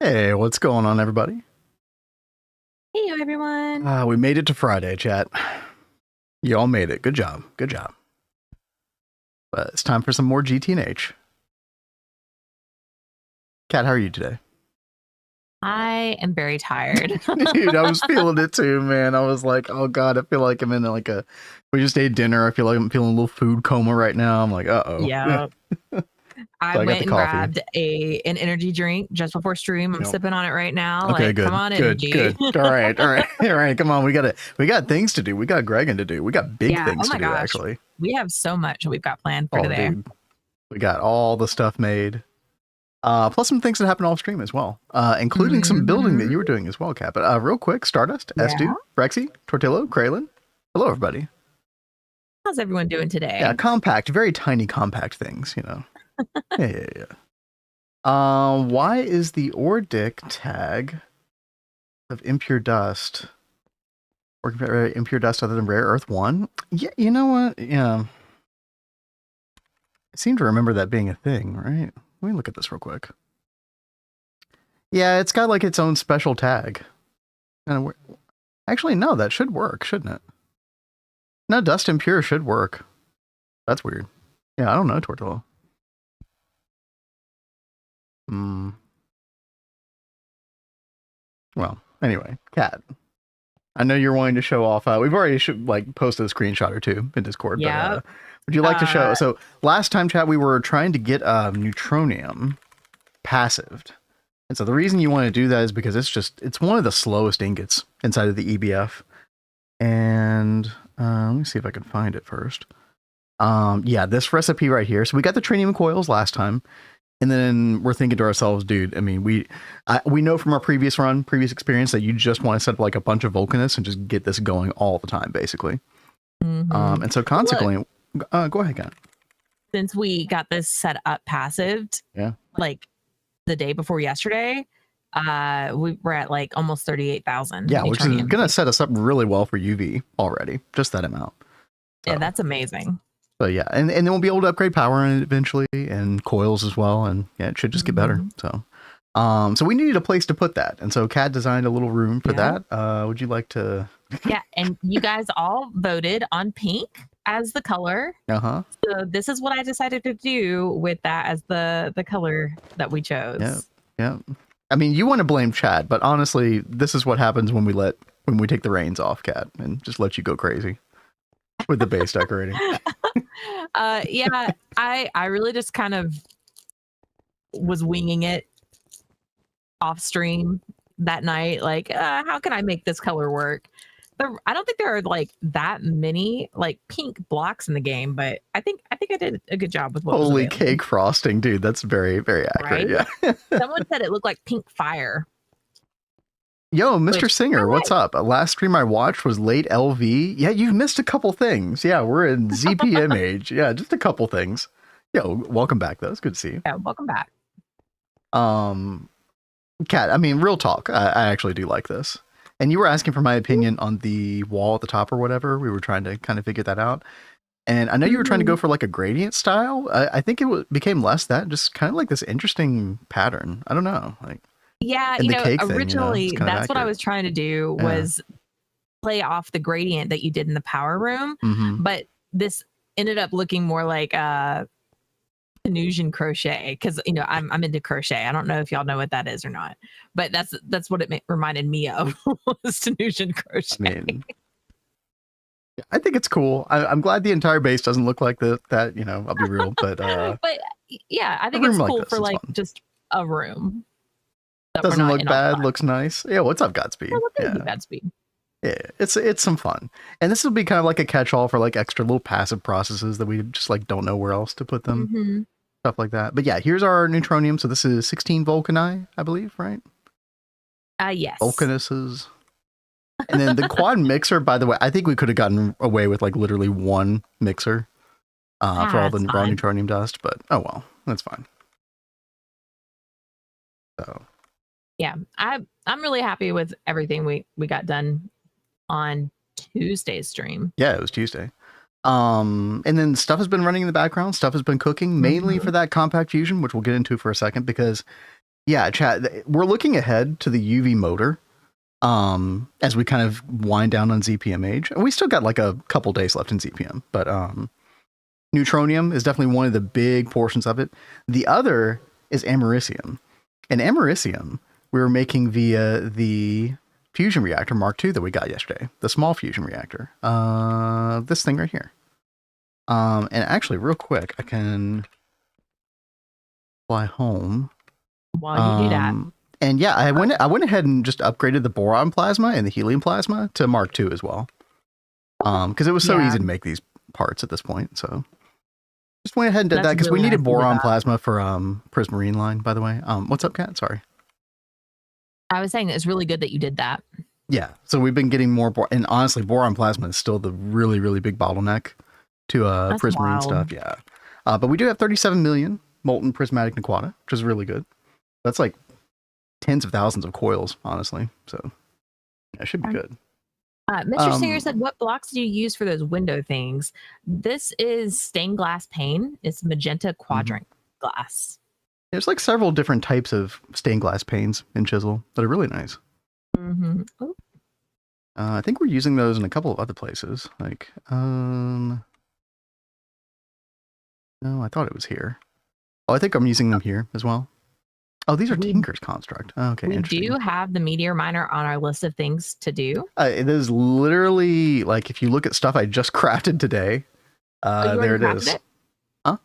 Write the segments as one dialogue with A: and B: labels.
A: Hey, what's going on, everybody?
B: Hey, everyone.
A: We made it to Friday, chat. You all made it. Good job. Good job. But it's time for some more GT&H. Kat, how are you today?
B: I am very tired.
A: Dude, I was feeling it too, man. I was like, oh God, I feel like I'm in like we just ate dinner. I feel like I'm feeling a little food coma right now. I'm like, uh-oh.
B: Yeah. I
A: got
B: went
A: the
B: and
A: coffee.
B: grabbed an energy drink just before stream. I'm sipping on it right now.
A: Okay,
B: like,
A: good.
B: Come on,
A: Good,
B: energy.
A: good. All right. Come on. We got things to do. We got Gregan to do. We got big things to do, actually.
B: We have so much we've got planned for today.
A: Dude. We got all the stuff made. Plus some things that happened off stream as well, including some building that you were doing as well, Kat. But real quick, Stardust, S2, Brexy, Tortillo, Kraylin. Hello, everybody.
B: How's everyone doing today?
A: Yeah, compact, very tiny compact things, you know. yeah. Why is the Ordic tag of impure dust or impure dust other than rare earth 1? Yeah, you know what? Yeah. I seem to remember that being a thing, right? Let me look at this real quick. Yeah, it's got like its own special tag. Actually, no, that should work, shouldn't it? No, dust impure should work. That's weird. Yeah, I don't know, Tortillo. Well, anyway, Kat. I know you're wanting to show off. We've already posted a screenshot or two in Discord.
B: Yeah.
A: But, would you like to show? So last time, chat, we were trying to get neutronium passived. And so the reason you want to do that is because it's one of the slowest ingots inside of the EBF. And let me see if I can find it first. Yeah, this recipe right here. So we got the trinium coils last time. And then we're thinking to ourselves, dude, I mean, we know from our previous experience that you just want to set up like a bunch of Vulcanists and just get this going all the time, basically. And so consequently, go ahead, Kat.
B: Since we got this set up passived, like the day before yesterday, we were at like almost 38,000.
A: Yeah, which is going to set us up really well for UV already, just that amount.
B: So. Yeah, that's amazing.
A: So yeah, and then we'll be able to upgrade power in it eventually, and coils as well, and yeah, it should just get better. So, so we needed a place to put that, and so Kat designed a little room for that. Would you like to?
B: Yeah, and you guys all voted on pink as the color. So this is what I decided to do with that as the color that we chose.
A: Yeah. I mean, you want to blame Chad, but honestly, this is what happens when we take the reins off, Kat, and just let you go crazy with the base decorating.
B: Yeah, I really just kind of was winging it off stream that night. Like, how can I make this color work? I don't think there are like that many like pink blocks in the game, but I think I did a good job with what
A: Holy cake frosting, dude. That's very, very accurate.
B: Right?
A: Yeah.
B: Someone said it looked like pink fire.
A: Yo, Mr. Singer, what's up? Last stream I watched was late LV. Yeah, you've missed a couple things. Yeah, we're in ZPM-Age. Yeah, just a couple things. Yo, welcome back, though. It's good to see you.
B: Yeah, welcome back.
A: Kat, I mean, real talk. I actually do like this. And you were asking for my opinion on the wall at the top or whatever. We were trying to kind of figure that out. And I know you were trying to go for like a gradient style. I think it became less that, just kind of like this interesting pattern. I don't know. Like.
B: Yeah, originally that's what I was trying to do was play off the gradient that you did in the power room, but this ended up looking more like Tunisian crochet because I'm into crochet. I don't know if y'all know what that is or not, but that's what it reminded me of was Tunisian crochet.
A: I mean, I think it's cool. I'm glad the entire base doesn't look like that. I'll be real, but
B: yeah, I think it's cool for like just a room.
A: Doesn't look bad, looks nice. Yeah, what's up, Godspeed?
B: Godspeed.
A: Yeah, it's some fun. And this will be kind of like a catch-all for like extra little passive processes that we just like don't know where else to put them. Stuff like that. But yeah, here's our neutronium. So this is 16 Vulcani, I believe, right?
B: Yes.
A: Vulcanuses. And then the quad mixer, by the way, I think we could have gotten away with like literally one mixer for all the raw neutronium dust, but oh well, that's fine. So
B: yeah, I'm really happy with everything we got done on Tuesday's stream.
A: Yeah, it was Tuesday. And then stuff has been running in the background. Stuff has been cooking mainly for that compact fusion, which we'll get into for a second, because Yeah, chat. We're looking ahead to the UV motor as we kind of wind down on ZPM-Age. And we still got like a couple days left in ZPM, but neutronium is definitely one of the big portions of it. The other is americium. And americium, we were making via the fusion reactor Mark II that we got yesterday, the small fusion reactor. This thing right here. And actually, real quick, I can fly home.
B: While you do that.
A: And yeah, I went ahead and just upgraded the boron plasma and the helium plasma to Mark II as well. Because it was so easy to make these parts at this point. So just went ahead and did that because we needed boron plasma for Prismarine line, by the way. What's up, Kat? Sorry.
B: I was saying it's really good that you did that.
A: Yeah. So we've been getting more, and honestly, boron plasma is still the really, really big bottleneck to Prismarine stuff. Yeah. But we do have 37 million molten prismatic Naquata, which is really good. That's like tens of thousands of coils, honestly. So that should be good.
B: Mr. Singer said, what blocks do you use for those window things? This is stained glass pane. It's magenta quadrant glass.
A: There's like several different types of stained glass panes in Chisel that are really nice. I think we're using those in a couple of other places. Like, no, I thought it was here. Oh, I think I'm using them here as well. Oh, these are Tinker's Construct. Okay,
B: we do have the Meteor Miner on our list of things to do.
A: It is literally, like, if you look at stuff I just crafted today, there it is. Huh?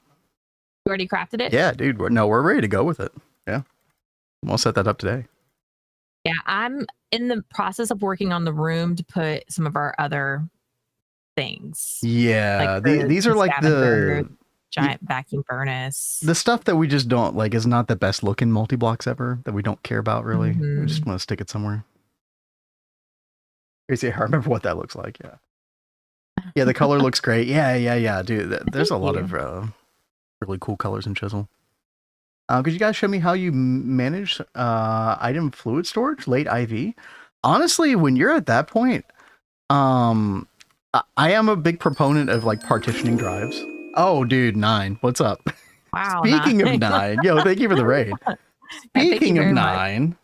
B: You already crafted it?
A: Yeah, dude. We're ready to go with it. Yeah. We'll set that up today.
B: Yeah, I'm in the process of working on the room to put some of our other things.
A: Yeah, like these are like the
B: giant vacuum furnace.
A: The stuff that we just don't like is not the best looking multi-blocks ever that we don't care about really. We just want to stick it somewhere. Crazy, I remember what that looks like. Yeah. Yeah, the color looks great. Yeah, dude. There's a lot of really cool colors in Chisel. Could you guys show me how you manage item fluid storage, late IV? Honestly, when you're at that point, I am a big proponent of like partitioning drives. Oh, dude, 9. What's up?
B: Wow.
A: Speaking of 9, yo, thank you for the raid. Speaking of 9,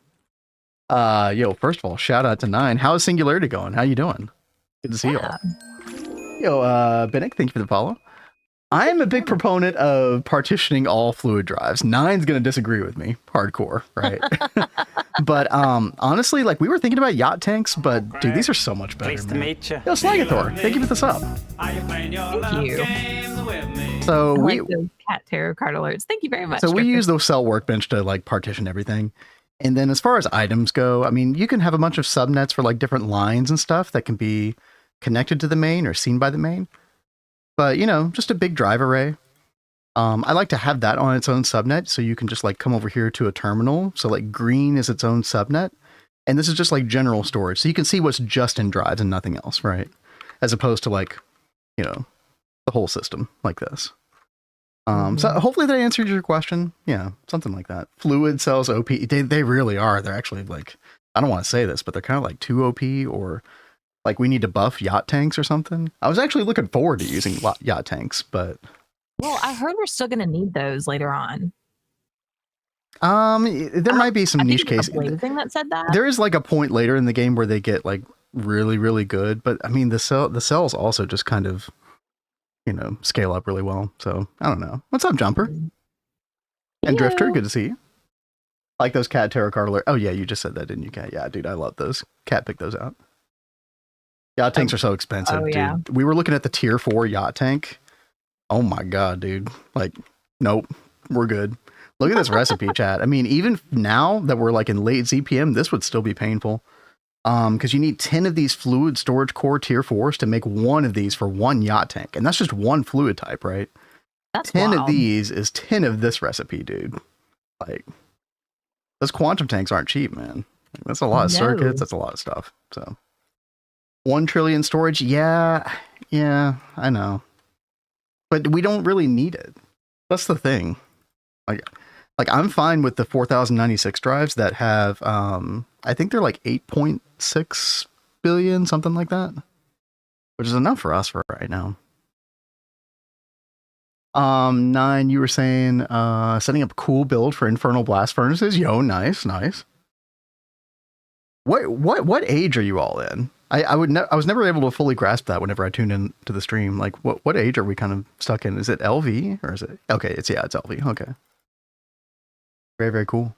A: yo, first of all, shout out to 9. How's Singularity going? How you doing? Good to see you all. Yo, Bennick, thank you for the follow. I am a big proponent of partitioning all fluid drives. 9's gonna disagree with me, hardcore, right? But honestly, like we were thinking about yacht tanks, but dude, these are so much better. Nice to meet you. Yo, Slagathor, thank you for the sub.
B: Thank you.
A: So we
B: those cat tarot card alerts. Thank you very much.
A: So we use the cell workbench to like partition everything. And then as far as items go, I mean, you can have a bunch of subnets for like different lines and stuff that can be connected to the main or seen by the main. But, you know, just a big drive array. I like to have that on its own subnet, so you can just like come over here to a terminal. So like green is its own subnet. And this is just like general storage. So you can see what's just in drives and nothing else, right? As opposed to like, you know, the whole system like this. So hopefully that answered your question. Yeah, something like that. Fluid cells OP. They really are. They're actually like, I don't want to say this, but they're kind of like too OP, or like we need to buff yacht tanks or something. I was actually looking forward to using yacht tanks, but
B: well, I heard we're still going to need those later on.
A: There might be some niche cases.
B: Thing that said that
A: there is like a point later in the game where they get like really, really good, but I mean the cells also just kind of, you know, scale up really well. So I don't know. What's up, Jumper? And Drifter, good to see you. Like those cat tarot card alert. Oh yeah, you just said that, didn't you, Cat? Yeah, dude, I love those. Cat picked those out. Yacht tanks are so expensive, dude. Yeah. We were looking at the tier 4 yacht tank. Oh my god, dude. Like, nope, we're good. Look at this recipe, chat. I mean, even now that we're like in late ZPM, this would still be painful. Because you need 10 of these fluid storage core tier 4s to make one of these for one yacht tank. And that's just one fluid type, right?
B: That's
A: 10
B: wild.
A: of these is 10 of this recipe, dude. Like, those quantum tanks aren't cheap, man. That's a lot of circuits. That's a lot of stuff. So 1 trillion storage. Yeah, I know. But we don't really need it. That's the thing. Like I'm fine with the 4096 drives that have, I think they're like 8.6 billion, something like that, which is enough for us for right now. 9, you were saying setting up a cool build for infernal blast furnaces. Yo, nice. What age are you all in? I was never able to fully grasp that whenever I tuned in to the stream. Like what age are we kind of stuck in? Is it LV or is it okay? It's LV. Okay. Very, very cool.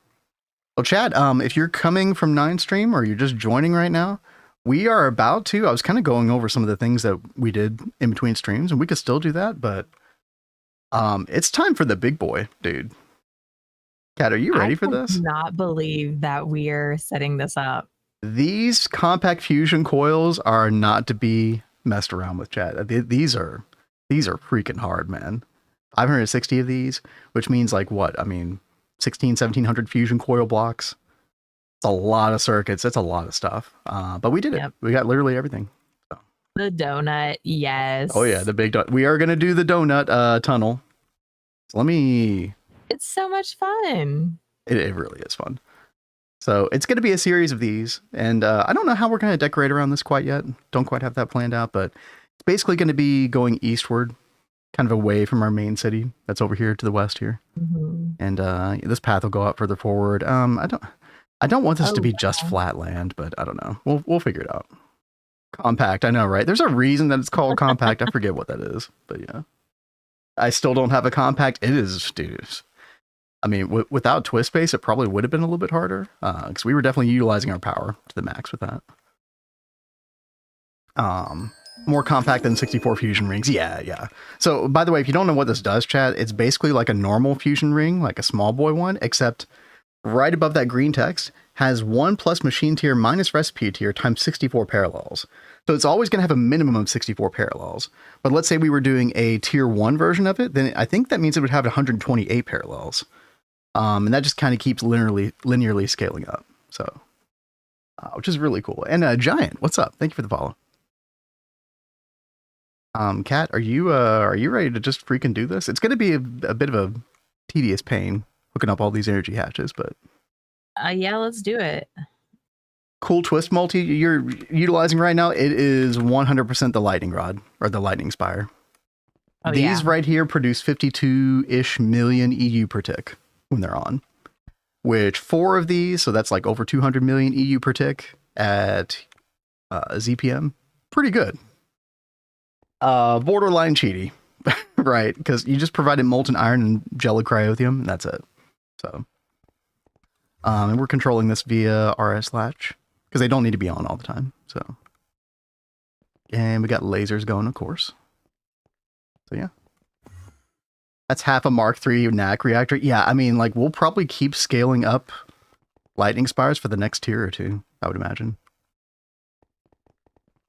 A: Well, Chad, if you're coming from 9 stream or you're just joining right now, we are about to. I was kind of going over some of the things that we did in between streams, and we could still do that, but it's time for the big boy, dude. Kat, are you ready for this?
B: I cannot believe that we're setting this up.
A: These compact fusion coils are not to be messed around with, Chad. These are freaking hard, man. 560 of these, which means like what? I mean, 1700 fusion coil blocks. It's a lot of circuits. It's a lot of stuff. But we did it. We got literally everything. So.
B: The donut, yes.
A: Oh yeah, the big donut. We are gonna do the donut tunnel. So let me.
B: It's so much fun.
A: It really is fun. So it's going to be a series of these, and I don't know how we're going to decorate around this quite yet. Don't quite have that planned out, but it's basically going to be going eastward, kind of away from our main city that's over here to the west here. And this path will go out further forward. I don't want this to be just flat land, but I don't know. We'll figure it out. Compact, I know, right? There's a reason that it's called compact. I forget what that is, but yeah. I still don't have a compact. It is, dude. I mean, without twist space, it probably would have been a little bit harder because we were definitely utilizing our power to the max with that. More compact than 64 fusion rings. Yeah. So, by the way, if you don't know what this does, chat, it's basically like a normal fusion ring, like a small boy one, except right above that green text has 1 plus machine tier minus recipe tier times 64 parallels. So it's always going to have a minimum of 64 parallels. But let's say we were doing a tier 1 version of it, then I think that means it would have 128 parallels. And that just kind of keeps linearly scaling up. So, which is really cool. And Giant, what's up? Thank you for the follow. Kat, are you ready to just freaking do this? It's going to be a bit of a tedious pain hooking up all these energy hatches, but
B: yeah, let's do it.
A: Cool twist multi you're utilizing right now. It is 100% the lightning rod or the lightning spire. These right here produce 52-ish million EU per tick when they're on, which 4 of these, so that's like over 200 million EU per tick at ZPM. Pretty good. Borderline cheaty, right? Because you just provided molten iron and gel of cryothium, and that's it. So, and we're controlling this via RS latch because they don't need to be on all the time. So, and we got lasers going, of course. So yeah. That's half a Mark III NAC reactor. Yeah, I mean, like, we'll probably keep scaling up lightning spires for the next tier or 2, I would imagine.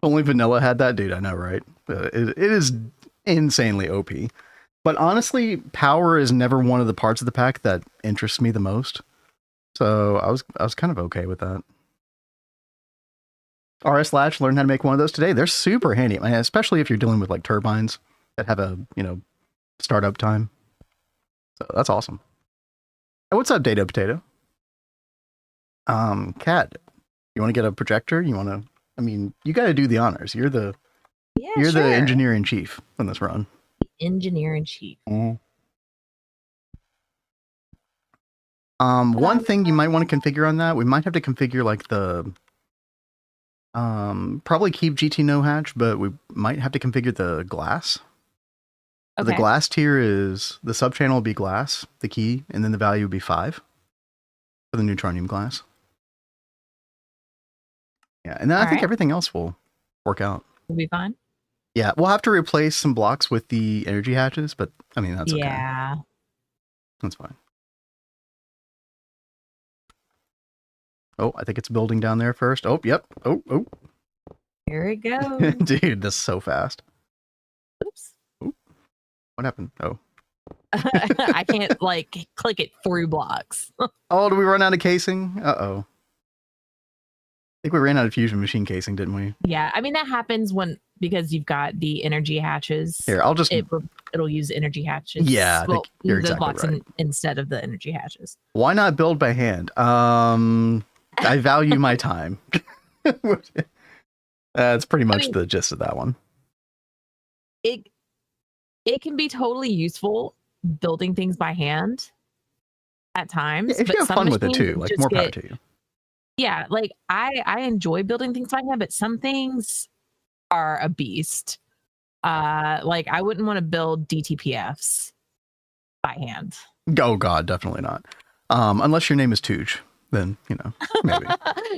A: Only vanilla had that, dude, I know, right? It is insanely OP. But honestly, power is never one of the parts of the pack that interests me the most. So I was kind of okay with that. RS Latch learned how to make one of those today. They're super handy, man, especially if you're dealing with like turbines that have a, startup time. So that's awesome. Hey, what's up, Data Potato? Kat, you want to get a projector? You want to? I mean, you got to do the honors. You're the the engineer in chief on this run.
B: Engineer in chief.
A: Mm-hmm. One thing you might want to configure on that, we might have to configure like the probably keep GT no hatch, but we might have to configure the glass. Okay. The glass tier is, the subchannel will be glass, the key, and then the value would be 5 for the neutronium glass. Yeah, and then I think everything else will work out.
B: Will be fine?
A: Yeah, we'll have to replace some blocks with the energy hatches, but I mean, that's okay.
B: Yeah.
A: That's fine. Oh, I think it's building down there first. Oh, yep. Oh.
B: Here it goes.
A: Dude, this is so fast.
B: Oops.
A: What happened? Oh.
B: I can't like click it through blocks.
A: Oh, did we run out of casing? Uh-oh. I think we ran out of fusion machine casing, didn't we?
B: Yeah, I mean that happens because you've got the energy hatches.
A: Here, I'll just
B: it'll use energy hatches.
A: Yeah, I think you're
B: the
A: exactly
B: blocks
A: right.
B: Instead of the energy hatches.
A: Why not build by hand? I value my time. That's pretty much the gist of that one.
B: it can be totally useful building things by hand at times.
A: Yeah, if you have fun with it too, like more power to you.
B: Yeah, like I enjoy building things by hand, but some things are a beast. Like I wouldn't want to build DTPFs by hand.
A: Oh God, definitely not. Unless your name is Tooge, then maybe.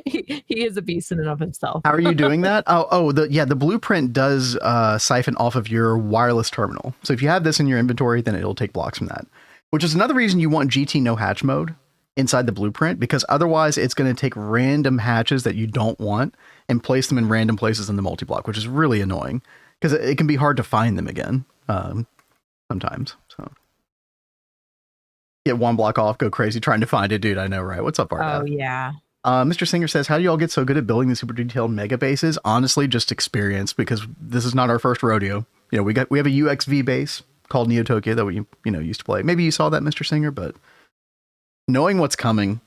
B: he is a beast in and of himself.
A: How are you doing that? The blueprint does siphon off of your wireless terminal. So if you have this in your inventory, then it'll take blocks from that. Which is another reason you want GT no hatch mode inside the blueprint, because otherwise it's going to take random hatches that you don't want and place them in random places in the multi-block, which is really annoying because it can be hard to find them again sometimes. So get one block off, go crazy trying to find it, dude. I know, right? What's up, Arda?
B: Oh yeah.
A: Mr. Singer says, how do y'all get so good at building the super detailed mega bases? Honestly, just experience, because this is not our first rodeo. We have a UXV base called Neo Tokyo that we used to play. Maybe you saw that, Mr. Singer, but knowing what's coming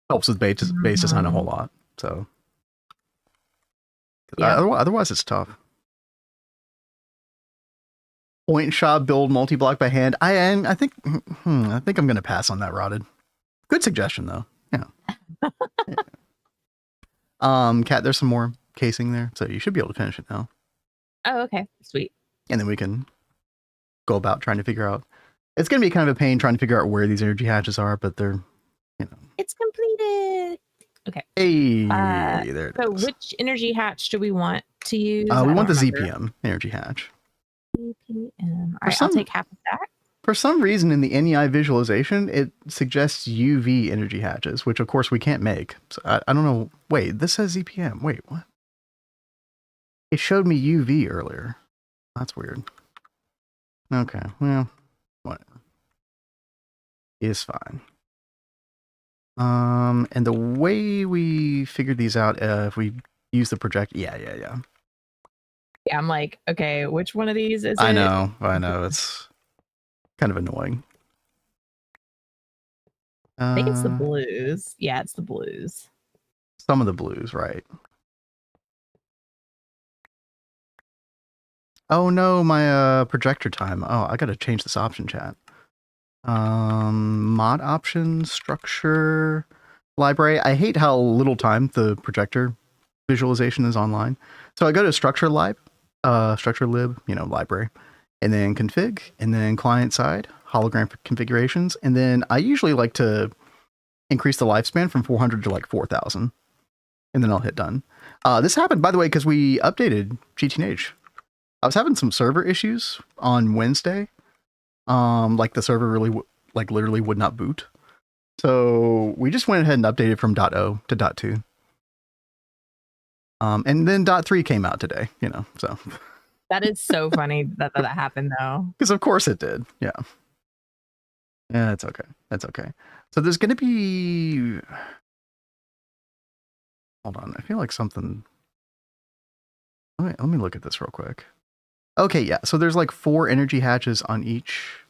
A: helps with base design a whole lot. So yeah. Otherwise it's tough. Point shot build multi-block by hand. I think I'm going to pass on that, Rotted. Good suggestion though. Yeah. Kat, there's some more casing there, so you should be able to finish it now.
B: Oh, okay. Sweet.
A: And then we can go about trying to figure out. It's going to be kind of a pain trying to figure out where these energy hatches are, but they're,
B: It's completed. Okay.
A: Hey, there it is.
B: So which energy hatch do we want to use?
A: We want the ZPM energy hatch.
B: ZPM. All right, I'll take half of that.
A: For some reason in the NEI visualization, it suggests UV energy hatches, which of course we can't make. So I don't know. Wait, this says ZPM. Wait, what? It showed me UV earlier. That's weird. Okay, well, whatever. It's fine. And the way we figured these out, if we use the project, yeah.
B: Yeah, I'm like, okay, which one of these is it?
A: I know. It's kind of annoying.
B: I think it's the blues. Yeah, it's the blues.
A: Some of the blues, right. Oh no, my projector time. Oh, I gotta change this option, chat. Mod options, structure, library. I hate how little time the projector visualization is online. So I go to structure lib, library, and then config, and then client side, hologram configurations. And then I usually like to increase the lifespan from 400 to like 4,000. And then I'll hit done. This happened, by the way, because we updated GT&Age. I was having some server issues on Wednesday. Like the server really, literally would not boot. So we just went ahead and updated from .0 to .2. And then .3 came out today, so.
B: That is so funny that happened though.
A: Because of course it did. Yeah. Yeah, it's okay. That's okay. So there's going to be, hold on. I feel like something, let me look at this real quick. Okay, yeah. So there's like 4 energy hatches on each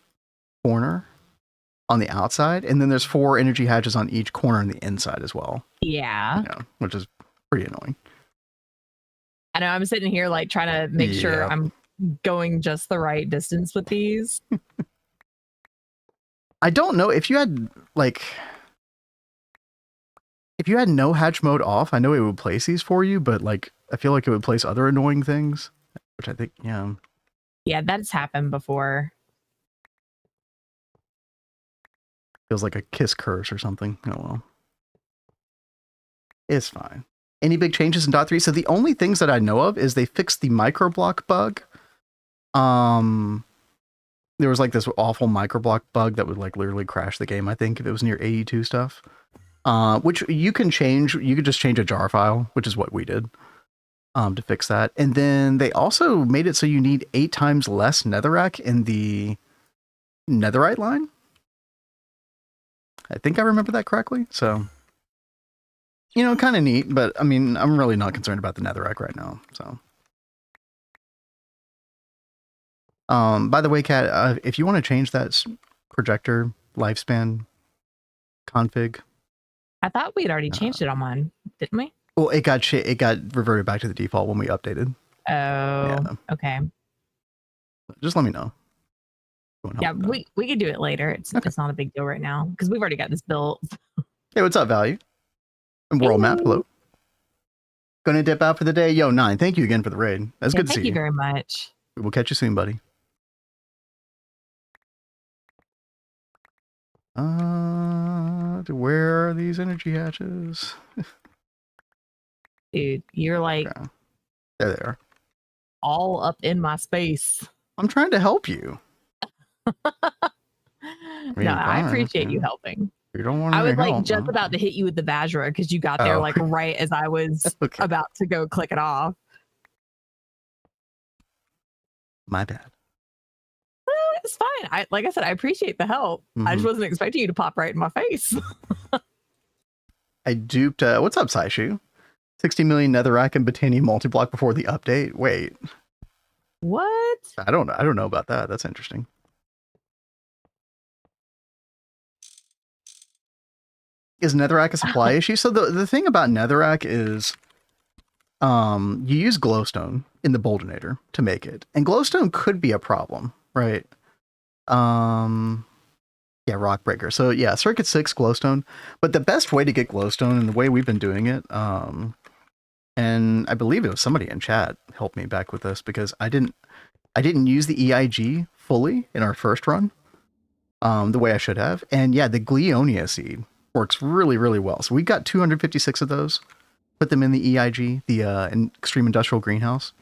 A: corner on the outside, and then there's 4 energy hatches on each corner on the inside as well.
B: Yeah.
A: Which is pretty annoying.
B: I know, I'm sitting here like trying to make sure I'm going just the right distance with these.
A: I don't know if you had no hatch mode off, I know it would place these for you, but I feel like it would place other annoying things. Which I think,
B: yeah, that's happened before.
A: Feels like a kiss curse or something. Oh well, it's fine. Any big changes in .3? So the only things that I know of is they fixed the microblock bug. There was like this awful microblock bug that would literally crash the game. I think if it was near 82 stuff, which you can change. You could just change a jar file, which is what we did. To fix that. And then they also made it so you need 8 times less netherrack in the netherite line. I think I remember that correctly. So, kind of neat, but I mean, I'm really not concerned about the netherrack right now. So, by the way, Kat, if you want to change that projector lifespan config.
B: I thought we had already changed it on mine, didn't we?
A: Well, it got reverted back to the default when we updated.
B: Oh, yeah. Okay.
A: Just let me know.
B: Yeah, we can do it later. It's not a big deal right now because we've already got this built.
A: Hey, what's up, Value? And World Map, hello. Gonna dip out for the day. Yo, 9, thank you again for the raid. That's good to see you.
B: Thank you very much.
A: We'll catch you soon, buddy. Where are these energy hatches?
B: Dude, you're like...
A: Okay. There they are.
B: All up in my space.
A: I'm trying to help you.
B: I appreciate you helping.
A: You don't want
B: I was like just about to hit you with the Vajra because you got there like right as I was about to go click it off.
A: My bad.
B: It's fine. Like I said, I appreciate the help. I just wasn't expecting you to pop right in my face.
A: I duped. What's up, Saishu? 60 million netherrack and Botania multi-block before the update. Wait.
B: What?
A: I don't know about that. That's interesting. Is netherrack a supply issue? So the thing about netherrack is you use glowstone in the Boldinator to make it. And glowstone could be a problem, right? Yeah, rock breaker. So yeah, circuit 6 glowstone. But the best way to get glowstone and the way we've been doing it, and I believe it was somebody in chat helped me back with this because I didn't use the EIG fully in our first run the way I should have. And yeah, the Gleonia seed works really, really well. So we got 256 of those, put them in the EIG, the Extreme Industrial Greenhouse.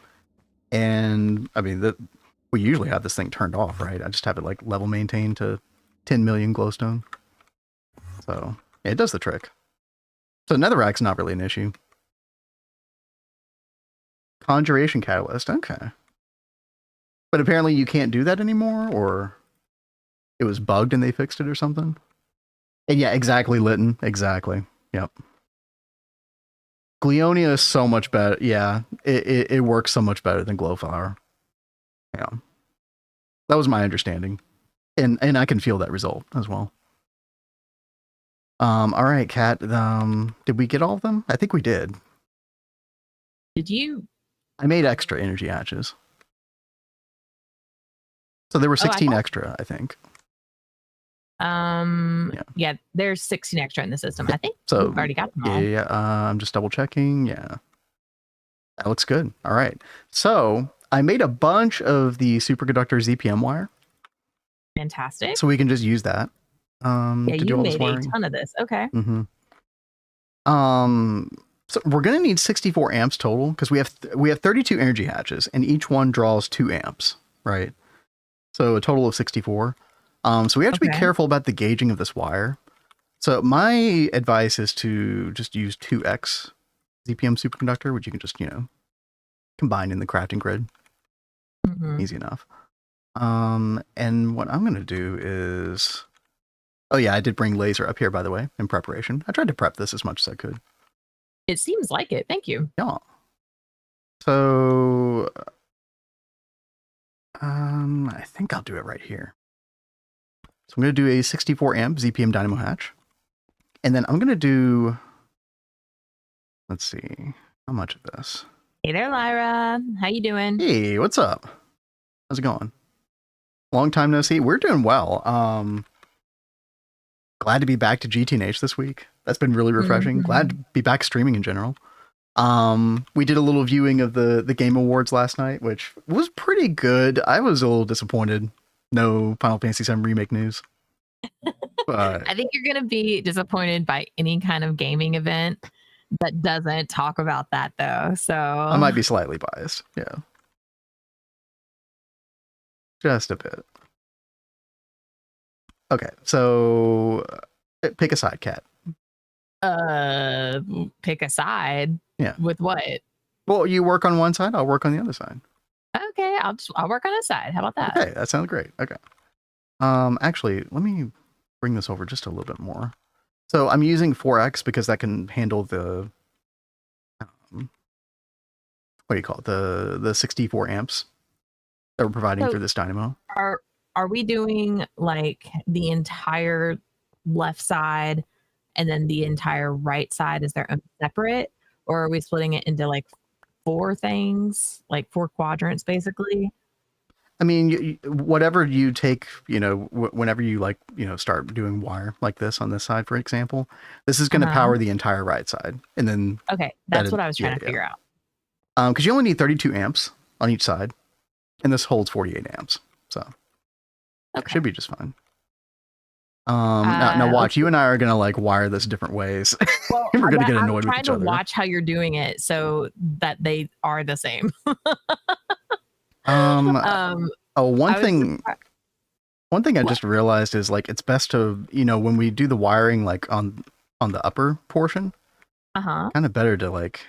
A: And I mean, we usually have this thing turned off, right? I just have it like level maintained to 10 million glowstone. So yeah, it does the trick. So netherrack's not really an issue. Conjuration catalyst, okay. But apparently you can't do that anymore, or it was bugged and they fixed it or something. And yeah, exactly, Lytton. Exactly. Yep. Gleonia is so much better. Yeah, it works so much better than Glowflower. Yeah. That was my understanding. And I can feel that result as well. All right, Kat. Did we get all of them? I think we did.
B: Did you?
A: I made extra energy hatches. So there were 16 extra, I think.
B: Yeah, there's 16 extra in the system. I think
A: so
B: we've already got them all.
A: Yeah, I'm just double checking. Yeah. That looks good. All right. So I made a bunch of the superconductor ZPM wire.
B: Fantastic.
A: So we can just use that.
B: Yeah, you made a ton of this. Okay.
A: So we're gonna need 64 amps total because we have 32 energy hatches and each one draws 2 amps, right? So a total of 64. So we have to be careful about the gauging of this wire. So my advice is to just use 2x ZPM superconductor, which you can just, combine in the crafting grid. Easy enough. And what I'm going to do is, oh yeah, I did bring laser up here, by the way, in preparation. I tried to prep this as much as I could.
B: It seems like it. Thank you.
A: Yeah. So, I think I'll do it right here. So I'm going to do a 64 amp ZPM dynamo hatch. And then I'm going to do, let's see, how much of this?
B: Hey there, Lyra. How you doing?
A: Hey, what's up? How's it going? Long time no see. We're doing well. Glad to be back to GTNH this week. That's been really refreshing. Glad to be back streaming in general. We did a little viewing of the Game Awards last night, which was pretty good. I was a little disappointed. No Final Fantasy VII Remake news. But
B: I think you're going to be disappointed by any kind of gaming event that doesn't talk about that, though. So
A: I might be slightly biased. Yeah. Just a bit. Okay, so pick a side, Kat.
B: Pick a side.
A: Yeah.
B: With what?
A: Well, you work on one side, I'll work on the other side.
B: Okay, I'll work on this side. How about that?
A: Okay, that sounds great. Okay. Actually, let me bring this over just a little bit more. So I'm using 4x because that can handle the what do you call it? The 64 amps that we're providing through this dynamo.
B: Are we doing like the entire left side and then the entire right side is their own separate, or are we splitting it into like 4 things, like 4 quadrants basically?
A: I mean, whatever you take, whenever you start doing wire like this on this side, for example, this is going to power the entire right side. And then.
B: Okay. That's what I was trying to figure out.
A: Because you only need 32 amps on each side, and this holds 48 amps. So it should be just fine. Now watch, you and I are going to like wire this different ways.
B: Well,
A: we're going to get annoyed with each other.
B: I'm trying to watch how you're doing it so that they are the same.
A: One thing I just realized is like it's best to, when we do the wiring like on the upper portion, kind of better to like,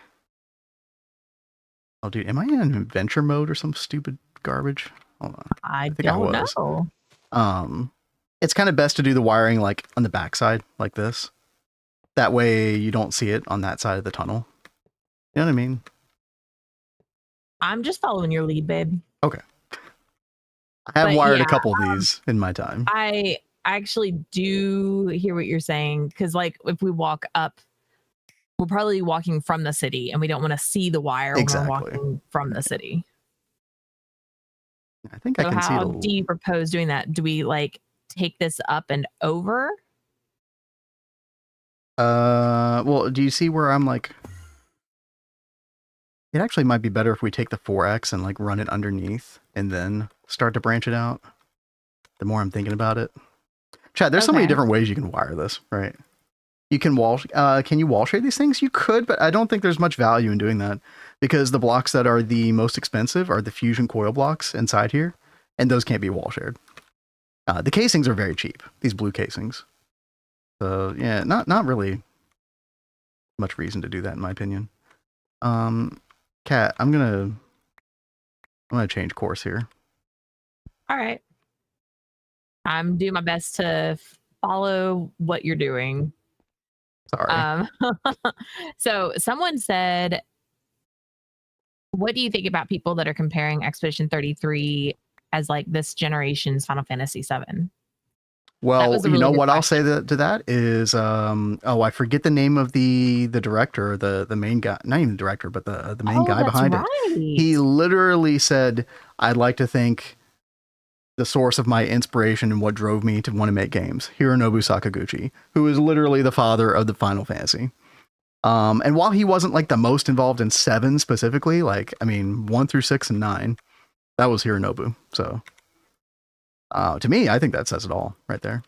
A: oh dude, am I in adventure mode or some stupid garbage? Hold on.
B: I think don't know.
A: It's kind of best to do the wiring like on the back side like this. That way you don't see it on that side of the tunnel. You know what I mean?
B: I'm just following your lead, babe.
A: Okay. I have wired a couple of these in my time.
B: I actually do hear what you're saying, because like if we walk up, we're probably walking from the city and we don't want to see the wire when we're walking from the city.
A: I think I can see it.
B: How do you propose doing that? Do we like take this up and over?
A: Well, do you see where I'm like, it actually might be better if we take the 4X and like run it underneath and then start to branch it out. The more I'm thinking about it. Chad, there's so many different ways you can wire this, right? You can can you wall shade these things? You could, but I don't think there's much value in doing that because the blocks that are the most expensive are the fusion coil blocks inside here, and those can't be wall shared. The casings are very cheap, these blue casings. So yeah, not really much reason to do that in my opinion. Kat, I'm gonna change course here.
B: All right. I'm doing my best to follow what you're doing.
A: Sorry.
B: So someone said, what do you think about people that are comparing Expedition 33 as like this generation's Final Fantasy VII?
A: Well, you know what I'll say to that is, I forget the name of the director, the main guy, not even the director, but the main guy behind it. He literally said, I'd like to thank the source of my inspiration and what drove me to want to make games, Hironobu Sakaguchi, who is literally the father of the Final Fantasy. And while he wasn't like the most involved in 7 specifically, like, I mean, 1 through 6 and 9, that was Hironobu. So to me, I think that says it all right there.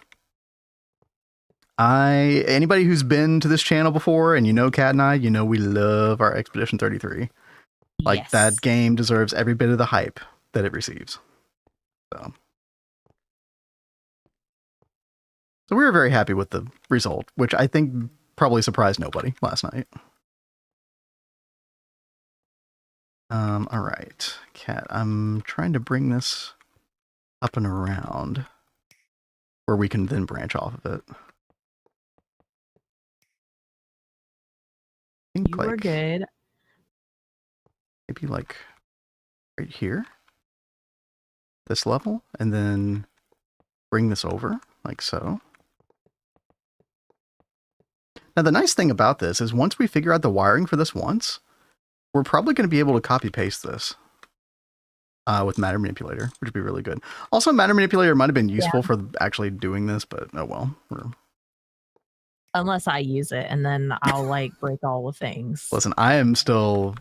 A: Anybody who's been to this channel before and Kat and I, we love our Expedition 33. Like that game deserves every bit of the hype that it receives. So we were very happy with the result, which I think probably surprised nobody last night. All right, Kat, I'm trying to bring this up and around where we can then branch off of it. I think
B: you were good.
A: Maybe like right here, this level, and then bring this over like so. Now, the nice thing about this is once we figure out the wiring for this once, we're probably going to be able to copy paste this with Matter Manipulator, which would be really good. Also, Matter Manipulator might have been useful for actually doing this, but oh well.
B: Unless I use it, and then I'll like break all the things.
A: Listen, I'm still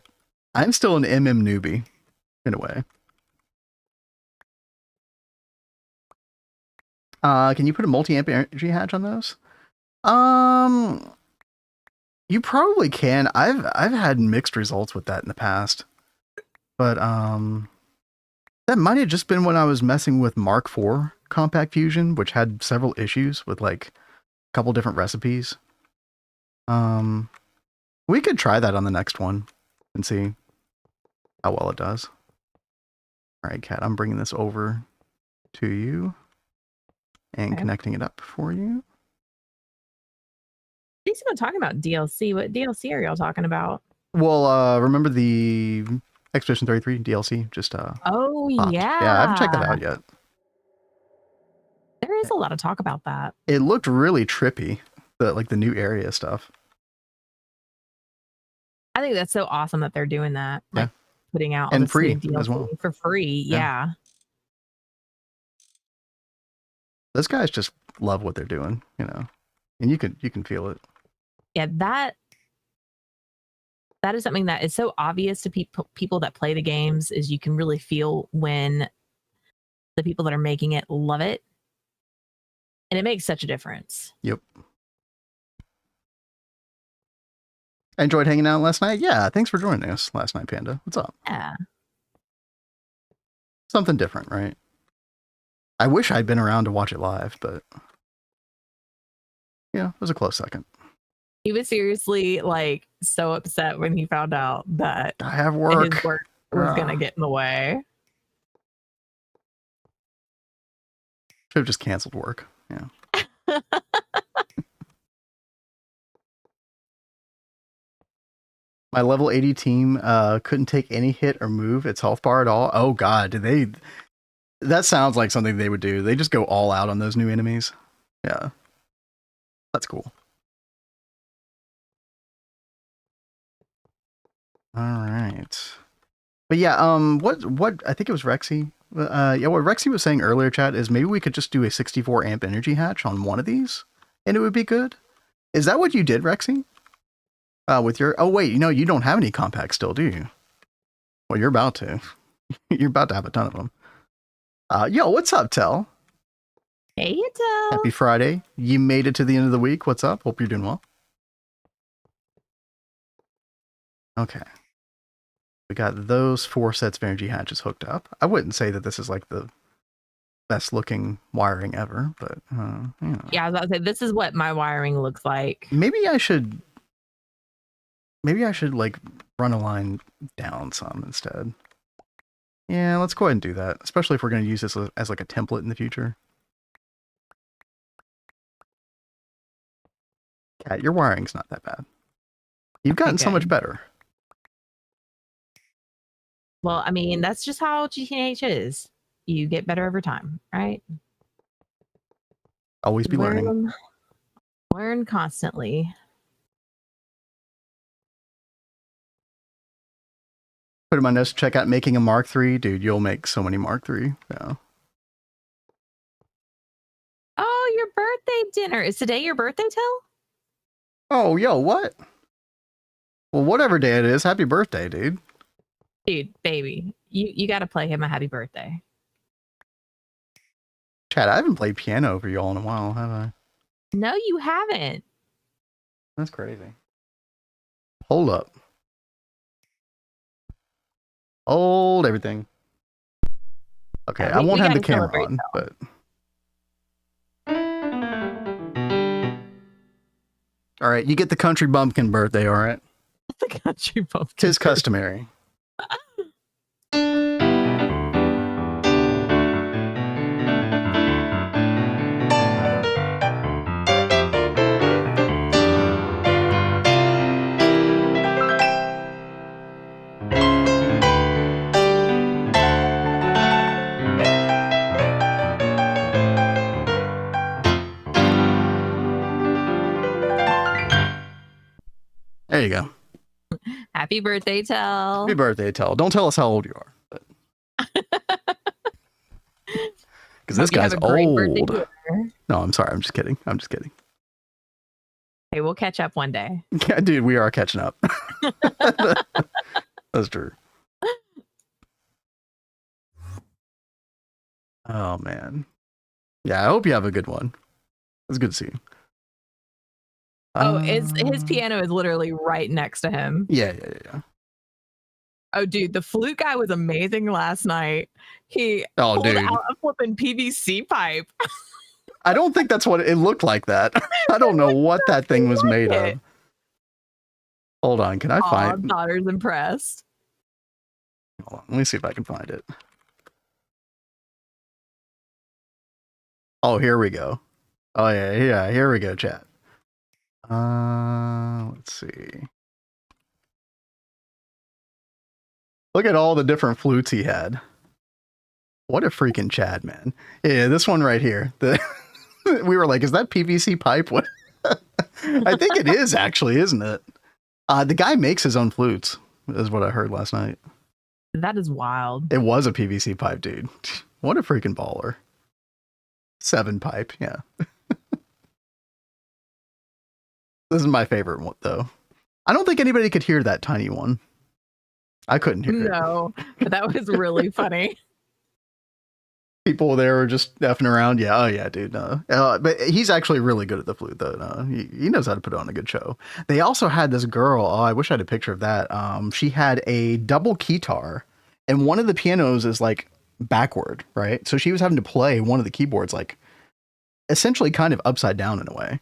A: an MM newbie in a way. Can you put a multi-amp energy hatch on those? You probably can. I've had mixed results with that in the past. But that might have just been when I was messing with Mark IV Compact Fusion, which had several issues with like a couple different recipes. We could try that on the next one and see how well it does. All right, Kat, I'm bringing this over to you and connecting it up for you.
B: I think someone talking about DLC. What DLC are y'all talking about?
A: Well, remember the Expedition 33 DLC? Just
B: oh
A: popped.
B: yeah.
A: Yeah, I haven't checked that out yet.
B: There is a lot of talk about that.
A: It looked really trippy, the new area stuff.
B: I think that's so awesome that they're doing that. Like putting out
A: and free
B: DLC
A: as well
B: for free. Yeah.
A: Those guys just love what they're doing, you know, and you can feel it.
B: Yeah, that is something that is so obvious to people that play the games, is you can really feel when the people that are making it love it. And it makes such a difference.
A: Yep. I enjoyed hanging out last night. Yeah, thanks for joining us last night, Panda. What's up?
B: Yeah.
A: Something different, right? I wish I'd been around to watch it live, but yeah, it was a close second.
B: He was seriously like so upset when he found out that
A: I have work.
B: His work was gonna get in the way.
A: Should have just canceled work. Yeah. My level 80 team couldn't take any hit or move its health bar at all. Oh god, did they? That sounds like something they would do. They just go all out on those new enemies. Yeah. That's cool. All right. But yeah, what I think it was Rexy. Yeah, what Rexy was saying earlier, chat, is maybe we could just do a 64 amp energy hatch on one of these and it would be good. Is that what you did, Rexy? With your, oh wait, you know, you don't have any compacts still, do you? Well, you're about to. You're about to have a ton of them. Yo, what's up, Tell?
B: Hey, Tell.
A: Happy Friday. You made it to the end of the week. What's up? Hope you're doing well. Okay. We got those 4 sets of energy hatches hooked up. I wouldn't say that this is like the best looking wiring ever, but you know.
B: Yeah, I was about to say, this is what my wiring looks like.
A: Maybe I should like run a line down some instead. Yeah, let's go ahead and do that, especially if we're going to use this as like a template in the future. Cat, your wiring's not that bad. You've gotten so much better.
B: Well, I mean, that's just how GTH is. You get better over time, right?
A: Always be learning.
B: Learn constantly.
A: Put in my notes to check out making a Mark III. Dude, you'll make so many Mark III. Yeah.
B: Oh, your birthday dinner. Is today your birthday, Tell?
A: Oh, yo, what? Well, whatever day it is, happy birthday, dude.
B: Dude, baby, you got to play him a happy birthday.
A: Chad, I haven't played piano for y'all in a while, have I?
B: No, you haven't.
A: That's crazy. Hold up. Hold everything. Okay, I won't have the camera on, but... All right, you get the country bumpkin birthday, all right?
B: The country bumpkin.
A: 'Tis customary. There you go.
B: Happy birthday, Tell.
A: Happy birthday, Tell. Don't tell us how old you are. Because this guy's old. No, I'm sorry. I'm just kidding. I'm just kidding.
B: Hey, we'll catch up one day.
A: Yeah, dude, we are catching up. That's true. Oh, man. Yeah, I hope you have a good one. It's good to see you.
B: Oh, his piano is literally right next to him.
A: Yeah.
B: Oh, dude, the flute guy was amazing last night. He pulled out a flipping PVC pipe.
A: I don't think that's what it looked like. That I don't know what that thing was made of. Hold on, can I find?
B: Daughter's impressed.
A: Hold on, let me see if I can find it. Oh, here we go. Oh yeah, here we go, chat. Let's see. Look at all the different flutes he had. What a freaking Chad, man. Yeah, this one right here. We were like, is that PVC pipe? What? I think it is actually, isn't it? The guy makes his own flutes, is what I heard last night.
B: That is wild.
A: It was a PVC pipe, dude. What a freaking baller. 7 pipe, yeah. This is my favorite one, though. I don't think anybody could hear that tiny one. I couldn't hear it.
B: No, but that was really funny.
A: People there were just effing around. Yeah, oh yeah, dude. No, but he's actually really good at the flute, though. No, he knows how to put on a good show. They also had this girl. Oh, I wish I had a picture of that. She had a double keytar, and one of the pianos is like backward, right? So she was having to play one of the keyboards like essentially kind of upside down in a way.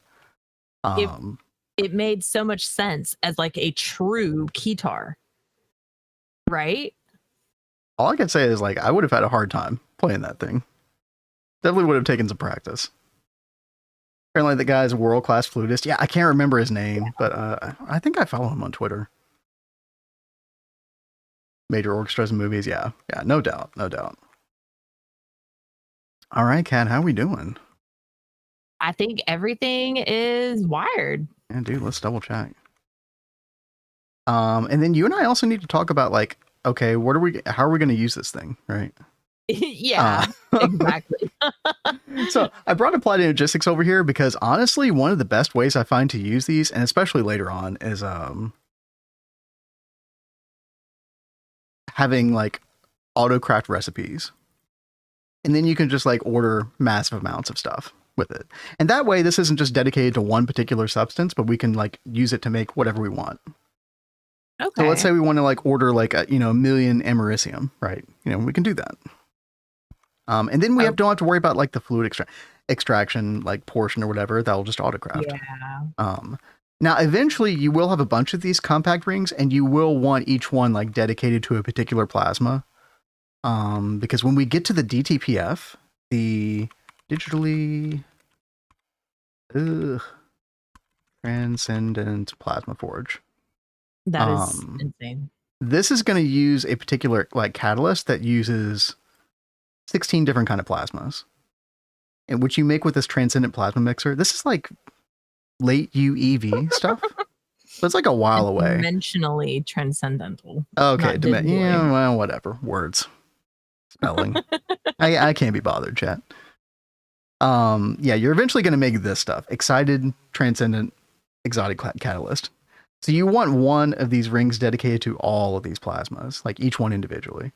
B: It made so much sense as like a true keytar, right?
A: All I can say is like I would have had a hard time playing that thing. Definitely would have taken some practice. Apparently the guy's a world-class flutist. Yeah, I can't remember his name, but I think I follow him on Twitter. Major orchestras and movies, yeah, no doubt. All right, Kat, how we doing?
B: I think everything is wired.
A: Yeah, dude, let's double check. And then you and I also need to talk about like, okay, how are we going to use this thing, right?
B: Yeah, exactly.
A: So I brought applied logistics over here because honestly, one of the best ways I find to use these, and especially later on, is having like autocraft recipes. And then you can just like order massive amounts of stuff with it. And that way, this isn't just dedicated to one particular substance, but we can like use it to make whatever we want. Okay. So let's say we want to like order like a, 1 million americium, right? We can do that. And then we don't have to worry about like the fluid extraction like portion or whatever. That'll just autocraft.
B: Yeah.
A: Now, eventually you will have a bunch of these compact rings and you will want each one like dedicated to a particular plasma. Because when we get to the DTPF, the digitally transcendent plasma forge.
B: That is insane.
A: This is going to use a particular like catalyst that uses 16 different kind of plasmas, and which you make with this transcendent plasma mixer. This is like late UEV stuff. So it's like a while away.
B: Dimensionally transcendental.
A: Okay, yeah, well, whatever. Words, spelling. I can't be bothered, chat. Yeah, you're eventually going to make this stuff. Excited, transcendent, exotic catalyst. So you want one of these rings dedicated to all of these plasmas, like each one individually.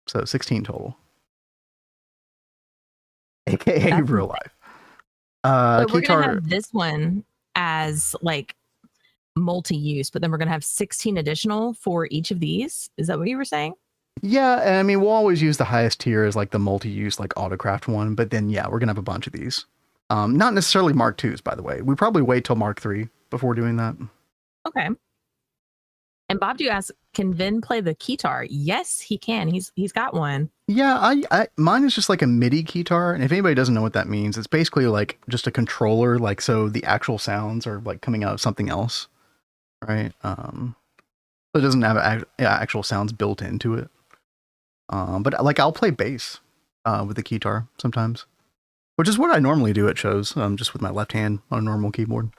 A: So 16 total. AKA real life.
B: So we're going to have this one as like multi-use, but then we're going to have 16 additional for each of these. Is that what you were saying?
A: Yeah, I mean, we'll always use the highest tier as like the multi-use, like autocraft one. But then, yeah, we're going to have a bunch of these. Not necessarily Mark IIs, by the way. We probably wait till Mark III before doing that.
B: Okay. And Bob, do you ask, can Vin play the keytar? Yes, he can. He's got one.
A: Yeah, mine is just like a MIDI keytar. And if anybody doesn't know what that means, it's basically like just a controller. Like, so the actual sounds are like coming out of something else. Right. It doesn't have actual sounds built into it. But like I'll play bass with the keytar sometimes, which is what I normally do at shows, just with my left hand on a normal keyboard.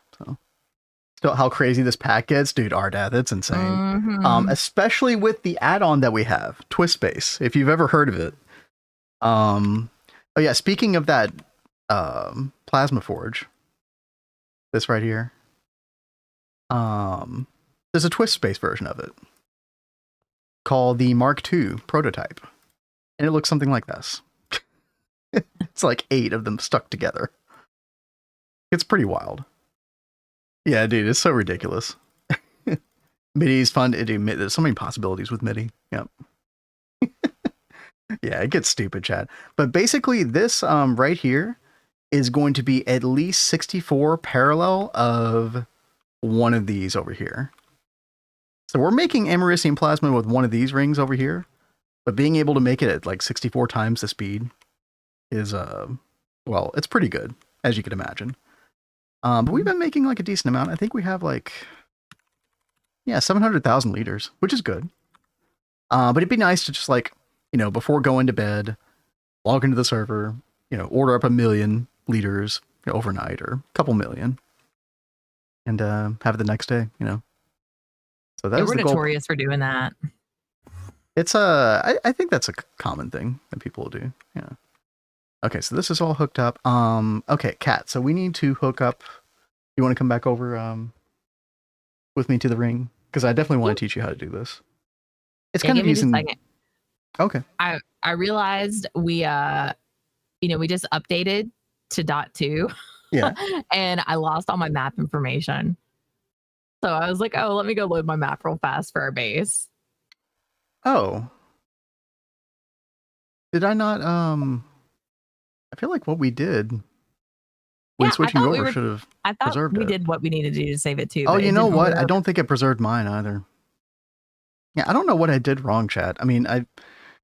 A: So how crazy this pack gets, dude, Ardath, that's insane. Mm-hmm. Especially with the add-on that we have, Twist Bass, if you've ever heard of it. Oh yeah, speaking of that plasma forge, this right here, there's a Twist Bass version of it called the Mark II prototype, and it looks something like this. It's like 8 of them stuck together. It's pretty wild. Yeah, dude, it's so ridiculous. MIDI is fun to do. There's so many possibilities with MIDI. Yep. Yeah, it gets stupid, chat. But basically, this right here is going to be at least 64 parallel of one of these over here. So we're making americium plasma with one of these rings over here, but being able to make it at like 64 times the speed is, well, it's pretty good, as you can imagine. But we've been making like a decent amount. I think we have like, yeah, 700,000 liters, which is good. But it'd be nice to just like, before going to bed, log into the server, order up 1 million liters overnight or a couple million, and have it the next day, So that's
B: we're notorious for doing that.
A: It's I think that's a common thing that people do. Yeah. Okay, so this is all hooked up. Okay, Kat, so we need to hook up. You want to come back over with me to the ring? Because I definitely want to teach you how to do this. It's kind of easy. Okay.
B: I realized we we just updated to .2.
A: Yeah.
B: And I lost all my map information. So I was like, oh, let me go load my map real fast for our base.
A: Oh. Did I not I feel like what we did when switching over should have preserved it.
B: We did what we needed to do to save it too.
A: Oh, you know what? I don't think it preserved mine either. Yeah, I don't know what I did wrong, chat. I mean, I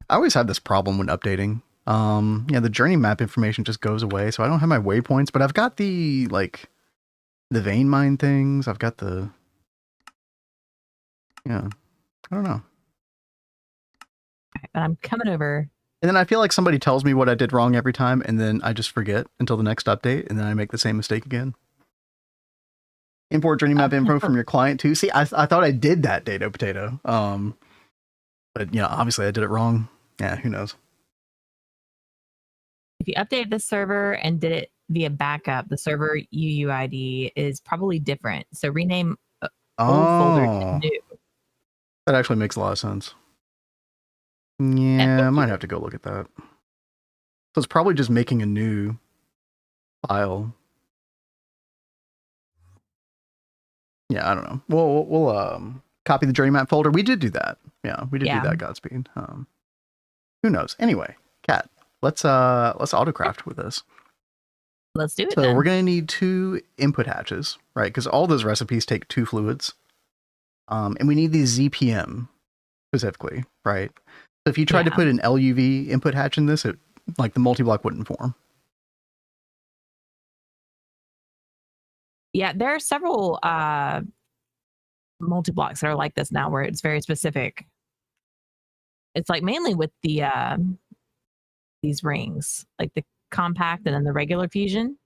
A: always have this problem when updating. Yeah, the journey map information just goes away, so I don't have my waypoints, but I've got the the vein mine things. I've got the I don't know.
B: But I'm coming over.
A: And then I feel like somebody tells me what I did wrong every time, and then I just forget until the next update, and then I make the same mistake again. Import journey map info from your client too. See, I thought I did that, Data Potato. But obviously I did it wrong. Yeah, who knows?
B: If you update the server and did it via backup, the server UUID is probably different. So rename old folder to new.
A: That actually makes a lot of sense. Yeah, I might have to go look at that. So it's probably just making a new file. Yeah, I don't know. We'll copy the journey map folder. We did do that. Yeah, we did do that, Godspeed. Who knows? Anyway, Kat, let's autocraft with this.
B: Let's do it.
A: So we're gonna need 2 input hatches, right? Because all those recipes take 2 fluids. And we need these ZPM specifically, right? So if you tried to put an LUV input hatch in this, it the multi-block wouldn't form.
B: Yeah, there are several multi-blocks that are like this now, where it's very specific. It's mainly with the these rings, like the compact and then the regular fusion,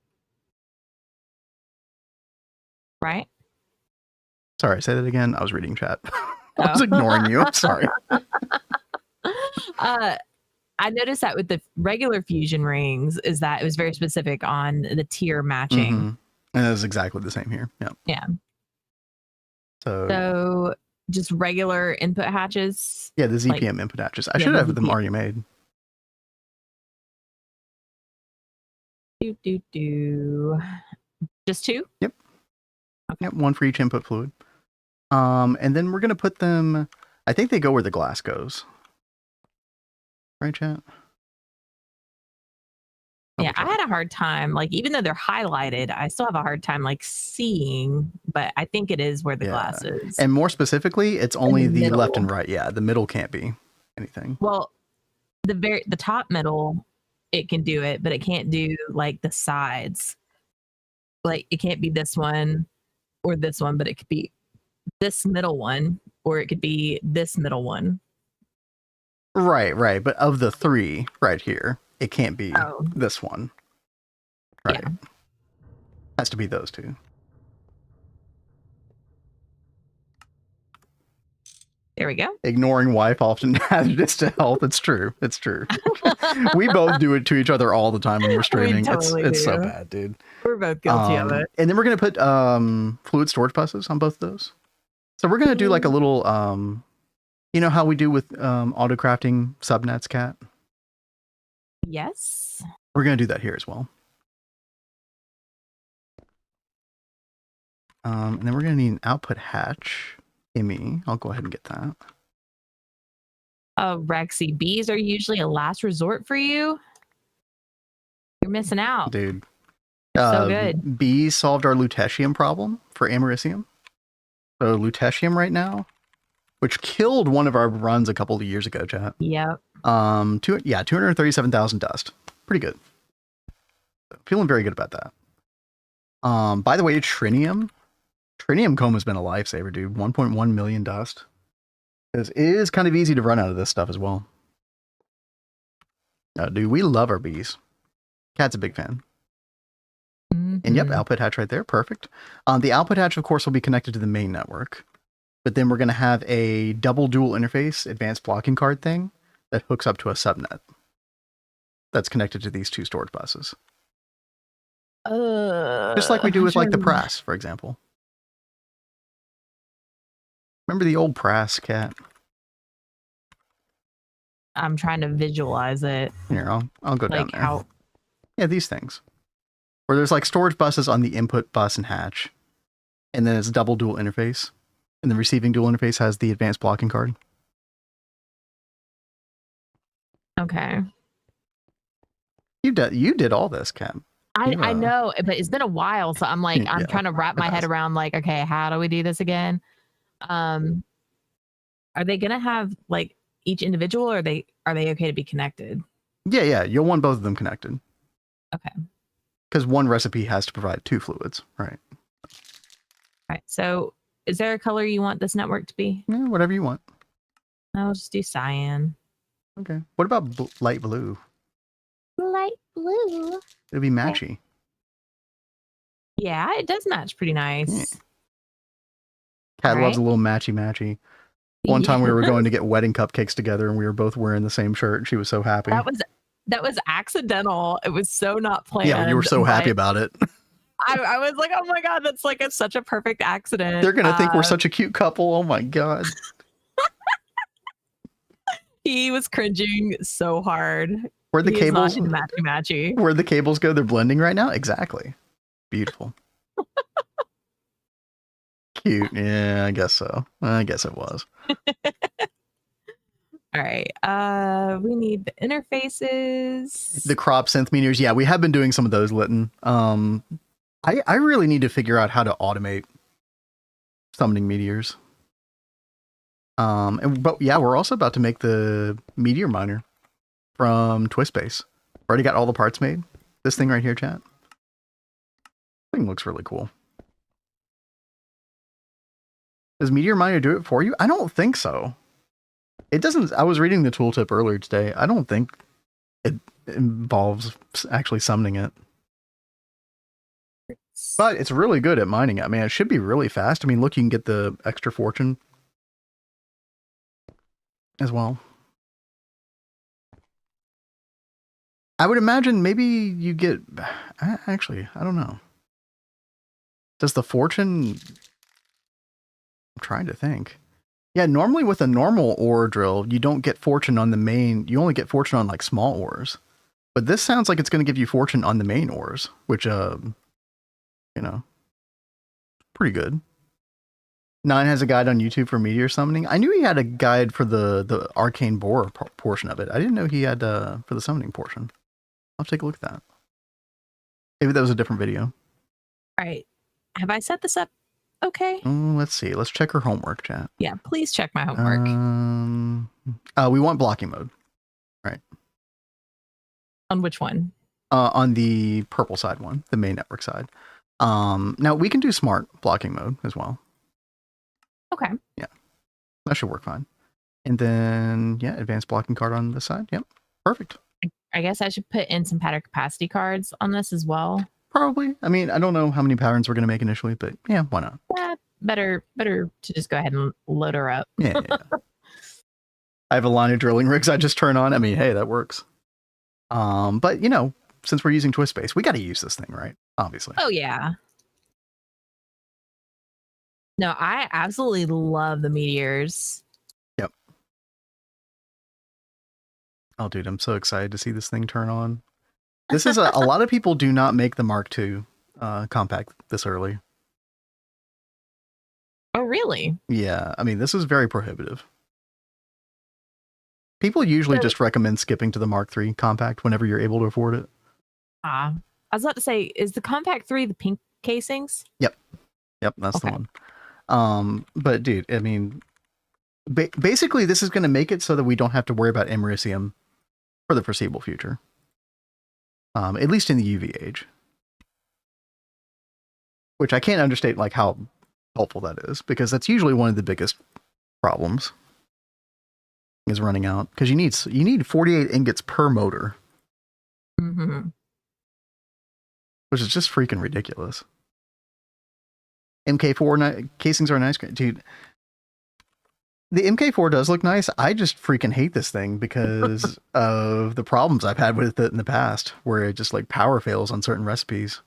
B: right?
A: Sorry, say that again. I was reading chat. I was ignoring you. I'm sorry.
B: I noticed that with the regular fusion rings is that it was very specific on the tier matching.
A: Mm-hmm. And it's exactly the same here. Yeah.
B: Yeah.
A: So
B: just regular input hatches.
A: Yeah, the ZPM input hatches. I should have them already made.
B: Just 2?
A: Yep. Okay. Yep, 1 for each input fluid. And then we're gonna put them. I think they go where the glass goes. Right, chat?
B: Yeah, I had a hard time, even though they're highlighted, I still have a hard time seeing, but I think it is where the glass is.
A: And more specifically, it's only the left and right. Yeah, the middle can't be anything.
B: Well, the top middle, it can do it, but it can't do the sides. It can't be this one or this one, but it could be this middle one, or it could be this middle one.
A: Right. But of the 3 right here, it can't be this one. Right. Yeah. Has to be those 2.
B: There we go.
A: Ignoring wife often hazardous to health. It's true. It's true. We both do it to each other all the time when we're streaming. It's so bad, dude.
B: We're both guilty of it.
A: And then we're going to put fluid storage buses on both of those. So we're going to do a little, you know how we do with auto crafting subnets, Kat?
B: Yes.
A: We're going to do that here as well. And then we're going to need an output hatch. I'll go ahead and get that.
B: Rexy, bees are usually a last resort for you. You're missing out.
A: Dude.
B: So good.
A: Bees solved our lutetium problem for americium. So lutetium right now, which killed one of our runs a couple of years ago, chat.
B: Yep.
A: 237,000 dust. Pretty good. Feeling very good about that. By the way, Trinium comb has been a lifesaver, dude. 1.1 million dust. Because it is kind of easy to run out of this stuff as well. Dude, we love our bees. Cat's a big fan.
B: Mm-hmm.
A: And yep, output hatch right there. Perfect. The output hatch, of course, will be connected to the main network. But then we're going to have a double dual interface advanced blocking card thing that hooks up to a subnet. that's connected to these 2 storage buses. Just like we do with like the press, for example. Remember the old press, Cat?
B: I'm trying to visualize it.
A: Here, I'll go down there.
B: How...
A: Yeah, these things. Where there's like storage buses on the input bus and hatch. And then it's double dual interface. And the receiving dual interface has the advanced blocking card.
B: Okay.
A: You did all this, Cat.
B: I know, but it's been a while, so I'm like, I'm trying to wrap my head around like, okay, how do we do this again? Are they gonna have like each individual, or are they okay to be connected?
A: Yeah, you'll want both of them connected.
B: Okay.
A: Because one recipe has to provide 2 fluids, right?
B: Right. So is there a color you want this network to be?
A: Yeah, whatever you want.
B: I'll just do cyan.
A: Okay. What about light blue?
B: Light blue.
A: It'd be matchy.
B: Yeah, it does match pretty nice. Yeah.
A: Cat loves a little matchy. One time we were going to get wedding cupcakes together and we were both wearing the same shirt and she was so happy.
B: That was accidental. It was so not planned.
A: Yeah, you were so happy about it.
B: I was like, oh my God, that's like such a perfect accident.
A: They're going to think we're such a cute couple. Oh my God.
B: He was cringing so hard.
A: Where'd the cables
B: matchy?
A: Where'd the cables go? They're blending right now? Exactly. Beautiful. Cute. Yeah, I guess so. I guess it was.
B: All right. We need the interfaces.
A: The crop synth meters. Yeah, we have been doing some of those, Lytton. I really need to figure out how to automate summoning meteors. But yeah, we're also about to make the meteor miner from Twistbase. Already got all the parts made. This thing right here, chat. Thing looks really cool. Does Meteor Miner do it for you? I don't think so. It doesn't. I was reading the tooltip earlier today. I don't think it involves actually summoning it. But it's really good at mining it. I mean, it should be really fast. I mean, look, you can get the extra fortune as well. I would imagine maybe you get... Actually, I don't know. Does the fortune... I'm trying to think. Yeah, normally with a normal ore drill, you don't get fortune on the main. You only get fortune on like small ores. But this sounds like it's going to give you fortune on the main ores, which, you know, pretty good. Nine has a guide on YouTube for meteor summoning. I knew he had a guide for the arcane borer portion of it. I didn't know he had for the summoning portion. I'll take a look at that. Maybe that was a different video.
B: All right. Have I set this up okay?
A: Let's see. Let's check her homework, chat.
B: Yeah, please check my homework.
A: We want blocking mode. Right.
B: On which one?
A: On the purple side one, the main network side. Now we can do smart blocking mode as well.
B: Okay.
A: Yeah. That should work fine. And then, yeah, advanced blocking card on this side. Yep. Perfect.
B: I guess I should put in some pattern capacity cards on this as well.
A: Probably. I mean, I don't know how many patterns we're going to make initially, but yeah, why not?
B: Yeah, better to just go ahead and load her up.
A: Yeah. I have a line of drilling rigs I just turn on. I mean, hey, that works. But you know, since we're using Twistbase, we got to use this thing, right? Obviously.
B: Oh yeah. No, I absolutely love the meteors.
A: Yep. Oh, dude, I'm so excited to see this thing turn on. This is a lot of people do not make the Mark II compact this early.
B: Oh, really?
A: Yeah. I mean, this is very prohibitive. People usually just recommend skipping to the Mark III compact whenever you're able to afford it.
B: I was about to say, is the compact 3 the pink casings?
A: Yep. Yep, that's the one. But dude, I mean, basically this is going to make it so that we don't have to worry about Americium for the foreseeable future. At least in the UV age. Which I can't understate like how helpful that is, because that's usually one of the biggest problems is running out, because you need 48 ingots per motor.
B: Mm-hmm.
A: Which is just freaking ridiculous. MK4 casings are nice, dude. The MK4 does look nice. I just freaking hate this thing because of the problems I've had with it in the past, where it just like power fails on certain recipes.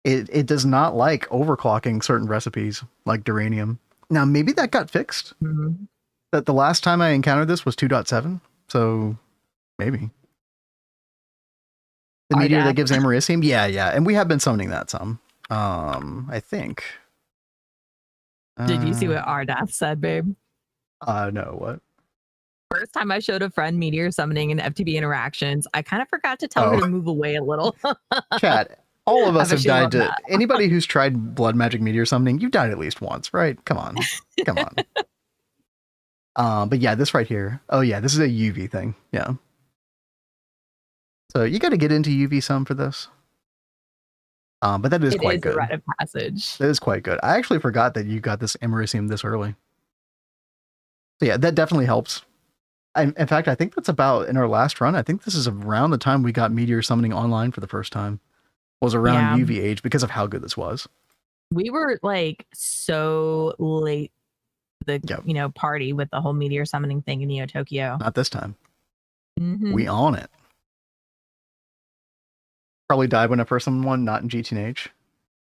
A: It does not like overclocking certain recipes like Duranium. Now maybe that got fixed.
B: Mm-hmm.
A: That the last time I encountered this was 2.7, so maybe. The meteor that gives Americium? Yeah, and we have been summoning that some. I think.
B: Did you see what Ardath said, babe?
A: No, what?
B: First time I showed a friend meteor summoning in FTB interactions, I kind of forgot to tell her to move away a little.
A: Chat, all of us have died to anybody who's tried blood magic meteor summoning, you've died at least once, right? Come on. But yeah, this right here. Oh yeah, this is a UV thing. Yeah. So you got to get into UV some for this. But that is quite good.
B: A rite of passage.
A: That is quite good. I actually forgot that you got this Americium this early. So yeah, that definitely helps. In fact, I think that's about in our last run. I think this is around the time we got meteor summoning online for the first time. Was around UV age because of how good this was.
B: We were like so late the party with the whole meteor summoning thing in Neo Tokyo.
A: Not this time.
B: Mm-hmm.
A: We on it. Probably died when I first summoned one, not in GT&H.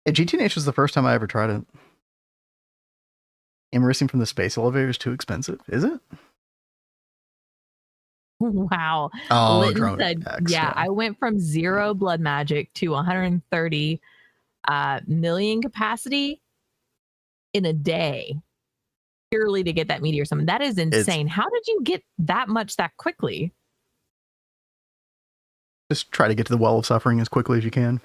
A: GT&H was the first time I ever tried it. Americium from the space elevator is too expensive, is it?
B: Wow.
A: Oh,
B: Linton said, I went from 0 blood magic to 130 million capacity in a day purely to get that meteor summon. That is insane. How did you get that much that quickly?
A: Just try to get to the well of suffering as quickly as you can.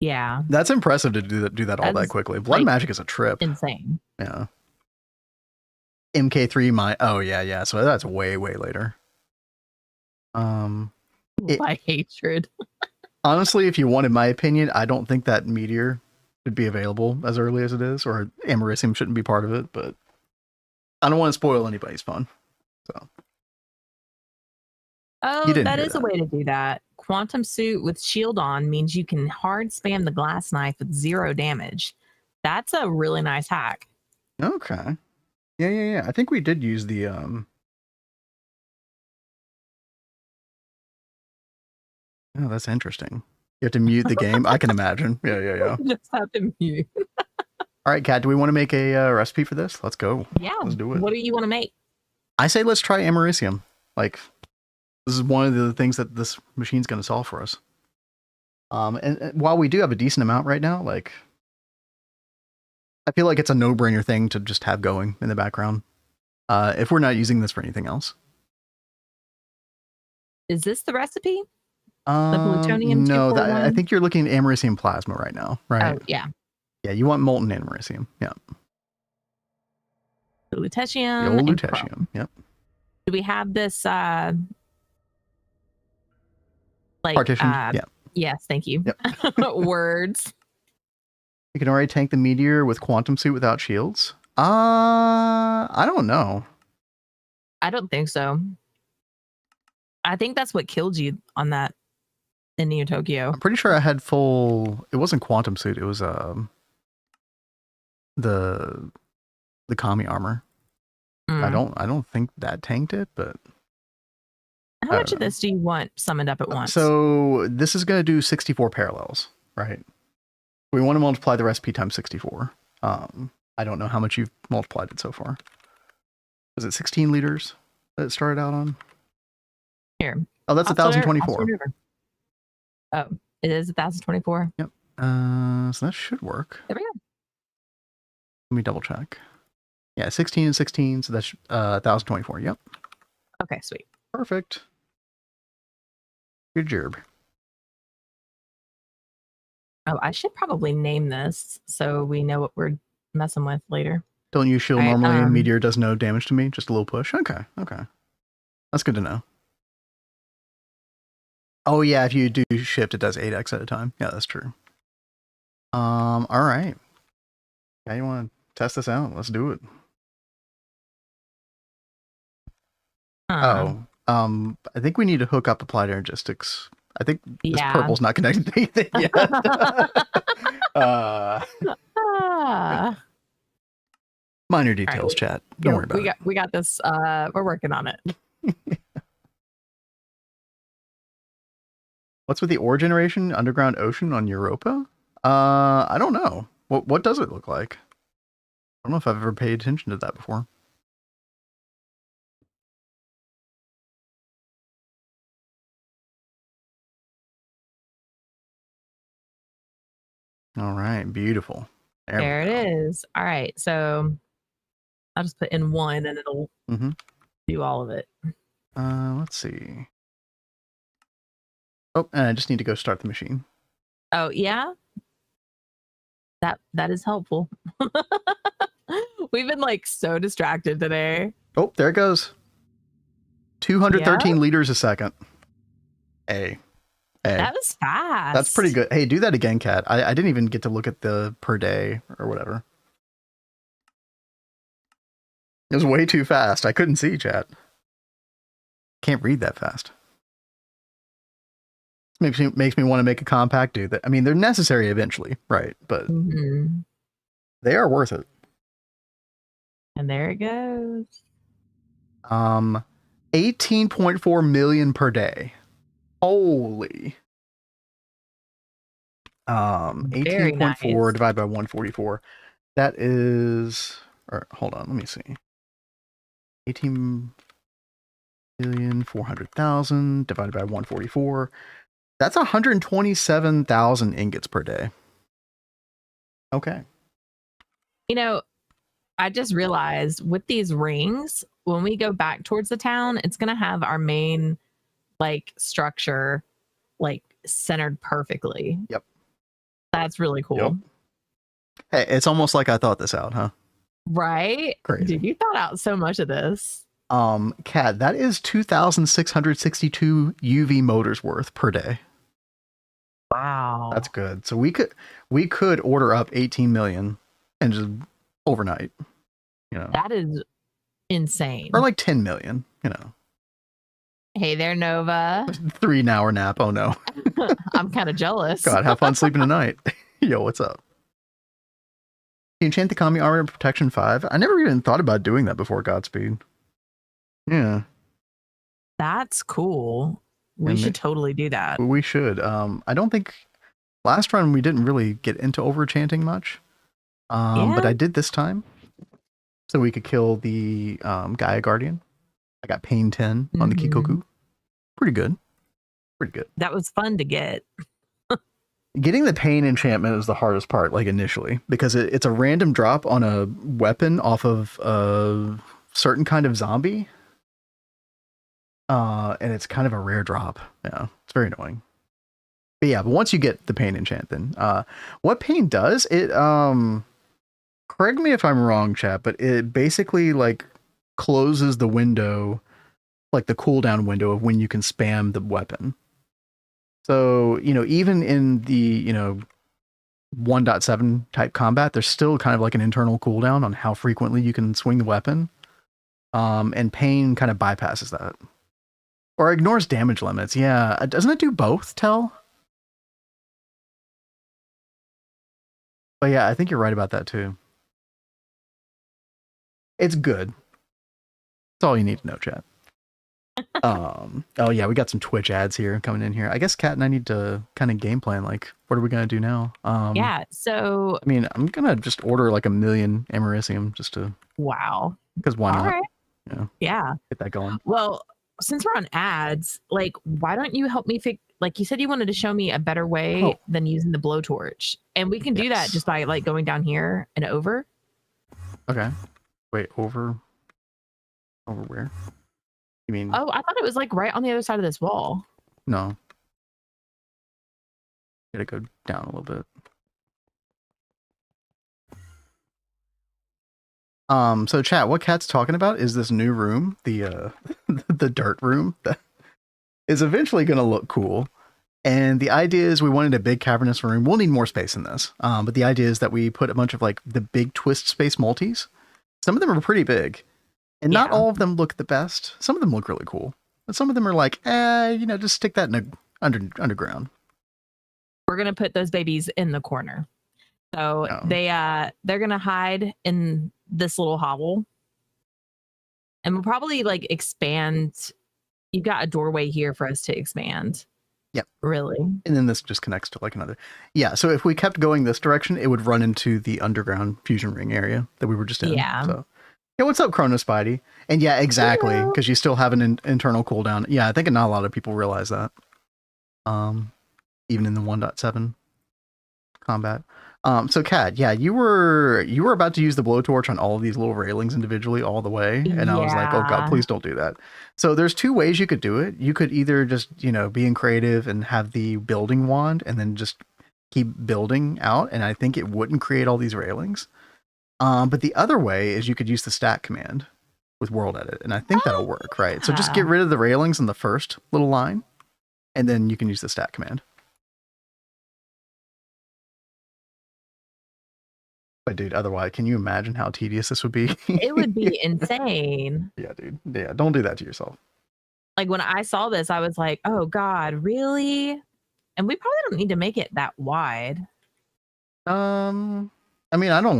B: Yeah.
A: That's impressive to do that all that quickly. Blood magic is a trip.
B: Insane.
A: Yeah. MK3 oh yeah. So that's way later.
B: My hatred.
A: Honestly, if you wanted my opinion, I don't think that meteor should be available as early as it is, or Americium shouldn't be part of it, but I don't want to spoil anybody's fun. So
B: that is a way to do that. Quantum suit with shield on means you can hard spam the glass knife with 0 damage. That's a really nice hack.
A: Okay. Yeah. I think we did use the Oh, that's interesting. You have to mute the game. I can imagine. Yeah.
B: You just have to mute.
A: All right, Kat, do we want to make a recipe for this? Let's go.
B: Yeah.
A: Let's do it.
B: What do you want to make?
A: I say let's try Americium. Like, this is one of the things that this machine's going to solve for us. And while we do have a decent amount right now, like, I feel like it's a no-brainer thing to just have going in the background. If we're not using this for anything else.
B: Is this the recipe? The plutonium?
A: No, I think you're looking at Americium plasma right now, right?
B: Oh, yeah.
A: Yeah, you want molten Americium. Yeah.
B: The lutetium.
A: The old lutetium. Yep.
B: Do we have this
A: partition? Yeah.
B: Yes, thank you. Yep. Words.
A: You can already tank the meteor with quantum suit without shields. I don't know.
B: I don't think so. I think that's what killed you on that in Neo Tokyo.
A: I'm pretty sure I had full. It wasn't quantum suit. It was the kami armor. I don't think that tanked it, but
B: how much of this do you want summoned up at once?
A: So this is going to do 64 parallels, right? We want to multiply the recipe times 64. I don't know how much you've multiplied it so far. Was it 16 liters that it started out on?
B: Here.
A: Oh, that's 1,024.
B: Oh, it is 1,024.
A: Yep. So that should work.
B: There we go.
A: Let me double check. Yeah, 16 and 16, so that's 1,024. Yep.
B: Okay, sweet.
A: Perfect. Good job.
B: Oh, I should probably name this so we know what we're messing with later.
A: Don't use shield normally. Meteor does no damage to me. Just a little push. Okay. That's good to know. Oh yeah, if you do shift, it does 8x at a time. Yeah, that's true. All right. Yeah, you want to test this out? Let's do it. I think we need to hook up applied energistics. I think this purple's not connected to anything yet. Minor details, chat. Don't worry about it.
B: We got this. We're working on it.
A: What's with the ore generation underground ocean on Europa? I don't know. What does it look like? I don't know if I've ever paid attention to that before. All right, beautiful.
B: There it is. All right, so I'll just put in one and it'll do all of it.
A: Let's see. Oh, and I just need to go start the machine.
B: Oh, yeah? That is helpful. We've been like so distracted today.
A: Oh, there it goes. 213 liters a second. Hey.
B: That was fast.
A: That's pretty good. Hey, do that again, Kat. I didn't even get to look at the per day or whatever. It was way too fast. I couldn't see, chat. Can't read that fast. Makes me want to make a compact do that. I mean, they're necessary eventually, right? But they are worth it.
B: And there it goes.
A: 18.4 million per day. Holy. 18.4 divided by 144. That is, or hold on, let me see. 18,400,000 divided by 144. That's 127,000 ingots per day. Okay.
B: You know, I just realized with these rings, when we go back towards the town, it's going to have our main like structure like centered perfectly.
A: Yep.
B: That's really cool.
A: Yep. Hey, it's almost like I thought this out, huh?
B: Right?
A: Crazy.
B: Dude, you thought out so much of this.
A: Kat, that is 2,662 UV motors worth per day.
B: Wow.
A: That's good. So we could order up 18 million and just overnight, you know.
B: That is insane.
A: Or like 10 million, you know.
B: Hey there, Nova.
A: 3-hour nap. Oh no.
B: I'm kind of jealous.
A: God, have fun sleeping tonight. Yo, what's up? Enchant the Kami Armor and Protection 5. I never even thought about doing that before Godspeed. Yeah.
B: That's cool. We should totally do that.
A: We should. I don't think last run we didn't really get into overchanting much. But I did this time. So we could kill the Gaia Guardian. I got Pain 10 on the Kikoku. Pretty good. Pretty good.
B: That was fun to get.
A: Getting the Pain enchantment is the hardest part, like initially, because it's a random drop on a weapon off of a certain kind of zombie. And it's kind of a rare drop. Yeah, it's very annoying. But yeah, but once you get the Pain enchant, then what Pain does, it correct me if I'm wrong, chat, but it basically like closes the window, like the cooldown window of when you can spam the weapon. So, you know, even in the, you know, 1.7 type combat, there's still kind of like an internal cooldown on how frequently you can swing the weapon. And Pain kind of bypasses that. Or ignores damage limits. Yeah. Doesn't it do both, Tell? But yeah, I think you're right about that too. It's good. That's all you need to know, chat. Oh yeah, we got some Twitch ads here coming in here. I guess Kat and I need to kind of game plan, like, what are we gonna do now?
B: Yeah, so
A: I mean, I'm gonna just order like 1 million Americium just to because why not?
B: Right.
A: You know,
B: yeah,
A: get that going.
B: Well, since we're on ads, like, why don't you help me like you said you wanted to show me a better way than using the blowtorch, and we can do that just by like going down here and over.
A: Okay. Wait, over where? You mean?
B: Oh, I thought it was like right on the other side of this wall.
A: No. Gotta go down a little bit. So chat, what Kat's talking about is this new room, the the dirt room that is eventually gonna look cool. And the idea is we wanted a big cavernous room. We'll need more space in this. But the idea is that we put a bunch of like the big twist space multis. Some of them are pretty big. And not all of them look the best. Some of them look really cool. But some of them are like, you know, just stick that in underground.
B: We're going to put those babies in the corner. So they're gonna hide in this little hovel, and we'll probably like expand. You've got a doorway here for us to expand.
A: Yep.
B: Really.
A: And then this just connects to like another. Yeah. So if we kept going this direction, it would run into the underground fusion ring area that we were just in.
B: Yeah.
A: So yeah, what's up, Chrono Spidey? And yeah, exactly, because you still have an internal cooldown. Yeah, I think not a lot of people realize that. Even in the 1.7 combat. So Kat, yeah, you were about to use the blowtorch on all of these little railings individually all the way, and I was like, oh god, please don't do that. So there's two ways you could do it. You could either just, you know, being creative and have the building wand and then just keep building out, and I think it wouldn't create all these railings. But the other way is you could use the stack command with world edit, and I think that'll work, right? So just get rid of the railings in the first little line, and then you can use the stack command. But dude, otherwise, can you imagine how tedious this would be?
B: It would be insane.
A: Yeah, dude. Yeah, don't do that to yourself.
B: Like when I saw this, I was like, oh god, really? And we probably don't need to make it that wide.
A: I mean, I kind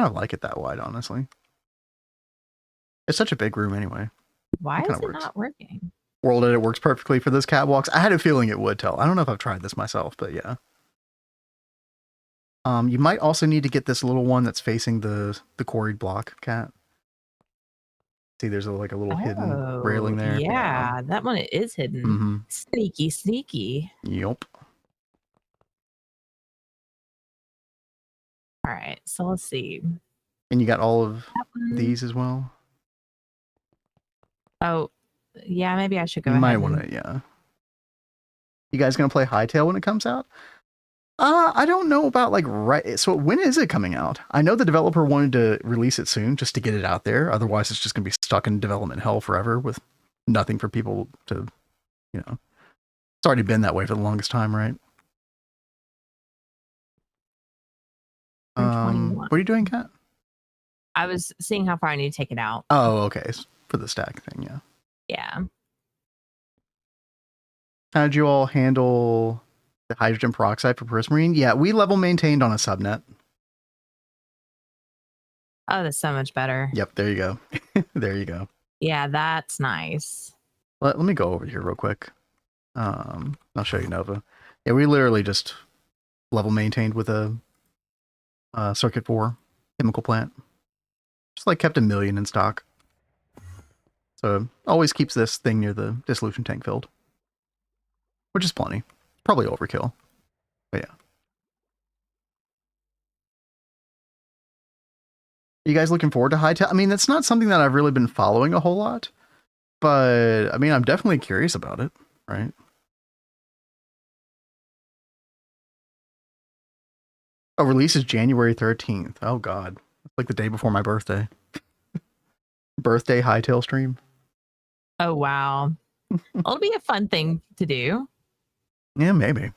A: of like it that wide, honestly. It's such a big room anyway.
B: Why is it not working?
A: World edit works perfectly for this catwalks. I had a feeling it would, tell. I don't know if I've tried this myself, but yeah. You might also need to get this little one that's facing the quarried block, Cat. See, there's like a little hidden railing there.
B: Yeah, that one is hidden.
A: Mm-hmm.
B: Sneaky, sneaky.
A: Yup.
B: All right, so let's see.
A: And you got all of these as well?
B: Oh, yeah, maybe I should go
A: ahead. You might
B: want
A: to, yeah. You guys gonna play Hightail when it comes out? I don't know about like right. So when is it coming out? I know the developer wanted to release it soon just to get it out there. Otherwise, it's just gonna be stuck in development hell forever with nothing for people to, you know. It's already been that way for the longest time, right? What are you doing, Kat?
B: I was seeing how far I need to take it out.
A: Oh, okay. For the stack thing, yeah.
B: Yeah.
A: How did you all handle the hydrogen peroxide for Prismarine? Yeah, we level maintained on a subnet.
B: Oh, that's so much better.
A: Yep, there you go. There you go.
B: Yeah, that's nice.
A: Let me go over here real quick. I'll show you Nova. Yeah, we literally just level maintained with a Circuit 4 chemical plant. Just like kept 1 million in stock. So always keeps this thing near the dissolution tank filled. Which is plenty. Probably overkill. But yeah. You guys looking forward to Hightail? I mean, that's not something that I've really been following a whole lot. But, I mean, I'm definitely curious about it, right? Oh, release is January 13th. Oh, God. It's like the day before my birthday. Birthday Hightail stream.
B: Oh, wow. It'll be a fun thing to do.
A: Yeah, maybe.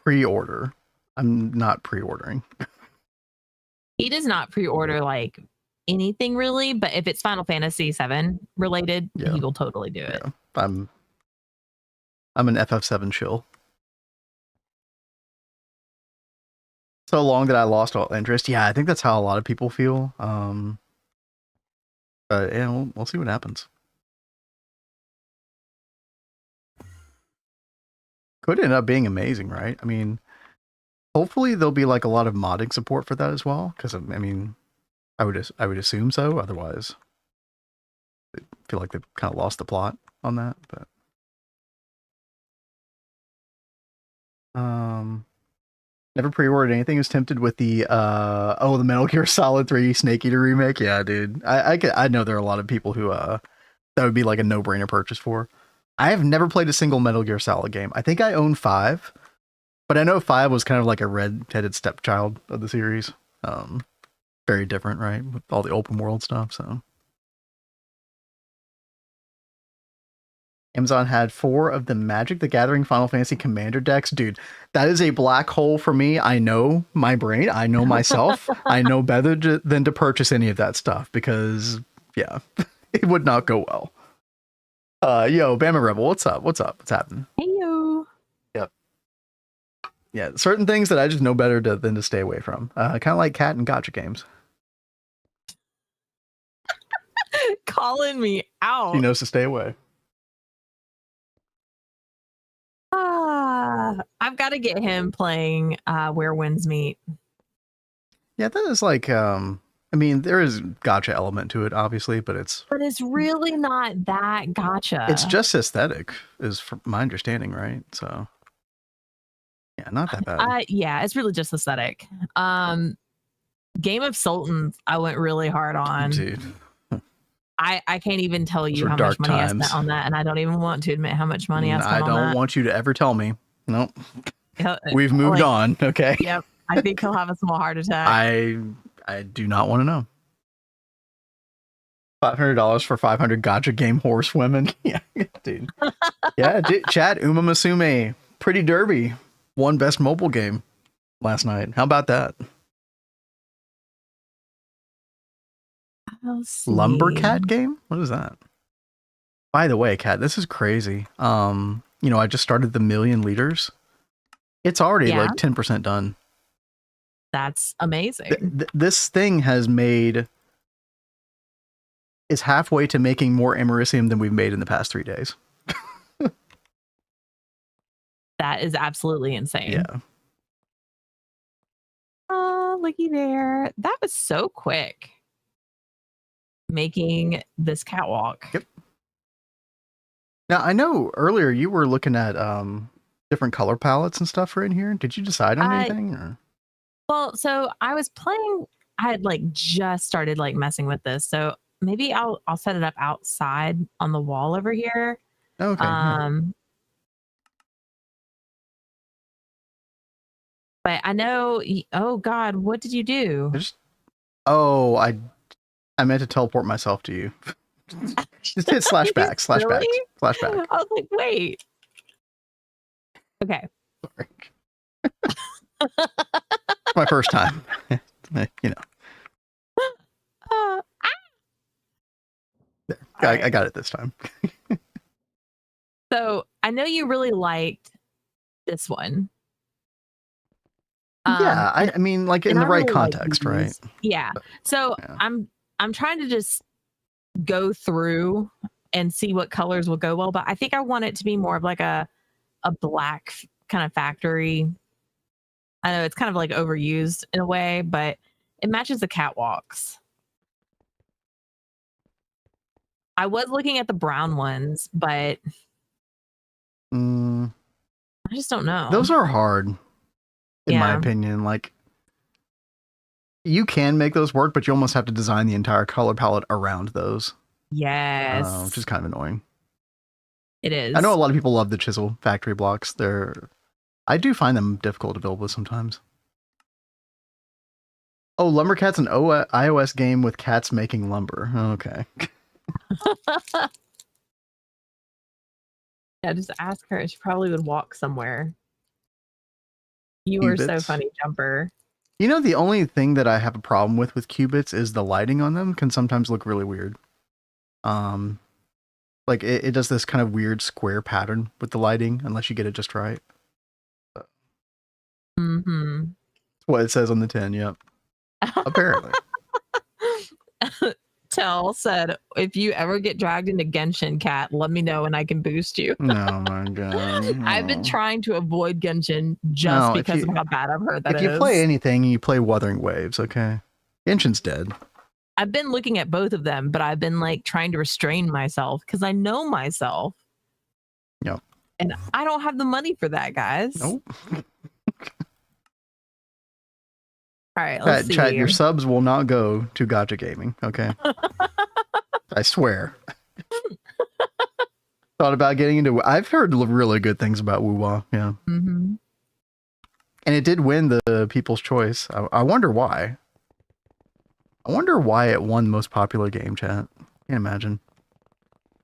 A: Pre-order. I'm not pre-ordering.
B: He does not pre-order like anything really, but if it's Final Fantasy VII related, he will totally do it.
A: Yeah. I'm an FF7 chill. So long that I lost all interest. Yeah, I think that's how a lot of people feel. But yeah, we'll see what happens. Could end up being amazing, right? I mean, hopefully there'll be like a lot of modding support for that as well. Because I mean, I would assume so. Otherwise, I feel like they've kind of lost the plot on that. But never pre-ordered anything. Was tempted with the the Metal Gear Solid 3 Snake Eater remake. Yeah, dude. I know there are a lot of people who that would be like a no-brainer purchase for. I have never played a single Metal Gear Solid game. I think I own 5, but I know 5 was kind of like a red-headed stepchild of the series. Very different, right? With all the open world stuff, so. Amazon had 4 of the Magic the Gathering Final Fantasy Commander decks. Dude, that is a black hole for me. I know my brain. I know myself. I know better than to purchase any of that stuff because, yeah, it would not go well. Yo, Bama Rebel, what's up? What's up? What's happening?
B: Hey, yo.
A: Yep. Yeah, certain things that I just know better than to stay away from. Kind of like cat and gotcha games.
B: Calling me out.
A: He knows to stay away.
B: I've got to get him playing Where Winds Meet.
A: Yeah, that is like, I mean, there is gotcha element to it, obviously, but it's
B: really not that gotcha.
A: It's just aesthetic, is from my understanding, right? So, yeah, not that bad.
B: Yeah, it's really just aesthetic. Game of Sultans, I went really hard on.
A: Dude.
B: I can't even tell you how much money I spent on that, and I don't even want to admit how much money I spent on that.
A: I don't want you to ever tell me. Nope. We've moved on, okay?
B: Yep. I think he'll have a small heart attack.
A: I do not want to know. $500 for 500 gotcha game horsewomen. Yeah, dude. Yeah, chat, Uma Musume, Pretty Derby won best mobile game last night. How about that? Lumbercat game? What is that? By the way, Cat, this is crazy. You know, I just started the 1,000,000 liters. It's already like 10% done.
B: That's amazing.
A: This thing has made is halfway to making more Americium than we've made in the past 3 days.
B: That is absolutely insane.
A: Yeah.
B: Oh, looky there. That was so quick. Making this catwalk.
A: Yep. Now, I know earlier you were looking at different color palettes and stuff for in here. Did you decide on anything? Or?
B: Well, so I was playing, I had like just started like messing with this. So maybe I'll set it up outside on the wall over here.
A: Okay.
B: But I know, oh God, what did you do?
A: I meant to teleport myself to you. Just hit slashback, slashback, really? Flashback.
B: I was like, wait. Okay.
A: Sorry. My first time. You know. There. I got it this time.
B: So I know you really liked this one.
A: Yeah, I mean, like in the right context, right?
B: Yeah. So yeah. I'm trying to just go through and see what colors will go well, but I think I want it to be more of like a black kind of factory. I know it's kind of like overused in a way, but it matches the catwalks. I was looking at the brown ones, but I just don't know.
A: Those are hard, in my opinion. Like, you can make those work, but you almost have to design the entire color palette around those.
B: Yes.
A: Which is kind of annoying.
B: It is.
A: I know a lot of people love the chisel factory blocks. I do find them difficult to build with sometimes. Oh, Lumbercat's an iOS game with cats making lumber. Okay.
B: Yeah, just ask her. She probably would walk somewhere. You were so funny, Jumper.
A: You know, the only thing that I have a problem with qubits is the lighting on them can sometimes look really weird. Like it does this kind of weird square pattern with the lighting unless you get it just right.
B: Mm-hmm.
A: That's what it says on the tin. Yep. Apparently.
B: Tell said, if you ever get dragged into Genshin, Cat, let me know and I can boost you.
A: Oh my god. No.
B: I've been trying to avoid Genshin just because of how bad I've heard that
A: If you play anything, you play Wuthering Waves, okay? Genshin's dead.
B: I've been looking at both of them, but I've been like trying to restrain myself because I know myself.
A: Yep.
B: And I don't have the money for that, guys.
A: Nope.
B: All right, let's see.
A: Chat, your subs will not go to Gotcha Gaming, okay? I swear. Thought about getting into. I've heard really good things about Woo-Wah, yeah.
B: Mm-hmm.
A: And it did win the People's Choice. I wonder why. I wonder why it won most popular game, chat. Can't imagine.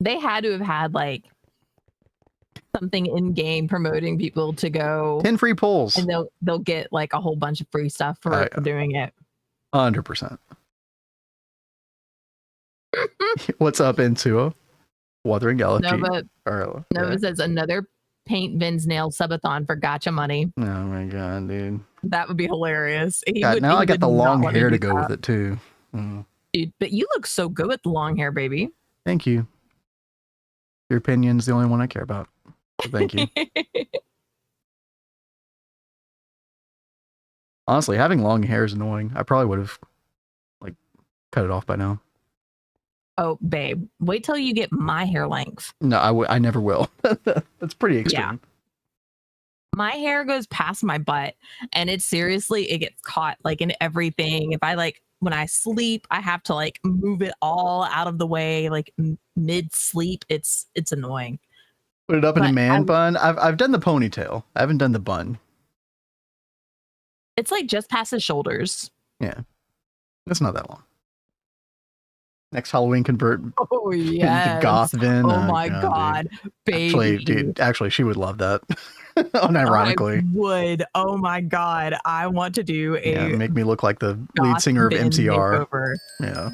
B: They had to have had like something in game promoting people to go
A: 10 free polls,
B: and they'll get like a whole bunch of free stuff for doing it.
A: 100%. What's up, Intuo? Wuthering Elegy.
B: Nova says another paint Vin's nail subathon for gotcha money.
A: Oh my god, dude.
B: That would be hilarious.
A: Now I got the long hair to go with it too.
B: Dude, but you look so good with the long hair, baby.
A: Thank you. Your opinion's the only one I care about. So thank you. Honestly, having long hair is annoying. I probably would have like cut it off by now.
B: Oh, babe, wait till you get my hair length.
A: No, I never will. That's pretty extreme.
B: Yeah. My hair goes past my butt, and it gets caught like in everything. If I when I sleep, I have to like move it all out of the way, like mid sleep. It's annoying.
A: Put it up in a man bun. I've done the ponytail. I haven't done the bun.
B: It's like just past his shoulders.
A: Yeah, it's not that long. Next Halloween, convert.
B: Oh yeah,
A: goth Vin.
B: Oh my god, baby.
A: Actually, she would love that. Unironically,
B: I would. Oh my god, I want to do
A: make me look like the lead singer of MCR.
B: Makeover.
A: Yeah.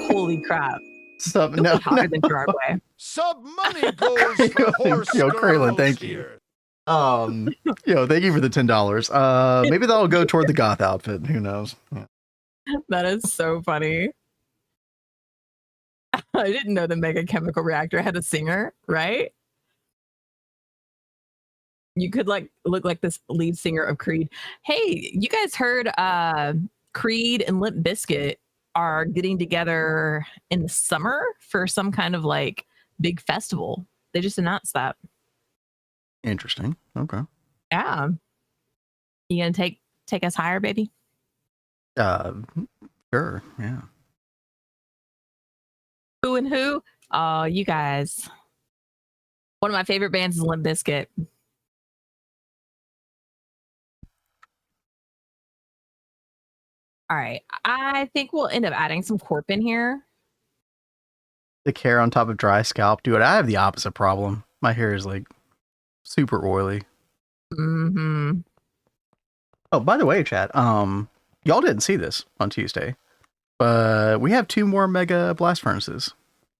B: Holy crap.
A: Sub
B: Than Gerard Way.
C: Sub money goes for horse.
A: Yo, Kraylin, thank you. Thank you for the $10. Maybe that'll go toward the goth outfit. Who knows? Yeah.
B: That is so funny. I didn't know the Mega Chemical Reactor had a singer, right? You could look like this lead singer of Creed. Hey, you guys heard Creed and Limp Bizkit are getting together in the summer for some kind of like big festival. They just announced that.
A: Interesting. Okay.
B: Yeah. You gonna take us higher, baby?
A: Sure. Yeah.
B: Who and who? Oh, you guys. One of my favorite bands is Limp Bizkit. All right. I think we'll end up adding some corp in here.
A: Thick hair on top of dry scalp. Dude, I have the opposite problem. My hair is like super oily.
B: Mm-hmm.
A: Oh, by the way, chat, y'all didn't see this on Tuesday, but we have 2 more mega blast furnaces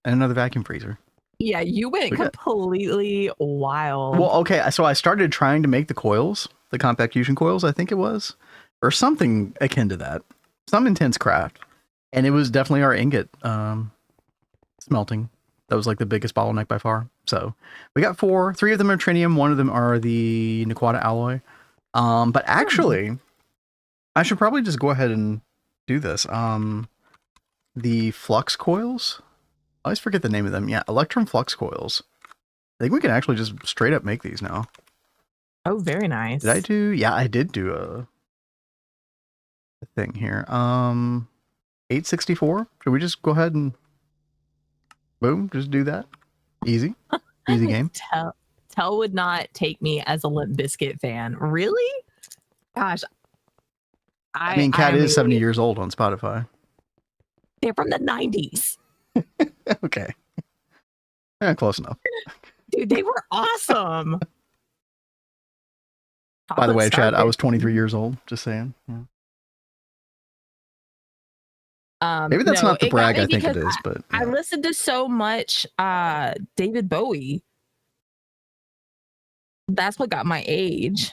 A: and another vacuum freezer.
B: Yeah, you went completely wild.
A: Well, okay, so I started trying to make the coils, the compact fusion coils, I think it was, or something akin to that. Some intense craft. And it was definitely our ingot smelting. That was like the biggest bottleneck by far. So we got 4. 3 of them are trinium. 1 of them are the Niquata alloy. But actually, I should probably just go ahead and do this. The flux coils. I always forget the name of them. Yeah, electrum flux coils. I think we can actually just straight up make these now.
B: Oh, very nice.
A: Did I do? Yeah, I did do a thing here. 864. Should we just go ahead and boom, just do that? Easy. Easy game.
B: Tell would not take me as a Limp Bizkit fan. Really? Gosh.
A: I mean, Cat is 70 years old on Spotify.
B: They're from the 90s.
A: Okay. Yeah, close enough.
B: Dude, they were awesome.
A: By the way, Chad, I was 23 years old. Just saying. Yeah. Maybe that's not the brag I think it is, but yeah.
B: I listened to so much David Bowie. That's what got my age.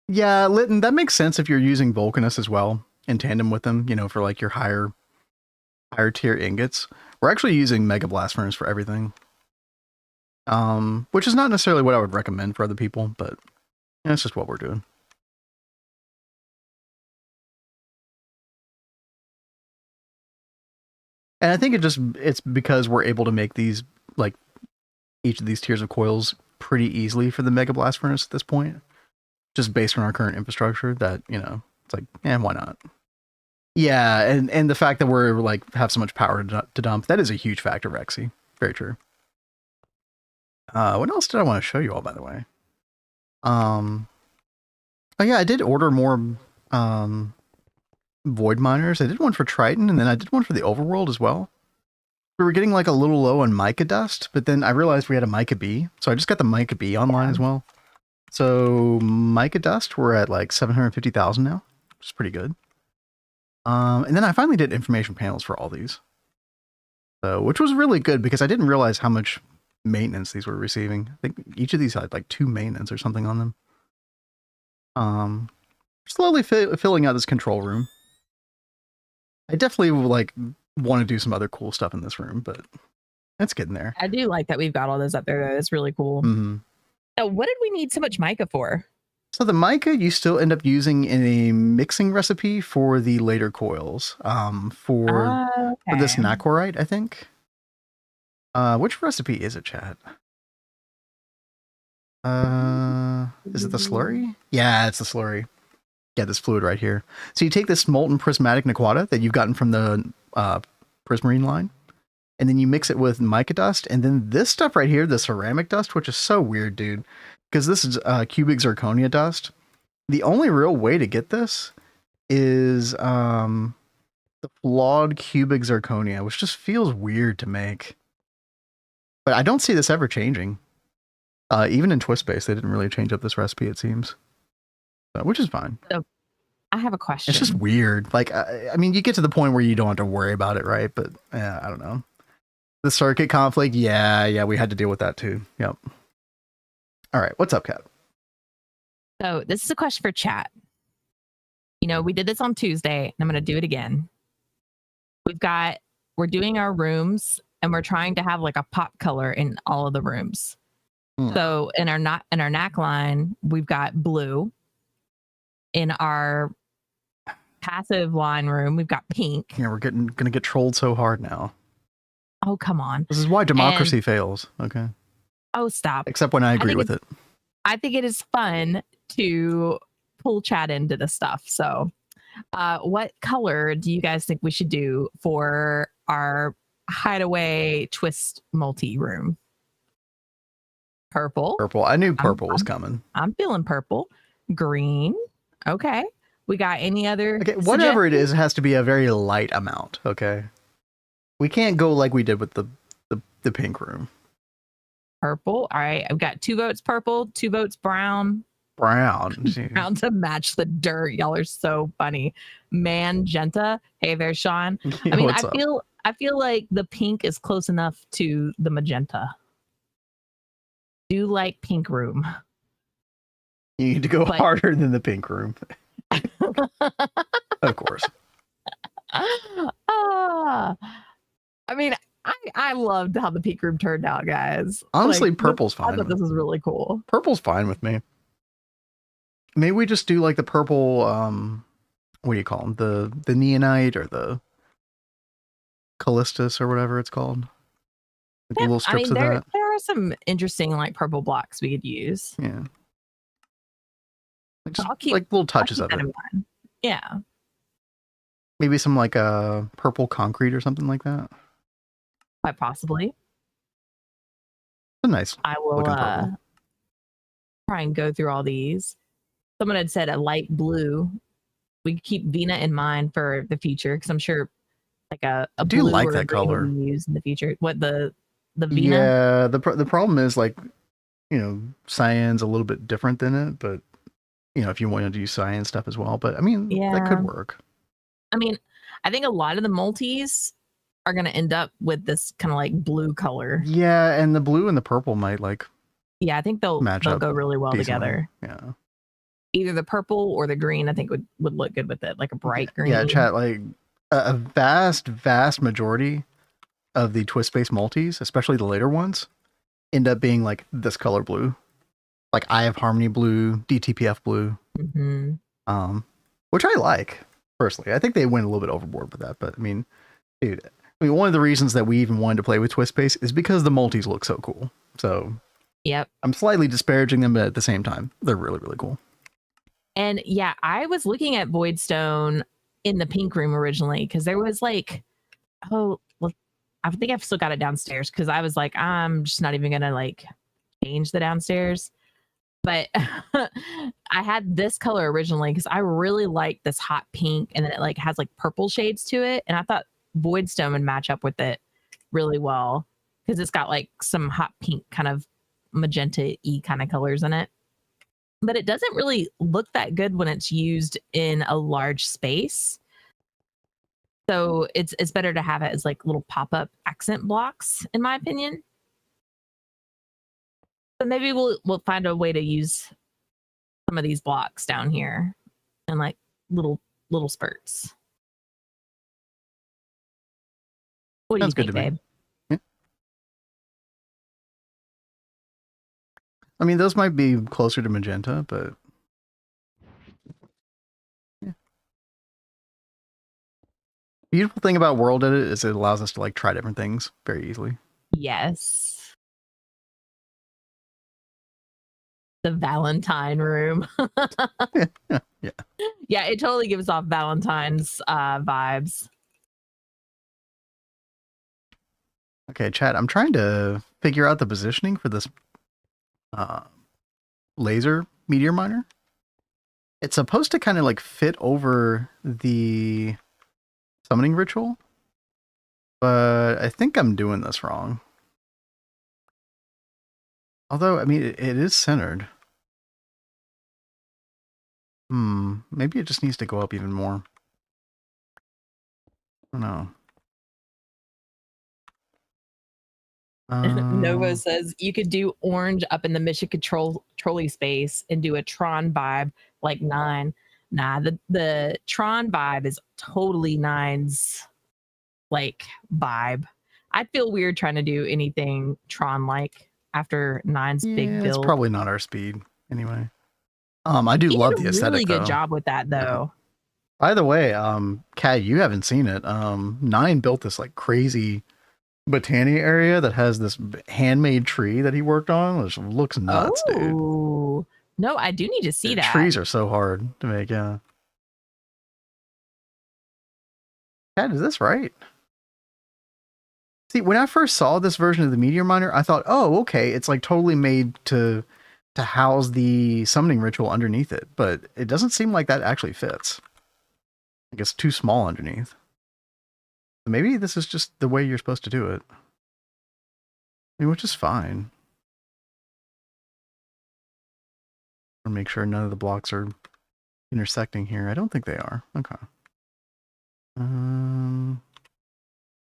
A: Yeah, Litton, that makes sense if you're using Vulcanus as well in tandem with them, for like your higher tier ingots. We're actually using Mega Blast Furnace for everything. Which is not necessarily what I would recommend for other people, but it's just what we're doing. And I think it's because we're able to make these, like, each of these tiers of coils pretty easily for the Mega Blast Furnace at this point. Just based on our current infrastructure that, it's like, why not? Yeah, and the fact that we're, like, have so much power to dump, that is a huge factor, Rexy. Very true. What else did I want to show you all, by the way? Oh yeah, I did order more, Void Miners. I did one for Triton, and then I did one for the Overworld as well. We were getting like a little low on mica dust, but then I realized we had a mica B, so I just got the mica B online as well. So mica dust, we're at like 750,000 now, which is pretty good. And then I finally did information panels for all these, so which was really good because I didn't realize how much maintenance these were receiving. I think each of these had like 2 maintenance or something on them. Slowly filling out this control room. I definitely like want to do some other cool stuff in this room, but it's getting there.
B: I do like that we've got all those up there, though. That's really cool.
A: Mm-hmm.
B: So what did we need so much mica for?
A: So the mica you still end up using in a mixing recipe for the later coils. For this nacorite, I think. Which recipe is it, chat? Is it the slurry? Yeah, it's the slurry. Yeah, this fluid right here. So you take this molten prismatic naquata that you've gotten from the prismarine line, and then you mix it with mica dust, and then this stuff right here, the ceramic dust, which is so weird, dude, because this is cubic zirconia dust. The only real way to get this is the flawed cubic zirconia, which just feels weird to make. But I don't see this ever changing. Even in Twist Base, they didn't really change up this recipe, it seems. Which is fine.
B: So I have a question.
A: It's just weird. Like, I mean, you get to the point where you don't have to worry about it, right? But yeah, I don't know. The circuit conflict, yeah, we had to deal with that too. Yep. All right, what's up, Kat?
B: So this is a question for chat. You know, we did this on Tuesday, and I'm going to do it again. We're doing our rooms, and we're trying to have like a pop color in all of the rooms. So in our NAC line, we've got blue. In our passive line room, we've got pink.
A: Yeah, we're gonna get trolled so hard now.
B: Oh, come on.
A: This is why democracy fails. Okay.
B: Oh, stop.
A: Except when I agree with it.
B: I think it is fun to pull chat into this stuff. So what color do you guys think we should do for our hideaway twist multi room? Purple.
A: Purple. I knew purple was coming.
B: I'm feeling purple. Green. Okay. We got any other?
A: Okay, whatever it is, it has to be a very light amount. Okay. We can't go like we did with the pink room.
B: Purple. All right. I've got 2 votes purple, 2 votes brown.
A: Brown.
B: Brown to match the dirt. Y'all are so funny. Magenta. Hey there, Sean. I mean, I feel like the pink is close enough to the magenta. Do like pink room.
A: You need to go harder than the pink room. Of course.
B: I mean, I loved how the pink room turned out, guys.
A: Honestly, purple's fine.
B: I thought this was really cool.
A: Purple's fine with me. Maybe we just do like the purple, what do you call them? The neonite or the callistus or whatever it's called. Like little strips of that.
B: There are some interesting like purple blocks we could use.
A: Yeah. Like little touches of it.
B: Yeah.
A: Maybe some like purple concrete or something like that.
B: Quite possibly.
A: It's nice.
B: I will try and go through all these. Someone had said a light blue. We could keep Vina in mind for the future because I'm sure like a blue
A: like
B: or
A: that color
B: will be used in the future. What the Vina?
A: Yeah, the problem is like, you know, cyan's a little bit different than it, but you know, if you wanted to use cyan stuff as well, but I mean, that could work.
B: I mean, I think a lot of the multis are going to end up with this kind of like blue color.
A: Yeah, and the blue and the purple might like.
B: Yeah, I think they'll go really well together.
A: Yeah.
B: Either the purple or the green, I think would look good with it, like a bright green.
A: Yeah, chat, like a vast majority of the twist based multis, especially the later ones, end up being like this color blue. Like Eye of Harmony blue, DTPF blue. Which I like personally. I think they went a little bit overboard with that, but I mean, dude, one of the reasons that we even wanted to play with twist base is because the multis look so cool. So
B: yep,
A: I'm slightly disparaging them, but at the same time, they're really, really cool.
B: And yeah, I was looking at Voidstone in the pink room originally because there was like, I think I've still got it downstairs because I was like, I'm just not even gonna like change the downstairs. But I had this color originally because I really like this hot pink, and then it like has like purple shades to it, and I thought Voidstone would match up with it really well because it's got like some hot pink kind of magenta-y kind of colors in it. But it doesn't really look that good when it's used in a large space. So it's better to have it as like little pop-up accent blocks, in my opinion. But maybe we'll find a way to use some of these blocks down here and like little spurts. What do you think, babe?
A: Yeah. I mean, those might be closer to magenta, but yeah. Beautiful thing about World Edit is it allows us to like try different things very easily.
B: Yes. The Valentine room.
A: Yeah.
B: Yeah, it totally gives off Valentine's vibes.
A: Okay, chat, I'm trying to figure out the positioning for this laser meteor miner. It's supposed to kind of like fit over the summoning ritual, but I think I'm doing this wrong. Although, I mean, it is centered. Maybe it just needs to go up even more. I don't know.
B: Nova says you could do orange up in the mission control trolley space and do a Tron vibe like 9. Nah, the Tron vibe is totally 9's like vibe. I'd feel weird trying to do anything Tron like after 9's big build.
A: It's probably not our speed anyway. I do love the aesthetic.
B: Really good job with that though.
A: By the way, Kat, you haven't seen it. 9 built this like crazy botany area that has this handmade tree that he worked on, which looks nuts, dude.
B: No, I do need to see that.
A: Trees are so hard to make, yeah. Kat, is this right? See, when I first saw this version of the meteor miner, I thought, oh, okay, it's like totally made to house the summoning ritual underneath it, but it doesn't seem like that actually fits. I guess too small underneath. Maybe this is just the way you're supposed to do it. I mean, which is fine. I'll make sure none of the blocks are intersecting here. I don't think they are. Okay.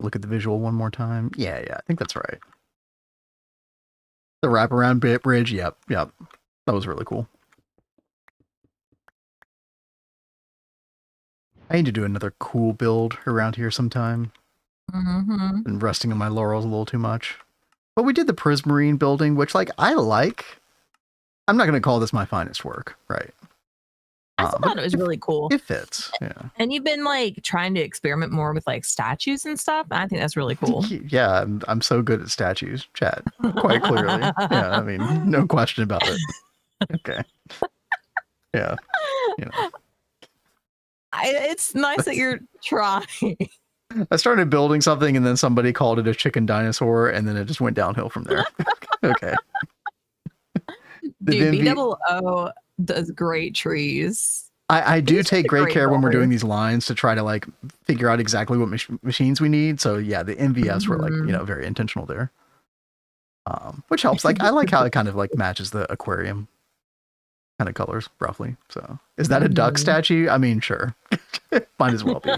A: Look at the visual one more time. Yeah, I think that's right. The wraparound bridge. Yep. That was really cool. I need to do another cool build around here sometime. Been resting on my laurels a little too much. But we did the Prismarine building, which like I like. I'm not going to call this my finest work, right?
B: I still thought it was really cool.
A: It fits, yeah.
B: And you've been like trying to experiment more with like statues and stuff. I think that's really cool.
A: Yeah, I'm so good at statues, chat. Quite clearly. Yeah, I mean, no question about it. Okay. Yeah. You know.
B: It's nice that you're trying.
A: I started building something and then somebody called it a chicken dinosaur and then it just went downhill from there. Okay.
B: Dude, BOO does great trees.
A: I do take great care when we're doing these lines to try to like figure out exactly what machines we need. So yeah, the MVS were like, you know, very intentional there. Which helps. Like I like how it kind of like matches the aquarium kind of colors roughly. So is that a duck statue? I mean, sure. Might as well be.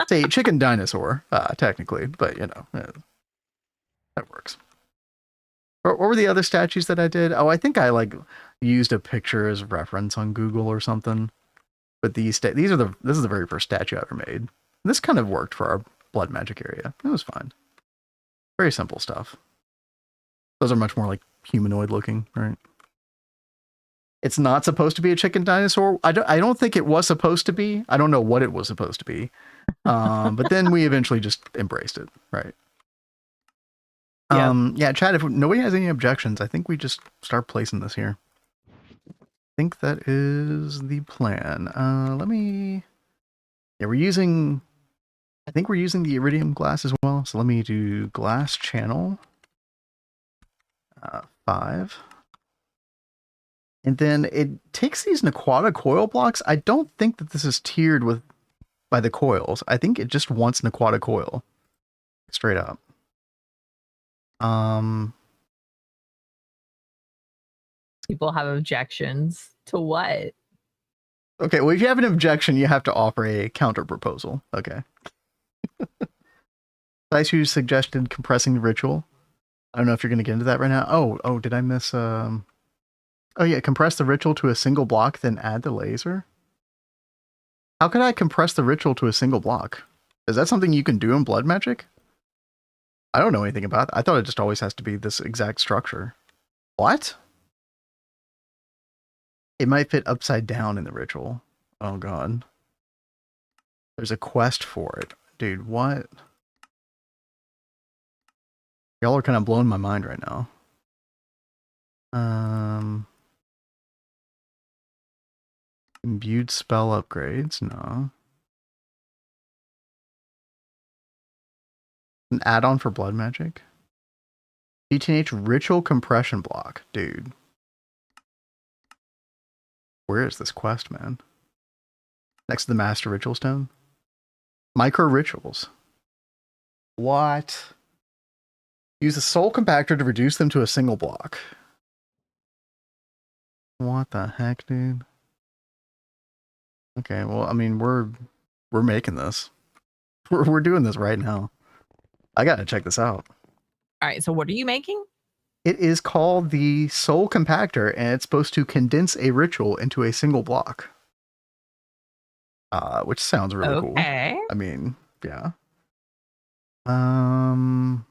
A: Say chicken dinosaur, technically, but you know, that works. What were the other statues that I did? Oh, I think I like used a picture as reference on Google or something. But this is the very first statue I ever made. This kind of worked for our blood magic area. It was fine. Very simple stuff. Those are much more like humanoid looking, right? It's not supposed to be a chicken dinosaur. I don't think it was supposed to be. I don't know what it was supposed to be. But then we eventually just embraced it, right? Yeah, Chad, if nobody has any objections, I think we just start placing this here. I think that is the plan. Yeah, I think we're using the iridium glass as well. So let me do glass channel 5. And then it takes these Naquata coil blocks. I don't think that this is tiered by the coils. I think it just wants Naquata coil. Straight up.
B: People have objections to what?
A: Okay, well, if you have an objection, you have to offer a counter proposal. Okay. Dice, you suggested compressing the ritual. I don't know if you're going to get into that right now. Oh, did I miss... Oh, yeah, compress the ritual to a single block, then add the laser? How could I compress the ritual to a single block? Is that something you can do in blood magic? I don't know anything about that. I thought it just always has to be this exact structure. What? It might fit upside down in the ritual. Oh, God. There's a quest for it. Dude, what? Y'all are kind of blowing my mind right now. Imbued spell upgrades? No. An add-on for blood magic? DTH ritual compression block. Dude. Where is this quest, man? Next to the master ritual stone? Micro rituals. What? Use a soul compactor to reduce them to a single block. What the heck, dude? Okay, well, I mean, we're making this. We're doing this right now. I gotta check this out.
B: All right, so what are you making?
A: It is called the Soul Compactor, and it's supposed to condense a ritual into a single block. Which sounds really cool. I mean, yeah. I'm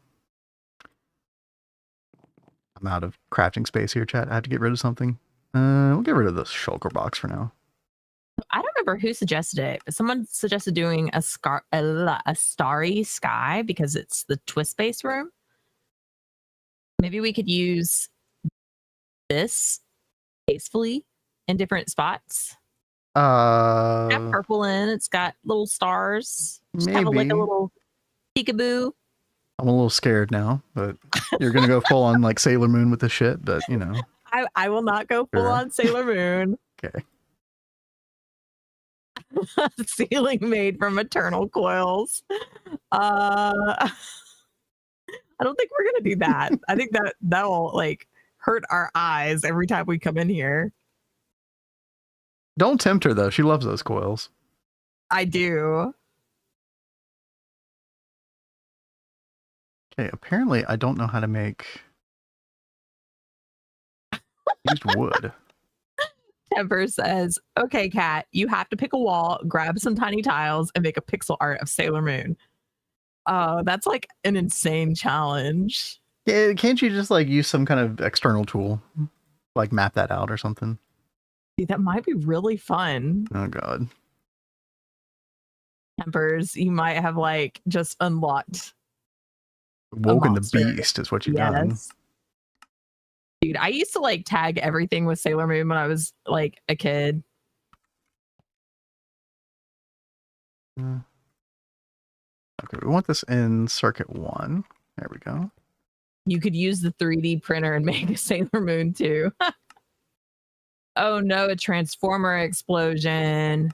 A: out of crafting space here, chat. I have to get rid of something. We'll get rid of the shulker box for now.
B: I don't remember who suggested it, but someone suggested doing a starry sky because it's the twist space room. Maybe we could use this tastefully in different spots. It's got purple in. It's got little stars. Just
A: maybe.
B: Have like a little peekaboo.
A: I'm a little scared now, but you're gonna go full on like Sailor Moon with the shit. But you know,
B: I will not go full on Sailor Moon.
A: Okay.
B: Ceiling made from eternal coils. I don't think we're gonna do that. I think that'll like hurt our eyes every time we come in here.
A: Don't tempt her though. She loves those coils.
B: I do.
A: Okay, apparently I don't know how to make used wood.
B: Temper says, okay, Kat, you have to pick a wall, grab some tiny tiles, and make a pixel art of Sailor Moon. Oh, that's like an insane challenge.
A: Yeah, can't you just like use some kind of external tool? Like map that out or something?
B: Dude, that might be really fun.
A: Oh, God.
B: Tempers, you might have like just unlocked.
A: Woken the beast is what you've done.
B: Dude, I used to like tag everything with Sailor Moon when I was like a kid.
A: Okay, we want this in circuit 1. There we go.
B: You could use the 3D printer and make a Sailor Moon too. Oh no, a transformer explosion.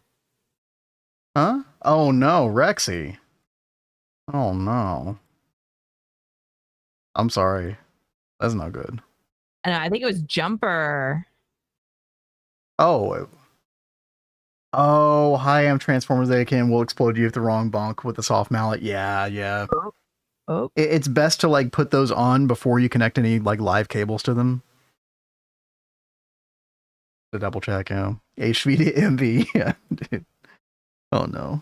A: Huh? Oh no, Rexy. Oh no. I'm sorry. That's not good.
B: And I think it was Jumper.
A: Oh, hi, I'm Transformers AKM will explode you with the wrong bonk with the soft mallet. Yeah.
B: Oh.
A: It's best to like put those on before you connect any like live cables to them. To double check, HV to MV. Yeah, dude. Oh no.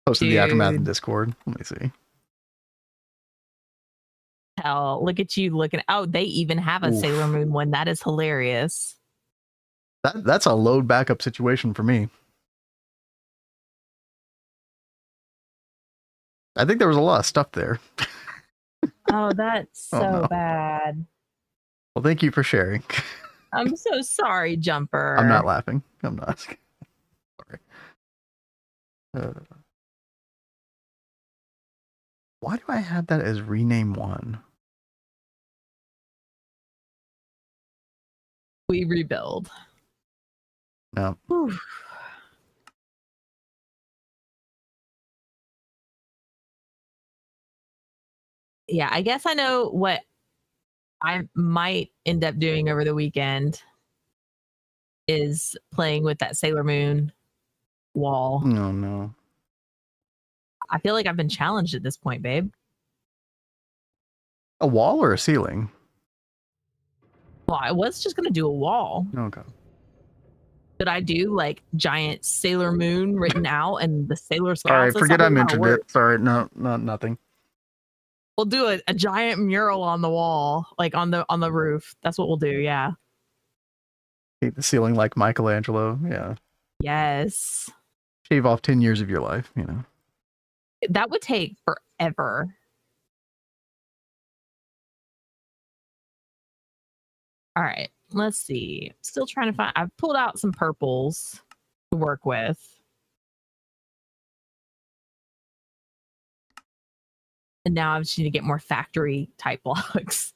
A: Posted the aftermath in Discord. Let me see.
B: Hell, look at you looking. Oh, they even have a Sailor Moon one. That is hilarious.
A: That's a load backup situation for me. I think there was a lot of stuff there.
B: Oh, that's so bad.
A: Well, thank you for sharing.
B: I'm so sorry, Jumper.
A: I'm not laughing. I'm not. Sorry. Why do I have that as rename 1?
B: We rebuild.
A: No.
B: Oof. Yeah, I guess I know what I might end up doing over the weekend is playing with that Sailor Moon wall.
A: Oh no.
B: I feel like I've been challenged at this point, babe.
A: A wall or a ceiling?
B: Well, I was just gonna do a wall.
A: Okay.
B: Did I do like giant Sailor Moon written out and the Sailor Scouts?
A: All right, forget I mentioned it. Sorry, no, nothing.
B: We'll do a giant mural on the wall, like on the roof. That's what we'll do. Yeah.
A: Paint the ceiling like Michelangelo. Yeah.
B: Yes.
A: Shave off 10 years of your life. You know.
B: That would take forever. All right, let's see. Still trying to find. I've pulled out some purples to work with. And now I just need to get more factory type blocks.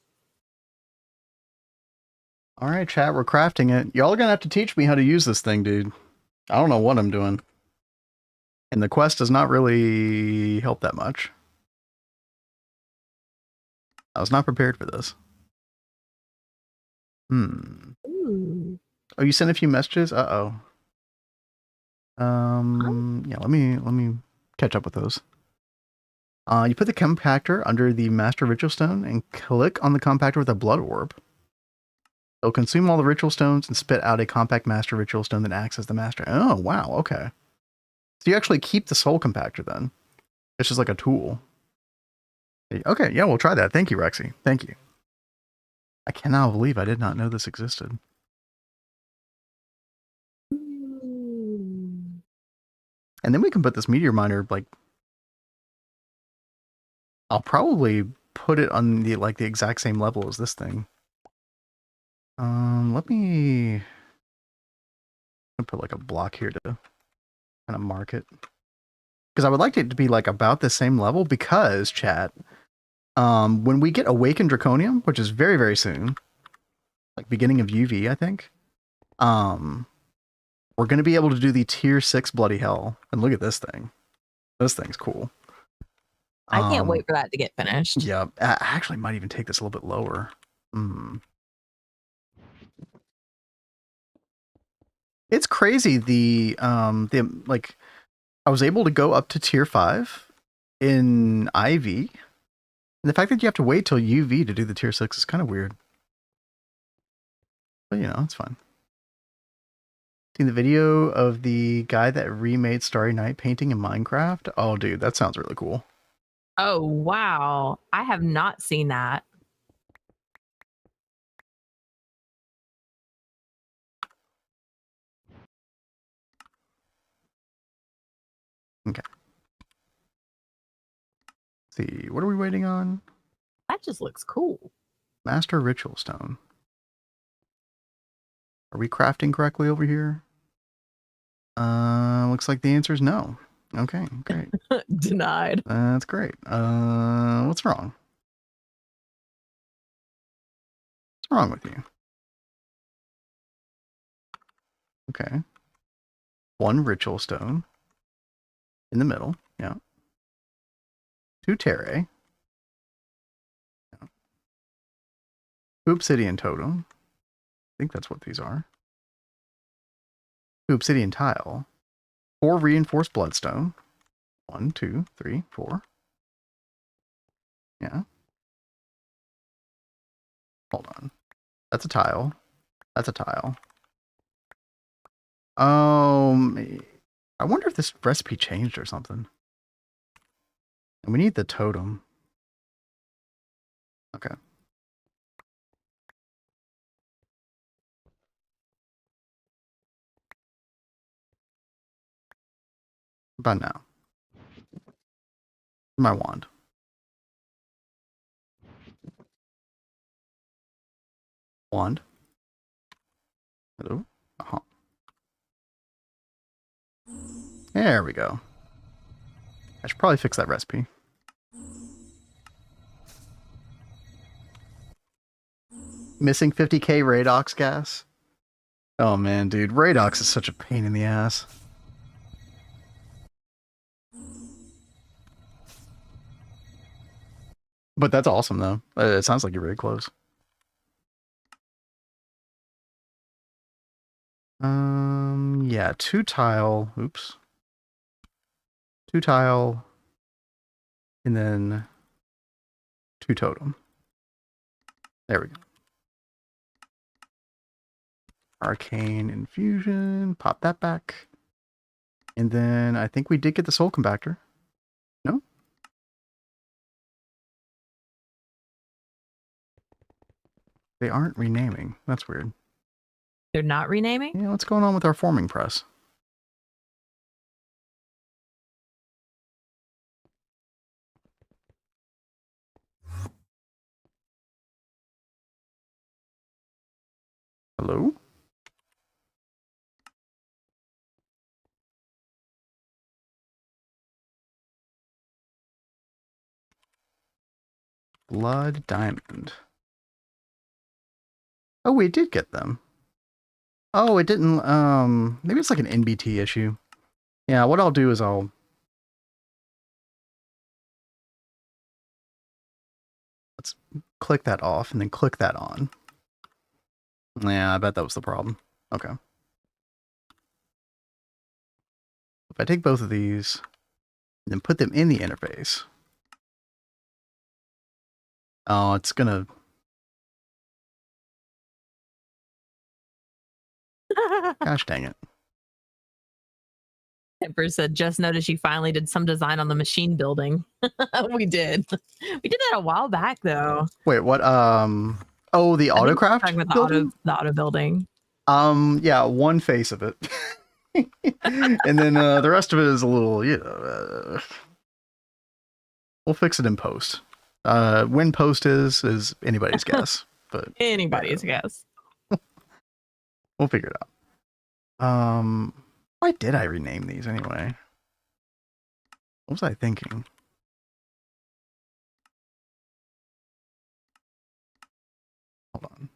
A: All right, chat, we're crafting it. Y'all are going to have to teach me how to use this thing, dude. I don't know what I'm doing. And the quest does not really help that much. I was not prepared for this.
B: Ooh.
A: Oh, you sent a few messages? Uh-oh. Yeah, let me catch up with those. You put the compactor under the master ritual stone and click on the compactor with a blood orb. It'll consume all the ritual stones and spit out a compact master ritual stone that acts as the master. Oh, wow, okay. So you actually keep the soul compactor then. It's just like a tool. Okay, yeah, we'll try that. Thank you, Rexy. Thank you. I cannot believe I did not know this existed. And then we can put this meteor miner, like, I'll probably put it on the the exact same level as this thing. Let me put like a block here to kind of mark it. Because I would like it to be like about the same level because, chat, when we get Awakened Draconium, which is very, very soon, like beginning of UV, I think, we're going to be able to do the tier 6 Bloody Hell. And look at this thing. This thing's cool.
B: I can't wait for that to get finished.
A: Yeah, I actually might even take this a little bit lower. It's crazy. Like, I was able to go up to tier 5 in IV. And the fact that you have to wait till UV to do the tier 6 is kind of weird. But, you know, it's fine. Seen the video of the guy that remade Starry Night painting in Minecraft? Oh, dude, that sounds really cool.
B: Oh, wow. I have not seen that.
A: Okay. Let's see, what are we waiting on?
B: That just looks cool.
A: Master Ritual Stone. Are we crafting correctly over here? Looks like the answer is no. Okay, great.
B: Denied.
A: That's great. What's wrong? What's wrong with you? Okay. 1 ritual stone in the middle. Yeah. 2 terre. Yeah. 2 obsidian totem. I think that's what these are. 2 obsidian tile. 4 reinforced bloodstone. 1, 2, 3, 4. Yeah. Hold on. That's a tile. That's a tile. I wonder if this recipe changed or something. And we need the totem. Okay. About now. My wand. Wand. Hello? Uh-huh. There we go. I should probably fix that recipe. Missing 50k Radox gas? Oh man, dude. Radox is such a pain in the ass. But that's awesome, though. It sounds like you're really close. Yeah, 2 tile. Oops. 2 tile. And then 2 totem. There we go. Arcane Infusion. Pop that back. And then I think we did get the Soul Compactor. No? They aren't renaming. That's weird.
B: They're not renaming?
A: Yeah, what's going on with our forming press? Hello? Blood Diamond. Oh, we did get them. Oh, it didn't, maybe it's like an NBT issue. Yeah, what I'll do is let's click that off and then click that on. Yeah, I bet that was the problem. Okay. If I take both of these and then put them in the interface. Oh, it's gonna... Gosh dang it.
B: Temper said, just noticed you finally did some design on the machine building. We did. We did that a while back, though.
A: Wait, what? Oh, the autocraft
B: talking about
A: building?
B: the auto building.
A: Yeah, one face of it. And then the rest of it is a little, we'll fix it in post. When post is anybody's guess, but
B: anybody's guess.
A: We'll figure it out. Why did I rename these anyway? What was I thinking? Hold on.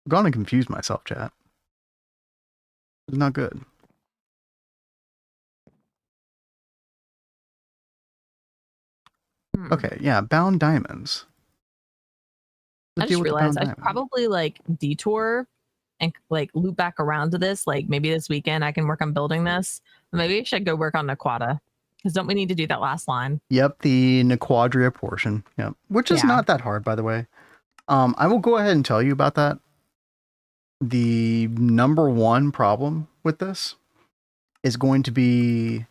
A: I'm gonna confuse myself, chat. It's not good. Okay, yeah, bound diamonds.
B: I just realized I should probably like detour and like loop back around to this. Like maybe this weekend I can work on building this. Maybe I should go work on Naquata. Because don't we need to do that last line?
A: Yep, the Nequadria portion. Yep, which is not that hard, by the way. I will go ahead and tell you about that. The number one problem with this is going to be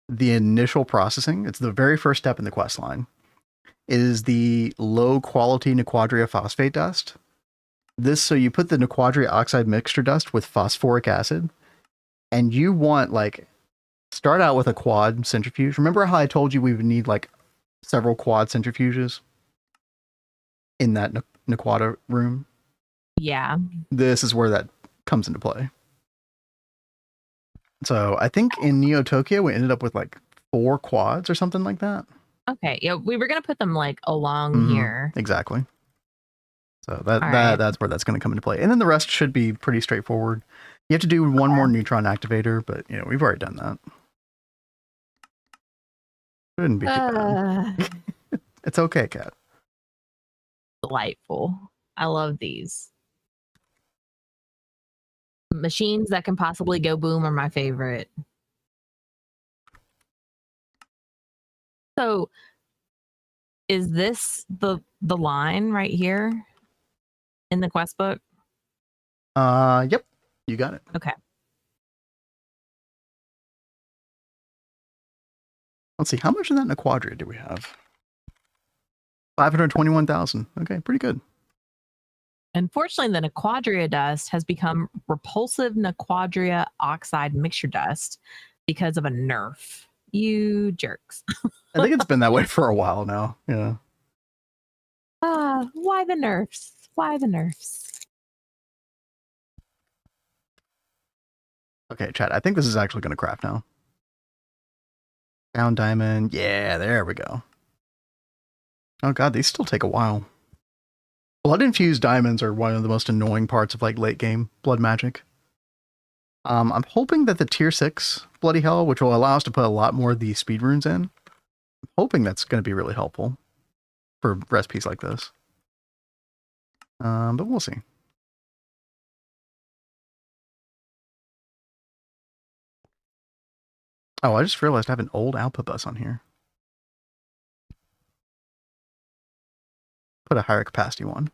A: the initial processing. It's the very first step in the quest line. It is the low quality Nequadria phosphate dust. So you put the Nequadria oxide mixture dust with phosphoric acid, and you want like start out with a quad centrifuge. Remember how I told you we would need like several quad centrifuges in that Nequada room?
B: Yeah.
A: This is where that comes into play. So I think in Neo Tokyo we ended up with like 4 quads or something like that.
B: Okay. Yeah, we were gonna put them like along here.
A: Exactly. So that's where that's going to come into play. And then the rest should be pretty straightforward. You have to do one more neutron activator, but we've already done that. Shouldn't be too bad. It's okay, Kat.
B: Delightful. I love these. Machines that can possibly go boom are my favorite. So is this the line right here in the quest book?
A: Yep. You got it.
B: Okay.
A: Let's see. How much of that Nequadria do we have? 521,000. Okay, pretty good.
B: Unfortunately, the Nequadria dust has become repulsive Nequadria oxide mixture dust because of a nerf. You jerks.
A: I think it's been that way for a while now. Yeah.
B: Why the nerfs? Why the nerfs?
A: Okay, chat. I think this is actually going to craft now. Down diamond. Yeah, there we go. Oh god, these still take a while. Blood infused diamonds are one of the most annoying parts of like late game blood magic. I'm hoping that the tier 6 Bloody Hell, which will allow us to put a lot more of the speed runes in, I'm hoping that's going to be really helpful for recipes like this. But we'll see. Oh, I just realized I have an old output bus on here. Put a higher capacity one.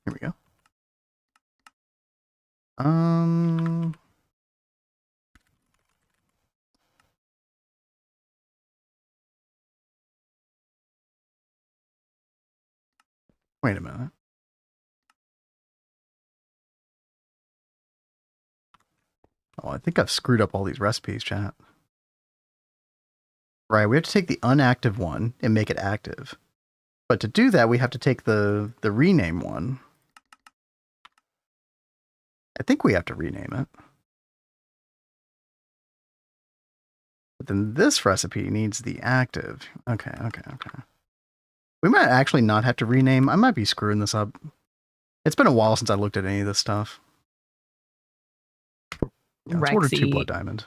A: Here we go. Wait a minute. Oh, I think I've screwed up all these recipes, chat. Right, we have to take the unactive one and make it active. But to do that, we have to take the rename one. I think we have to rename it. But then this recipe needs the active. Okay. We might actually not have to rename. I might be screwing this up. It's been a while since I looked at any of this stuff. Yeah, let's order 2 blood diamond.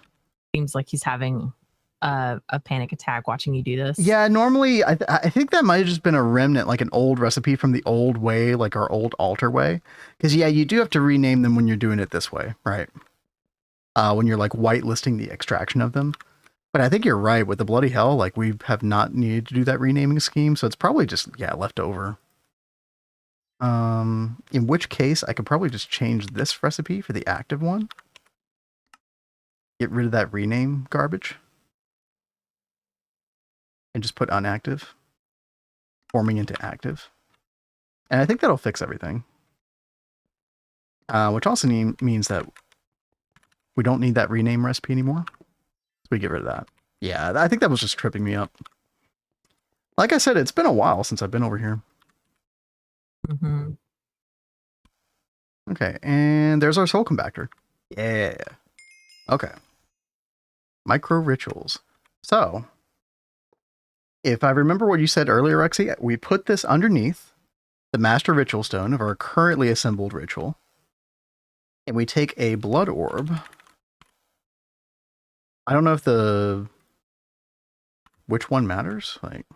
B: Seems like he's having a panic attack watching you do this.
A: Yeah, normally I think that might have just been a remnant, like an old recipe from the old way, like our old altar way. Because yeah, you do have to rename them when you're doing it this way, right? When you're like whitelisting the extraction of them. But I think you're right with the bloody hell. Like we have not needed to do that renaming scheme, so it's probably just left over. In which case I could probably just change this recipe for the active one. Get rid of that rename garbage. And just put unactive. Forming into active. And I think that'll fix everything. Which also means that we don't need that rename recipe anymore. So we get rid of that. Yeah, I think that was just tripping me up. Like I said, it's been a while since I've been over here.
B: Mm-hmm.
A: Okay, and there's our soul compactor. Yeah. Okay. Micro rituals. So, if I remember what you said earlier, Rexy, we put this underneath the master ritual stone of our currently assembled ritual. And we take a blood orb. I don't know if which one matters. Like,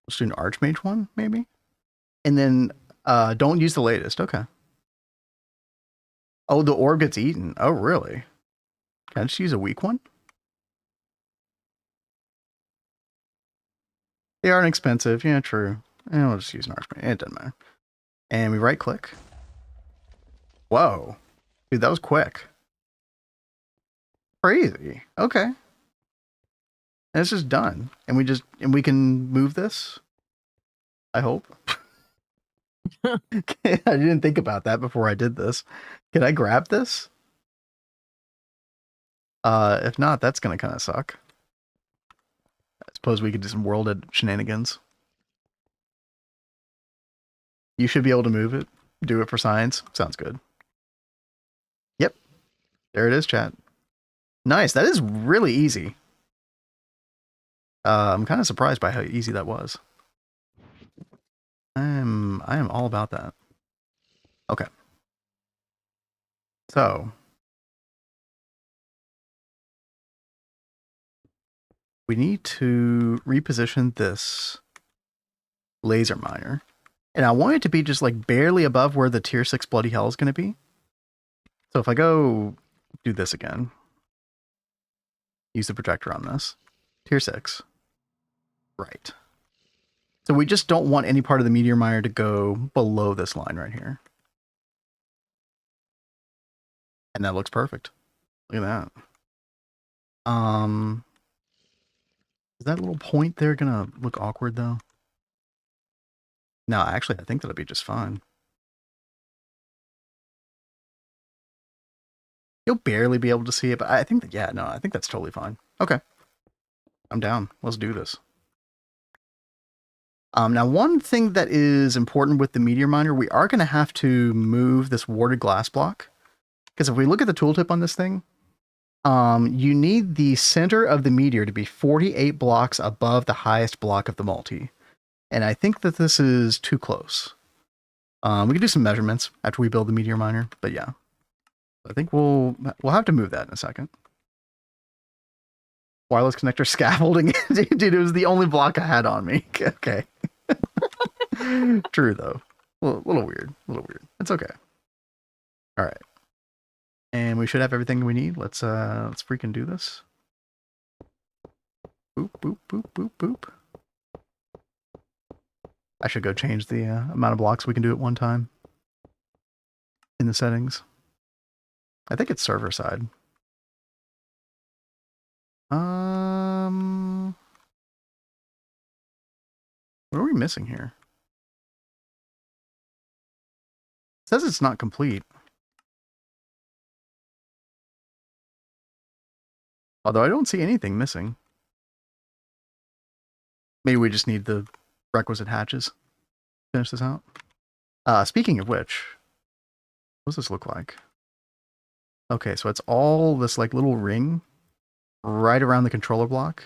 A: let's do an Archmage one, maybe? And then don't use the latest. Okay. Oh, the orb gets eaten. Oh, really? Can I just use a weak one? They aren't expensive. Yeah, true. And we'll just use an Archmage. It doesn't matter. And we right click. Whoa. Dude, that was quick. Crazy. Okay. And it's just done. And we can move this. I hope. Okay, I didn't think about that before I did this. Can I grab this? If not, that's gonna kind of suck. I suppose we could do some world shenanigans. You should be able to move it. Do it for science. Sounds good. Yep. There it is, chat. Nice. That is really easy. I'm kind of surprised by how easy that was. I am all about that. Okay. So we need to reposition this laser miner. And I want it to be just like barely above where the tier 6 bloody hell is going to be. So if I go do this again, use the projector on this, tier 6, right. So we just don't want any part of the meteor miner to go below this line right here. And that looks perfect. Look at that. Is that little point there gonna look awkward though? No, actually I think that'll be just fine. You'll barely be able to see it, but I think that, yeah, no, I think that's totally fine. Okay. I'm down. Let's do this. Now, one thing that is important with the meteor miner, we are going to have to move this warded glass block. Because if we look at the tooltip on this thing, you need the center of the meteor to be 48 blocks above the highest block of the multi. And I think that this is too close. We can do some measurements after we build the meteor miner, but yeah. I think we'll have to move that in a second. Wireless connector scaffolding. Dude, it was the only block I had on me. Okay. True, though. A little weird. It's okay. All right. And we should have everything we need. Let's freaking do this. Boop, boop, boop, boop, boop. I should go change the amount of blocks we can do at one time in the settings. I think it's server side. What are we missing here? It says it's not complete. Although I don't see anything missing. Maybe we just need the requisite hatches. Finish this out. Speaking of which, what does this look like? Okay, so it's all this like little ring right around the controller block.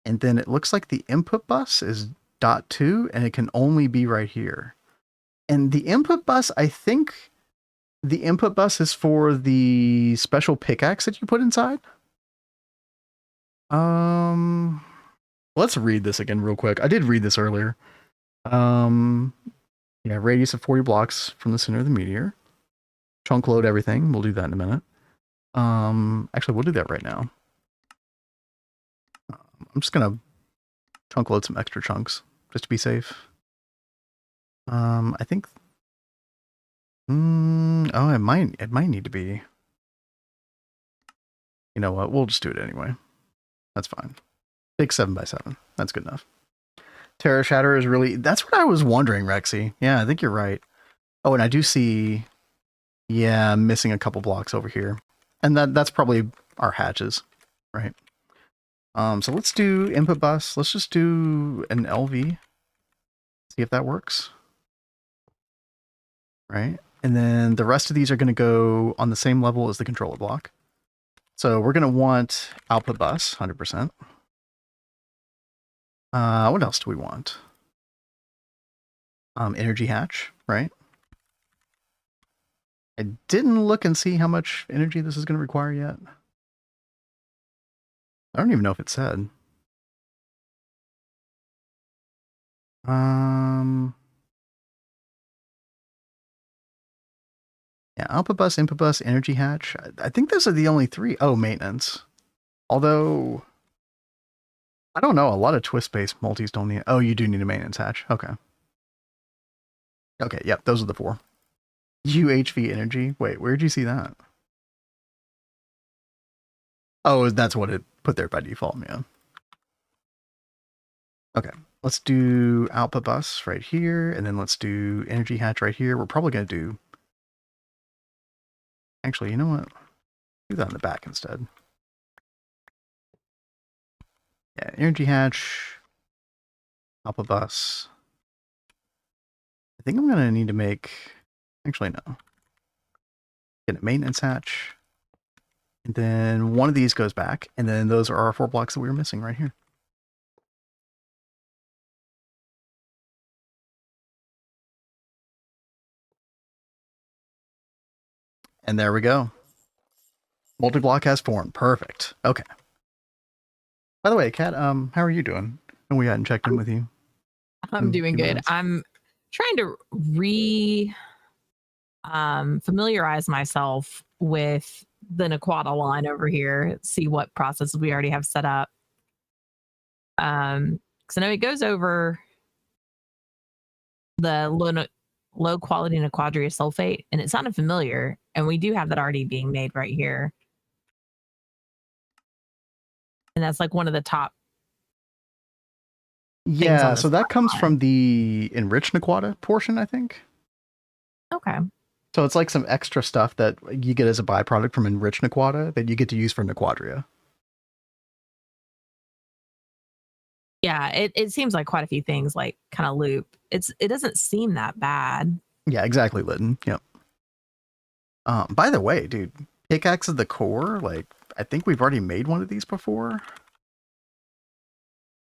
A: And then it looks like the input bus is .2 and it can only be right here. And the input bus, I think the input bus is for the special pickaxe that you put inside. Let's read this again real quick. I did read this earlier. Yeah, radius of 40 blocks from the center of the meteor. Chunk load everything. We'll do that in a minute. Actually, we'll do that right now. I'm just gonna chunk load some extra chunks just to be safe. I think. Oh, it might need to be. You know what? We'll just do it anyway. That's fine. Big 7x7. That's good enough. Terra Shatter is really... That's what I was wondering, Rexy. Yeah, I think you're right. Oh, and I do see... Yeah, I'm missing a couple blocks over here. And that's probably our hatches, right? So let's do input bus. Let's just do an LV. See if that works. Right? And then the rest of these are going to go on the same level as the controller block. So we're going to want output bus, 100%. What else do we want? Energy hatch, right? I didn't look and see how much energy this is going to require yet. I don't even know if it said. Yeah, output bus, input bus, energy hatch. I think those are the only three. Oh, maintenance. Although, I don't know. A lot of twist-based multis don't need... Oh, you do need a maintenance hatch. Okay. Okay, yep, those are the four. UHV energy. Wait, where'd you see that? Oh, that's what it put there by default, man. Okay, let's do output bus right here, and then let's do energy hatch right here. We're probably going to do... Actually, you know what? Do that in the back instead. Yeah, energy hatch, output bus. I think I'm going to need to make... Actually, no. Get a maintenance hatch. And then one of these goes back, and then those are our 4 blocks that we were missing right here. And there we go. Multi-block has formed. Perfect. Okay. By the way, Kat, how are you doing? And we hadn't checked in with you.
B: I'm doing good. Minutes. I'm trying to familiarize myself with the Naquata line over here, see what processes we already have set up. Because I know it goes over the low quality Naquadria sulfate, and it sounded familiar, and we do have that already being made right here. And that's like one of the top.
A: Yeah, so that comes from the enriched Naquata portion, I think.
B: Okay.
A: So it's like some extra stuff that you get as a byproduct from enriched Naquata that you get to use for Naquadria.
B: Yeah, it seems like quite a few things like kind of loop. It doesn't seem that bad.
A: Yeah, exactly, Lytton. Yep. By the way, dude, pickaxe of the core, like, I think we've already made one of these before.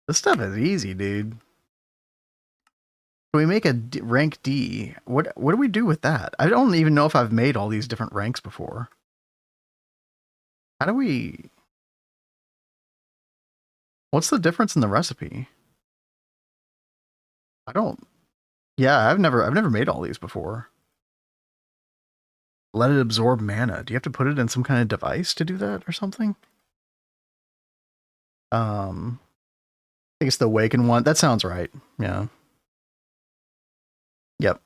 A: This stuff is easy, dude. So we make a rank D. What do we do with that? I don't even know if I've made all these different ranks before. How do we... What's the difference in the recipe? I don't... Yeah, I've never made all these before. Let it absorb mana. Do you have to put it in some kind of device to do that or something? I think it's the Awaken one. That sounds right. Yeah. Yep.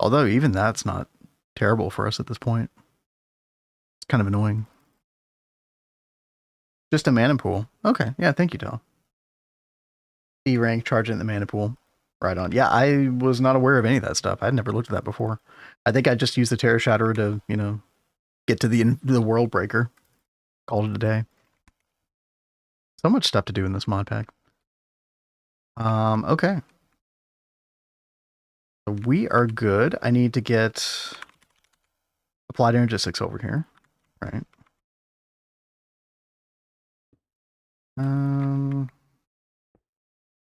A: Although even that's not terrible for us at this point. It's kind of annoying. Just a mana pool. Okay. Yeah, thank you, Del. D rank, charge it in the mana pool. Right on. Yeah, I was not aware of any of that stuff. I'd never looked at that before. I think I just used the Terra Shatterer to, you know, get to the World Breaker. Called it a day. So much stuff to do in this mod pack. Okay. So we are good. I need to get Applied Energistics over here. Right.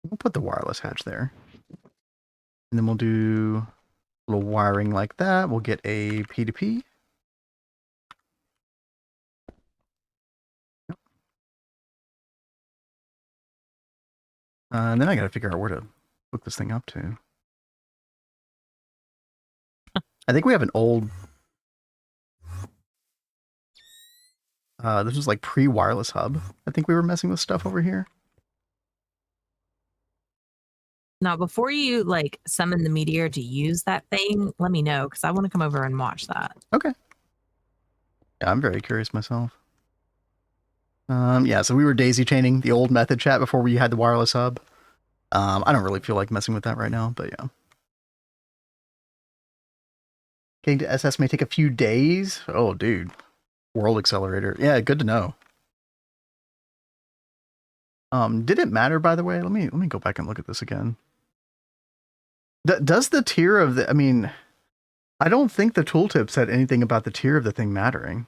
A: We'll put the wireless hatch there. And then we'll do a little wiring like that. We'll get a P2P. And then I got to figure out where to hook this thing up to. I think we have an old... this was like pre-wireless hub. I think we were messing with stuff over here.
B: Now, before you like summon the meteor to use that thing, let me know because I want to come over and watch that.
A: Okay. Yeah, I'm very curious myself. Yeah, so we were daisy chaining the old method chat before we had the wireless hub. I don't really feel like messing with that right now, but yeah. Getting to SS may take a few days. Oh, dude. World Accelerator. Yeah, good to know. Did it matter, by the way? Let me go back and look at this again. Does the tier of the... I mean, I don't think the tooltip said anything about the tier of the thing mattering.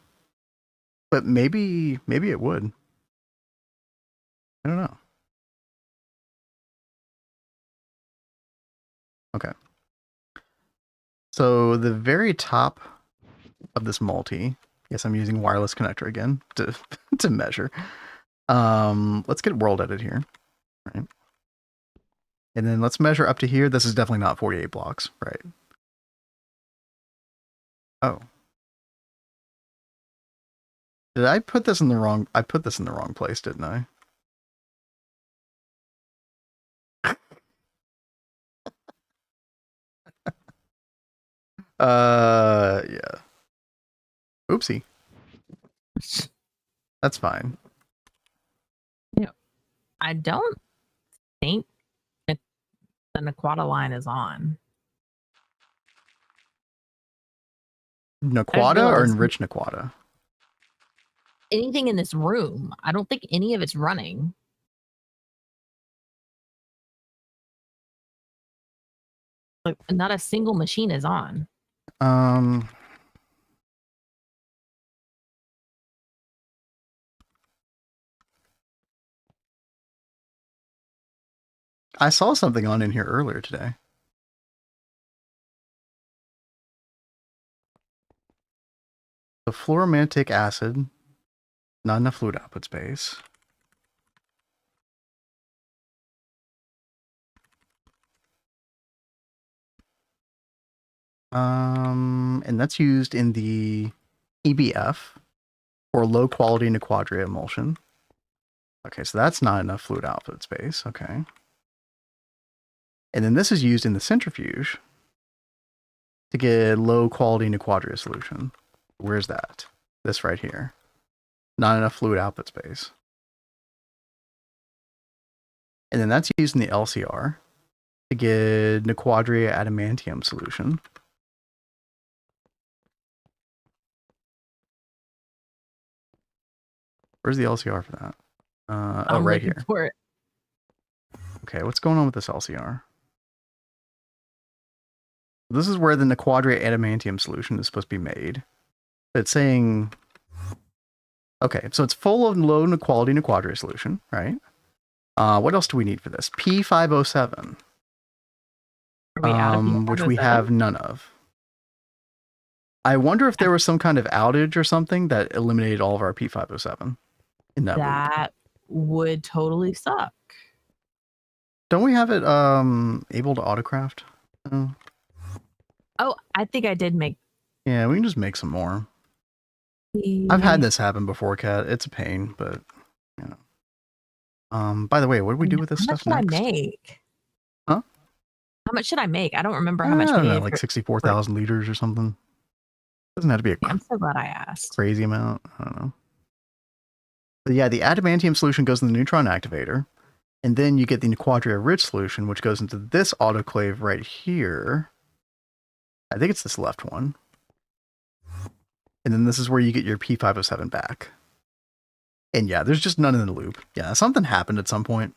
A: But maybe it would. I don't know. Okay. So the very top of this multi... Yes, I'm using wireless connector again to to measure. Let's get world edit here. Right. And then let's measure up to here. This is definitely not 48 blocks, right? Oh. Did I put this in the wrong... I put this in the wrong place, didn't I? Yeah. Oopsie. That's fine.
B: Yeah. I don't think the Naquata line is on.
A: Naquata or Enrich Naquata?
B: Anything in this room. I don't think any of it's running. Like, not a single machine is on.
A: I saw something on in here earlier today. The fluoromantic acid, not enough fluid output space. And that's used in the EBF for low quality Naquadria emulsion. Okay, so that's not enough fluid output space. Okay. And then this is used in the centrifuge to get low quality Naquadria solution. Where's that? This right here. Not enough fluid output space. And then that's used in the LCR to get Naquadria adamantium solution. Where's the LCR for that? Oh, right here.
B: For it.
A: Okay, what's going on with this LCR? This is where the Naquadria adamantium solution is supposed to be made. It's saying... Okay, so it's full of low quality Naquadria solution, right? What else do we need for this? P507. Which we have none of. I wonder if there was some kind of outage or something that eliminated all of our P507 in that
B: That would totally suck.
A: Don't we have it able to autocraft?
B: Oh, I think I did make.
A: Yeah, we can just make some more. I've had this happen before, Kat. It's a pain, but you know. By the way, what do we do with this stuff next?
B: How much should I make?
A: Huh?
B: How much should I make? I don't remember how much.
A: I don't know, like 64,000 liters or something. Doesn't have to be a.
B: I'm so glad I asked.
A: Crazy amount. I don't know. But yeah, the adamantium solution goes in the neutron activator, and then you get the quadria rich solution, which goes into this autoclave right here. I think it's this left one. And then this is where you get your P507 back. And yeah, there's just none in the loop. Yeah, something happened at some point.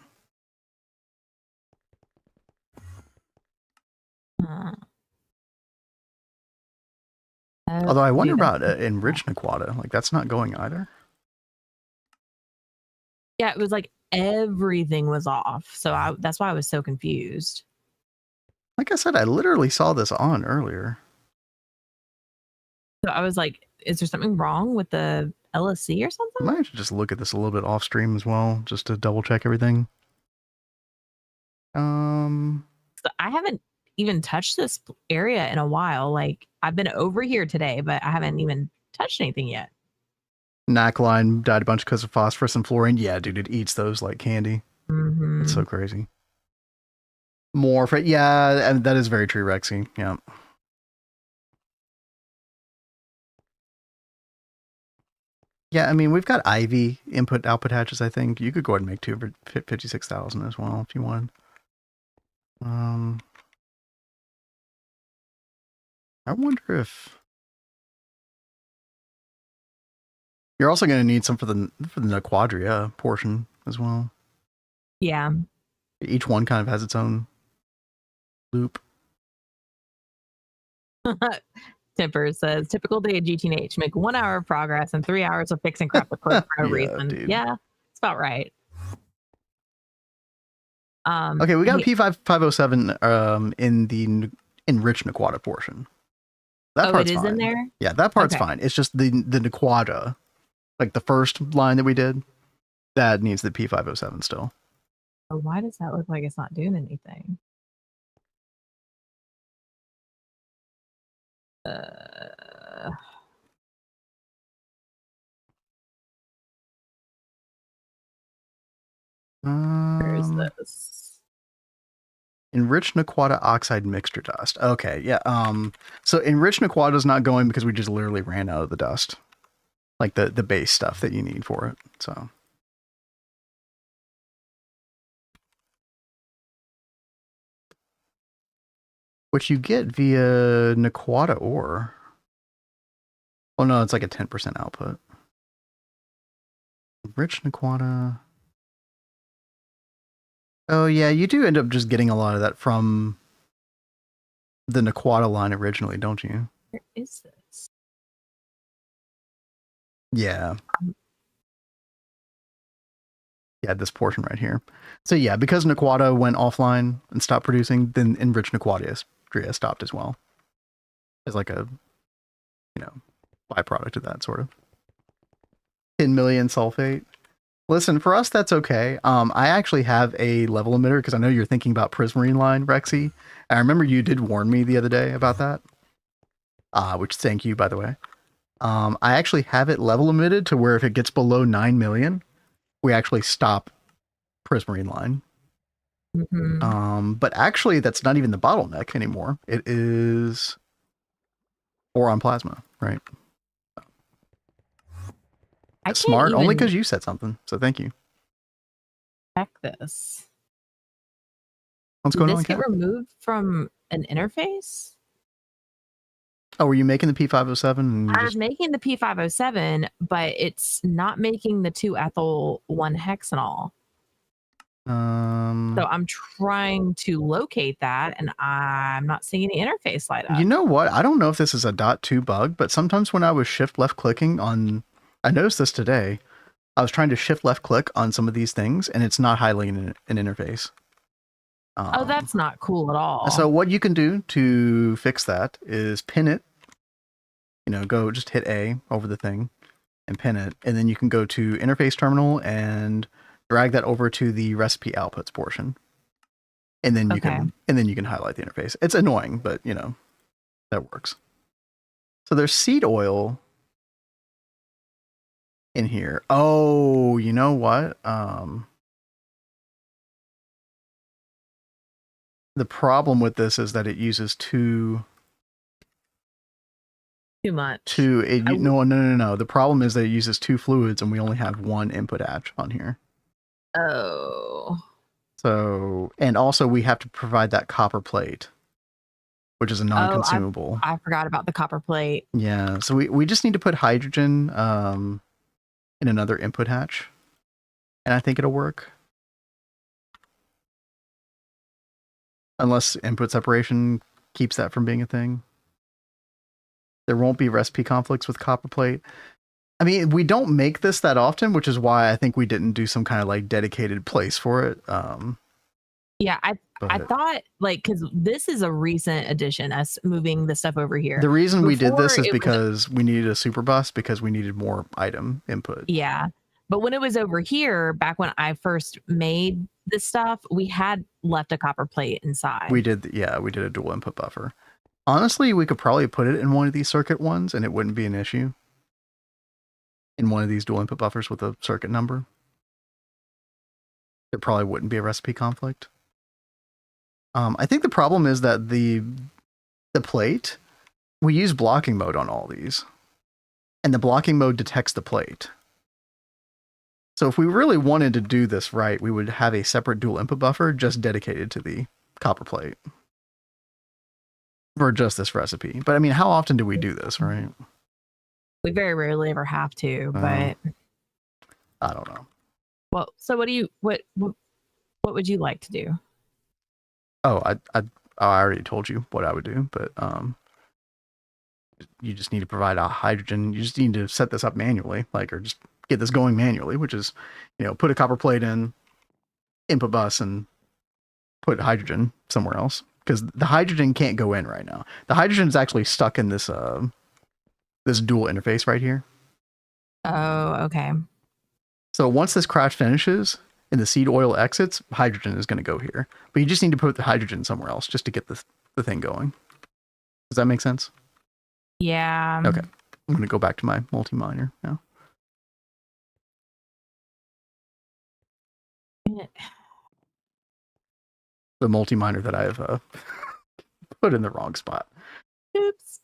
A: Although I wonder about enriched Naquata. Like, that's not going either.
B: Yeah, it was like everything was off. So that's why I was so confused.
A: Like I said, I literally saw this on earlier.
B: So I was like, is there something wrong with the LSC or something?
A: I might just look at this a little bit off stream as well, just to double check everything.
B: So I haven't even touched this area in a while. Like, I've been over here today, but I haven't even touched anything yet.
A: Knack line died a bunch because of phosphorus and fluorine. Yeah, dude, it eats those like candy. It's so crazy. More for yeah, and that is very true, Rexy. Yeah. Yeah, I mean, we've got Ivy input output hatches, I think. You could go ahead and make 2 for 56,000 as well if you want. I wonder if you're also going to need some for the Quadria portion as well.
B: Yeah.
A: Each one kind of has its own loop.
B: Tipper says, typical day at GTH, make 1 hour of progress and 3 hours of fixing crap with for no reason.
A: Dude.
B: Yeah, it's about right.
A: Okay, we got P507 in the enriched Naquata portion. That part's fine. In there? Yeah, that part's fine. It's just the Naquata, like the first line that we did, that needs the P507 still.
B: Oh, why does that look like it's not doing anything? Where's this?
A: Enriched Naquata oxide mixture dust. Okay, yeah. So enriched Naquata is not going because we just literally ran out of the dust, like the base stuff that you need for it. So. Which you get via Naquata ore. Oh no, it's like a 10% output. Rich Naquata. Oh yeah, you do end up just getting a lot of that from the Naquata line originally, don't you?
B: Where is this?
A: Yeah. Yeah, this portion right here. So yeah, because Naquata went offline and stopped producing, then enriched Naquata stopped as well. As like a, byproduct of that sort of. 10 million sulfate. Listen, for us, that's okay. I actually have a level emitter because I know you're thinking about Prismarine line, Rexy. I remember you did warn me the other day about that. Which thank you, by the way. I actually have it level emitted to where if it gets below 9 million, we actually stop Prismarine line. But actually, that's not even the bottleneck anymore. It is boron plasma, right? Smart, only because you said something. So thank you.
B: Check this.
A: What's going on?
B: Did this get removed from an interface?
A: Oh, were you making the P507?
B: I was making the P507, but it's not making the 2-ethyl 1-hexanol. So I'm trying to locate that, and I'm not seeing any interface light up.
A: You know what? I don't know if this is a .2 bug, but sometimes when I was shift left clicking on, I noticed this today. I was trying to shift left click on some of these things, and it's not highlighting an interface.
B: Oh, that's not cool at all.
A: So what you can do to fix that is pin it. Go just hit A over the thing and pin it, and then you can go to interface terminal and drag that over to the recipe outputs portion. and then you can highlight the interface. It's annoying, but you know, that works. So there's seed oil in here. Oh, you know what? The problem with this is that it uses too
B: much.
A: No. The problem is that it uses 2 fluids and we only have 1 input hatch on here.
B: Oh.
A: So, and also we have to provide that copper plate, which is a non-consumable.
B: I forgot about the copper plate.
A: Yeah, so we just need to put hydrogen in another input hatch, and I think it'll work. Unless input separation keeps that from being a thing. There won't be recipe conflicts with copper plate. I mean, we don't make this that often, which is why I think we didn't do some kind of like dedicated place for it.
B: Yeah, I thought like, because this is a recent addition, us moving the stuff over here.
A: The reason we did this is because we needed a super bus because we needed more item input.
B: Yeah. But when it was over here, back when I first made this stuff, we had left a copper plate inside.
A: We did a dual input buffer. Honestly, we could probably put it in one of these circuit ones and it wouldn't be an issue. In one of these dual input buffers with a circuit number. There probably wouldn't be a recipe conflict. I think the problem is that the plate, we use blocking mode on all these. And the blocking mode detects the plate. So if we really wanted to do this right, we would have a separate dual input buffer just dedicated to the copper plate. For just this recipe. But I mean, how often do we do this, right?
B: We very rarely ever have to, but
A: I don't know.
B: Well, so what would you like to do?
A: Oh, I already told you what I would do, but you just need to provide a hydrogen. You just need to set this up manually, or just get this going manually, which is, put a copper plate in, input bus, and put hydrogen somewhere else. Because the hydrogen can't go in right now. The hydrogen is actually stuck in this this dual interface right here.
B: Oh, okay.
A: So once this crash finishes and the seed oil exits, hydrogen is going to go here. But you just need to put the hydrogen somewhere else just to get the thing going. Does that make sense?
B: Yeah.
A: Okay. I'm going to go back to my multi-miner now. The multi-miner that I have put in the wrong spot.
B: Oops.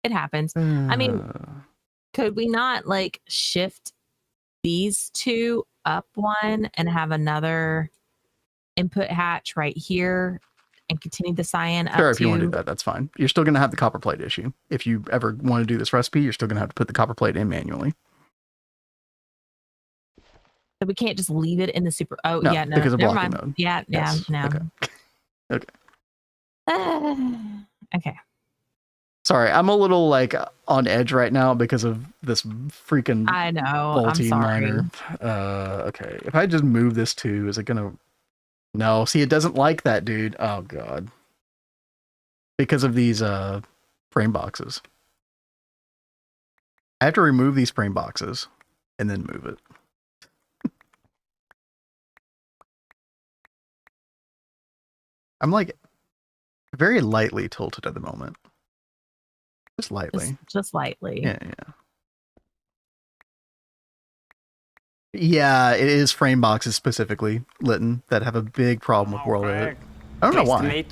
B: It happens. I mean, could we not shift these two up one and have another input hatch right here and continue the cyan up?
A: Sure, if you want to do that, that's fine. You're still going to have the copper plate issue. If you ever want to do this recipe, you're still going to have to put the copper plate in manually.
B: So we can't just leave it in the super. Oh,
A: no,
B: yeah, no.
A: Because of
B: never
A: blocking
B: mind.
A: mode.
B: Yeah,
A: yes.
B: Yeah, no.
A: Okay.
B: Okay.
A: Sorry, I'm a little on edge right now because of this freaking
B: I know.
A: multi-miner. Okay. If I just move this to, is it gonna? No. See, it doesn't like that, dude. Oh god. Because of these frame boxes. I have to remove these frame boxes and then move it. I'm very lightly tilted at the moment. Just lightly.
B: Just lightly.
A: Yeah. Yeah, it is frame boxes specifically, Lytton, that have a big problem with World Edit. I don't know why.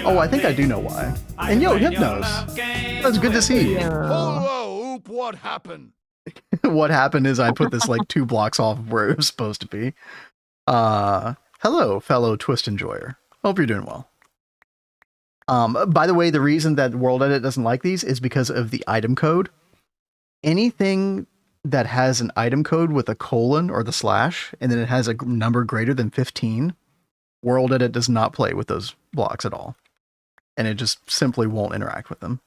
A: Oh, I think I do know why. And yo, Hypnos. That's good to see you.
C: Hello, Oop, what happened?
A: What happened is I put this 2 blocks off of where it was supposed to be. Hello, fellow twist enjoyer. Hope you're doing well. By the way, the reason that World Edit doesn't like these is because of the item code. Anything that has an item code with a colon or the slash, and then it has a number greater than 15, World Edit does not play with those blocks at all. And it just simply won't interact with them.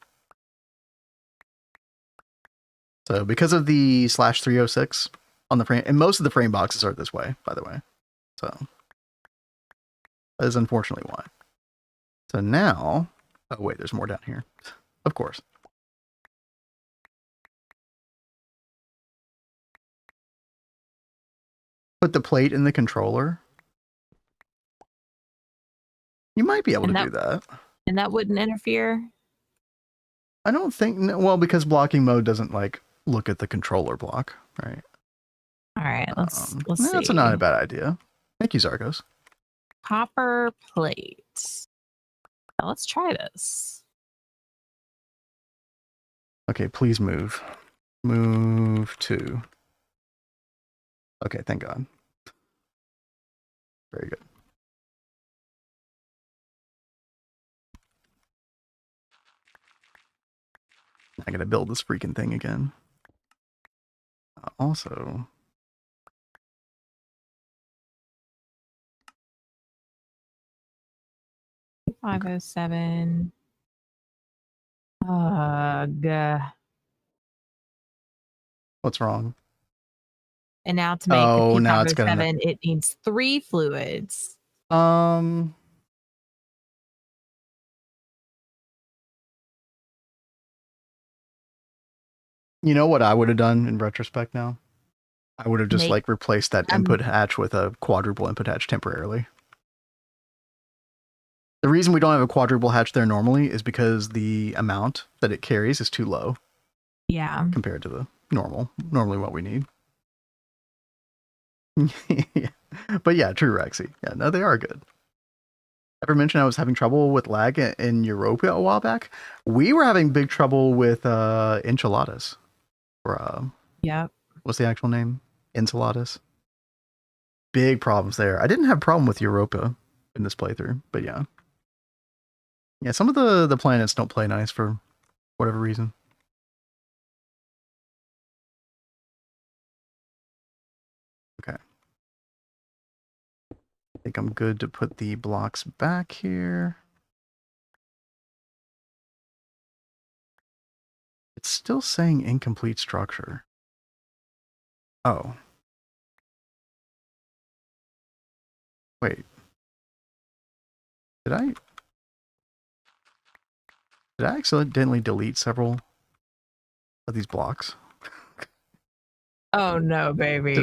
A: So because of the /306 on the frame, and most of the frame boxes are this way, by the way. So that is unfortunately why. So now, oh wait, there's more down here. Of course. Put the plate in the controller. You might be able to do that.
B: And that wouldn't interfere?
A: I don't think, well, because blocking mode doesn't like look at the controller block, right?
B: All right, let's see.
A: That's not a bad idea. Thank you, Zarkos.
B: Copper plate. Now let's try this.
A: Okay, please move. Move to. Okay, thank God. Very good. I gotta build this freaking thing again. Also,
B: 507.
A: What's wrong?
B: And now to make the P507, it needs 3 fluids.
A: You know what I would have done in retrospect now? I would have just like replaced that input hatch with a quadruple input hatch temporarily. The reason we don't have a quadruple hatch there normally is because the amount that it carries is too low.
B: Yeah.
A: Compared to the normally what we need. Yeah. But yeah, true, Rexy. Yeah, no, they are good. Ever mentioned I was having trouble with lag in Europa a while back? We were having big trouble with enchiladas. Or
B: yeah.
A: What's the actual name? Enchiladas. Big problems there. I didn't have a problem with Europa in this playthrough, but yeah. Yeah, some of the planets don't play nice for whatever reason. Okay. I think I'm good to put the blocks back here. It's still saying incomplete structure. Oh. Wait. Did I accidentally delete several of these blocks?
B: Oh no, baby.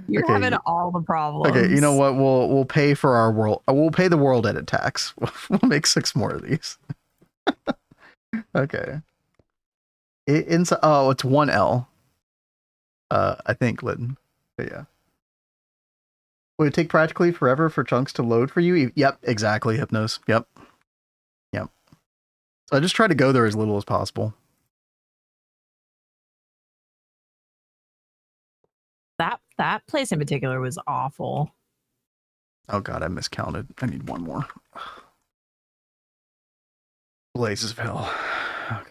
B: You're having all the problems.
A: Okay, you know what? We'll pay for our world. We'll pay the world edit tax. We'll make 6 more of these. Okay. It's 1L. I think, Lytton. But yeah. Would it take practically forever for chunks to load for you? Yep, exactly, Hypnos. Yep. Yep. So I just try to go there as little as possible.
B: That place in particular was awful.
A: Oh god, I miscounted. I need one more. Blazes of hell. Okay.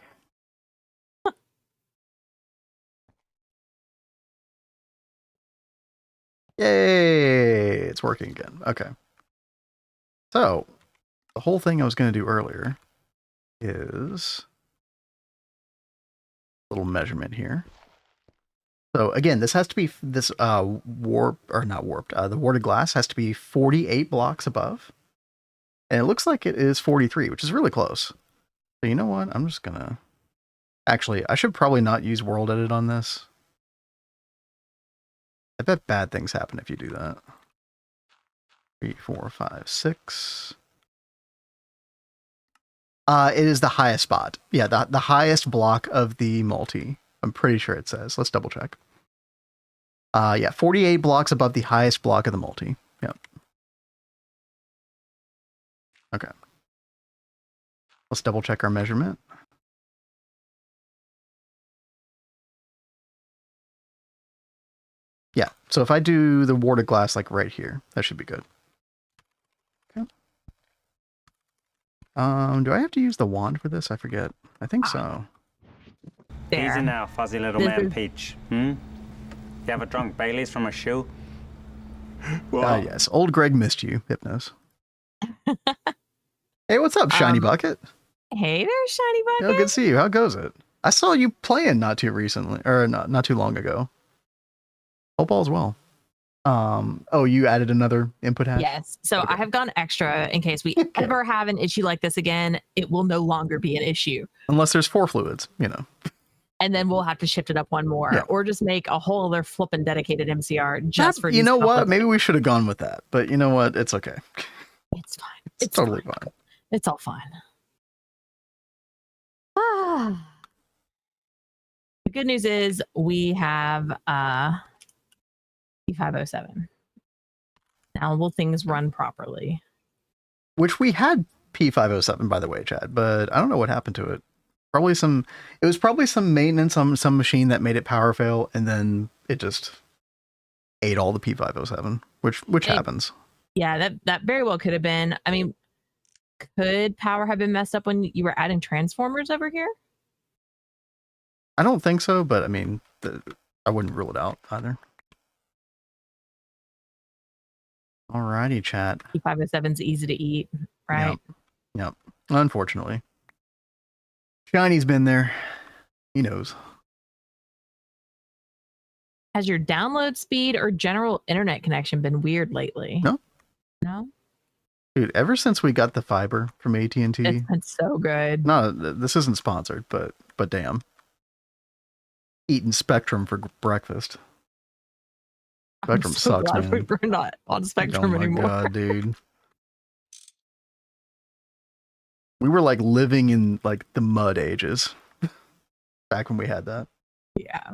A: Yay! It's working again. Okay. So, the whole thing I was going to do earlier is a little measurement here. So again, this has to be this the warded glass has to be 48 blocks above. And it looks like it is 43, which is really close. So you know what? I'm just gonna actually I should probably not use world edit on this. I bet bad things happen if you do that. 3, 4, 5, 6. It is the highest spot. Yeah, the highest block of the multi. I'm pretty sure it says. Let's double check. Yeah, 48 blocks above the highest block of the multi. Yep. Okay. Let's double check our measurement. Yeah, so if I do the warded glass like right here, that should be good. Okay. Do I have to use the wand for this? I forget. I think so.
B: There.
D: Easy now, fuzzy little man Peach. You ever drunk Baileys from a shoe?
A: Yes. Old Greg missed you, Hypnos. Hey, what's up, Shiny Bucket?
B: Hey there, Shiny Bucket.
A: Oh, good to see you. How goes it? I saw you playing not too recently, or not too long ago. Hope all's well. Oh, you added another input hatch?
B: Yes. So I have gone extra in case we ever have an issue like this again. It will no longer be an issue.
A: Unless there's 4 fluids, you know.
B: And then we'll have to shift it up one more, or just make a whole other flippin' dedicated MCR just for.
A: You know what? Maybe we should have gone with that, but you know what? It's okay. It's totally fine.
B: It's all fine. Ah. The good news is we have P507. Now will things run properly?
A: Which we had P507, by the way, Chad, but I don't know what happened to it. It was probably some maintenance on some machine that made it power fail, and then it just ate all the P507, which happens.
B: Yeah, that very well could have been. I mean, could power have been messed up when you were adding transformers over here?
A: I don't think so, but I mean, I wouldn't rule it out either. Alrighty, chat.
B: P507's easy to eat, right?
A: Yep. Unfortunately. Shiny's been there. He knows.
B: Has your download speed or general internet connection been weird lately?
A: No.
B: No?
A: Dude, ever since we got the fiber from AT&T,
B: it's been so good.
A: No, this isn't sponsored, but damn. Eating Spectrum for breakfast. Spectrum sucks, man.
B: We're not on Spectrum anymore.
A: Oh my god, dude. We were like living in like the mud ages back when we had that.
B: Yeah.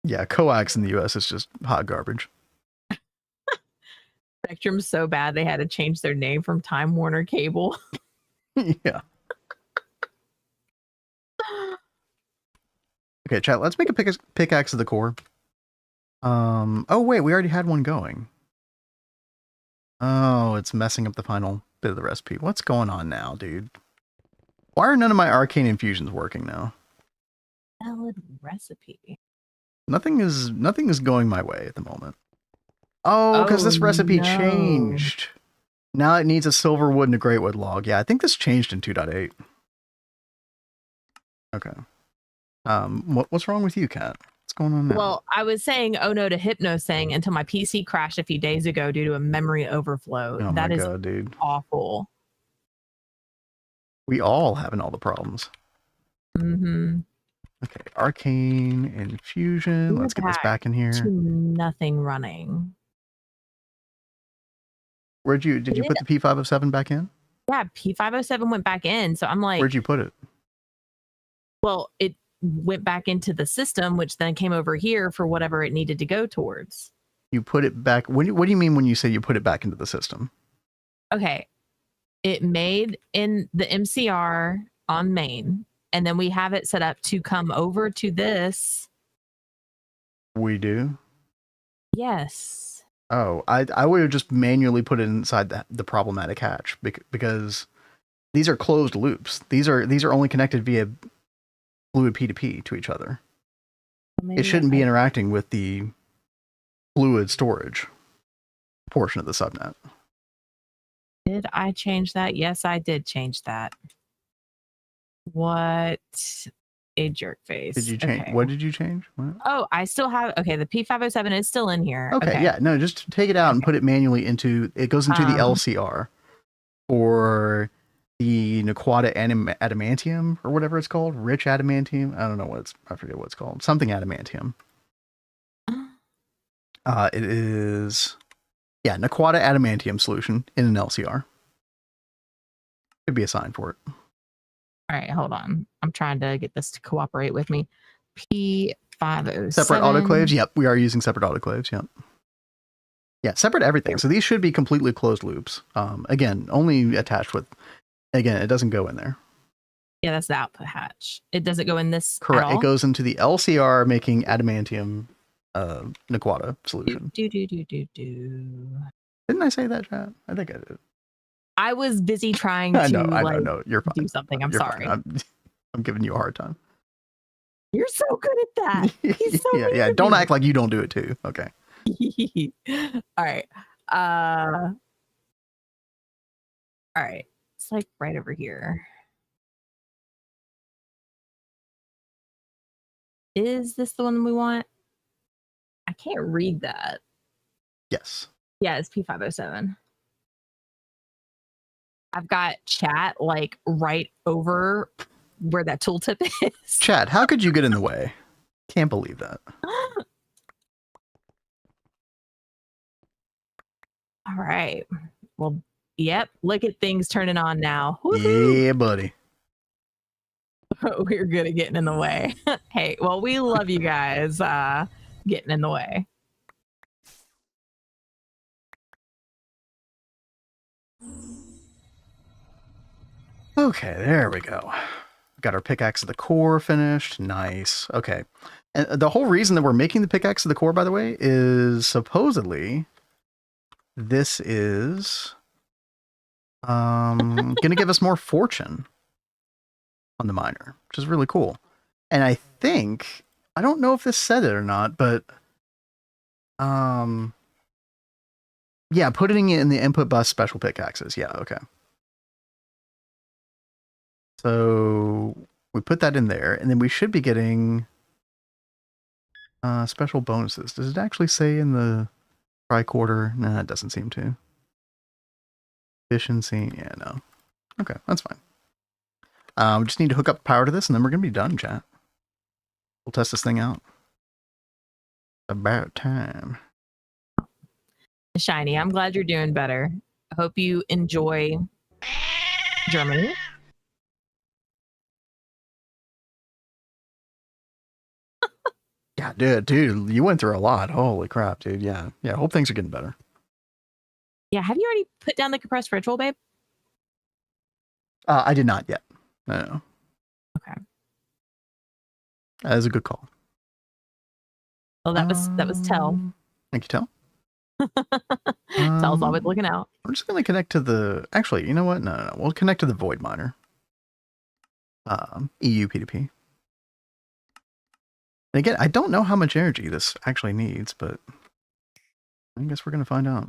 A: Yeah, coax in the US is just hot garbage.
B: Spectrum's so bad they had to change their name from Time Warner Cable.
A: Yeah. Okay, chat, let's make a pickaxe of the core. Oh wait, we already had one going. Oh, it's messing up the final bit of the recipe. What's going on now, dude? Why are none of my arcane infusions working now?
B: Valid recipe.
A: Nothing is going my way at the moment. Oh, because this recipe changed. Now it needs a silver wood and a great wood log. Yeah, I think this changed in 2.8. Okay. What's wrong with you, Kat? What's going on now?
B: Well, I was saying oh no to hypnosang until my PC crashed a few days ago due to a memory overflow.
A: Oh
B: that
A: my
B: is
A: god, dude.
B: Awful.
A: We all having all the problems.
B: Mm-hmm.
A: Okay, arcane infusion. Let's get this back in here.
B: Nothing running.
A: Did you put the P507 back in?
B: Yeah, P507 went back in. So I'm like,
A: where'd you put it?
B: Well, it went back into the system, which then came over here for whatever it needed to go towards.
A: You put it back. What do you mean when you say you put it back into the system?
B: Okay. It made in the MCR on main, and then we have it set up to come over to this.
A: We do?
B: Yes.
A: Oh, I would have just manually put it inside the problematic hatch because these are closed loops. These are only connected via fluid P2P to each other. It shouldn't be interacting with the fluid storage portion of the subnet.
B: Did I change that? Yes, I did change that. What a jerk face.
A: Did you change? Okay. What did you change? What?
B: Oh, I still have, okay, the P507 is still in here.
A: Okay, yeah, no, just take it out and put it manually into, it goes into the LCR or the Naquata adamantium or whatever it's called, rich adamantium. I don't know I forget what it's called. Something adamantium. It is, yeah, Naquata adamantium solution in an LCR. Could be a sign for it.
B: All right, hold on. I'm trying to get this to cooperate with me. P507.
A: Separate autoclaves? Yep, we are using separate autoclaves. Yep. Yeah, separate everything. So these should be completely closed loops. Again, only attached with, again, it doesn't go in there.
B: Yeah, that's the output hatch. It doesn't go in this.
A: Correct. It goes into the LCR making adamantium Naquata solution. Didn't I say that, Chad? I think I did.
B: I was busy trying to
A: I know. You're fine.
B: Do something. I'm sorry.
A: I'm giving you a hard time.
B: You're so good at that. He's so
A: yeah. Don't act like you don't do it too. Okay.
B: All right. All right. It's like right over here. Is this the one we want? I can't read that.
A: Yes.
B: Yeah, it's P507. I've got chat like right over where that tooltip is.
A: Chat, how could you get in the way? Can't believe that.
B: All right. Well, yep. Look at things turning on now.
A: Woo-hoo. Yeah, buddy.
B: We're good at getting in the way. Hey, well, we love you guys getting in the way.
A: Okay, there we go. Got our pickaxe of the core finished. Nice. Okay. And the whole reason that we're making the pickaxe of the core, by the way, is supposedly this is going to give us more fortune on the miner, which is really cool. And I think, I don't know if this said it or not, but yeah, putting it in the input bus special pickaxes. Yeah, okay. So we put that in there, and then we should be getting special bonuses. Does it actually say in the tricorder? Nah, it doesn't seem to. Efficiency, yeah, no. Okay, that's fine. We just need to hook up power to this, and then we're going to be done, chat. We'll test this thing out. About time.
B: Shiny, I'm glad you're doing better. I hope you enjoy Germany.
A: Yeah, dude, you went through a lot. Holy crap, dude. Yeah, I hope things are getting better.
B: Yeah, have you already put down the compressed ritual, babe?
A: I did not yet. No.
B: Okay.
A: That is a good call.
B: Well, that was Tell.
A: Thank you, Tell.
B: Tell's always looking out.
A: I'm just going to connect to the... Actually, you know what? No. We'll connect to the Void Miner. EU P2P. And again, I don't know how much energy this actually needs, but I guess we're going to find out.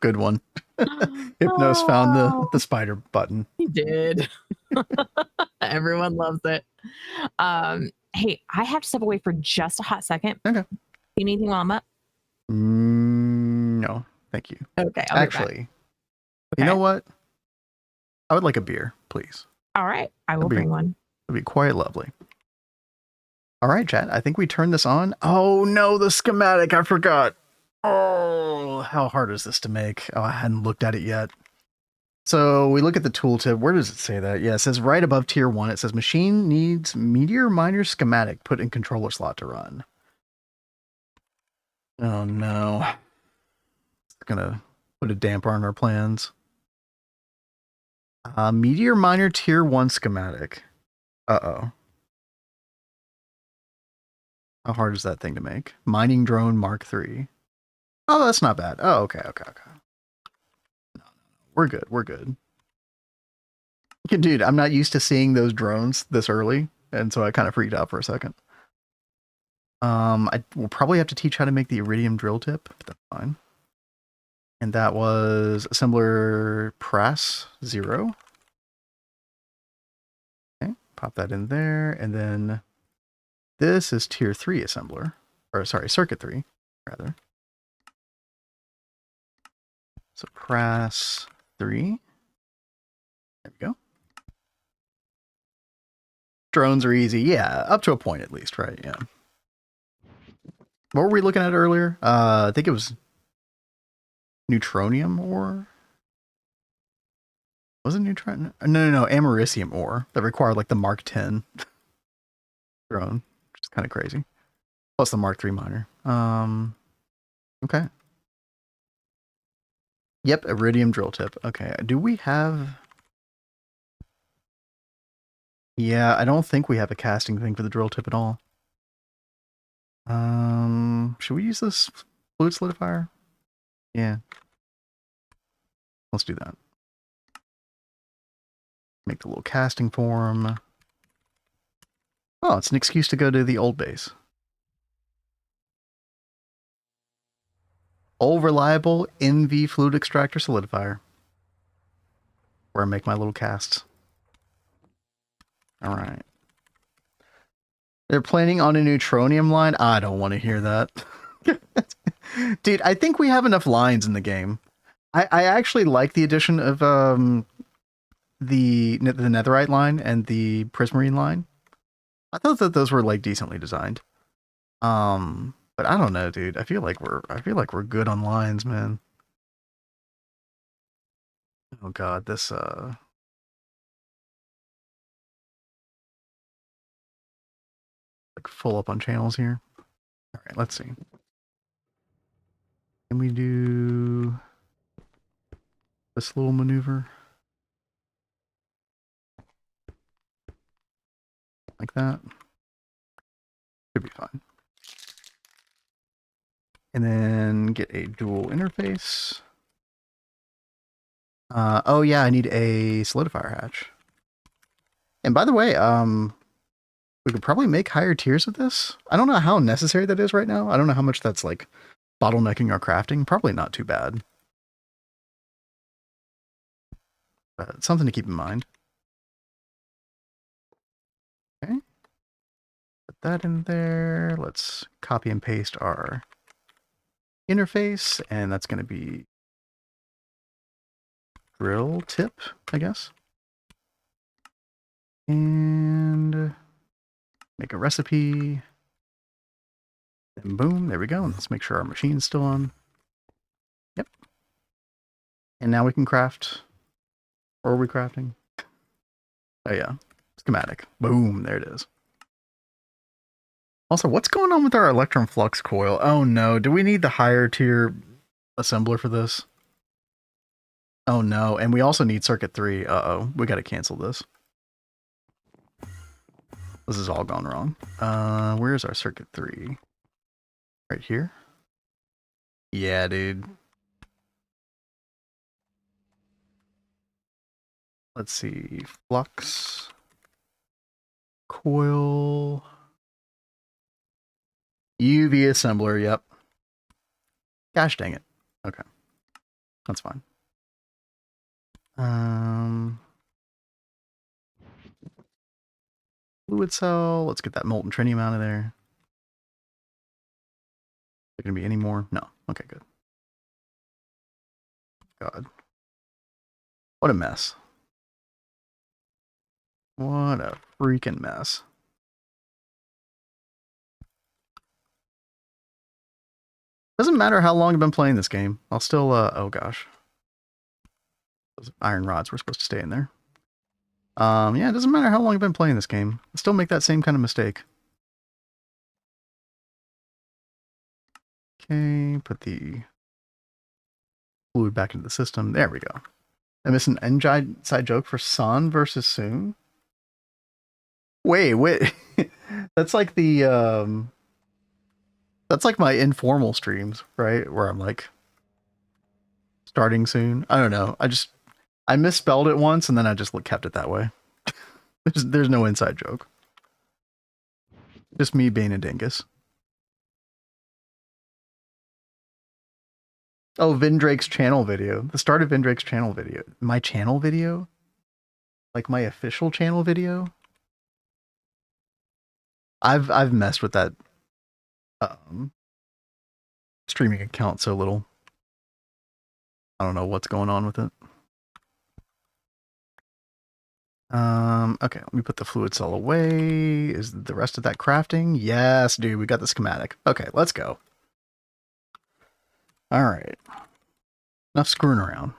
A: Good one. Hypnos found the spider button.
B: He did. Everyone loves it. Hey, I have to step away for just a hot second.
A: Okay.
B: You need anything while I'm up?
A: No, thank you.
B: Okay.
A: Actually, you know what? I would like a beer, please.
B: All right. I will bring one.
A: It'd be quite lovely. All right, chat. I think we turned this on. Oh, no, the schematic. I forgot. Oh, how hard is this to make? Oh, I hadn't looked at it yet. So we look at the tooltip. Where does it say that? Yeah, it says right above tier 1. It says machine needs meteor miner schematic put in controller slot to run. Oh, no. It's going to put a damper on our plans. Meteor miner tier 1 schematic. Uh-oh. How hard is that thing to make? Mining drone Mark III. Oh, that's not bad. Oh, okay. No. We're good. Dude, I'm not used to seeing those drones this early, and so I kind of freaked out for a second. I will probably have to teach how to make the iridium drill tip, but that's fine. And that was assembler press 0. Okay, pop that in there, and then this is tier 3 assembler, or sorry, circuit 3, rather. So press 3. There we go. Drones are easy. Yeah, up to a point at least, right? Yeah. What were we looking at earlier? I think it was neutronium ore. Was it neutronium? No, americium ore that required like the Mark 10 drone, which is kind of crazy. Plus the Mark 3 miner. Okay. Yep, iridium drill tip. Okay, do we have... Yeah, I don't think we have a casting thing for the drill tip at all. Should we use this fluid solidifier? Yeah. Let's do that. Make the little casting form. Oh, it's an excuse to go to the old base. Old reliable NV fluid extractor solidifier. Where I make my little casts. All right. They're planning on a neutronium line? I don't want to hear that. Dude, I think we have enough lines in the game. I actually like the addition of the netherite line and the prismarine line. I thought that those were like decently designed. But But I don't know, dude. I feel like we're good on lines, man. Oh god, this like full up on channels here. All right, let's see. Can we do this little maneuver? Like that. Should be fine. And then get a dual interface. Oh yeah, I need a solidifier hatch. And by the way, we could probably make higher tiers of this. I don't know how necessary that is right now. I don't know how much that's like bottlenecking our crafting. Probably not too bad. But it's something to keep in mind. Okay. Put that in there. Let's copy and paste our interface, and that's going to be drill tip, I guess. And make a recipe. And boom, there we go. Let's make sure our machine's still on. Yep. And now we can craft. Or are we crafting? Oh yeah, schematic. Boom, there it is. Also, what's going on with our electron flux coil? Oh no, do we need the higher tier assembler for this? Oh no, and we also need circuit 3. Uh-oh, we gotta cancel this. This has all gone wrong. Where's our circuit 3? Right here? Yeah, dude. Let's see. Flux. Coil. UV assembler, yep. Gosh dang it. Okay. That's fine. Fluid cell. Let's get that molten tritium out of there. Is there going to be any more? No. Okay, good. God. What a mess. What a freaking mess. Doesn't matter how long I've been playing this game. I'll still, oh gosh. Those iron rods were supposed to stay in there. Yeah, it doesn't matter how long I've been playing this game. I still make that same kind of mistake. Okay, put the fluid back into the system. There we go. I missed an inside joke for San versus Soon. Wait. That's like the, that's like my informal streams, right? Where I'm like, starting soon. I don't know. I misspelled it once and then I just kept it that way. There's no inside joke. Just me being a dingus. Oh, Vindrake's channel video. The start of Vindrake's channel video. My channel video? Like my official channel video? I've messed with that streaming account so little. I don't know what's going on with it. Okay, let me put the fluid cell away. Is the rest of that crafting? Yes, dude, we got the schematic. Okay, let's go. All right. Enough screwing around.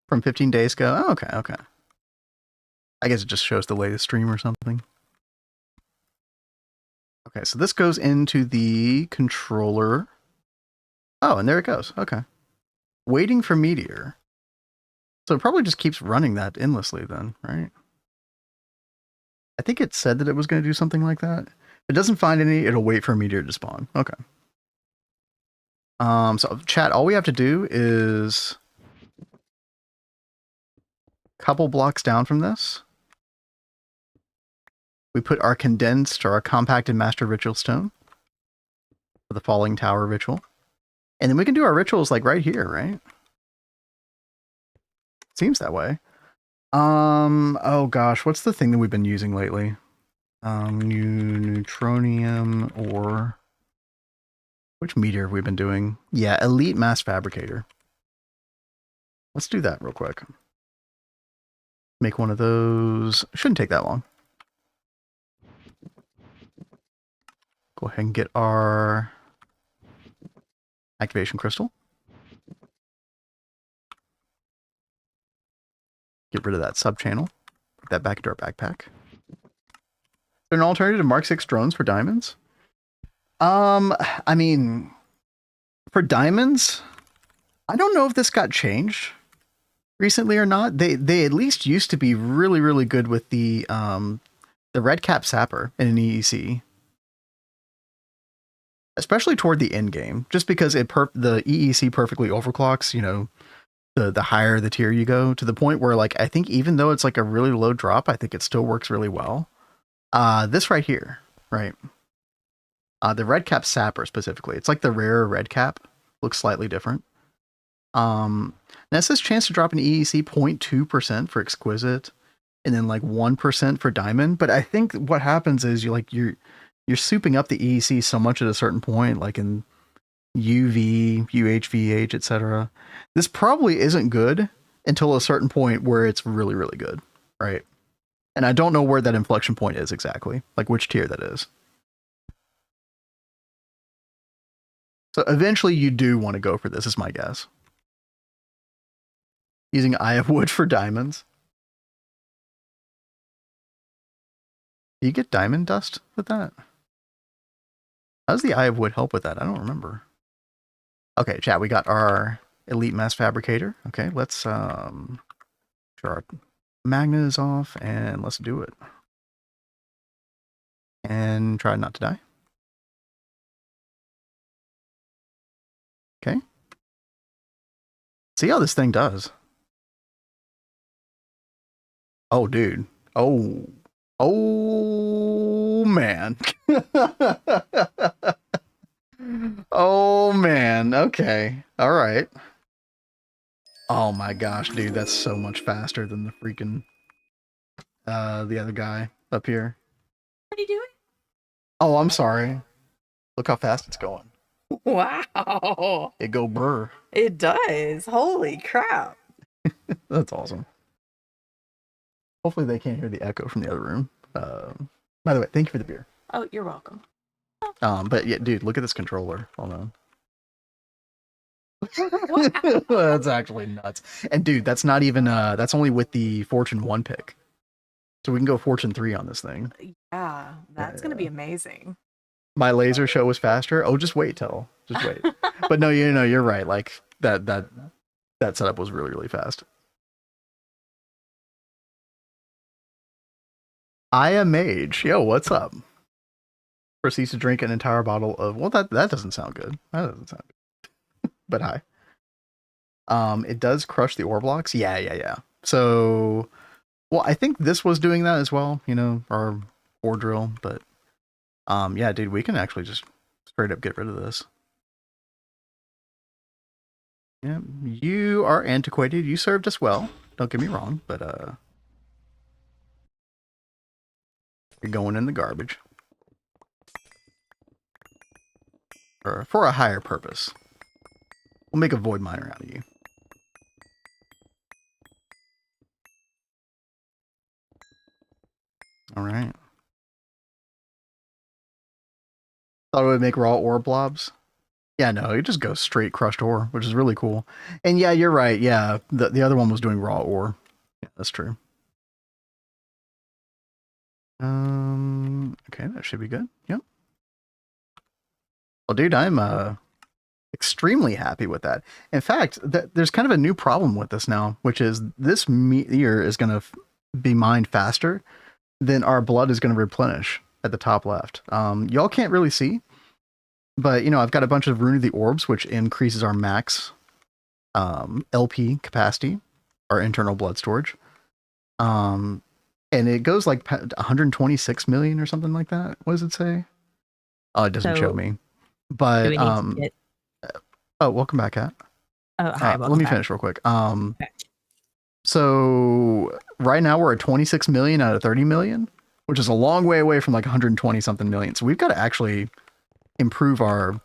A: From 15 days ago? Oh, okay. I guess it just shows the latest stream or something. Okay, so this goes into the controller. Oh, and there it goes. Okay. Waiting for Meteor. So it probably just keeps running that endlessly then, right? I think it said that it was going to do something like that. If it doesn't find any, it'll wait for a meteor to spawn. Okay. So chat, all we have to do is a couple blocks down from this. We put our condensed or our compacted master ritual stone for the falling tower ritual. And then we can do our rituals like right here, right? Seems that way. Oh gosh, what's the thing that we've been using lately? Neutronium or which meteor have we been doing? Yeah, Elite Mass Fabricator. Let's do that real quick. Make one of those. Shouldn't take that long. Go ahead and get our activation crystal. Get rid of that sub-channel. Put that back into our backpack. Is there an alternative to Mark 6 drones for diamonds? I mean, for diamonds, I don't know if this got changed recently or not. They at least used to be really, really good with the red cap sapper in an EEC. Especially toward the end game, just because the EEC perfectly overclocks, you know, the higher the tier you go, to the point where, like, I think even though it's like a really low drop, I think it still works really well. This right here, right? The red cap sapper specifically, it's like the rarer red cap, looks slightly different. Now it says chance to drop an EEC 0.2% for exquisite, and then like 1% for diamond. But I think what happens is you're souping up the EEC so much at a certain point, like in UV, UHVH, etc. This probably isn't good until a certain point where it's really, really good, right? And I don't know where that inflection point is exactly, like which tier that is. So eventually you do want to go for this, is my guess. Using Eye of Wood for diamonds. Do you get diamond dust with that? How does the Eye of Wood help with that? I don't remember. Okay, chat, we got our Elite Mass Fabricator. Okay, let's turn our magnet is off and let's do it. And try not to die. Okay. See how this thing does. Oh, dude. Oh. Oh, man. Oh, man. Okay. All right. Oh, my gosh, dude. That's so much faster than the freaking, the other guy up here.
B: What are you doing?
A: Oh, I'm sorry. Look how fast it's going.
E: Wow.
A: It go brr.
E: It does. Holy crap.
A: That's awesome. Hopefully they can't hear the echo from the other room. By the way, thank you for the beer.
E: Oh, you're welcome.
A: But yeah, dude, look at this controller. Hold on. That's actually nuts. And dude, that's not even that's only with the Fortune 1 pick. So we can go Fortune 3 on this thing.
E: Yeah, that's gonna be amazing.
A: My laser show was faster. Oh, just wait. But no, you know, you're right. Like that setup was really, really fast. I am Mage. Yo, what's up? Proceeds to drink an entire bottle of, well, that doesn't sound good. That doesn't sound good. But hi. It does crush the ore blocks. Yeah. So, well, I think this was doing that as well, you know, our ore drill, but yeah, dude, we can actually just straight up get rid of this. Yeah, you are antiquated. You served us well. Don't get me wrong, but you're going in the garbage. For a higher purpose. We'll make a void miner out of you. Alright. Thought it would make raw ore blobs. Yeah, no, it just goes straight crushed ore, which is really cool. And yeah, you're right. Yeah, the other one was doing raw ore. Yeah, that's true. Okay, that should be good. Yep. Well, dude, I'm extremely happy with that. In fact, there's kind of a new problem with this now, which is this meteor is going to be mined faster than our blood is going to replenish at the top left. Y'all can't really see, but you know, I've got a bunch of Rune of the Orbs, which increases our max LP capacity, our internal blood storage. And it goes like 126 million or something like that. What does it say? Oh, it doesn't show me. But oh, welcome back, Kat.
B: Oh, hi.
A: Let me finish real quick. Okay. So right now we're at 26 million out of 30 million, which is a long way away from like 120 something million. So we've got to actually improve our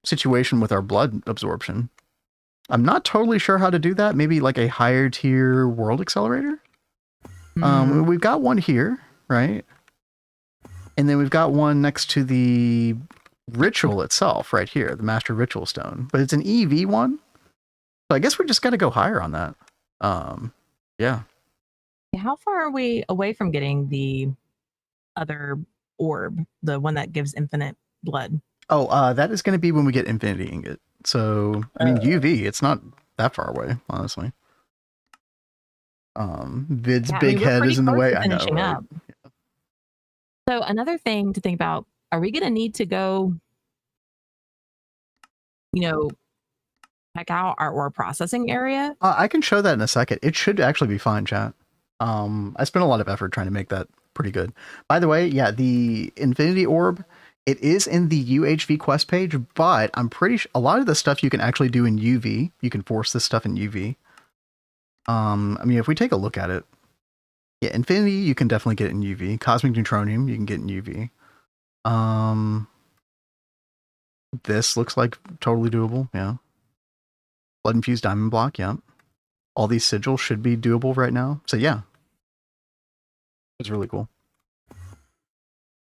A: situation with our blood absorption. I'm not totally sure how to do that. Maybe like a higher tier world accelerator. We've got one here, right? And then we've got one next to the ritual itself right here, the Master Ritual Stone. But it's an EV one. So I guess we just got to go higher on that. Yeah.
B: How far are we away from getting the other orb, the one that gives infinite blood?
A: Oh, that is going to be when we get Infinity Ingot. So, I mean, UV, it's not that far away, honestly. Vid's big head is in the way. I know, right?
B: Yeah. So another thing to think about, are we going to need to go, check out our ore processing area?
A: I can show that in a second. It should actually be fine, chat. I spent a lot of effort trying to make that pretty good. By the way, yeah, the Infinity Orb, it is in the UHV quest page, but I'm pretty sure a lot of the stuff you can actually do in UV. You can force this stuff in UV. I mean, if we take a look at it, yeah, Infinity, you can definitely get it in UV. Cosmic Neutronium, you can get in UV. This looks like totally doable, yeah. Blood Infused Diamond Block, yeah. All these sigils should be doable right now. So yeah. It's really cool.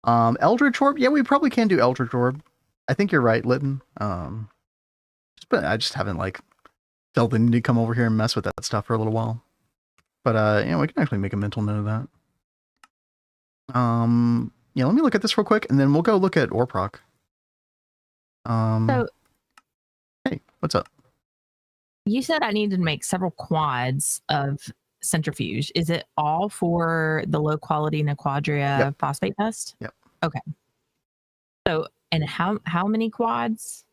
A: Eldritch Orb, yeah, we probably can do Eldritch Orb. I think you're right, Litton. But I just haven't felt the need to come over here and mess with that stuff for a little while. But we can actually make a mental note of that. Yeah, let me look at this real quick, and then we'll go look at Orproc. Hey, what's up?
B: You said I needed to make several quads of centrifuge. Is it all for the low quality Nequadria phosphate test?
A: Yep.
B: Okay. So, and how many quads?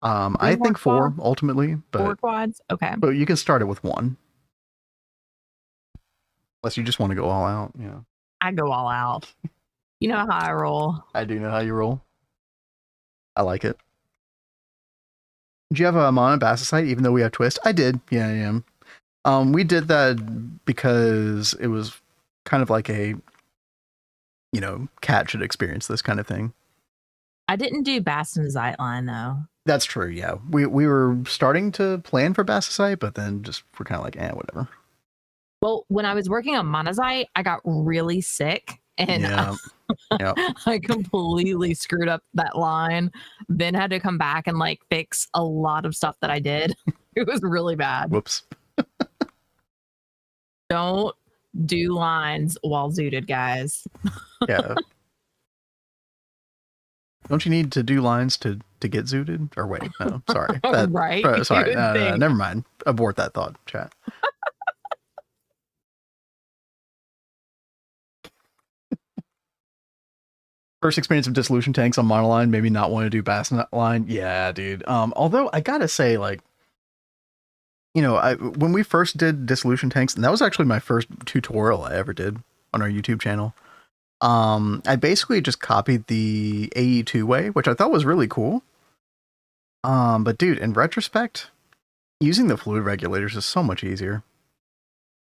A: I think 4 ultimately, but
B: 4 quads. Okay.
A: But you can start it with 1. Unless you just want to go all out, yeah.
B: I go all out. You know how I roll.
A: I do know how you roll. I like it. Do you have a Mana Basicite even though we have Twist? I did. Yeah, I am. We did that because it was kind of like a, cat should experience this kind of thing.
B: I didn't do Bastion Zightline though.
A: That's true, yeah. We were starting to plan for Basicite, but then just we're kind of like, whatever.
B: Well, when I was working on Monazite, I got really sick and I completely screwed up that line. Then had to come back and fix a lot of stuff that I did. It was really bad.
A: Whoops.
B: Don't do lines while zooted, guys.
A: Yeah. Don't you need to do lines to get zooted? Or wait, no, sorry.
B: Right.
A: Sorry, never mind. Abort that thought, chat. First experience of dissolution tanks on monoline, maybe not want to do bassin line. Yeah, dude. Although I gotta say, when we first did dissolution tanks, and that was actually my first tutorial I ever did on our YouTube channel. I basically just copied the AE2 way, which I thought was really cool. But dude, in retrospect, using the fluid regulators is so much easier.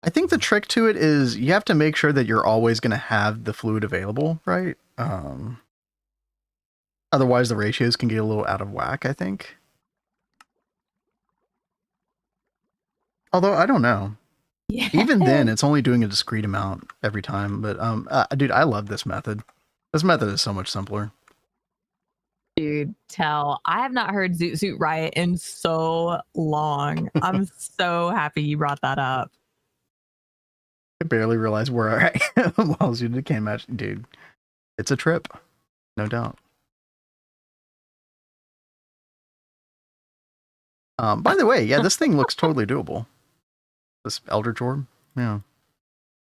A: I think the trick to it is you have to make sure that you're always going to have the fluid available, right? Otherwise the ratios can get a little out of whack, I think. Although I don't know. Yeah. Even then, it's only doing a discrete amount every time. But dude, I love this method. This method is so much simpler.
B: Dude, I have not heard Zoot Suit Riot in so long. I'm so happy you brought that up.
A: I barely realized where I am while Zooted can't match. Dude, it's a trip. No doubt. By the way, yeah, this thing looks totally doable. This Eldritch Orb, yeah.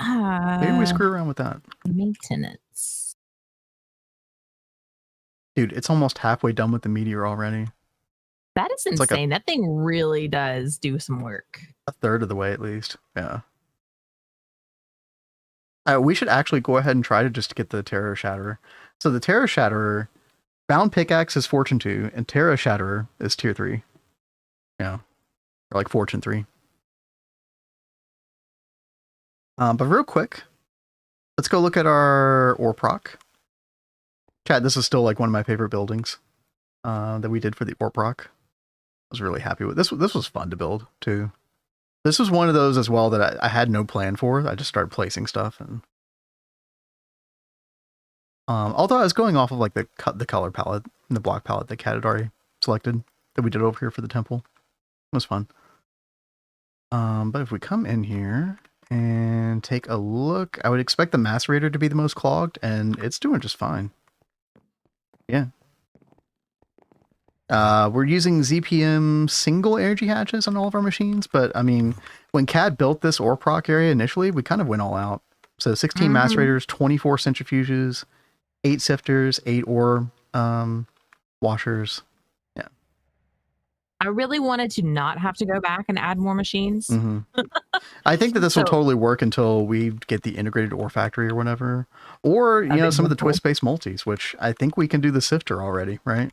A: Maybe we screw around with that.
B: Maintenance.
A: Dude, it's almost halfway done with the meteor already.
B: That is insane. That thing really does do some work.
A: A third of the way, at least. Yeah. We should actually go ahead and try to just get the Terror Shatterer. So the Terror Shatterer, Bound Pickaxe is Fortune 2, and Terror Shatterer is Tier 3. Yeah. Or Fortune 3. But real quick, let's go look at our Orproc. Chat, this is still one of my favorite buildings that we did for the Orproc. I was really happy with this. This was fun to build too. This was one of those as well that I had no plan for. I just started placing stuff and Although I was going off of like the color palette and the block palette that Cat had already selected that we did over here for the temple. It was fun. But if we come in here and take a look, I would expect the macerator to be the most clogged, and it's doing just fine. Yeah. We're using ZPM single energy hatches on all of our machines, but I mean, when CAD built this ore proc area initially, we kind of went all out. So 16 macerators, 24 centrifuges, 8 sifters, 8 ore washers. Yeah.
B: I really wanted to not have to go back and add more machines.
A: I think that this will totally work until we get the integrated ore factory or whatever. Or, you know, some of the twist-based multis, which I think we can do the sifter already, right?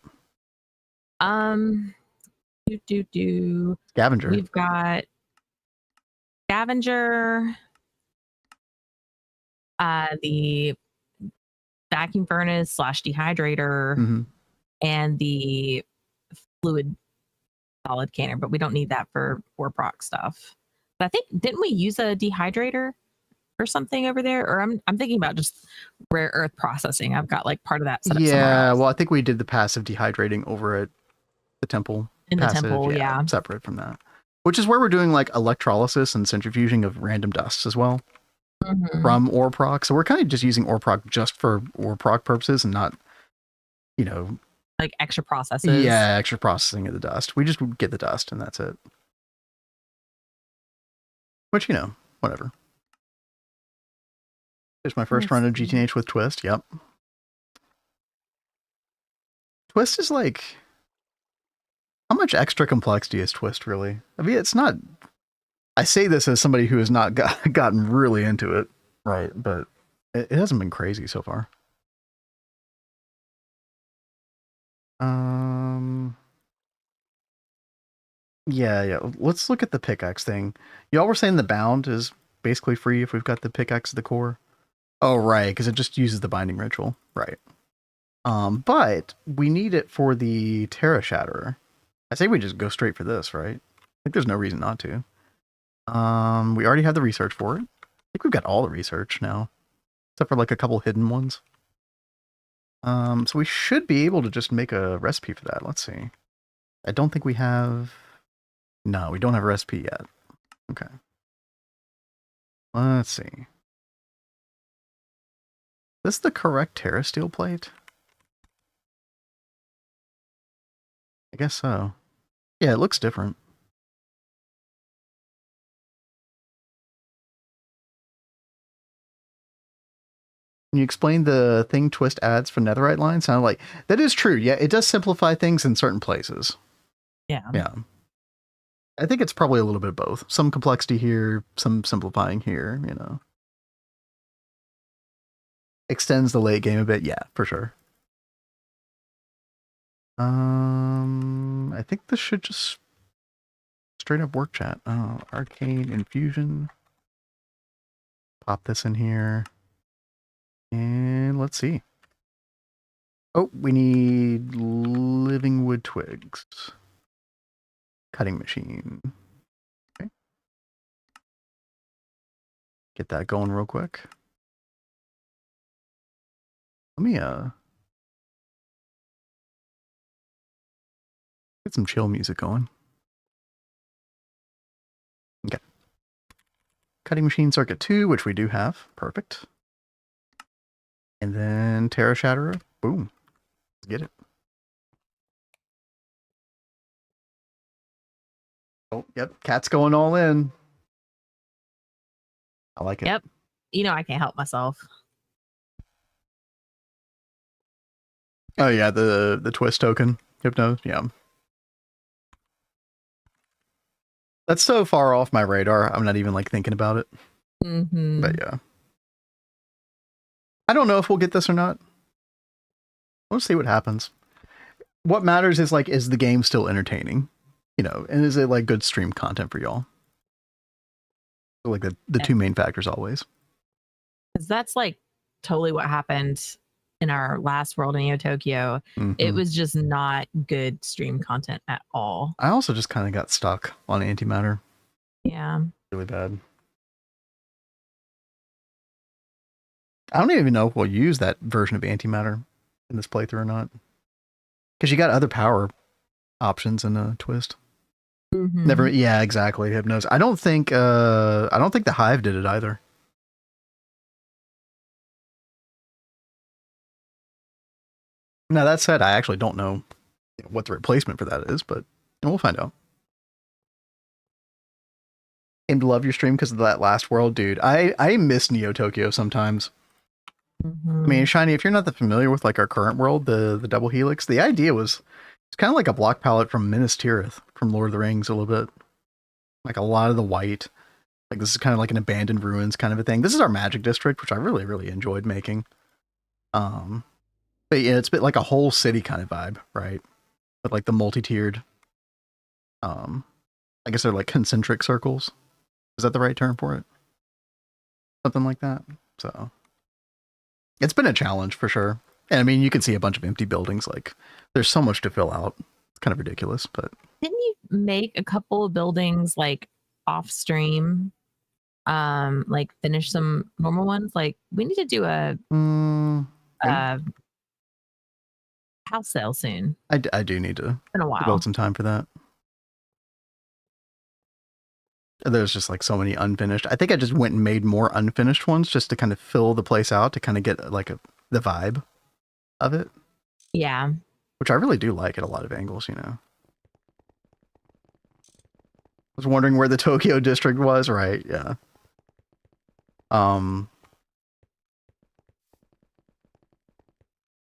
A: Scavenger.
B: We've got Scavenger, the vacuum furnace / dehydrator, and the fluid solid canner, but we don't need that for ore proc stuff. But I think, didn't we use a dehydrator or something over there? Or I'm thinking about just rare earth processing. I've got like part of that set up somewhere else.
A: Well, I think we did the passive dehydrating over at the temple.
B: In the temple, yeah.
A: Separate from that. Which is where we're doing like electrolysis and centrifuging of random dusts as well. From ore proc. So we're kind of just using ore proc just for ore proc purposes and not, you know,
B: like extra processes.
A: Yeah, extra processing of the dust. We just get the dust and that's it. Which, you know, whatever. Here's my first run of GTH with Twist. Yep. Twist is like, how much extra complexity is Twist really? I mean, it's not, I say this as somebody who has not gotten really into it, right? But it hasn't been crazy so far. Yeah. Let's look at the pickaxe thing. Y'all were saying the bound is basically free if we've got the pickaxe at the core. Oh, right, because it just uses the binding ritual. Right. But we need it for the Terra Shatterer. I say we just go straight for this, right? I think there's no reason not to. We already have the research for it. I think we've got all the research now, except for like a couple hidden ones. So we should be able to just make a recipe for that. Let's see. I don't think we have... No, we don't have a recipe yet. Okay. Let's see. Is this the correct Terra steel plate? I guess so. Yeah, it looks different. Can you explain the thing Twist adds for netherite lines? Sound like that is true. Yeah, it does simplify things in certain places.
B: Yeah.
A: I think it's probably a little bit of both. Some complexity here, some simplifying here, you know. Extends the late game a bit, yeah, for sure. I think this should just straight up work chat. Oh, arcane infusion. Pop this in here. And let's see. Oh, we need living wood twigs. Cutting machine. Okay. Get that going real quick. Let me get some chill music going. Okay. Cutting machine circuit 2, which we do have. Perfect. And then Terra Shatterer. Boom. Let's get it. Oh, yep. Cat's going all in. I like it.
B: Yep. You know I can't help myself.
A: Oh yeah, the Twist token. Hypno. Yeah. That's so far off my radar. I'm not even like thinking about it. But yeah. I don't know if we'll get this or not. We'll see what happens. What matters is like, is the game still entertaining? You know, and is it like good stream content for y'all? So like the two main factors always.
B: Because that's like totally what happened in our last World in Neo Tokyo. It was just not good stream content at all.
A: I also just kind of got stuck on antimatter.
B: Yeah.
A: Really bad. I don't even know if we'll use that version of antimatter in this playthrough or not. Because you got other power options in a twist.
B: Mm-hmm.
A: Never, yeah, exactly. Hypnosis. I don't think the Hive did it either. Now that said, I actually don't know what the replacement for that is, but we'll find out. Aim to love your stream because of that last world, dude. I miss Neo Tokyo sometimes.
B: Mm-hmm.
A: I mean, Shiny, if you're not that familiar with like our current world, the DoubleHelix, the idea was it's kind of like a block palette from Minas Tirith from Lord of the Rings a little bit. Like a lot of the white. Like this is kind of like an abandoned ruins kind of a thing. This is our magic district, which I really, really enjoyed making. But yeah, it's a bit like a whole city kind of vibe, right? But like the multi-tiered, I guess they're like concentric circles. Is that the right term for it? Something like that. So it's been a challenge for sure. And I mean, you can see a bunch of empty buildings. Like there's so much to fill out. It's kind of ridiculous, but
B: didn't you make a couple of buildings like off stream? Like finish some normal ones. Like we need to do a house sale soon.
A: I do need to
B: been a while.
A: devote some time for that. There's just like so many unfinished. I think I just went and made more unfinished ones just to kind of fill the place out to kind of get like the vibe of it.
B: Yeah.
A: Which I really do like at a lot of angles, you know. I was wondering where the Tokyo district was, right? Yeah.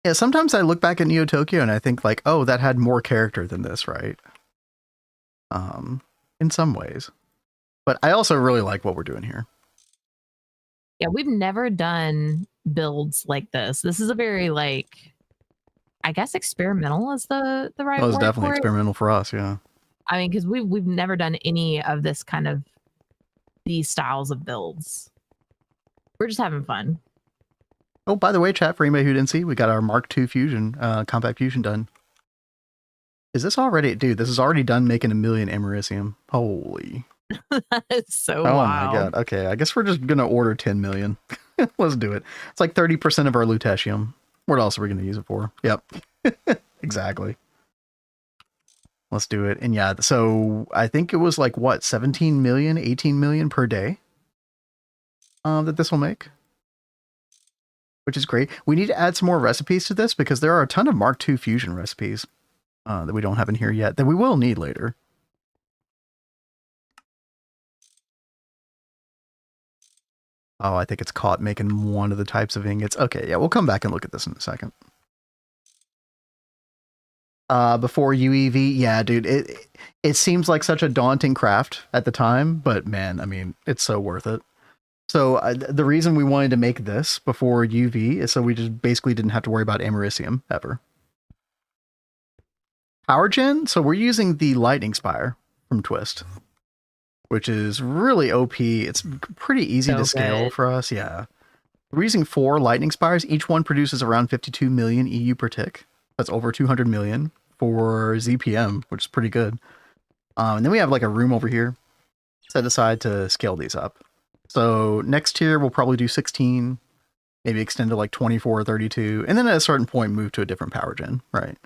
A: Yeah, sometimes I look back at Neo Tokyo and I think like, oh, that had more character than this, right? In some ways. But I also really like what we're doing here.
B: Yeah, we've never done builds like this. This is a very like, I guess experimental is the right word.
A: It was definitely
B: for
A: experimental for us, yeah.
B: I mean, because we've never done any of this kind of these styles of builds. We're just having fun.
A: Oh, by the way, chat, for anybody who didn't see, we got our Mark II Fusion, Compact Fusion done. Is this already, dude, this is already done making 1 million Americium. Holy.
B: That is so
A: Oh
B: wild.
A: my god. Okay, I guess we're just going to order 10 million. Let's do it. It's like 30% of our lutetium. What else are we going to use it for? Yep. Exactly. Let's do it. And yeah, so I think it was like, what, 17 million, 18 million per day that this will make. Which is great. We need to add some more recipes to this because there are a ton of Mark II Fusion recipes that we don't have in here yet that we will need later. Oh, I think it's caught making one of the types of ingots. Okay, yeah, we'll come back and look at this in a second. Before UEV, yeah, dude, it seems like such a daunting craft at the time, but man, I mean, it's so worth it. So the reason we wanted to make this before UV is so we just basically didn't have to worry about Americium ever. Power gen, so we're using the Lightning Spire from Twist, which is really OP. It's pretty easy to scale for us, yeah. We're using 4 Lightning Spires. Each one produces around 52 million EU per tick. That's over 200 million for ZPM, which is pretty good. And then we have like a room over here set aside to scale these up. So next tier, we'll probably do 16, maybe extend to like 24 or 32, and then at a certain point, move to a different power gen, right?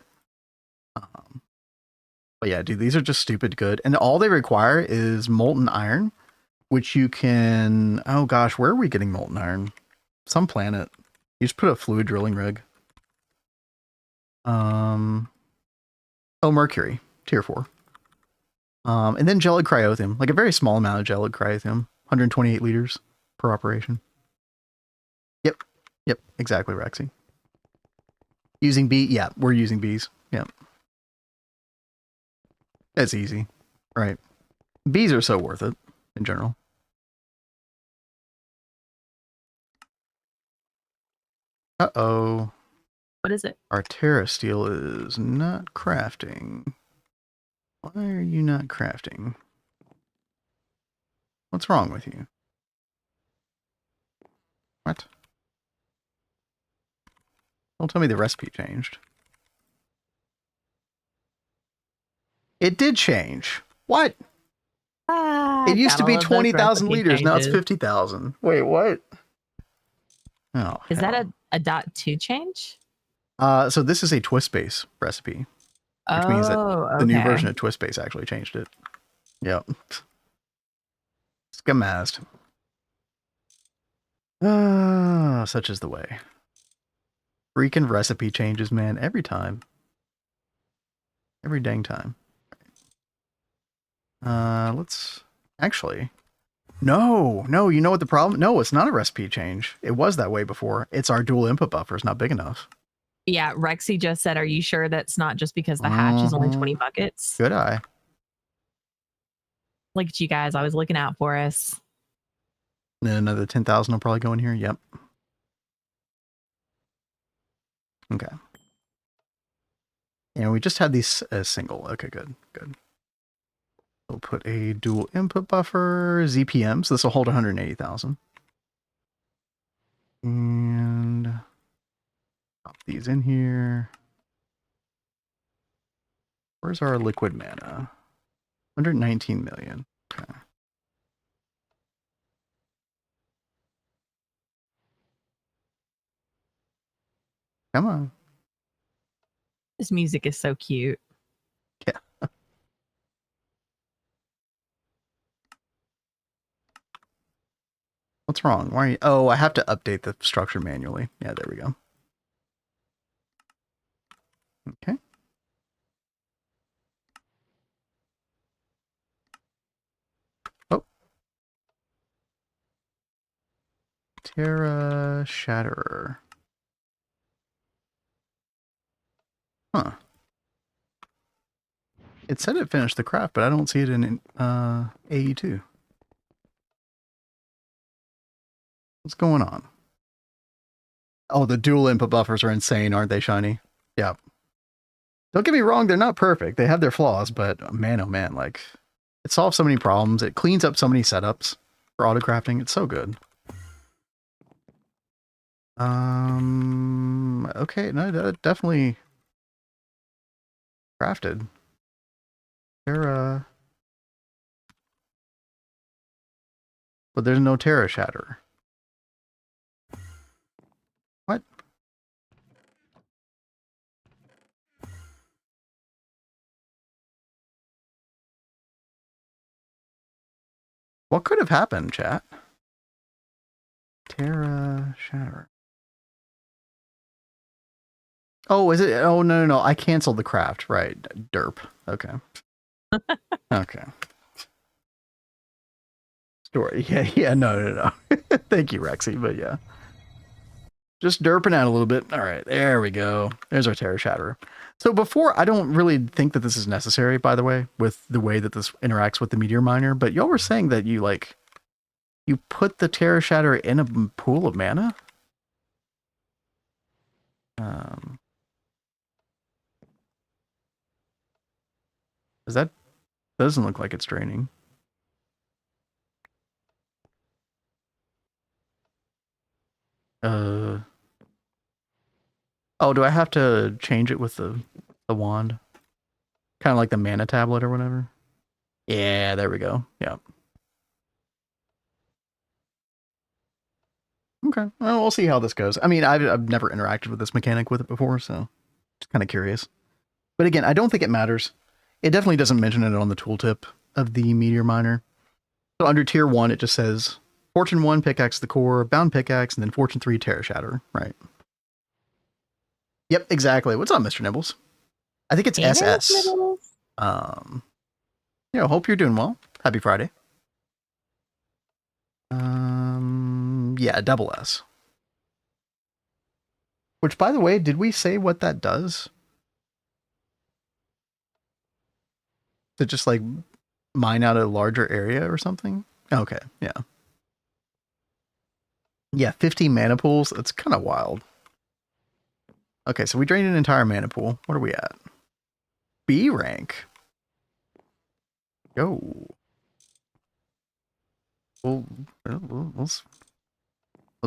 A: But yeah, dude, these are just stupid good. And all they require is molten iron, which you can, oh gosh, where are we getting molten iron? Some planet. You just put a fluid drilling rig. Oh, Mercury, tier 4. And then gelid cryothium, like a very small amount of gelid cryothium, 128 liters per operation. Yep, exactly, Rexy. Using B, yeah, we're using Bs, yep. It's easy, right? Bees are so worth it in general. Uh-oh.
B: What is it?
A: Our Terra Steel is not crafting. Why are you not crafting? What's wrong with you? What? Don't tell me the recipe changed. It did change. What? It used to be 20,000 liters. Now it's 50,000. Wait, what? Oh,
B: is that a .2 change?
A: So this is a twist base recipe, which means that the new version of twist base actually changed it. Yep. Scamazed. Such is the way. Freaking recipe changes, man, every time. Every dang time. Let's actually. No, you know what the problem? No, it's not a recipe change. It was that way before. It's our dual input buffer is not big enough.
B: Yeah, Rexy just said, are you sure that's not just because the hatch is only 20 buckets?
A: Good eye.
B: Look at you guys. I was looking out for us.
A: And then another 10,000 will probably go in here. Yep. Okay. And we just had these single. Okay, good. We'll put a dual input buffer, ZPM, so this will hold 180,000. And pop these in here. Where's our liquid mana? 119 million. Okay. Come on.
B: This music is so cute.
A: Yeah. What's wrong? Why are you? Oh, I have to update the structure manually. Yeah, there we go. Okay. Oh. Terra Shatterer. Huh. It said it finished the craft, but I don't see it in AE2. What's going on? Oh, the dual input buffers are insane, aren't they, Shiny? Yeah. Don't get me wrong, they're not perfect. They have their flaws, but man, oh man, like, it solves so many problems. It cleans up so many setups for autocrafting. It's so good. Okay, no, that definitely crafted. Terra. But there's no Terra Shatter. What? What could have happened, chat? Terra Shatter. Oh, is it? Oh, no. I canceled the craft. Right. Derp. Okay. Okay. Story. Yeah, no. Thank you, Rexy, but yeah. Just derping out a little bit. All right, there we go. There's our Terra Shatterer. So before, I don't really think that this is necessary, by the way, with the way that this interacts with the Meteor Miner, but y'all were saying that you put the Terra Shatterer in a pool of mana? That doesn't look like it's draining. Oh, do I have to change it with the wand? Kind of like the mana tablet or whatever? Yeah, there we go. Yeah. Okay. Well, we'll see how this goes. I mean, I've never interacted with this mechanic with it before, so just kind of curious. But again, I don't think it matters. It definitely doesn't mention it on the tooltip of the Meteor Miner. So under tier 1, it just says Fortune 1 pickaxe the core, bound pickaxe, and then Fortune 3 Terra Shatter, right? Yep, exactly. What's up, Mr. Nibbles? I think it's SS. Hope you're doing well. Happy Friday. Yeah, double S. Which, by the way, did we say what that does? To just like mine out a larger area or something? Okay, yeah. Yeah, 15 mana pools. That's kind of wild. Okay, so we drained an entire mana pool. What are we at? B rank. Yo. Well, let's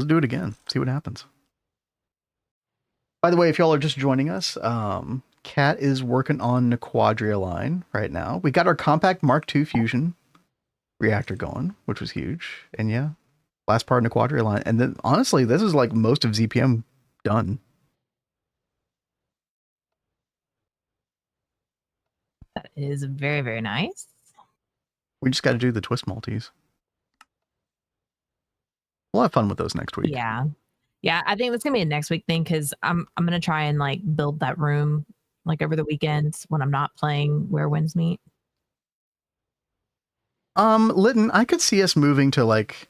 A: do it again. See what happens. By the way, if y'all are just joining us, Cat is working on the Quadria line right now. We got our compact Mark II Fusion Reactor going, which was huge. And yeah, Last part in the quadrilateral line. And then honestly, this is like most of ZPM done.
B: That is very, very nice.
A: We just got to do the twist multis. We'll have fun with those next week.
B: Yeah. Yeah, I think that's going to be a next week thing because I'm going to try and like build that room like over the weekends when I'm not playing Where Winds Meet.
A: Lytton, I could see us moving to like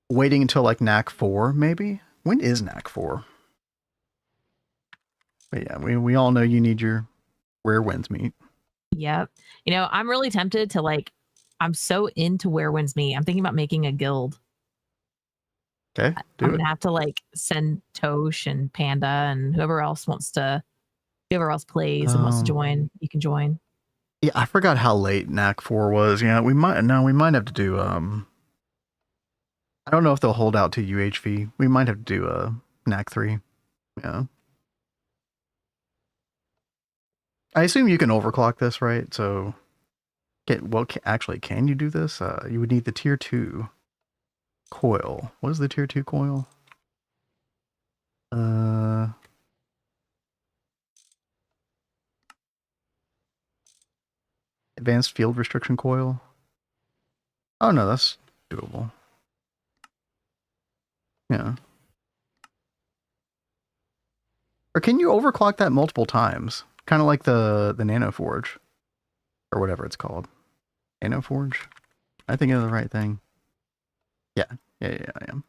A: waiting until like NAC 4 maybe. When is NAC 4? But yeah, we all know you need your Where Winds Meet.
B: Yep. You know, I'm really tempted to like, I'm so into Where Winds Meet. I'm thinking about making a guild.
A: Okay,
B: I'm gonna have to like send Tosh and Panda and whoever else plays and wants to join, you can join.
A: Yeah, I forgot how late NAC 4 was. Yeah, we might have to do I don't know if they'll hold out to UHV. We might have to do NAC 3. Yeah. I assume you can overclock this, right? So actually, can you do this? You would need the tier 2 coil. What is the tier 2 coil? Advanced field restriction coil. Oh no, that's doable. Yeah. Or can you overclock that multiple times? Kind of like the Nano Forge. Or whatever it's called. Nano Forge? I think of the right thing. Yeah, I am.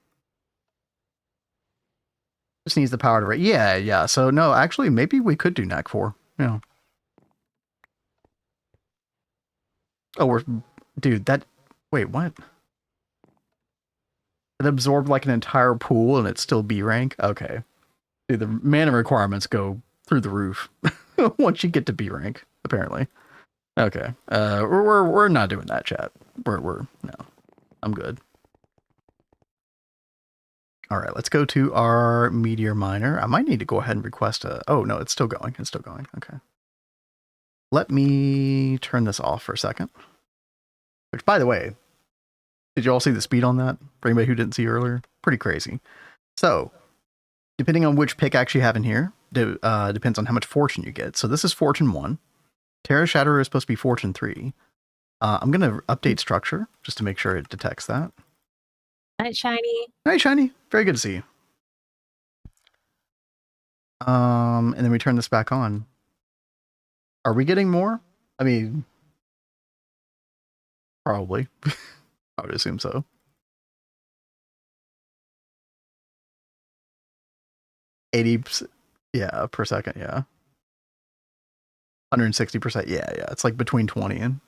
A: Just needs the power to... Yeah. So, no, actually, maybe we could do NAC 4. Yeah. Oh, Dude, that... Wait, what? It absorbed like an entire pool and it's still B rank? Okay. Dude, the mana requirements go through the roof once you get to B rank, apparently. Okay. We're not doing that, chat. No. I'm good. All right, let's go to our meteor miner. I might need to go ahead and request a... Oh, no, it's still going. It's still going. Okay. Let me turn this off for a second. Which, by the way, did you all see the speed on that? For anybody who didn't see earlier? Pretty crazy. So, depending on which pickaxe you have in here, depends on how much fortune you get. So this is fortune 1. Terra Shatterer is supposed to be fortune 3. I'm going to update structure just to make sure it detects that.
B: Night, Shiny.
A: Night, Shiny. Very good to see you. And then we turn this back on. Are we getting more? I mean, probably. I would assume so. 80, yeah, per second, yeah. 160%, yeah. It's like between 20 and...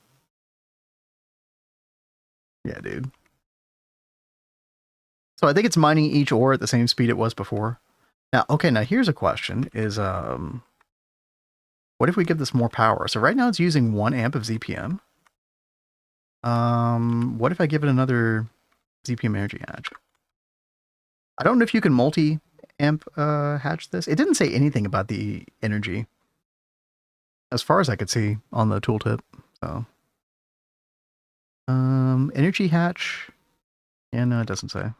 A: Yeah, dude. So I think it's mining each ore at the same speed it was before. Now, okay, now here's a question, is, what if we give this more power? So right now it's using 1 amp of ZPM. What if I give it another ZPM energy hatch? I don't know if you can multi-amp hatch this. It didn't say anything about the energy, as far as I could see on the tooltip. So, energy hatch. Yeah, no, it doesn't say.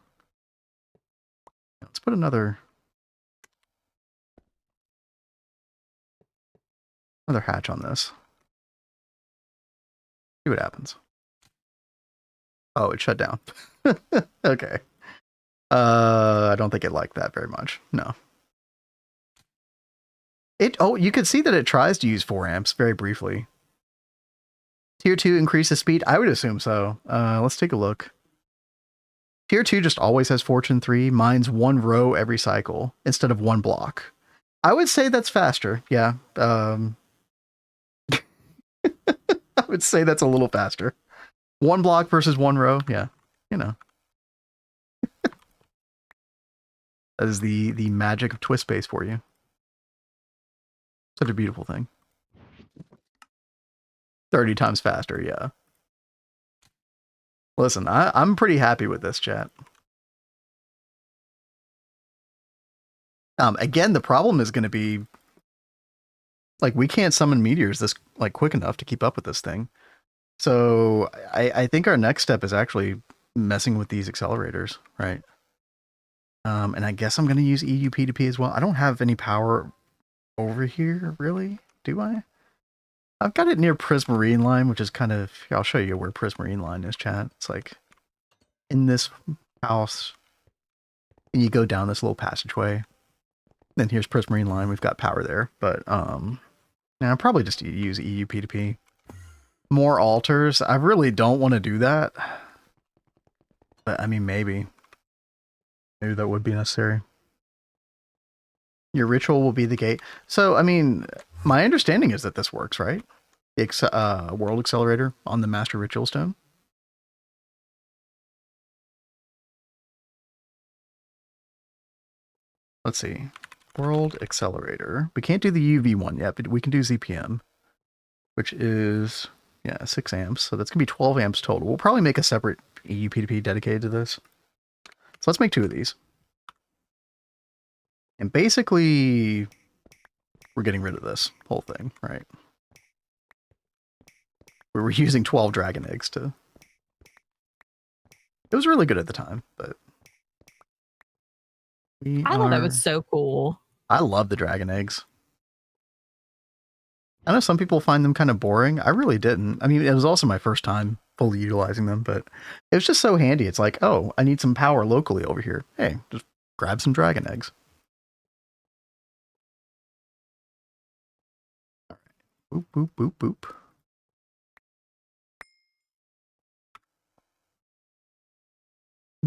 A: Let's put another hatch on this. See what happens. Oh, it shut down. Okay. I don't think it liked that very much. No. You can see that it tries to use 4 amps very briefly. Tier 2 increases speed? I would assume so. Let's take a look. Tier 2 just always has Fortune 3, mines 1 row every cycle instead of 1 block. I would say that's faster, yeah. I would say that's a little faster. 1 block versus 1 row, yeah. You know. That is the magic of twist space for you. Such a beautiful thing. 30 times faster, yeah. Listen, I'm pretty happy with this, chat. Again, the problem is going to be, like, we can't summon meteors this quick enough to keep up with this thing. So I think our next step is actually messing with these accelerators, right? And I guess I'm going to use EUP2P as well. I don't have any power over here, really, do I? I've got it near Prismarine Line, which is kind of... I'll show you where Prismarine Line is, chat. It's like in this house, and you go down this little passageway. Then here's Prismarine Line. We've got power there, but now I'll probably just use EUP2P. More altars. I really don't want to do that, but I mean, maybe that would be necessary. Your ritual will be the gate. So, I mean, my understanding is that this works, right? The world accelerator on the master ritual stone. Let's see. World accelerator. We can't do the UV one yet, but we can do ZPM, which is, yeah, 6 amps. So that's going to be 12 amps total. We'll probably make a separate EUP2P dedicated to this. So let's make 2 of these. And basically, we're getting rid of this whole thing, right? We were using 12 dragon eggs to... It was really good at the time, but...
B: I thought that was so cool.
A: I love the dragon eggs. I know some people find them kind of boring. I really didn't. I mean, it was also my first time fully utilizing them, but it was just so handy. It's like, oh, I need some power locally over here. Hey, just grab some dragon eggs. All right. Boop, boop, boop, boop.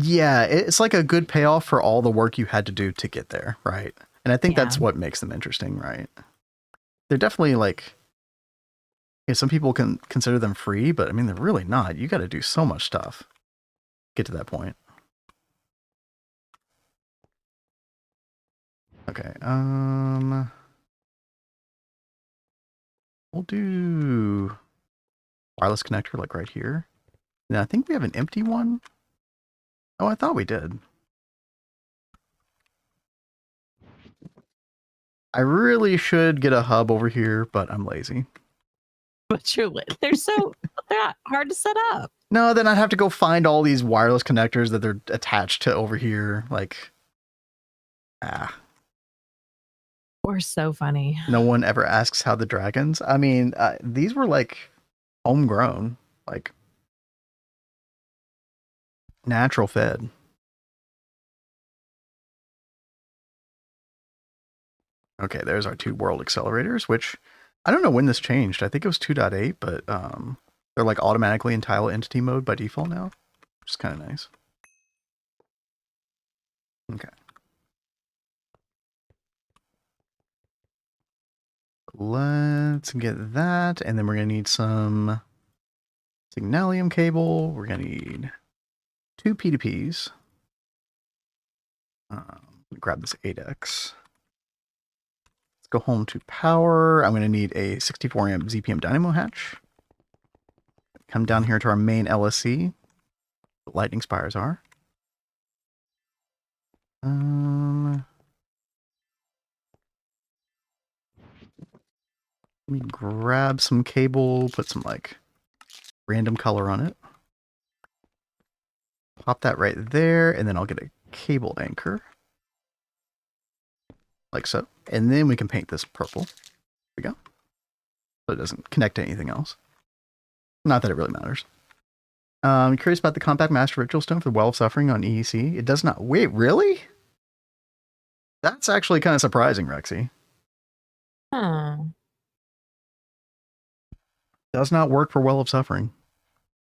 A: Yeah, it's like a good payoff for all the work you had to do to get there, right? And I think that's what makes them interesting, right? They're definitely like, yeah, some people can consider them free, but I mean, they're really not. You got to do so much stuff to get to that point. Okay, we'll do wireless connector like right here. Now I think we have an empty one. Oh, I thought we did. I really should get a hub over here, but I'm lazy.
B: But they're so hard to set up.
A: No, then I'd have to go find all these wireless connectors that they're attached to over here. Like,
B: We're so funny.
A: No one ever asks how the dragons. I mean, these were like homegrown, like natural fed. Okay, there's our 2 world accelerators, which I don't know when this changed. I think it was 2.8, but they're like automatically in tile entity mode by default now, which is kind of nice. Okay. Let's get that, and then we're going to need some signalium cable. We're going to need 2 P2Ps. Grab this 8X. Let's go home to power. I'm going to need a 64 amp ZPM dynamo hatch. Come down here to our main LSC. The lightning spires are. Let me grab some cable, put some like random color on it. Pop that right there, and then I'll get a cable anchor. Like so. And then we can paint this purple. There we go. So it doesn't connect to anything else. Not that it really matters. I'm curious about the compact master ritual stone for the Well of Suffering on EEC. It does not. Wait, really? That's actually kind of surprising, Rexy. Does not work for Well of Suffering.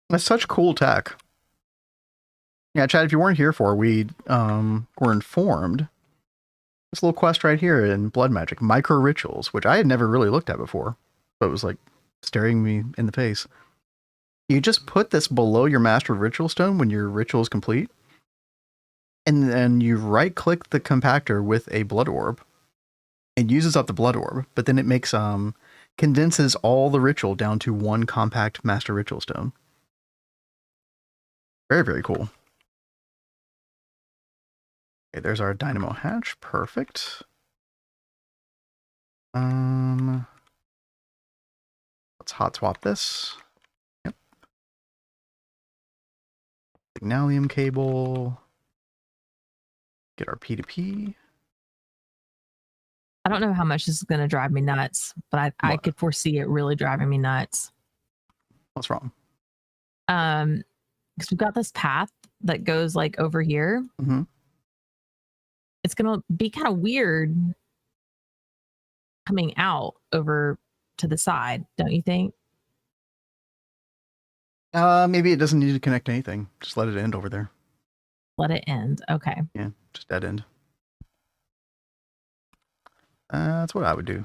A: That's such cool tech. Yeah, Chad, if you weren't here for, we were informed. This little quest right here in Blood Magic, Micro Rituals, which I had never really looked at before, but it was like staring me in the face. You just put this below your Master Ritual Stone when your ritual is complete, and then you right-click the compactor with a Blood Orb. It uses up the Blood Orb, but then it makes condenses all the ritual down to one compact Master Ritual Stone. Very, very cool. Okay, there's our dynamo hatch. Perfect. Let's hot swap this. Yep. Signalium cable. Get our P2P.
B: I don't know how much this is going to drive me nuts, but I could foresee it really driving me nuts.
A: What's wrong?
B: Because we've got this path that goes like over here.
A: Mm-hmm.
B: It's going to be kind of weird coming out over to the side, don't you think?
A: Maybe it doesn't need to connect to anything. Just let it end over there.
B: Let it end. Okay.
A: Yeah, just dead end. That's what I would do.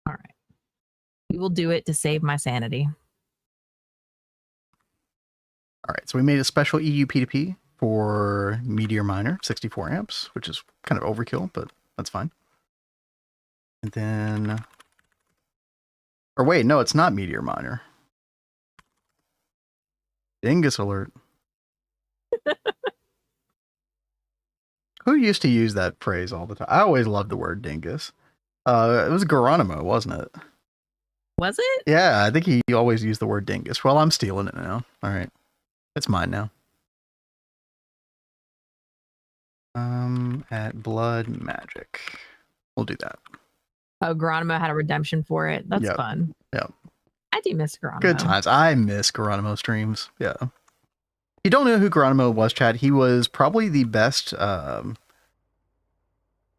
B: All right. We will do it to save my sanity.
A: All right, so we made a special EU P2P for Meteor Miner, 64 amps, which is kind of overkill, but that's fine. And then, or wait, no, it's not Meteor Miner. Dingus alert. Who used to use that phrase all the time? I always loved the word dingus. It was Geronimo, wasn't it?
B: Was it?
A: Yeah, I think he always used the word dingus. Well, I'm stealing it now. All right. It's mine now. At Blood Magic. We'll do that.
B: Oh, Geronimo had a redemption for it. That's fun.
A: Yep.
B: I do miss Geronimo.
A: Good times. I miss Geronimo streams. Yeah. You don't know who Geronimo was, Chad. He was probably the best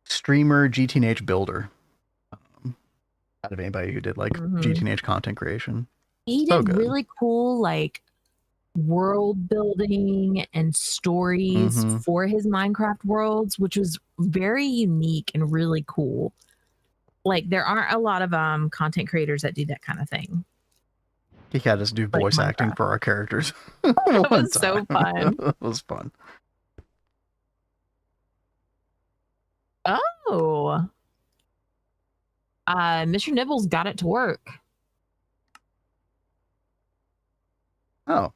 A: streamer GTH builder out of anybody who did like GTH content creation.
B: He did really cool like world building and stories for his Minecraft worlds, which was very unique and really cool. Like there aren't a lot of content creators that do that kind of thing.
A: He had us do voice acting for our characters.
B: It was so fun.
A: It was fun.
B: Oh. Mr. Nibbles got it to work.
A: Oh.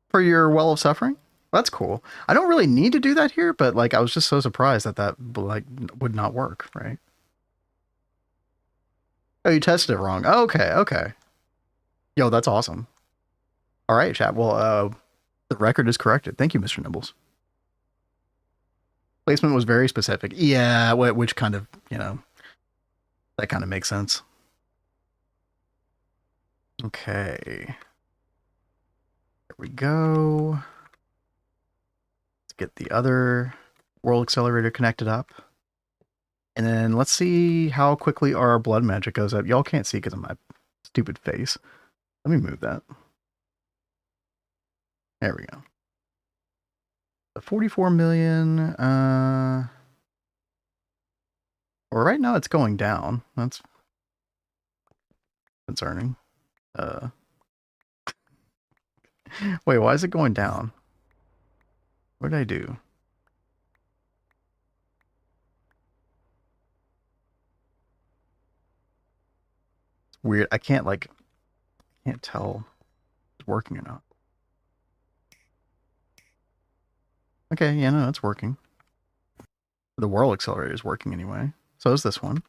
A: For your Well of Suffering? That's cool. I don't really need to do that here, but like I was just so surprised that like would not work, right? Oh, you tested it wrong. Oh, okay. Yo, that's awesome. All right, chat. Well, the record is corrected. Thank you, Mr. Nibbles. Placement was very specific. Yeah, which kind of, that kind of makes sense. Okay. There we go. Let's get the other World Accelerator connected up. And then let's see how quickly our blood magic goes up. Y'all can't see because of my stupid face. Let me move that. There we go. 44 million. Well, right now it's going down. That's concerning. Wait, why is it going down? What did I do? It's weird. I can't tell if it's working or not. Okay, yeah, no, it's working. The World Accelerator is working anyway. So is this one.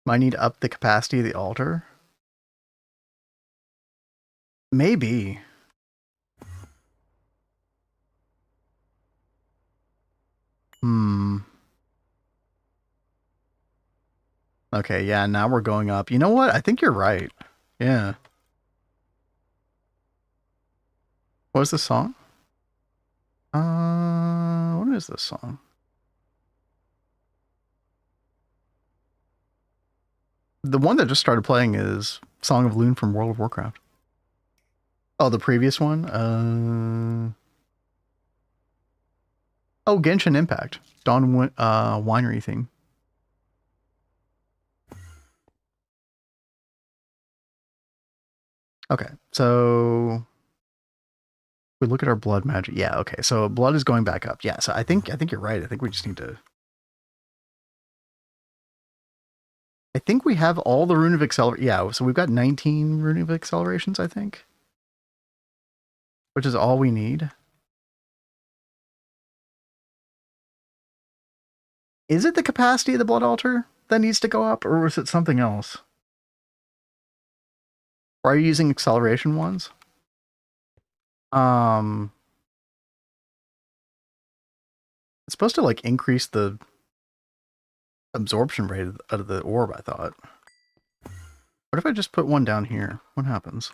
A: Might need to up the capacity of the altar. Maybe. Okay, yeah, now we're going up. You know what? I think you're right. Yeah. What is this song? What is this song? The one that just started playing is Song of Loon from World of Warcraft. Oh, the previous one? Oh, Genshin Impact. Dawn Winery theme. Okay, so we look at our blood magic. Yeah, okay, so blood is going back up. Yeah, so I think you're right. I think we just need to. I think we have all the Rune of Acceleration. Yeah, so we've got 19 Rune of Accelerations, I think, which is all we need. Is it the capacity of the blood altar that needs to go up, or was it something else? Or are you using acceleration ones? It's supposed to like increase the absorption rate of the orb, I thought. What if I just put one down here? What happens?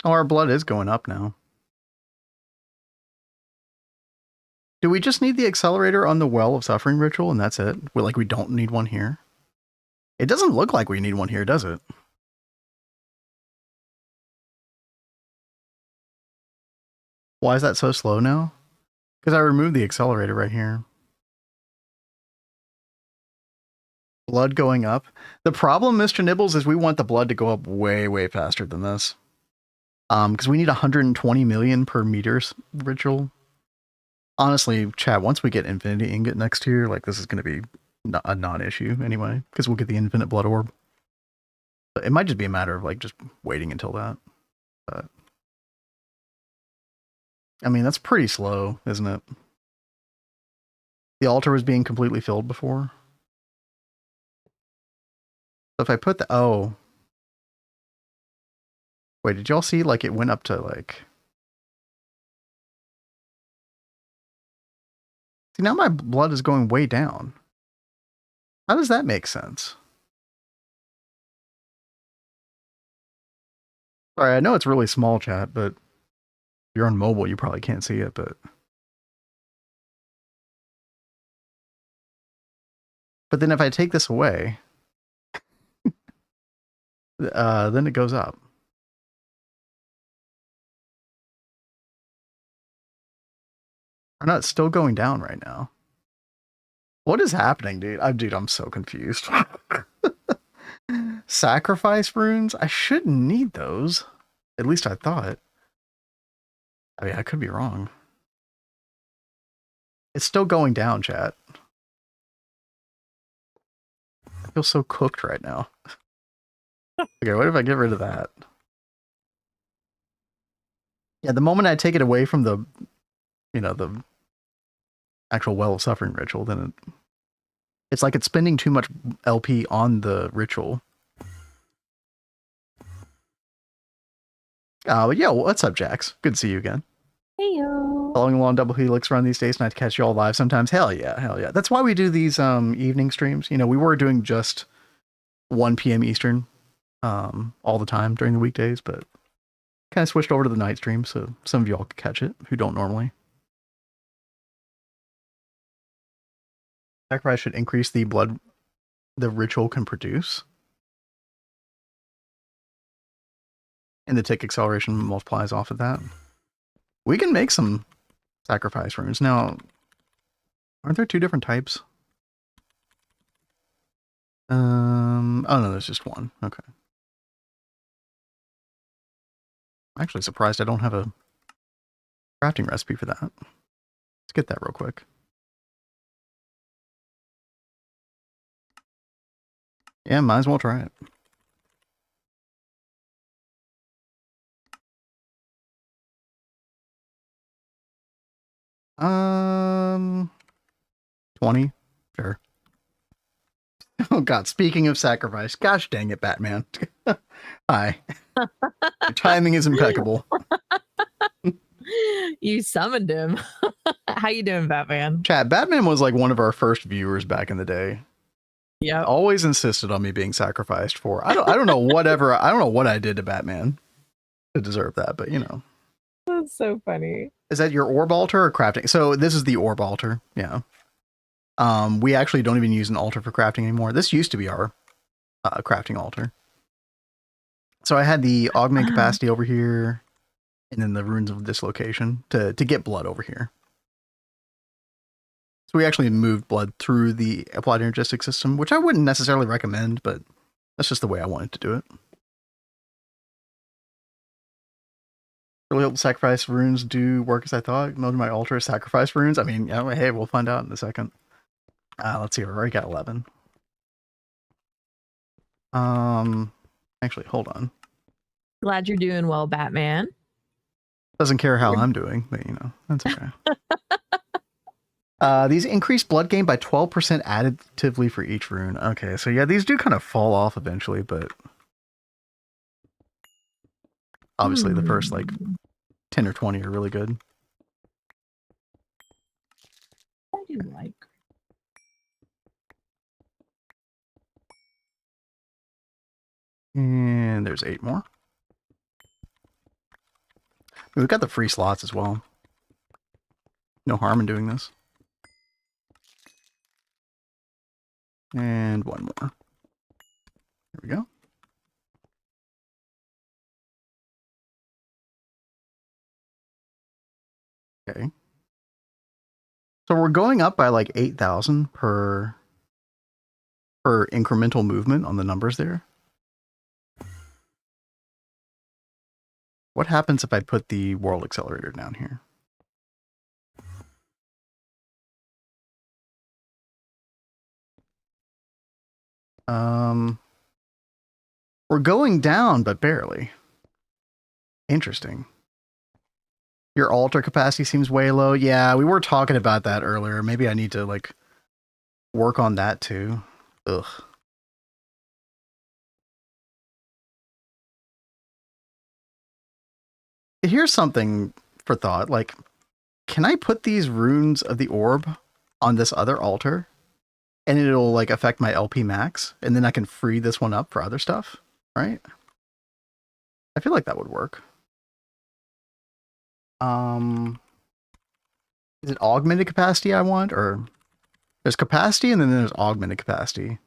A: Oh, our blood is going up now. Do we just need the accelerator on the Well of Suffering ritual and that's it? We don't need one here? It doesn't look like we need one here, does it? Why is that so slow now? Because I removed the accelerator right here. Blood going up. The problem, Mr. Nibbles, is we want the blood to go up way, way faster than this. Because we need 120 million per meters ritual. Honestly, chat, once we get Infinity Ingot next year, like, this is going to be a non-issue anyway, because we'll get the Infinite Blood Orb. But it might just be a matter of, like, just waiting until that. But I mean, that's pretty slow, isn't it? The altar was being completely filled before. So if I put the... Oh. Wait, did y'all see, like, it went up to, like... See, now my blood is going way down. How does that make sense? Sorry, I know it's really small, chat, but... If you're on mobile, you probably can't see it, but... But then if I take this away... then it goes up. Or not, it's still going down right now. What is happening, dude? I'm so confused. Sacrifice runes? I shouldn't need those. At least I thought. I mean, I could be wrong. It's still going down, chat. I feel so cooked right now. Okay, what if I get rid of that? Yeah, the moment I take it away from the, you know, the actual Well of Suffering ritual, then it's like it's spending too much LP on the ritual. But yeah, what's up, Jax? Good to see you again.
B: Heyo.
A: Following along DoubleHelix run these days, and I catch you all live sometimes. Hell yeah, hell yeah. That's why we do these evening streams. You know, we were doing just 1 p.m. Eastern all the time during the weekdays, but kind of switched over to the night stream, so some of y'all could catch it who don't normally. Sacrifice should increase the blood the ritual can produce. And the tick acceleration multiplies off of that. We can make some sacrifice runes. Now, aren't there 2 different types? Oh no, there's just one. Okay. I'm actually surprised I don't have a crafting recipe for that. Let's get that real quick. Yeah, might as well try it. Um, 20, sure. Oh god, speaking of sacrifice, gosh dang it, Batman. Hi. Your timing is impeccable.
B: You summoned him. How you doing, Batman?
A: Chat, Batman was like one of our first viewers back in the day.
B: Yeah.
A: Always insisted on me being sacrificed for. I don't know whatever. I don't know what I did to Batman to deserve that, but you know.
B: That's so funny.
A: Is that your orb altar or crafting? So this is the orb altar. Yeah. We actually don't even use an altar for crafting anymore. This used to be our crafting altar. So I had the augment capacity over here, and then the runes of dislocation to get blood over here. So we actually moved blood through the applied energistic system, which I wouldn't necessarily recommend, but that's just the way I wanted to do it. Really hope the sacrifice runes do work as I thought. Mode my altar is sacrifice runes. I mean, yeah, hey, we'll find out in a second. Let's see, we already got 11. Actually, hold on.
B: Glad you're doing well, Batman.
A: Doesn't care how I'm doing, but you know, that's okay. These increase blood gain by 12% additively for each rune. Okay, so yeah, these do kind of fall off eventually, but obviously the first like 10 or 20 are really good.
B: I do like.
A: And there's 8 more. We've got the free slots as well. No harm in doing this. And 1 more. There we go. Okay. So we're going up by like 8,000 per incremental movement on the numbers there. What happens if I put the world accelerator down here? We're going down, but barely. Interesting. Your altar capacity seems way low. Yeah, we were talking about that earlier. Maybe I need to like work on that too. Ugh. Here's something for thought. Like, can I put these runes of the orb on this other altar? And it'll like affect my LP max, and then I can free this one up for other stuff, right? I feel like that would work. Is it augmented capacity I want, or there's capacity and then there's augmented capacity?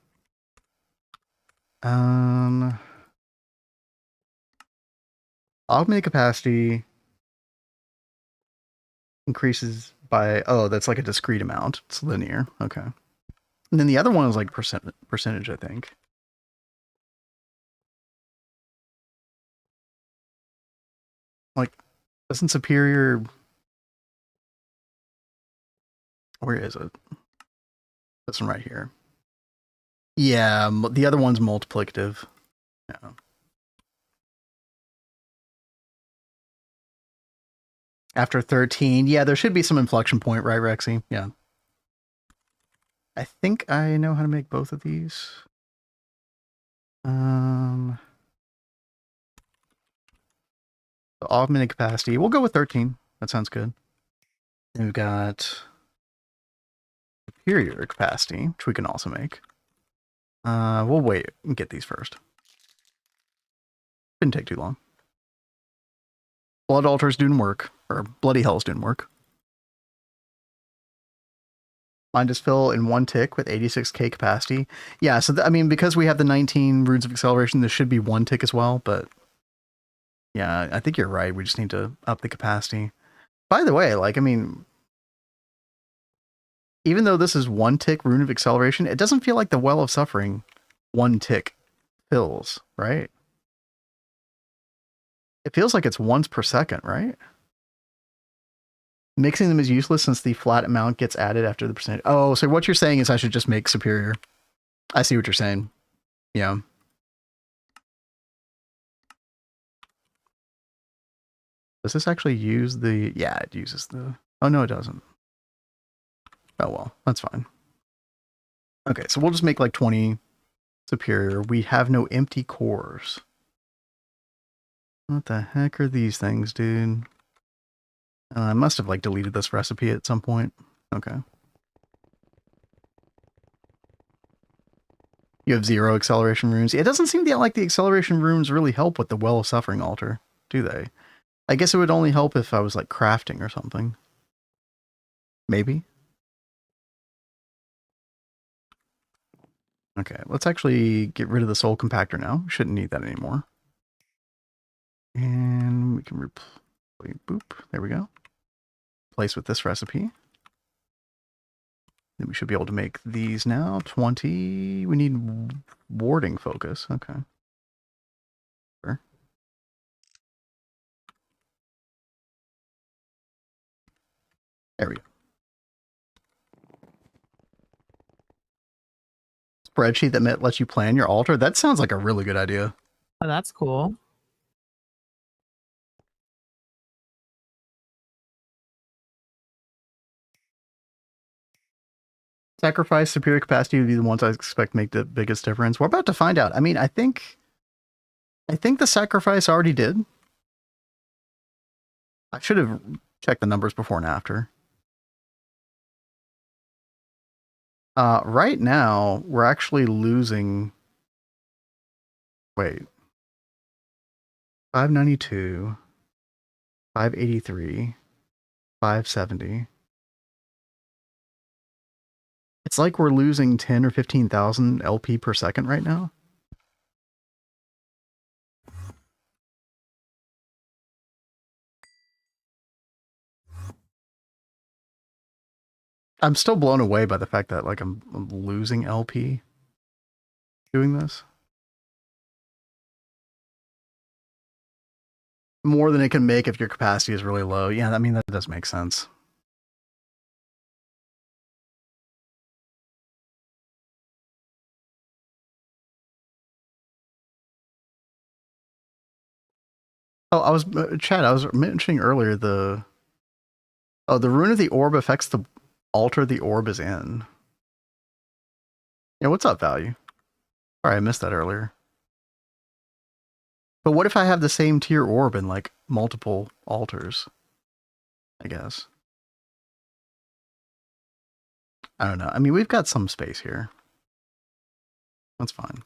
A: Augmented capacity increases by, oh, that's like a discrete amount. It's linear. Okay. And then the other one is like percentage, I think. Like, isn't superior... Where is it? This one right here. Yeah, the other one's multiplicative. Yeah. After 13, yeah, there should be some inflection point, right, Rexy? Yeah. I think I know how to make both of these. The augmented capacity. We'll go with 13. That sounds good. Then we've got superior capacity, which we can also make. We'll wait and get these first. Didn't take too long. Blood altars didn't work, or bloody hells didn't work. Mine just fill in 1 tick with 86k capacity. Yeah, so I mean, because we have the 19 runes of acceleration, this should be 1 tick as well, but yeah, I think you're right. We just need to up the capacity. By the way, like, I mean, even though this is 1 tick rune of acceleration, it doesn't feel like the Well of Suffering 1 tick fills, right? It feels like it's once per second, right? Mixing them is useless since the flat amount gets added after the percentage. Oh, so what you're saying is I should just make superior. I see what you're saying. Yeah. Does this actually use the... Yeah, it uses the... Oh, no, it doesn't. Oh, well, that's fine. Okay, so we'll just make like 20 superior. We have no empty cores. What the heck are these things, dude? I must have like deleted this recipe at some point. Okay. You have 0 acceleration runes. It doesn't seem like the acceleration runes really help with the Well of Suffering altar, do they? I guess it would only help if I was like crafting or something. Maybe. Okay, let's actually get rid of the soul compactor now. We shouldn't need that anymore. And we can replace, boop, there we go. Replace with this recipe. Then we should be able to make these now. 20, we need warding focus, okay. Sure. There we go. Spreadsheet that lets you plan your altar. That sounds like a really good idea.
B: Oh, that's cool.
A: Sacrifice, superior capacity would be the ones I expect make the biggest difference. We're about to find out. I mean, I think the sacrifice already did. I should have checked the numbers before and after. Right now, we're actually losing... Wait. 592, 583, 570. It's like we're losing 10 or 15,000 LP per second right now. I'm still blown away by the fact that like I'm losing LP doing this. More than it can make if your capacity is really low. Yeah, I mean, that does make sense. Oh, I was Chad. I was mentioning earlier the rune of the orb affects the altar the orb is in. Yeah, what's up, value? Sorry, I missed that earlier. But what if I have the same tier orb in like multiple altars? I guess. I don't know. I mean, we've got some space here. That's fine.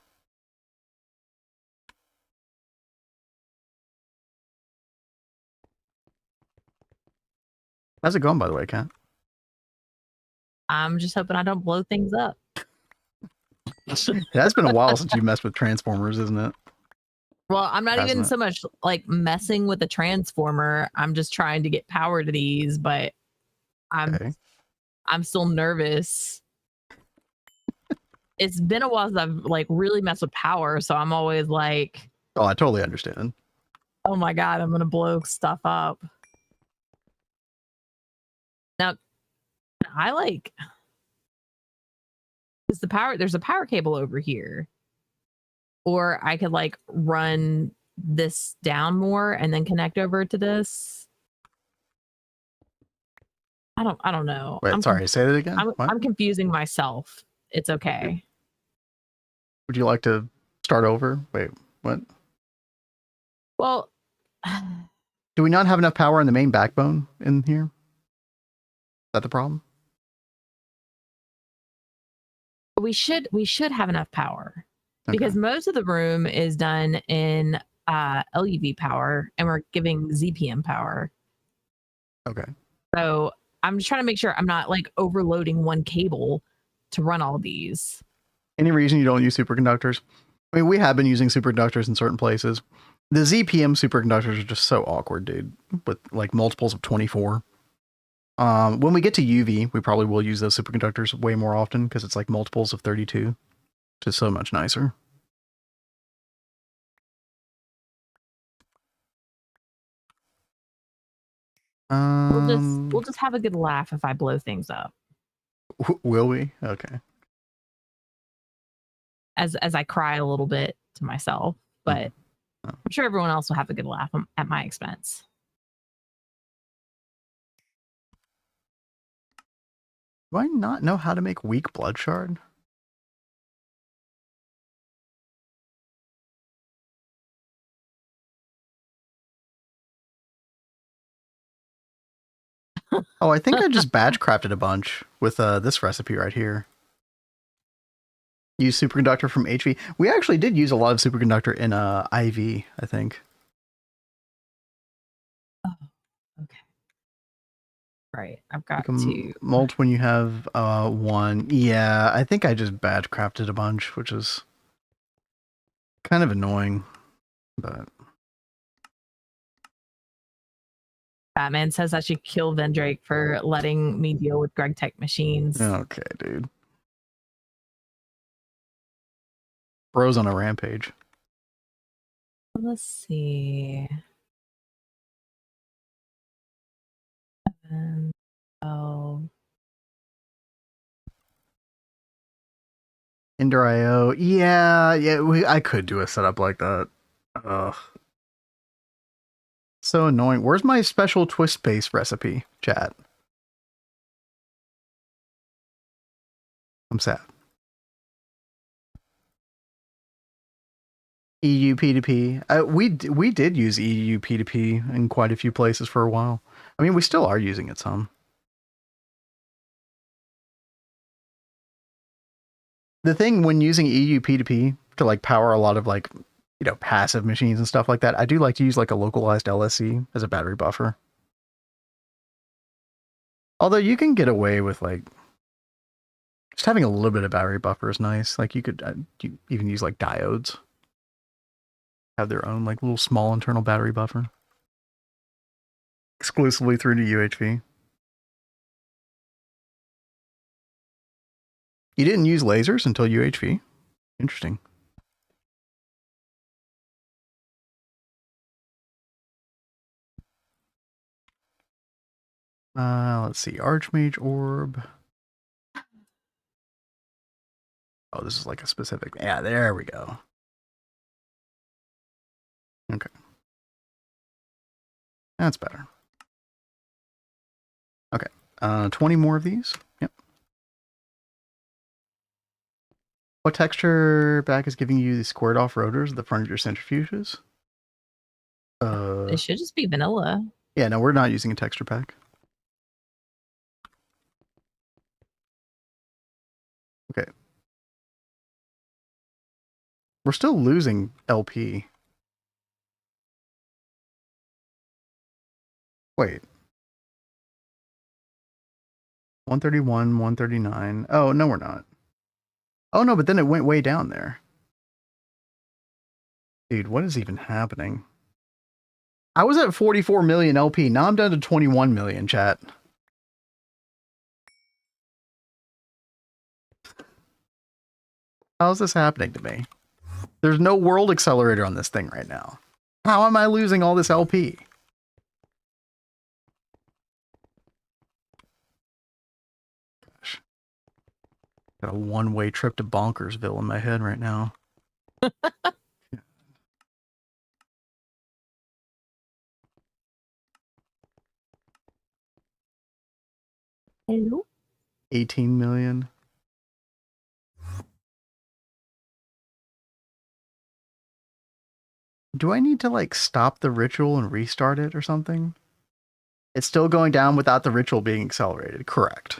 A: How's it going, by the way, Kat?
B: I'm just hoping I don't blow things up.
A: It has been a while since you messed with transformers, isn't it?
B: Well, I'm not even so much like messing with the transformer. I'm just trying to get power to these, but I'm still nervous. It's been a while since I've like really messed with power, so I'm always like,
A: oh, I totally understand.
B: Oh my god, I'm gonna blow stuff up. Now, I like is the power. There's a power cable over here, or I could like run this down more and then connect over to this. I don't know.
A: Wait, sorry, say that again.
B: I'm confusing myself. It's okay.
A: Would you like to start over? Wait, what?
B: Well,
A: do we not have enough power in the main backbone in here? Is that the problem?
B: We should have enough power because most of the room is done in LUV power, and we're giving ZPM power.
A: Okay.
B: So I'm just trying to make sure I'm not like overloading one cable to run all these.
A: Any reason you don't use superconductors? I mean, we have been using superconductors in certain places. The ZPM superconductors are just so awkward, dude, with like multiples of 24. When we get to UV, we probably will use those superconductors way more often because it's like multiples of 32, which is so much nicer.
B: We'll just have a good laugh if I blow things up.
A: Will we? Okay.
B: As I cry a little bit to myself, but I'm sure everyone else will have a good laugh at my expense.
A: Do I not know how to make weak blood shard? Oh, I think I just batch crafted a bunch with this recipe right here. Use superconductor from HV. We actually did use a lot of superconductor in IV, I think.
B: Oh, okay. Right, I've got to
A: molt when you have one. Yeah, I think I just batch crafted a bunch, which is kind of annoying, but
B: Batman says I should kill Vendrake for letting me deal with Gregtech machines.
A: Okay, dude. Bro's on a rampage.
B: Let's see. Oh.
A: Ender IO. Yeah, I could do a setup like that. Ugh. So annoying. Where's my special twist-based recipe, chat? I'm sad. EU P2P. We did use EU P2P in quite a few places for a while. I mean, we still are using it some. The thing when using EU P2P to like power a lot of like, you know, passive machines and stuff like that, I do like to use like a localized LSC as a battery buffer. Although you can get away with like just having a little bit of battery buffer is nice. Like you could you even use like diodes. Have their own like little small internal battery buffer. Exclusively through to UHV. You didn't use lasers until UHV? Interesting. Let's see. Archmage Orb. Oh, this is like a specific... Yeah, there we go. Okay. That's better. Okay. 20 more of these. Yep. What texture pack is giving you the squared off rotors at the front of your centrifuges?
B: It should just be vanilla.
A: Yeah, no, we're not using a texture pack. Okay. We're still losing LP. Wait. 131, 139. Oh, no, we're not. Oh, no, but then it went way down there. Dude, what is even happening? I was at 44 million LP. Now I'm down to 21 million, chat. How is this happening to me? There's no world accelerator on this thing right now. How am I losing all this LP? Gosh. Got a one-way trip to Bonkersville in my head right now.
B: Hello?
A: 18 million. Do I need to like stop the ritual and restart it or something? It's still going down without the ritual being accelerated. Correct.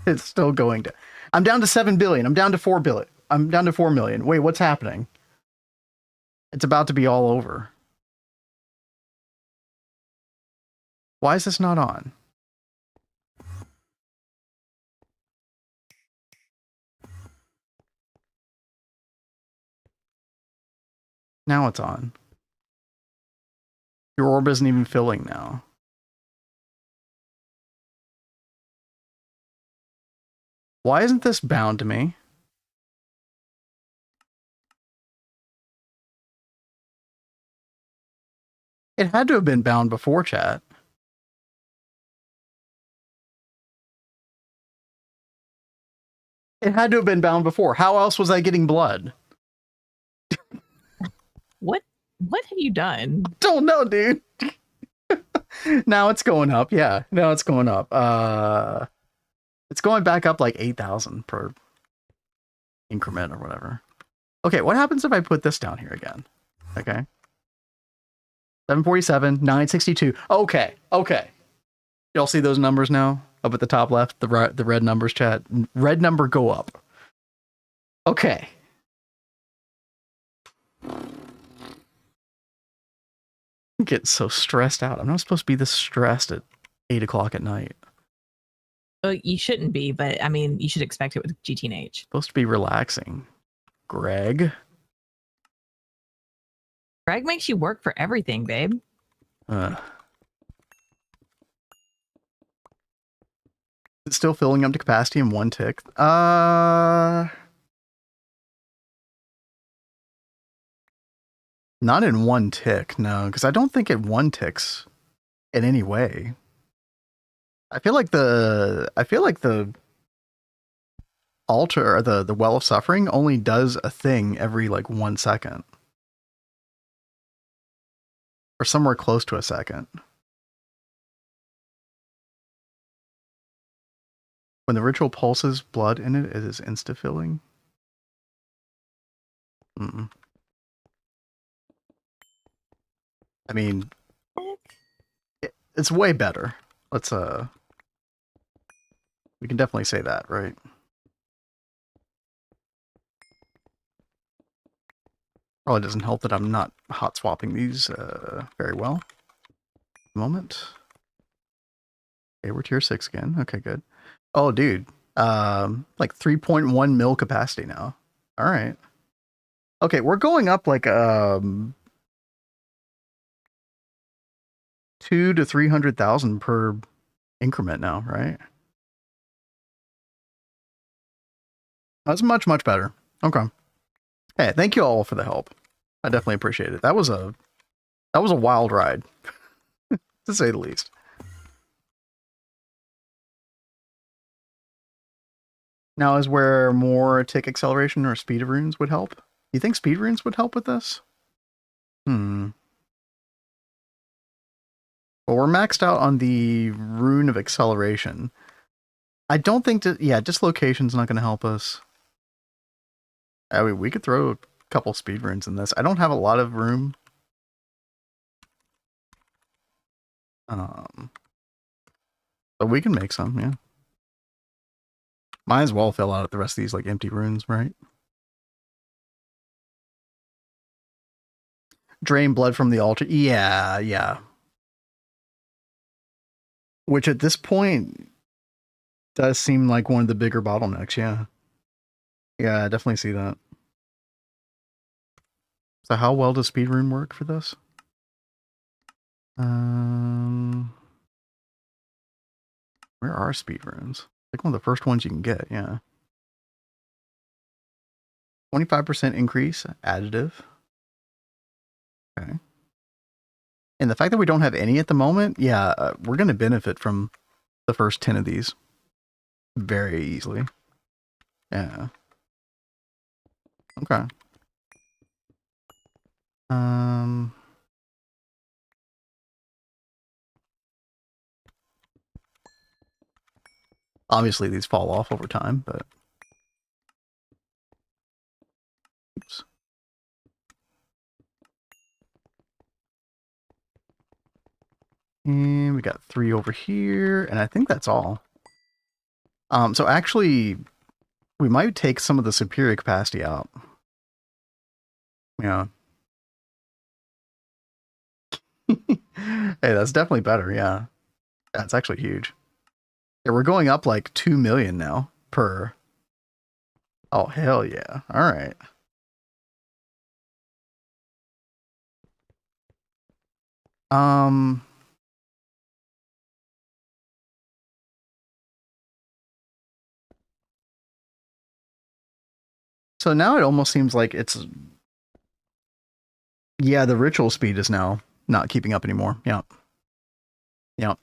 A: It's still going down. I'm down to 7 billion. I'm down to 4 billion. I'm down to 4 million. Wait, what's happening? It's about to be all over. Why is this not on? Now it's on. Your orb isn't even filling now. Why isn't this bound to me? It had to have been bound before, chat. It had to have been bound before. How else was I getting blood?
B: What have you done?
A: Don't know, dude. Now it's going up. Yeah, now it's going up. It's going back up like 8,000 per increment or whatever. Okay, what happens if I put this down here again? Okay. 747, 962. Okay. Y'all see those numbers now? Up at the top left, the red numbers, chat. Red number go up. Okay. I get so stressed out. I'm not supposed to be this stressed at 8 o'clock at night.
B: Well, you shouldn't be, but I mean, you should expect it with GT&H.
A: Supposed to be relaxing. Greg
B: makes you work for everything, babe.
A: It's still filling up to capacity in 1 tick. Not in 1 tick, no, because I don't think it 1 ticks in any way. I feel like the altar, or the well of suffering, only does a thing every like 1 second. Or somewhere close to a second. When the ritual pulses blood in it, it is insta-filling. I mean, it's way better. Let's, we can definitely say that, right? Probably doesn't help that I'm not hot swapping these very well. Moment. Okay, we're tier 6 again. Okay, good. Oh, dude. Like 3.1 mil capacity now. All right. Okay, we're going up like 200,000 to 300,000 per increment now, right? That's much better. Okay. Hey, thank you all for the help. I definitely appreciate it. That was a wild ride, to say the least. Now is where more tick acceleration or speed of runes would help. You think speed runes would help with this? Well, we're maxed out on the rune of acceleration. I don't think that, yeah, dislocation's not going to help us. I mean, we could throw a couple speed runes in this. I don't have a lot of room. But we can make some, yeah. Might as well fill out the rest of these like empty runes, right? Drain blood from the altar. Yeah, yeah. Which at this point does seem like one of the bigger bottlenecks, yeah. Yeah, I definitely see that. So how well does speed rune work for this? Where are speed runes? Like one of the first ones you can get, yeah. 25% increase, additive. Okay. And the fact that we don't have any at the moment, yeah, we're going to benefit from the first 10 of these very easily. Yeah. Okay. Obviously these fall off over time, but oops. And we got 3 over here, and I think that's all. So actually, we might take some of the superior capacity out. Yeah. Hey, that's definitely better, yeah. That's actually huge. Yeah, we're going up like 2 million now per. Oh, hell yeah. All right. So now it almost seems like it's, yeah, the ritual speed is now not keeping up anymore. Yep. Yep.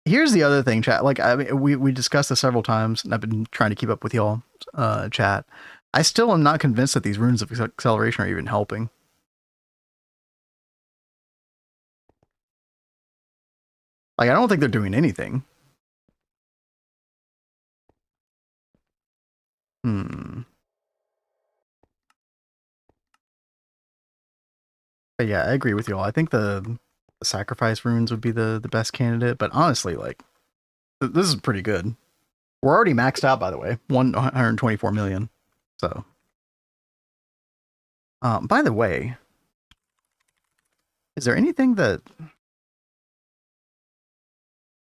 A: Here's the other thing, chat. Like, I mean, we discussed this several times, and I've been trying to keep up with y'all, chat. I still am not convinced that these runes of acceleration are even helping. Like, I don't think they're doing anything. But yeah, I agree with you all. I think the sacrifice runes would be the best candidate, but honestly, like, this is pretty good. We're already maxed out, by the way, 124 million. So, by the way, is there anything that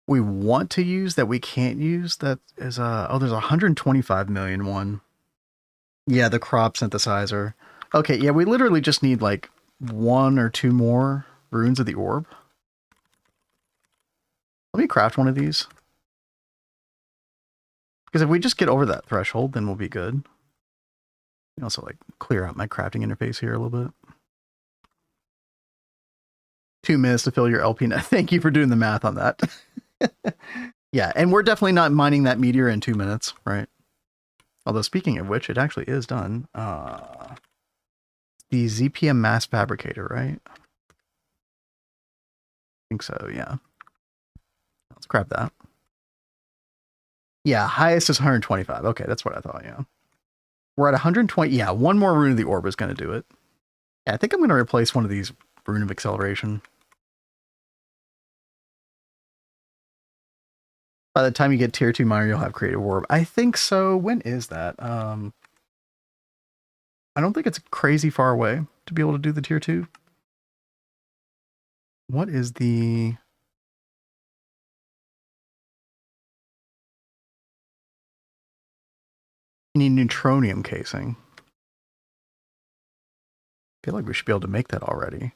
A: we want to use that we can't use that is, oh, there's 125 million one. Yeah, the crop synthesizer. Okay, yeah, we literally just need like 1 or 2 more runes of the orb. Let me craft one of these. Because if we just get over that threshold, then we'll be good. Also, like, clear out my crafting interface here a little bit. 2 minutes to fill your LP net. Thank you for doing the math on that. Yeah, and we're definitely not mining that meteor in 2 minutes, right? Although, speaking of which, it actually is done. The ZPM mass fabricator, right? I think so, yeah. Let's grab that. Yeah, highest is 125. Okay, that's what I thought, yeah. We're at 120. Yeah, one more Rune of the Orb is going to do it. Yeah, I think I'm going to replace one of these Rune of Acceleration. By the time you get tier 2 miner, you'll have Creative Orb. I think so. When is that? I don't think it's crazy far away to be able to do the tier 2. What is the... You need neutronium casing. I feel like we should be able to make that already.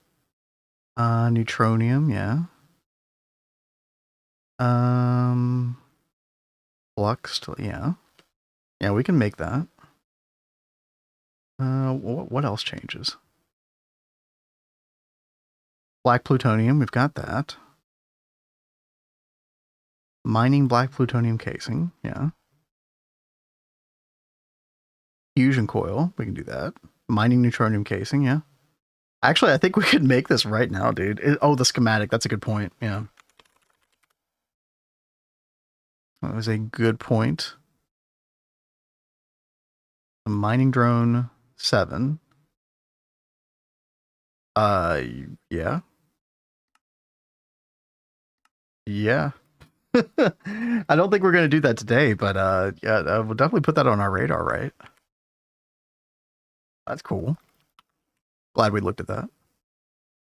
A: Neutronium, yeah. Flux, yeah. Yeah, we can make that. What else changes? Black plutonium, we've got that. Mining black plutonium casing, yeah. Fusion coil, we can do that. Mining neutronium casing, yeah. Actually, I think we could make this right now, dude. The schematic, that's a good point, yeah. That was a good point. A mining drone 7. Yeah. Yeah. I don't think we're going to do that today, but yeah, we'll definitely put that on our radar, right? That's cool. Glad we looked at that.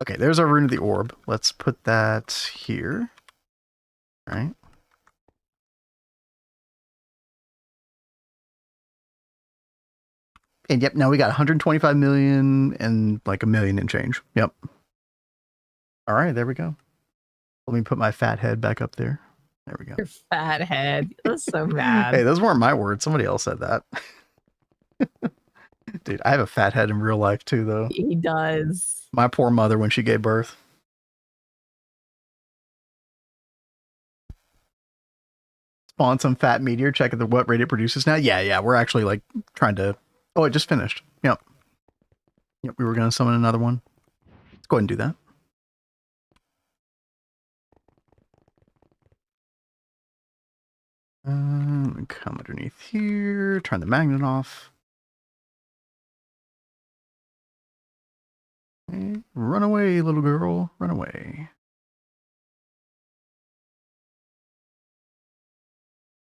A: Okay, there's our Rune of the Orb. Let's put that here. All right. And yep, now we got 125 million and like a million and change. Yep. All right, there we go. Let me put my fat head back up there. There we go.
B: Your fat head. That's so mad.
A: Hey, those weren't my words. Somebody else said that. Dude, I have a fat head in real life too, though.
B: He does.
A: My poor mother when she gave birth. Spawn some fat meteor. Check at what rate it produces now. Yeah. We're actually like trying to... Oh, it just finished. Yep. Yep, we were going to summon another one. Let's go ahead and do that. Come underneath here. Turn the magnet off. Okay. Run away, little girl. Run away.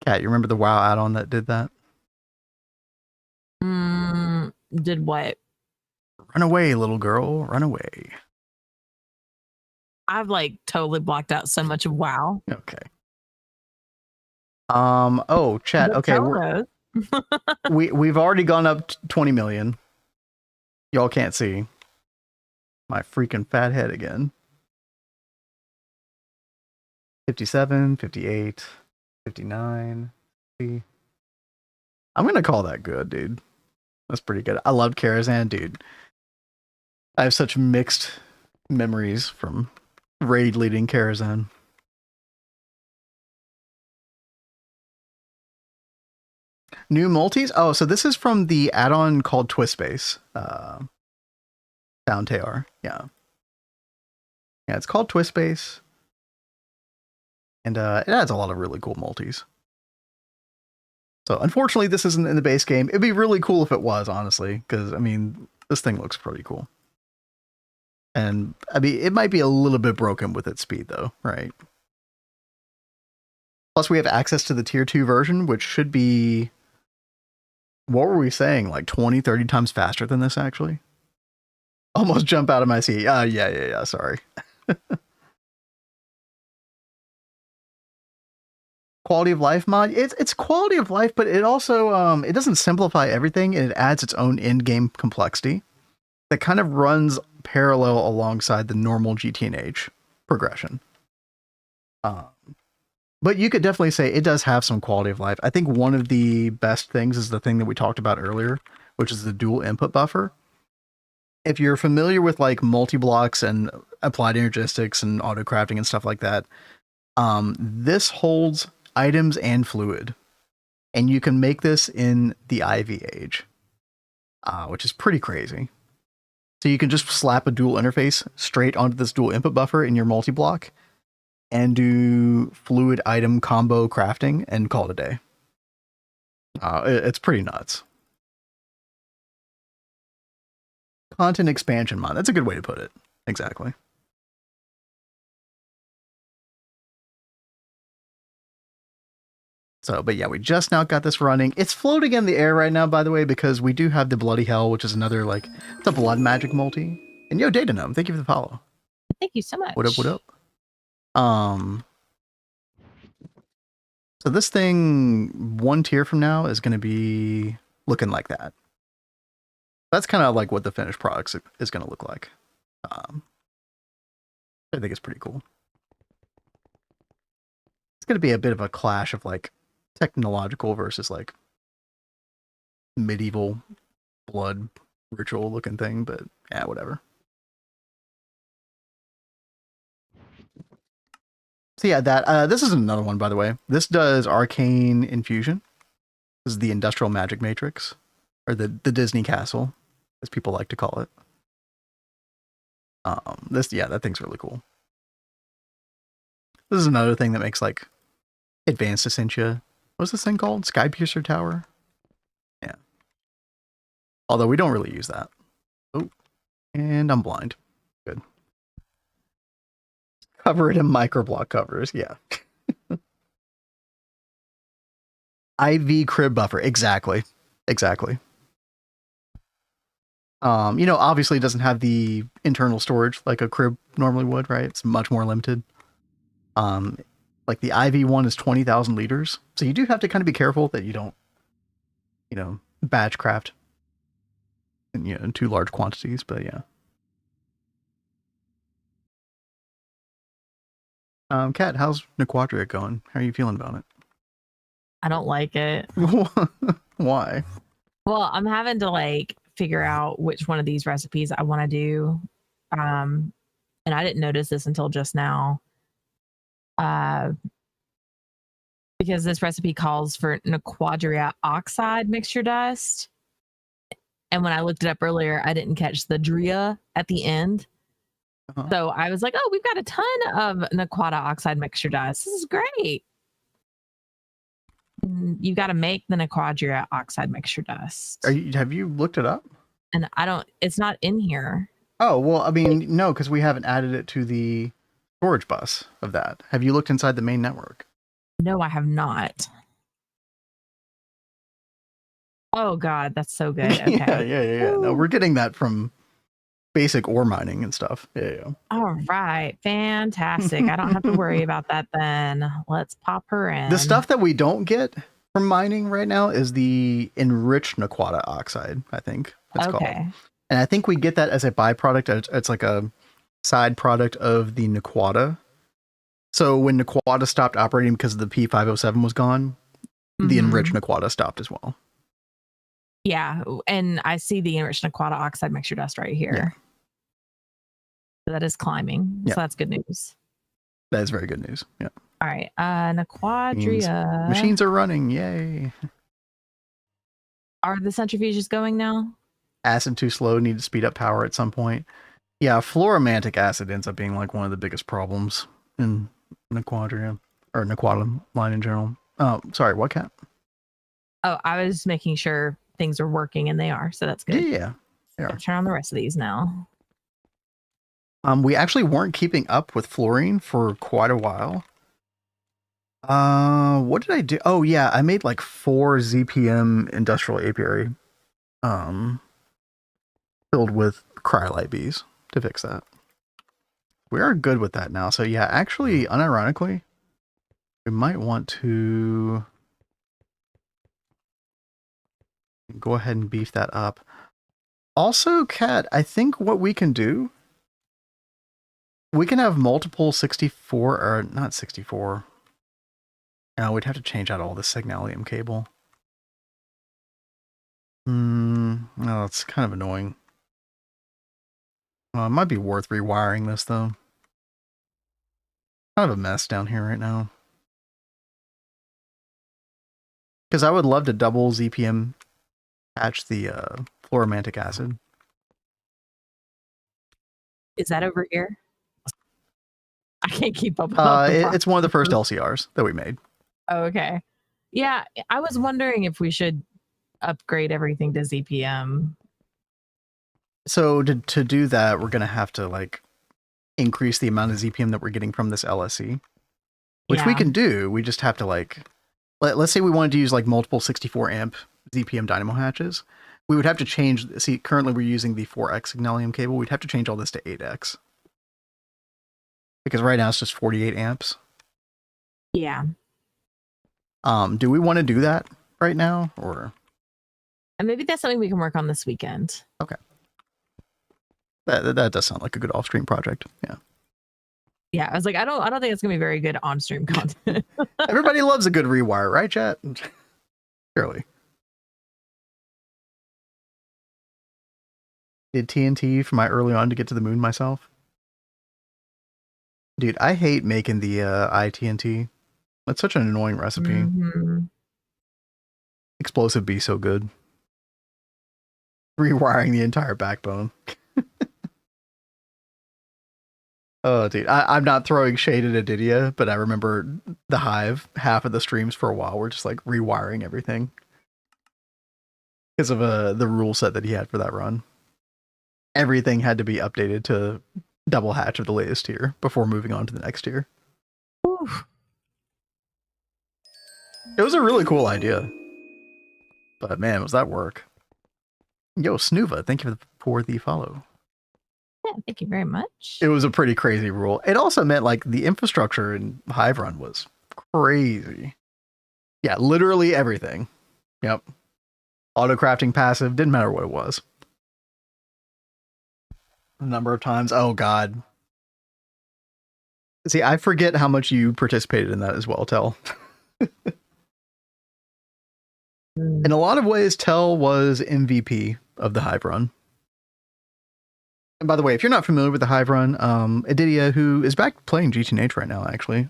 A: Cat, you remember the WoW add-on that did that?
B: Did what?
A: Run away, little girl. Run away.
B: I've like totally blocked out so much of WoW.
A: Okay. Oh, chat. Okay, we've already gone up 20 million. Y'all can't see my freaking fat head again. 57, 58, 59. 50. I'm gonna call that good, dude. That's pretty good. I loved Karazhan, dude. I have such mixed memories from raid leading Karazhan. New multis? Oh, so this is from the add-on called Twist Space. Found Tear. Yeah. Yeah, it's called Twist Space. And it adds a lot of really cool multis. So unfortunately, this isn't in the base game. It'd be really cool if it was, honestly, because I mean, this thing looks pretty cool. And I mean, it might be a little bit broken with its speed, though, right? Plus, we have access to the tier 2 version, which should be, what were we saying, like 20, 30 times faster than this, actually? Almost jump out of my seat. Yeah, sorry. Quality of life mod, it's quality of life, but it also it doesn't simplify everything, and it adds its own in-game complexity that kind of runs parallel alongside the normal GT&H progression. But you could definitely say it does have some quality of life. I think one of the best things is the thing that we talked about earlier, which is the dual input buffer. If you're familiar with like multi-blocks and applied energistics and auto crafting and stuff like that, this holds items and fluid, and you can make this in the IV age, which is pretty crazy. So you can just slap a dual interface straight onto this dual input buffer in your multi-block and do fluid item combo crafting and call it a day. It's pretty nuts. Content expansion mod. That's a good way to put it. Exactly. So, but yeah, we just now got this running. It's floating in the air right now, by the way, because we do have the Bloody Hell, which is another, like, it's a blood magic multi. And yo, Data Gnome, thank you for the follow.
B: Thank you so much.
A: What up, what up? So this thing, 1 tier from now, is going to be looking like that. That's kind of like what the finished product is going to look like. I think it's pretty cool. It's going to be a bit of a clash of like technological versus like medieval blood ritual looking thing, but yeah, whatever. So yeah, that this is another one, by the way. This does arcane infusion. This is the industrial magic matrix, or the Disney castle, as people like to call it. That thing's really cool. This is another thing that makes like advanced Essentia. What's this thing called? Skypiercer Tower? Yeah. Although we don't really use that. Oh, and I'm blind. Good. Cover it in microblock covers. Yeah. IV crib buffer. Exactly. Exactly. Obviously it doesn't have the internal storage like a crib normally would, right? It's much more limited. Like the IV one is 20,000 liters. So you do have to kind of be careful that you don't, batch craft in too large quantities, but yeah. Kat, how's Nequadria going? How are you feeling about it?
B: I don't like it.
A: Why?
B: Well, I'm having to like figure out which one of these recipes I want to do. And I didn't notice this until just now. Because this recipe calls for Nequadria oxide mixture dust. And when I looked it up earlier, I didn't catch the dria at the end. So I was like, oh, we've got a ton of Nequada oxide mixture dust. This is great. You got to make the Nequadria oxide mixture dust.
A: Have you looked it up?
B: And it's not in here.
A: Oh, well, I mean, no, because we haven't added it to the storage bus of that. Have you looked inside the main network?
B: No, I have not. Oh, God, that's so good. Okay.
A: Yeah. No, we're getting that from basic ore mining and stuff. Yeah.
B: All right. Fantastic. I don't have to worry about that then. Let's pop her in.
A: The stuff that we don't get from mining right now is the enriched Nequada oxide, I think it's called. And I think we get that as a byproduct. It's like a side product of the Nequada. So when Nequada stopped operating because the P507 was gone, the enriched Nequada stopped as well.
B: Yeah, and I see the enriched Nequada oxide mixture dust right here. Yeah. So that is climbing. Yeah. So that's good news.
A: That is very good news. Yeah.
B: All right. Nequadria.
A: Machines are running. Yay.
B: Are the centrifuges going now?
A: Acid too slow. Need to speed up power at some point. Yeah, fluoromantic acid ends up being like one of the biggest problems in Nequadria, or Nequada line in general. Oh, sorry, what, Cat?
B: Oh, I was making sure things are working, and they are, so that's good.
A: Yeah.
B: Turn on the rest of these now.
A: We actually weren't keeping up with fluorine for quite a while. What did I do? Oh yeah, I made like 4 ZPM industrial apiary filled with cryolite bees to fix that. We are good with that now. So yeah, actually, unironically, we might want to go ahead and beef that up. Also, Kat, I think what we can do, we can have multiple 64, or not 64. No, we'd have to change out all the signalium cable. No, it's kind of annoying. It might be worth rewiring this, though. Kind of a mess down here right now. Because I would love to double ZPM patch the fluoromantic acid.
B: Is that over here? I can't keep up.
A: It's one of the first LCRs that we made.
B: Oh, okay. Yeah, I was wondering if we should upgrade everything to ZPM.
A: So to do that, we're going to have to like increase the amount of ZPM that we're getting from this LSE, which we can do. We just have to like, let's say we wanted to use like multiple 64 amp ZPM dynamo hatches. We would have to change, see, currently we're using the 4X Signalium cable. We'd have to change all this to 8X. Because right now it's just 48 amps.
B: Yeah.
A: Do we want to do that right now, or?
B: And maybe that's something we can work on this weekend.
A: Okay. That does sound like a good off-stream project. Yeah.
B: Yeah, I was like, I don't think it's gonna be very good on-stream content.
A: Everybody loves a good rewire, right, chat? Surely. Did TNT for my early on to get to the moon myself? Dude, I hate making the iTNT. That's such an annoying recipe.
B: Mm-hmm.
A: Explosive be so good. Rewiring the entire backbone. Oh, dude, I'm not throwing shade at Adidia, but I remember the Hive, half of the streams for a while were just like rewiring everything because of the rule set that he had for that run. Everything had to be updated to double hatch of the latest tier before moving on to the next tier.
B: Oof.
A: It was a really cool idea, but man, was that work. Yo, Snuva, thank you for the follow.
B: Yeah, thank you very much.
A: It was a pretty crazy rule. It also meant like the infrastructure in Hive Run was crazy. Yeah, literally everything. Yep. Auto crafting passive, didn't matter what it was. A number of times. Oh god. See, I forget how much you participated in that as well, Tell. In a lot of ways, Tell was MVP of the Hive Run. And by the way, if you're not familiar with the Hive Run, Adidia, who is back playing GTH right now, actually,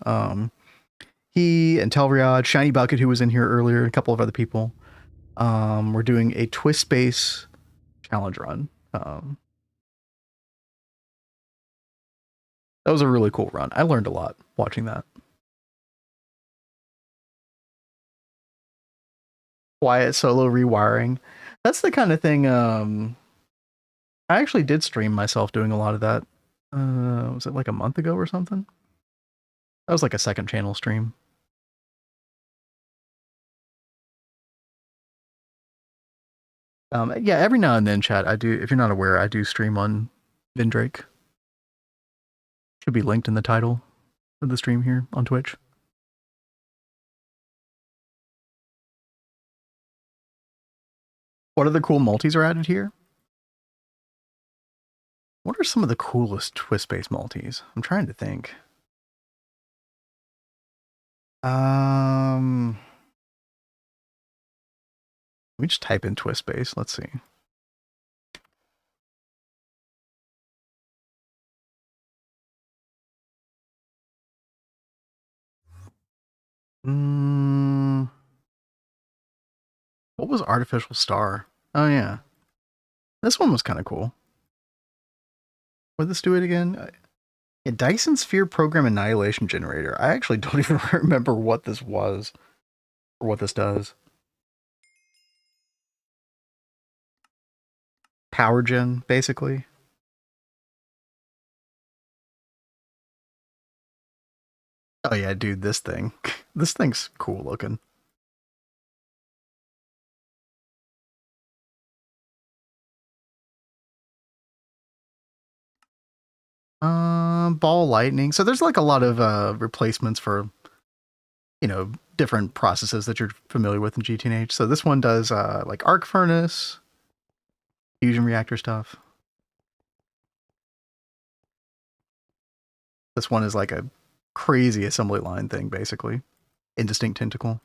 A: he and Telriad, Shiny Bucket, who was in here earlier, a couple of other people, were doing a Twist Space challenge run. That was a really cool run. I learned a lot watching that. Quiet solo rewiring. That's the kind of thing. I actually did stream myself doing a lot of that. Was it like a month ago or something? That was like a second channel stream. Yeah, every now and then, chat, I do, if you're not aware, I do stream on Vindrake. Should be linked in the title of the stream here on Twitch. What other cool multis are added here? What are some of the coolest twist-based multis? I'm trying to think. Let me just type in twist-based. Let's see. What was Artificial Star? Oh yeah. This one was kind of cool. Would this do it again? Yeah, Dyson Sphere Program Annihilation Generator. I actually don't even remember what this was. Or what this does. Power gen, basically. Oh yeah, dude, this thing. This thing's cool looking. Ball lightning. So there's like a lot of replacements for, you know, different processes that you're familiar with in GTH. So this one does like arc furnace, fusion reactor stuff. This one is like a crazy assembly line thing, basically. Indistinct tentacle.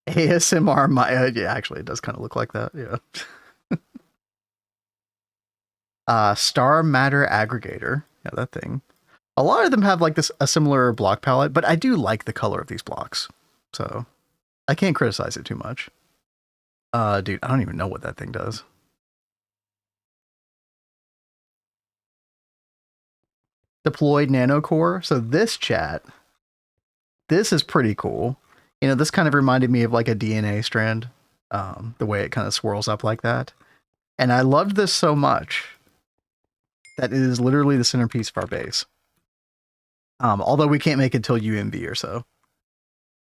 A: ASMR, yeah, actually, it does kind of look like that, yeah. Star Matter Aggregator. Yeah, that thing. A lot of them have like a similar block palette, but I do like the color of these blocks. So I can't criticize it too much. Dude, I don't even know what that thing does. Deployed nanocore. So this chat, this is pretty cool. You know, this kind of reminded me of like a DNA strand, the way it kind of swirls up like that. And I loved this so much that it is literally the centerpiece of our base. Although we can't make it till UMV or so.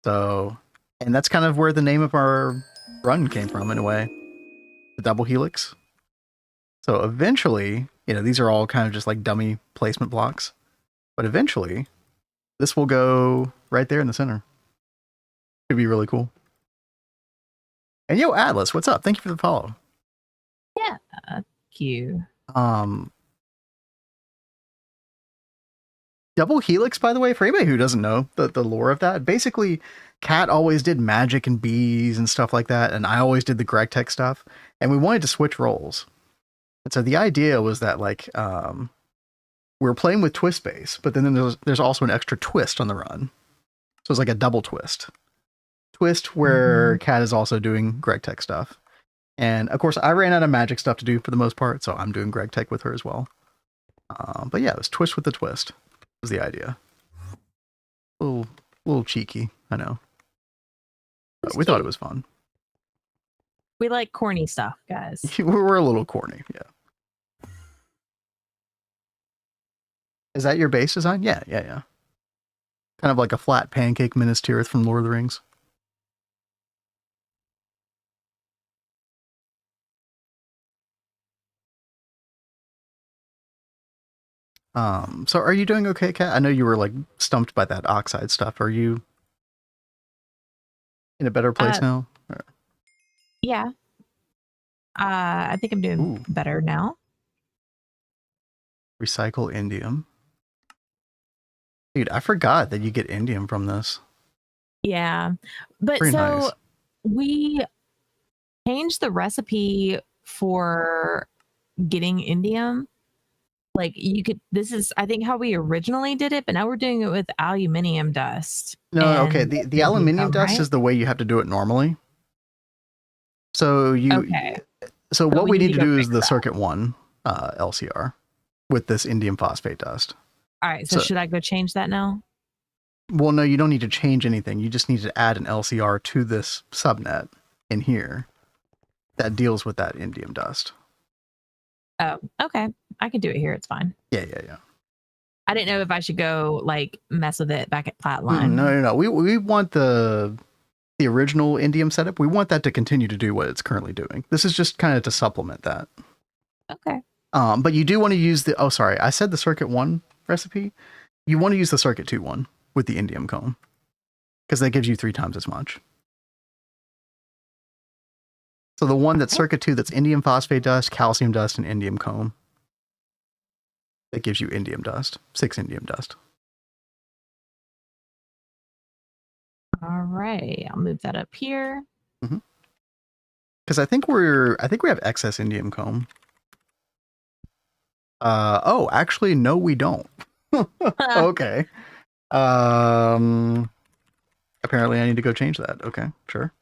A: So, and that's kind of where the name of our run came from in a way. The DoubleHelix. So eventually, you know, these are all kind of just like dummy placement blocks. But eventually, this will go right there in the center. Could be really cool. And yo, Atlas, what's up? Thank you for the follow.
B: Yeah, thank you.
A: DoubleHelix, by the way, for anybody who doesn't know the lore of that, basically, Cat always did magic and bees and stuff like that, and I always did the Gregtech stuff, and we wanted to switch roles. And so the idea was that, like, we were playing with twist base, but then there's also an extra twist on the run. So it's like a double twist. Twist where Cat is also doing Gregtech stuff. And, of course, I ran out of magic stuff to do for the most part, so I'm doing Gregtech with her as well. But yeah, it was twist with the twist. Was the idea. A little cheeky, I know. But we thought it was fun.
B: We like corny stuff, guys.
A: We're a little corny, yeah. Is that your base design? Yeah. Kind of like a flat pancake Minas Tirith from Lord of the Rings. So are you doing okay, Kat? I know you were like stumped by that oxide stuff. Are you in a better place now? Or?
B: Yeah. I think I'm doing better now.
A: Recycle indium. Dude, I forgot that you get indium from this.
B: Yeah. But
A: Pretty
B: so
A: nice.
B: We changed the recipe for getting indium. Like this is, I think, how we originally did it, but now we're doing it with aluminium dust.
A: No, okay. The aluminium dust is the way you have to do it normally. So so what we need to do is the circuit 1 LCR with this indium phosphate dust.
B: All right. So should I go change that now?
A: Well, no, you don't need to change anything. You just need to add an LCR to this subnet in here that deals with that indium dust.
B: Oh, okay. I can do it here. It's fine.
A: Yeah.
B: I didn't know if I should go like mess with it back at Flatline.
A: No. We want the original indium setup. We want that to continue to do what it's currently doing. This is just kind of to supplement that.
B: Okay.
A: But you do want to use the, I said the circuit 1 recipe. You want to use the circuit 2 one with the indium comb because that gives you 3 times as much. So the one that's circuit 2, that's indium phosphate dust, calcium dust, and indium comb. That gives you indium dust, 6 indium dust.
B: All right, I'll move that up here.
A: Because I think we have excess indium comb. Actually, no, we don't. Okay. Apparently I need to go change that. Okay, sure.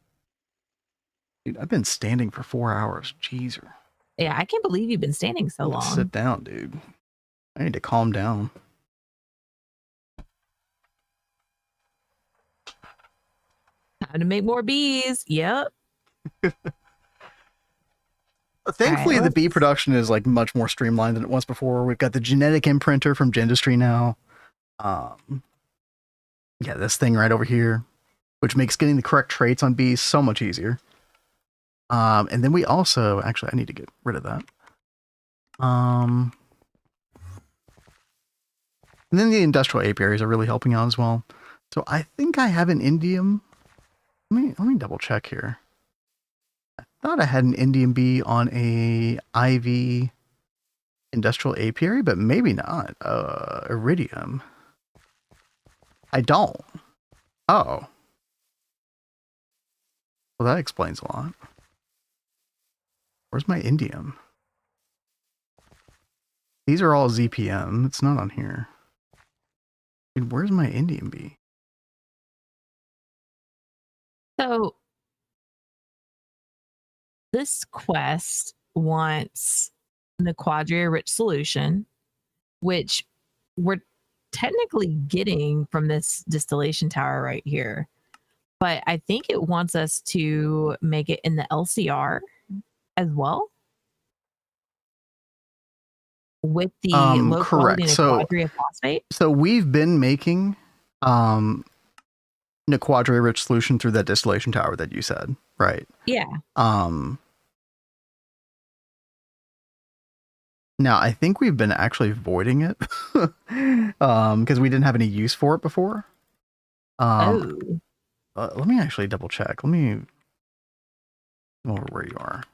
A: Dude, I've been standing for 4 hours. Jeezer.
B: Yeah, I can't believe you've been standing so long.
A: Sit down, dude. I need to calm down.
B: Time to make more bees. Yep.
A: Thankfully, the bee production is like much more streamlined than it was before. We've got the genetic imprinter from Gendustry now. Yeah, this thing right over here, which makes getting the correct traits on bees so much easier. And then we also, actually, I need to get rid of that. And then the industrial apiaries are really helping out as well. So I think I have an indium. Let me double check here. I thought I had an indium bee on a IV industrial apiary, but maybe not. Iridium. I don't. Oh. Well, that explains a lot. Where's my indium? These are all ZPM. It's not on here. Dude, where's my indium bee?
B: So this quest wants the Quadria rich solution, which technically getting from this distillation tower right here, but I think it wants us to make it in the LCR as well with the low quality Nequadria phosphate.
A: So we've been making Nequadria rich solution through that distillation tower that you said, right?
B: Yeah.
A: Now I think we've been actually voiding it because we didn't have any use for it before. Let me actually double check. Let me go over where you are.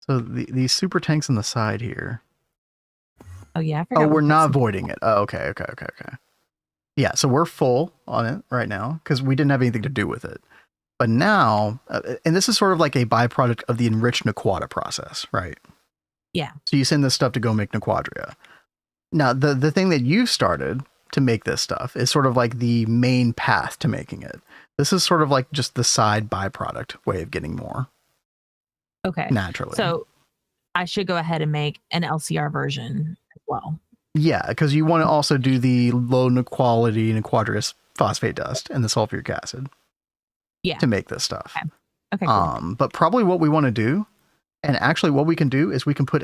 A: So these super tanks on the side here.
B: Oh yeah.
A: We're not voiding it. Oh, okay. Yeah, so we're full on it right now because we didn't have anything to do with it. But now, and this is sort of like a byproduct of the enriched Nequada process, right?
B: Yeah.
A: So you send this stuff to go make Nequadria. Now, the thing that you've started to make this stuff is sort of like the main path to making it. This is sort of like just the side byproduct way of getting more.
B: Okay.
A: Naturally.
B: So I should go ahead and make an LCR version as well.
A: Yeah, because you want to also do the low quality Nequadria phosphate dust and the sulfuric acid.
B: Yeah.
A: To make this stuff.
B: Okay. Cool.
A: But probably what we want to do, and actually what we can do is we can put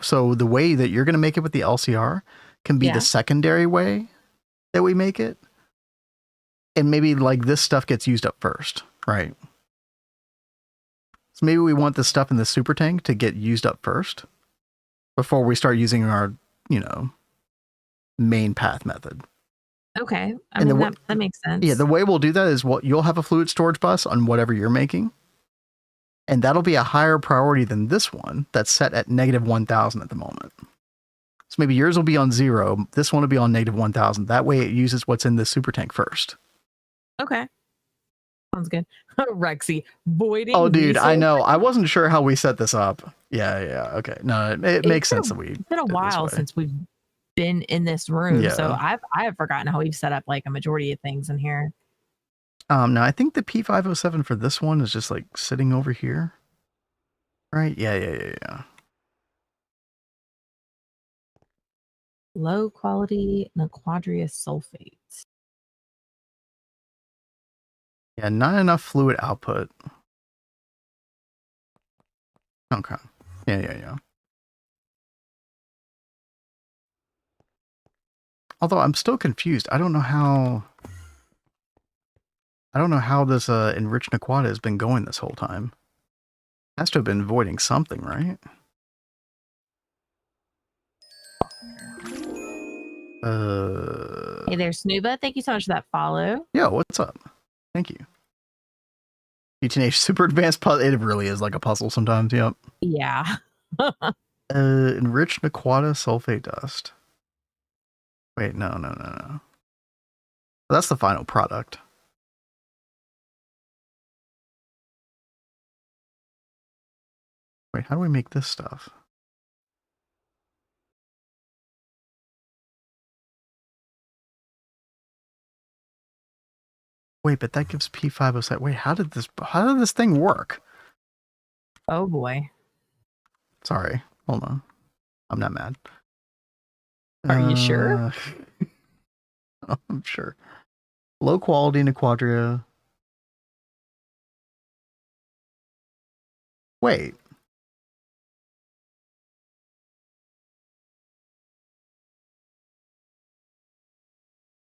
A: so the way that you're going to make it with the LCR can be the secondary way that we make it. And maybe like this stuff gets used up first, right? So maybe we want this stuff in the super tank to get used up first before we start using our, main path method.
B: Okay. I mean, that makes sense.
A: Yeah, the way we'll do that is you'll have a fluid storage bus on whatever you're making. And that'll be a higher priority than this one that's set at -1000 at the moment. So maybe yours will be on 0. This one will be on -1000. That way it uses what's in the super tank first.
B: Okay. Sounds good. Rexy, voiding.
A: Oh, dude, I know. I wasn't sure how we set this up. Yeah. Okay. No, it makes sense that
B: it's been a while since we've been in this room, so I have forgotten how we've set up like a majority of things in here.
A: Now I think the P507 for this one is just like sitting over here, right? Yeah.
B: Low quality Nequadria sulfate.
A: Yeah, not enough fluid output. Okay. Yeah. Although I'm still confused. I don't know how this enriched Nequada has been going this whole time. Has to have been voiding something, right?
B: Hey there, Snooba. Thank you so much for that follow.
A: Yo, what's up? Thank you. Teenage super advanced puzzle. It really is like a puzzle sometimes. Yep.
B: Yeah.
A: Enriched Nequada sulfate dust. Wait, no. That's the final product. Wait, how do we make this stuff? Wait, but that gives P507. Wait, how did this thing work?
B: Oh boy.
A: Sorry. Hold on. I'm not mad.
B: Are you sure?
A: I'm sure. Low quality Nequadria. Wait.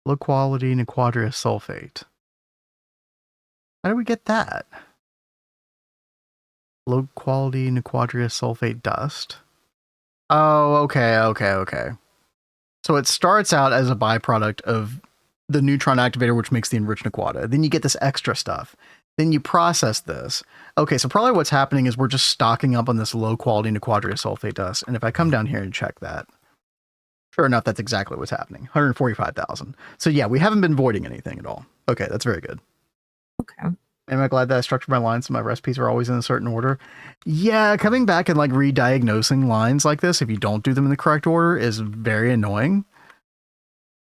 A: Low quality Nequadria sulfate. How do we get that? Low quality Nequadria sulfate dust. Oh, okay. So it starts out as a byproduct of the neutron activator, which makes the enriched Nequada. Then you get this extra stuff. Then you process this. Okay, so probably what's happening is we're just stocking up on this low quality Nequadria sulfate dust. And if I come down here and check that, sure enough, that's exactly what's happening. 145,000. So yeah, we haven't been voiding anything at all. Okay, that's very good.
B: Okay.
A: Am I glad that I structured my lines so my recipes are always in a certain order? Yeah, coming back and like re-diagnosing lines like this, if you don't do them in the correct order, is very annoying.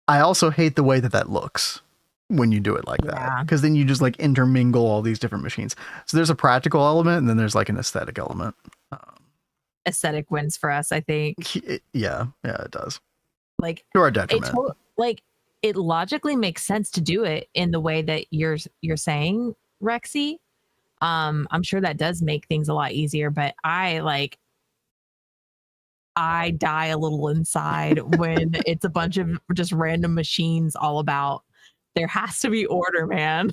A: I also hate the way that looks when you do it like that, because then you just like intermingle all these different machines. So there's a practical element and then there's like an aesthetic element.
B: Aesthetic wins for us, I think.
A: Yeah, it does.
B: Like,
A: to our detriment.
B: It logically makes sense to do it in the way that you're saying, Rexy. I'm sure that does make things a lot easier, but I die a little inside when it's a bunch of just random machines all about. There has to be order, man.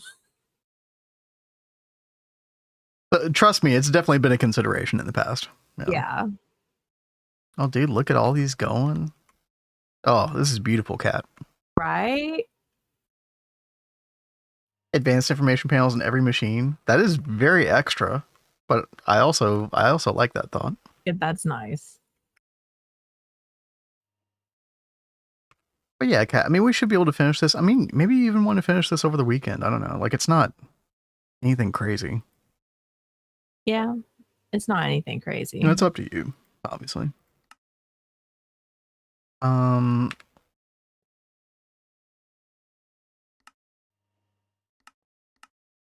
A: Trust me, it's definitely been a consideration in the past.
B: Yeah.
A: Oh, dude, look at all these going. Oh, this is beautiful, Cat.
B: Right?
A: Advanced information panels in every machine. That is very extra, but I also like that thought.
B: Yeah, that's nice.
A: But yeah, Cat, I mean, we should be able to finish this. I mean, maybe you even want to finish this over the weekend. I don't know. Like, it's not anything crazy.
B: Yeah, it's not anything crazy.
A: It's up to you, obviously.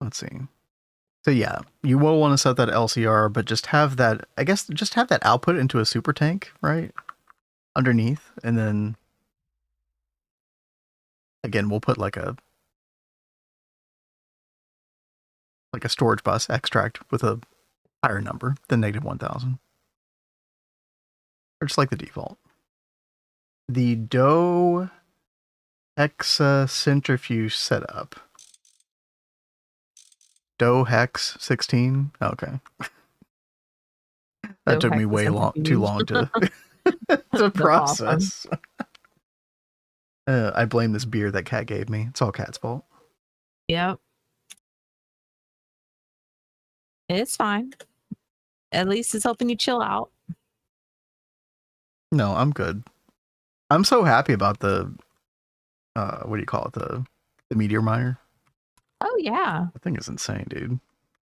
A: Let's see. So yeah, you will want to set that LCR, but just have that, I guess, just have that output into a super tank, right? Underneath, and then again, we'll put like a storage bus extract with a higher number than -1000. Or just like the default. The DoubleHelix centrifuge setup. DoubleHelix 16. Okay. That took me too long to to process. Awesome. I blame this beer that Cat gave me. It's all Cat's fault.
B: Yep. It's fine. At least it's helping you chill out.
A: No, I'm good. I'm so happy about the what do you call it? The meteor miner.
B: Oh yeah.
A: That thing is insane, dude.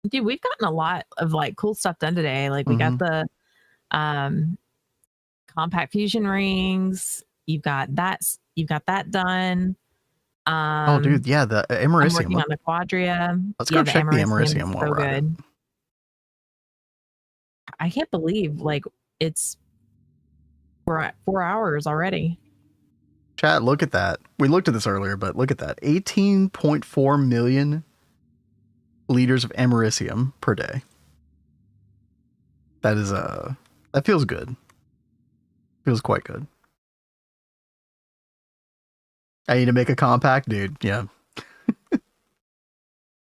B: Dude, we've gotten a lot of like cool stuff done today. Like we got the compact fusion rings. You've got that done.
A: Oh dude, yeah, the Americium.
B: I'm working on the Quadria.
A: Let's go check the Americium while we're at it.
B: I can't believe we're at 4 hours already.
A: Chat, look at that. We looked at this earlier, but look at that. 18.4 million liters of Americium per day. That is that feels good. Feels quite good. I need to make a compact, dude. Yeah.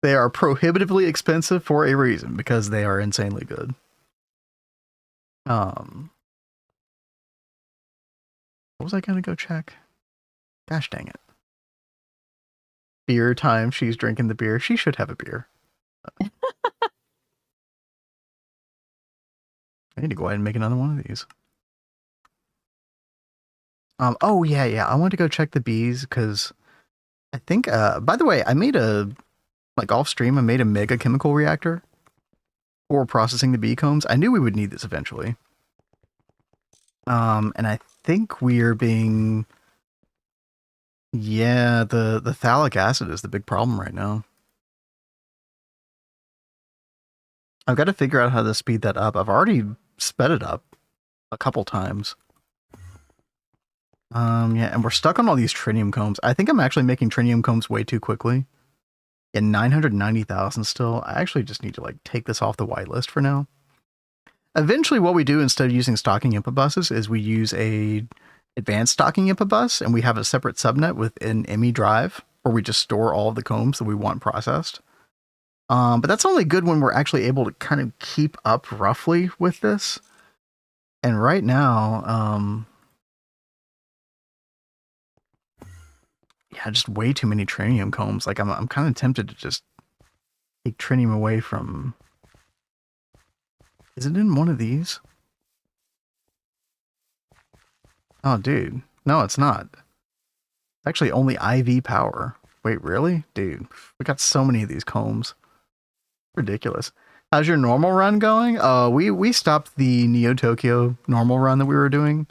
A: They are prohibitively expensive for a reason, because they are insanely good. What was I gonna go check? Gosh dang it. Beer time. She's drinking the beer. She should have a beer. I need to go ahead and make another one of these. Oh yeah. I want to go check the bees because I think, by the way, I made off stream, I made a mega chemical reactor for processing the bee combs. I knew we would need this eventually. And I think we're being, yeah, the phthalic acid is the big problem right now. I've got to figure out how to speed that up. I've already sped it up a couple times. Yeah, and we're stuck on all these trinium combs. I think I'm actually making trinium combs way too quickly. And 990,000 still. I actually just need to like take this off the whitelist for now. Eventually what we do instead of using stocking input buses is we use a advanced stocking input bus, and we have a separate subnet with an ME drive where we just store all of the combs that we want processed. But that's only good when we're actually able to kind of keep up roughly with this. And right now, yeah, just way too many trinium combs. Like I'm kind of tempted to just take trinium away from. Is it in one of these? Oh, dude. No, it's not. It's actually only IV power. Wait, really? Dude, we got so many of these combs. Ridiculous. How's your normal run going? We stopped the Neo Tokyo normal run that we were doing.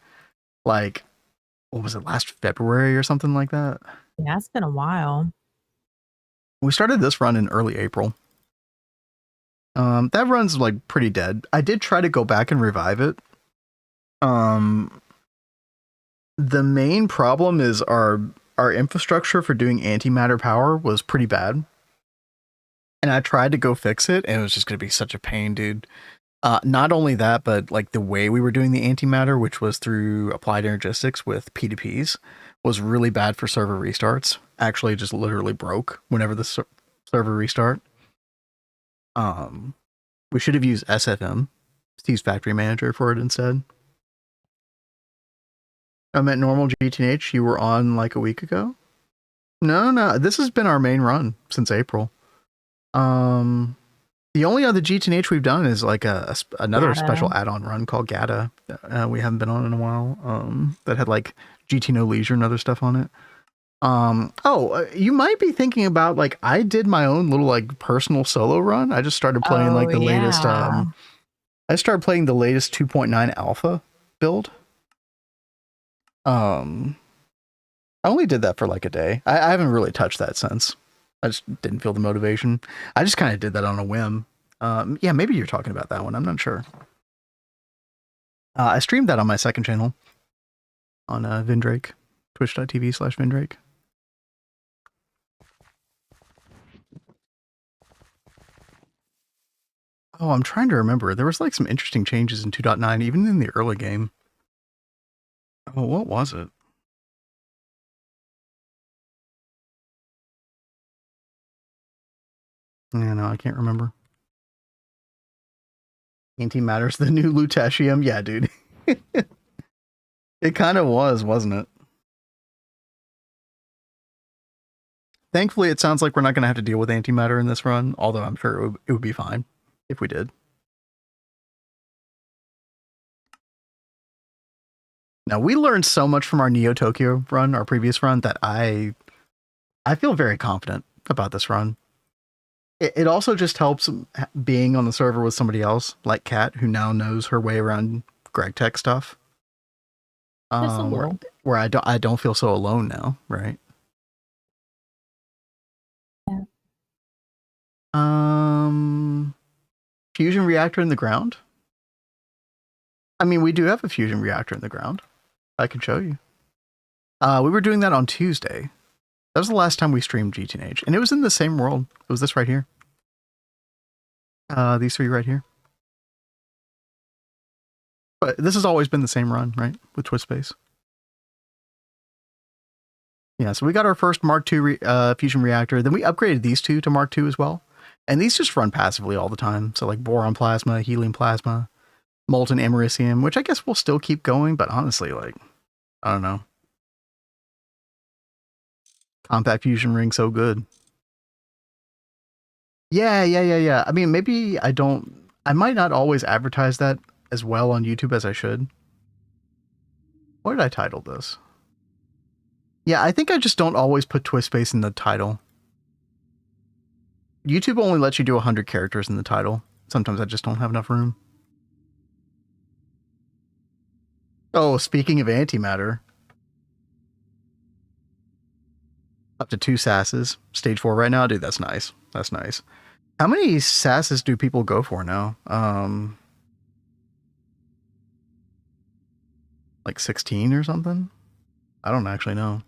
A: Like, what was it, last February or something like that?
B: Yeah, it's been a while.
A: We started this run in early April. That run's like pretty dead. I did try to go back and revive it. The main problem is our infrastructure for doing antimatter power was pretty bad. And I tried to go fix it, and it was just going to be such a pain, dude. Not only that, but like the way we were doing the antimatter, which was through applied energistics with P2Ps, was really bad for server restarts. Actually, just literally broke whenever the server restart. We should have used SFM, Steve's Factory Manager, for it instead. I meant normal GTH. You were on like a week ago. No, this has been our main run since April. The only other GTH we've done is like another special add-on run called GATA. We haven't been on in a while. That had like GT No Leisure and other stuff on it. You might be thinking about like I did my own little like personal solo run. I just started playing like the latest. I started playing the latest 2.9 alpha build. I only did that for like a day. I haven't really touched that since. I just didn't feel the motivation. I just kind of did that on a whim. Yeah, maybe you're talking about that one. I'm not sure. I streamed that on my second channel on Vindrake, twitch.tv/Vindrake. Oh, I'm trying to remember. There was like some interesting changes in 2.9, even in the early game. Oh, what was it? Yeah, no, I can't remember. Antimatter's the new lutetium. Yeah, dude. It kind of was, wasn't it? Thankfully, it sounds like we're not going to have to deal with antimatter in this run, although I'm sure it would be fine if we did. Now, we learned so much from our Neo Tokyo run, our previous run, that I feel very confident about this run. It also just helps being on the server with somebody else, like Kat, who now knows her way around Gregtech stuff. Where I don't feel so alone now, right? Yeah. Fusion reactor in the ground? I mean, we do have a fusion reactor in the ground. I can show you. We were doing that on Tuesday. That was the last time we streamed GTH, and it was in the same world. It was this right here. These three right here. But this has always been the same run, right? With Twist Space. Yeah, so we got our first Mark II fusion reactor. Then we upgraded these two to Mark II as well. And these just run passively all the time. So like boron plasma, helium plasma, molten americium, which I guess will still keep going. But honestly, like, I don't know. Compact fusion ring, so good. Yeah. I mean, maybe I might not always advertise that as well on YouTube as I should. What did I title this? Yeah, I think I just don't always put Twist Space in the title. YouTube only lets you do 100 characters in the title. Sometimes I just don't have enough room. Oh, speaking of antimatter. Up to 2 sasses. Stage 4 right now? Dude, that's nice. That's nice. How many sasses do people go for now? Like 16 or something? I don't actually know.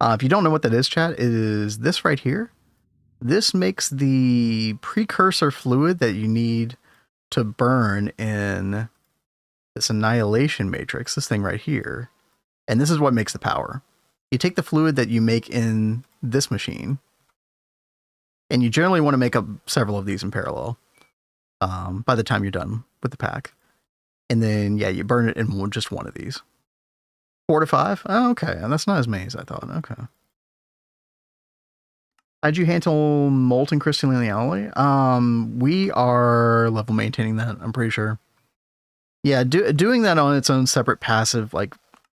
A: If you don't know what that is, chat, it is this right here. This makes the precursor fluid that you need to burn in this annihilation matrix, this thing right here. And this is what makes the power. You take the fluid that you make in this machine, and you generally want to make up several of these in parallel by the time you're done with the pack. And then, yeah, you burn it in just one of these. 4 to 5? Oh, okay. And that's not as many as I thought. Okay. How'd you handle molten crystalline alloy? We are level maintaining that, I'm pretty sure. Yeah, doing that on its own separate passive, like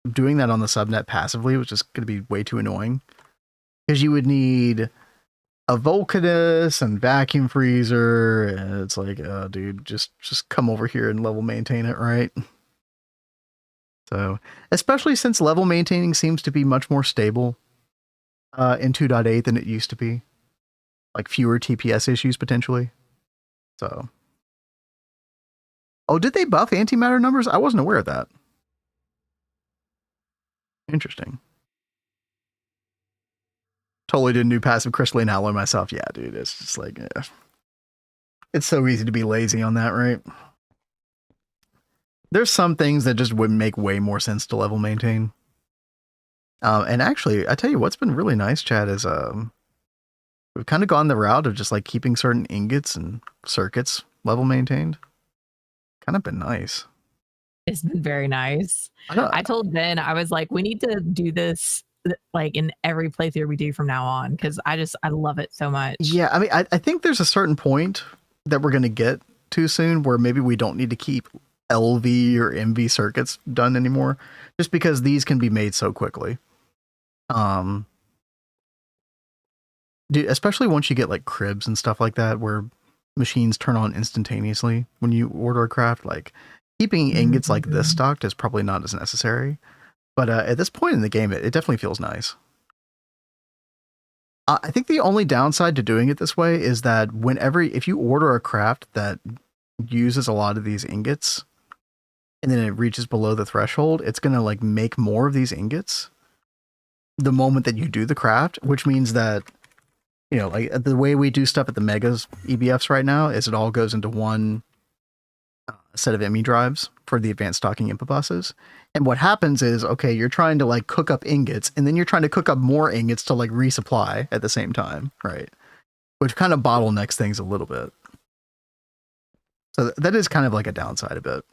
A: doing that on the subnet passively was just going to be way too annoying. Because you would need a Vulcanus and vacuum freezer, and it's like, oh, dude, just come over here and level maintain it, right? So, especially since level maintaining seems to be much more stable in 2.8 than it used to be. Like fewer TPS issues potentially. So. Oh, did they buff antimatter numbers? I wasn't aware of that. Interesting. Totally did a new passive crystalline alloy myself. Yeah, dude, it's just like, it's so easy to be lazy on that, right? There's some things that just would make way more sense to level maintain. And actually, I tell you what's been really nice, Chad, is we've kind of gone the route of just like keeping certain ingots and circuits level maintained. Kind of been nice.
B: It's been very nice. I told Ben, I was like, we need to do this like in every playthrough we do from now on, because I love it so much.
A: Yeah, I mean, I think there's a certain point that we're going to get to soon where maybe we don't need to keep LV or MV circuits done anymore, just because these can be made so quickly. Dude, especially once you get like cribs and stuff like that, where machines turn on instantaneously when you order a craft, like keeping ingots like this stocked is probably not as necessary. But at this point in the game, it definitely feels nice. I think the only downside to doing it this way is that if you order a craft that uses a lot of these ingots, and then it reaches below the threshold, it's going to like make more of these ingots the moment that you do the craft, which means that, you know, like the way we do stuff at the Megas EBFs right now is it all goes into one set of ME drives for the advanced stocking input buses. And what happens is, okay, you're trying to like cook up ingots, and then you're trying to cook up more ingots to like resupply at the same time, right? Which kind of bottlenecks things a little bit. So that is kind of like a downside a bit.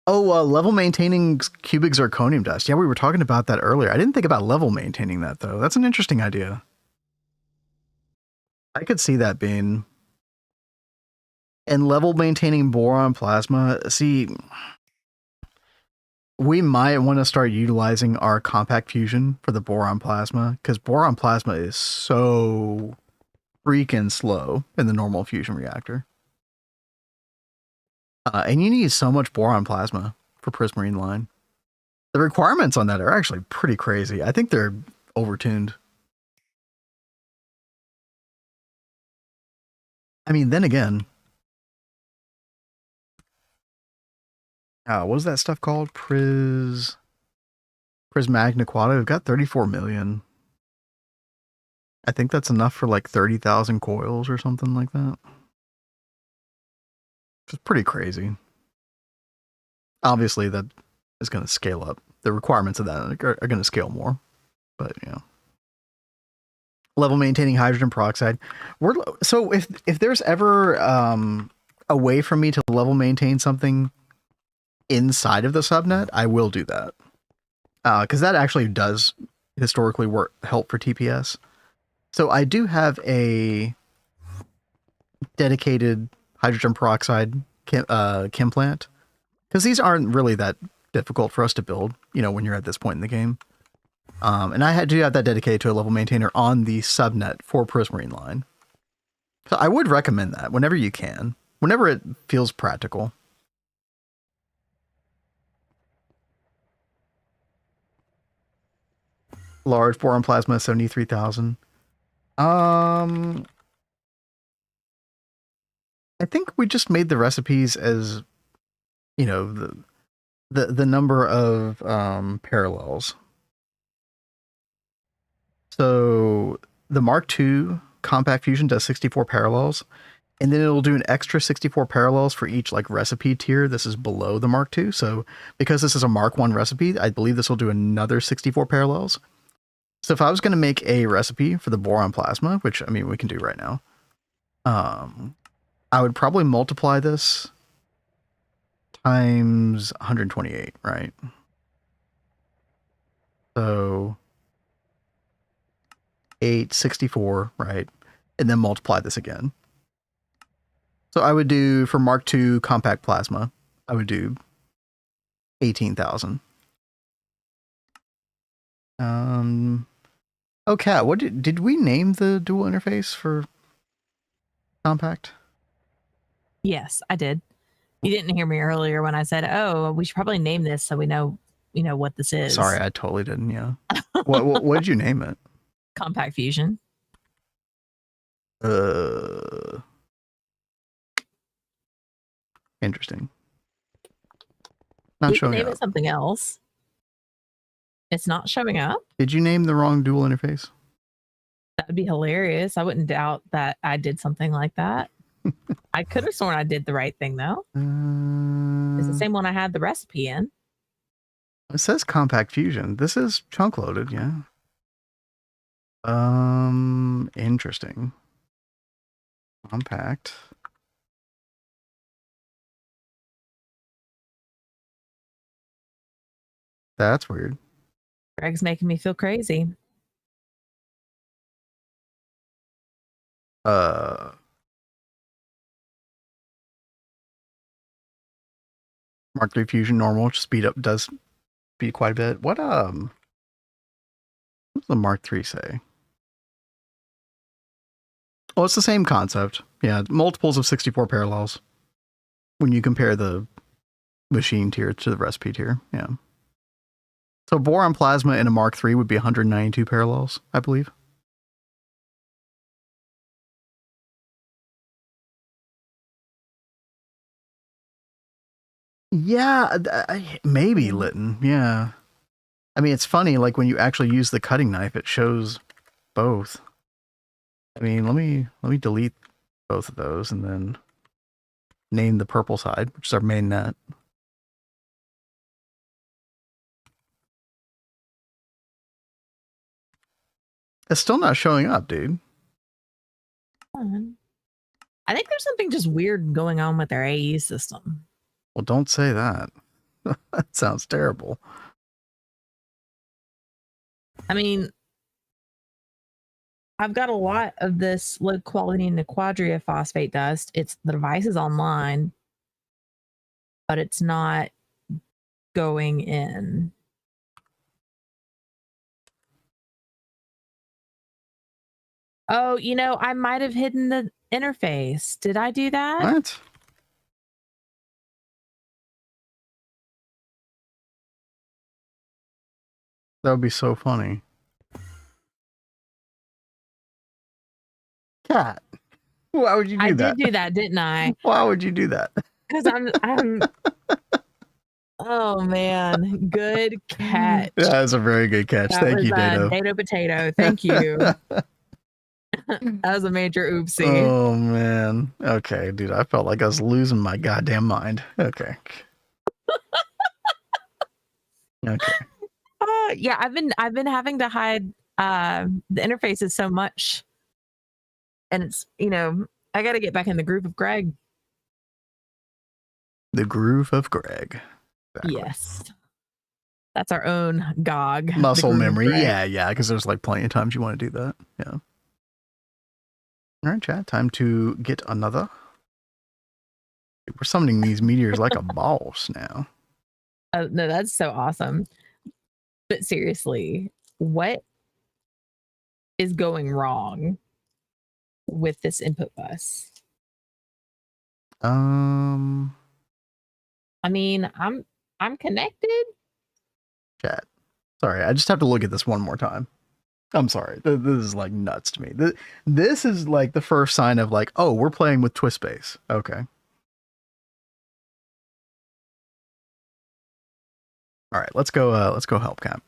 A: Oh, level maintaining cubic zirconium dust. Yeah, we were talking about that earlier. I didn't think about level maintaining that, though. That's an interesting idea. I could see that being... And level maintaining boron plasma. See, we might want to start utilizing our compact fusion for the boron plasma, because boron plasma is so freaking slow in the normal fusion reactor. And you need so much boron plasma for Prismarine line. The requirements on that are actually pretty crazy. I think they're overtuned. I mean, then again, what was that stuff called? Prismatic Quad. We've got 34 million. I think that's enough for like 30,000 coils or something like that. It's pretty crazy. Obviously, that is going to scale up. The requirements of that are going to scale more. But, you know. Level maintaining hydrogen peroxide. So if there's ever a way for me to level maintain something inside of the subnet, I will do that. Because that actually does historically help for TPS. So I do have a dedicated hydrogen peroxide chem plant, because these aren't really that difficult for us to build, you know, when you're at this point in the game. And I do have that dedicated to a level maintainer on the subnet for Prismarine line. So I would recommend that whenever you can, whenever it feels practical. Large boron plasma, 73,000. I think we just made the recipes as, you know, the number of parallels. So the Mark II compact fusion does 64 parallels, and then it'll do an extra 64 parallels for each like recipe tier. This is below the Mark II. So because this is a Mark I recipe, I believe this will do another 64 parallels. So if I was going to make a recipe for the boron plasma, which I mean we can do right now, I would probably multiply this times 128, right? So 864, right? And then multiply this again. So I would do, for Mark II compact plasma, I would do 18,000. Oh, Kat, what did we name the dual interface for compact?
B: Yes, I did. You didn't hear me earlier when I said, "Oh, we should probably name this so we know, you know, what this is."
A: Sorry, I totally didn't. Yeah. what did you name it?
B: Compact fusion.
A: Interesting. Not
B: we
A: showing
B: can name
A: up.
B: it something else. It's not showing up.
A: Did you name the wrong dual interface?
B: That would be hilarious. I wouldn't doubt that I did something like that. I could have sworn I did the right thing though. It's the same one I had the recipe in.
A: It says Compact Fusion. This is chunk loaded, yeah. Interesting. Compact. That's weird.
B: Greg's making me feel crazy.
A: Mark III Fusion normal does speed quite a bit. What does the Mark III say? Oh, it's the same concept. Yeah, multiples of 64 parallels when you compare the machine tier to the recipe tier. Yeah. So boron plasma in a Mark III would be 192 parallels, I believe. Yeah, maybe Lytton. Yeah. I mean, it's funny, like when you actually use the cutting knife, it shows both. I mean, let me delete both of those and then name the purple side, which is our main net. It's still not showing up, dude.
B: I think there's something just weird going on with their AE system.
A: Well, don't say that. That sounds terrible.
B: I mean, I've got a lot of this low quality Nequadria phosphate dust. The device is online, but it's not going in. Oh, you know, I might have hidden the interface. Did I do that?
A: What? That would be so funny. Cat, why would you do that?
B: I did do that, didn't I?
A: Why would you do that?
B: Because I'm oh man, good catch.
A: Yeah, that's a very good catch. Thank you, Dado.
B: Dado Potato. Thank you. That was a major oopsie.
A: Oh man. Okay, dude, I felt like I was losing my goddamn mind. Okay. Okay.
B: Yeah, I've been having to hide the interfaces so much, and it's, you know, I got to get back in the groove of Greg.
A: The groove of Greg. Exactly.
B: Yes, that's our own GOG
A: muscle memory. Yeah, because there's like plenty of times you want to do that. Yeah. All right, chat. Time to get another. We're summoning these meteors like a boss now.
B: No, that's so awesome. But seriously, what is going wrong with this input bus?
A: I
B: mean, I'm connected.
A: Chat. Sorry, I just have to look at this one more time. I'm sorry. This is like nuts to me. This is like the first sign of like, oh, we're playing with twist space. Okay. All right, let's go help Cap.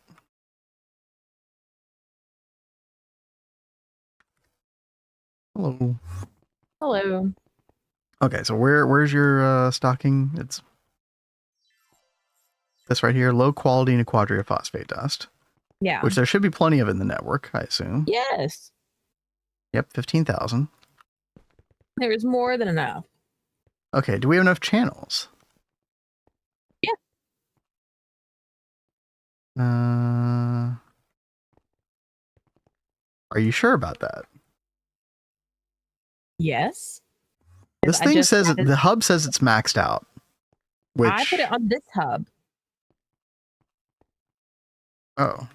A: Hello.
B: Hello.
A: Okay, so where's your stocking? It's this right here, low quality Nequadria phosphate dust.
B: Yeah.
A: Which there should be plenty of in the network, I assume.
B: Yes.
A: Yep, 15,000.
B: There's more than enough.
A: Okay, do we have enough channels?
B: Yeah.
A: Are you sure about that?
B: Yes.
A: This thing says the hub says it's maxed out. Which
B: I put it on this hub.
A: Oh.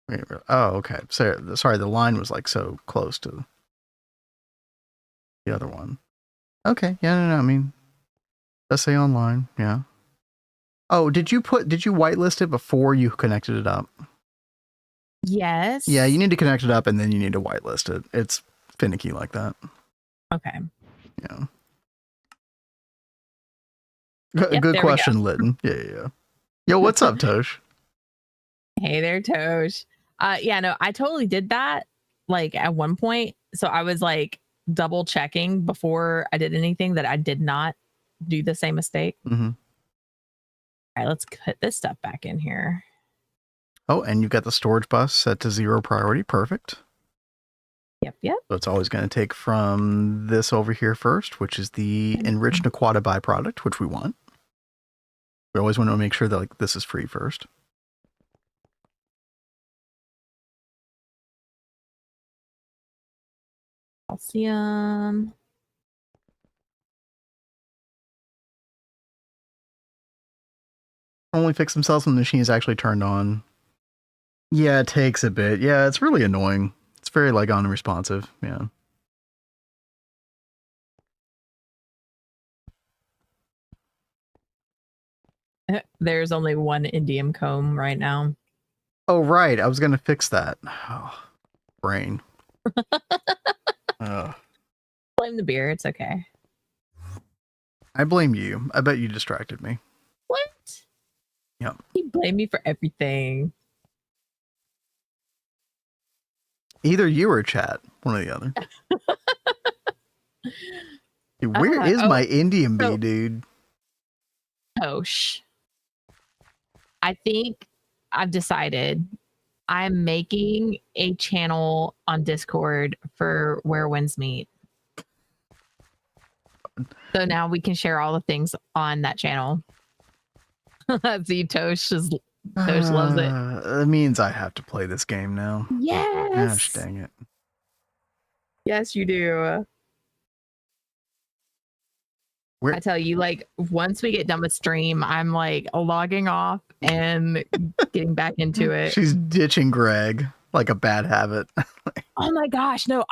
A: Wait, oh, okay. So, sorry, the line was like so close to the other one. Okay, yeah, no, I mean, let's say online, yeah. Oh, did you whitelist it before you connected it up?
B: Yes.
A: Yeah, you need to connect it up and then you need to whitelist it. It's finicky like that.
B: Okay.
A: Yeah. Good question, Lytton. Yeah. Yo, what's up, Tosh?
B: Hey there, Tosh. Yeah, no, I totally did that like at one point. So I was like double checking before I did anything that I did not do the same mistake.
A: Mm-hmm.
B: All right, let's put this stuff back in here.
A: Oh, and you've got the storage bus set to 0 priority. Perfect.
B: Yep.
A: So it's always going to take from this over here first, which is the enriched Aquata byproduct, which we want. We always want to make sure that like this is free first.
B: Calcium.
A: Only fix themselves when the machine is actually turned on. Yeah, it takes a bit. Yeah, it's really annoying. It's very like unresponsive. Yeah.
B: There's only one indium comb right now.
A: Oh, right. I was going to fix that. Oh, brain.
B: Blame the beer. It's okay.
A: I blame you. I bet you distracted me.
B: What?
A: Yep.
B: You blame me for everything.
A: Either you or chat. One or the other. Dude, where is my indium bee, dude?
B: Tosh. I think I've decided I'm making a channel on Discord for Where Winds Meet. So now we can share all the things on that channel. See, Tosh loves it.
A: That means I have to play this game now.
B: Yes.
A: Gosh, dang it.
B: Yes, you do. I tell you, like, once we get done with stream, I'm like logging off and getting back into it.
A: She's ditching Greg like a bad habit.
B: Oh my gosh. No,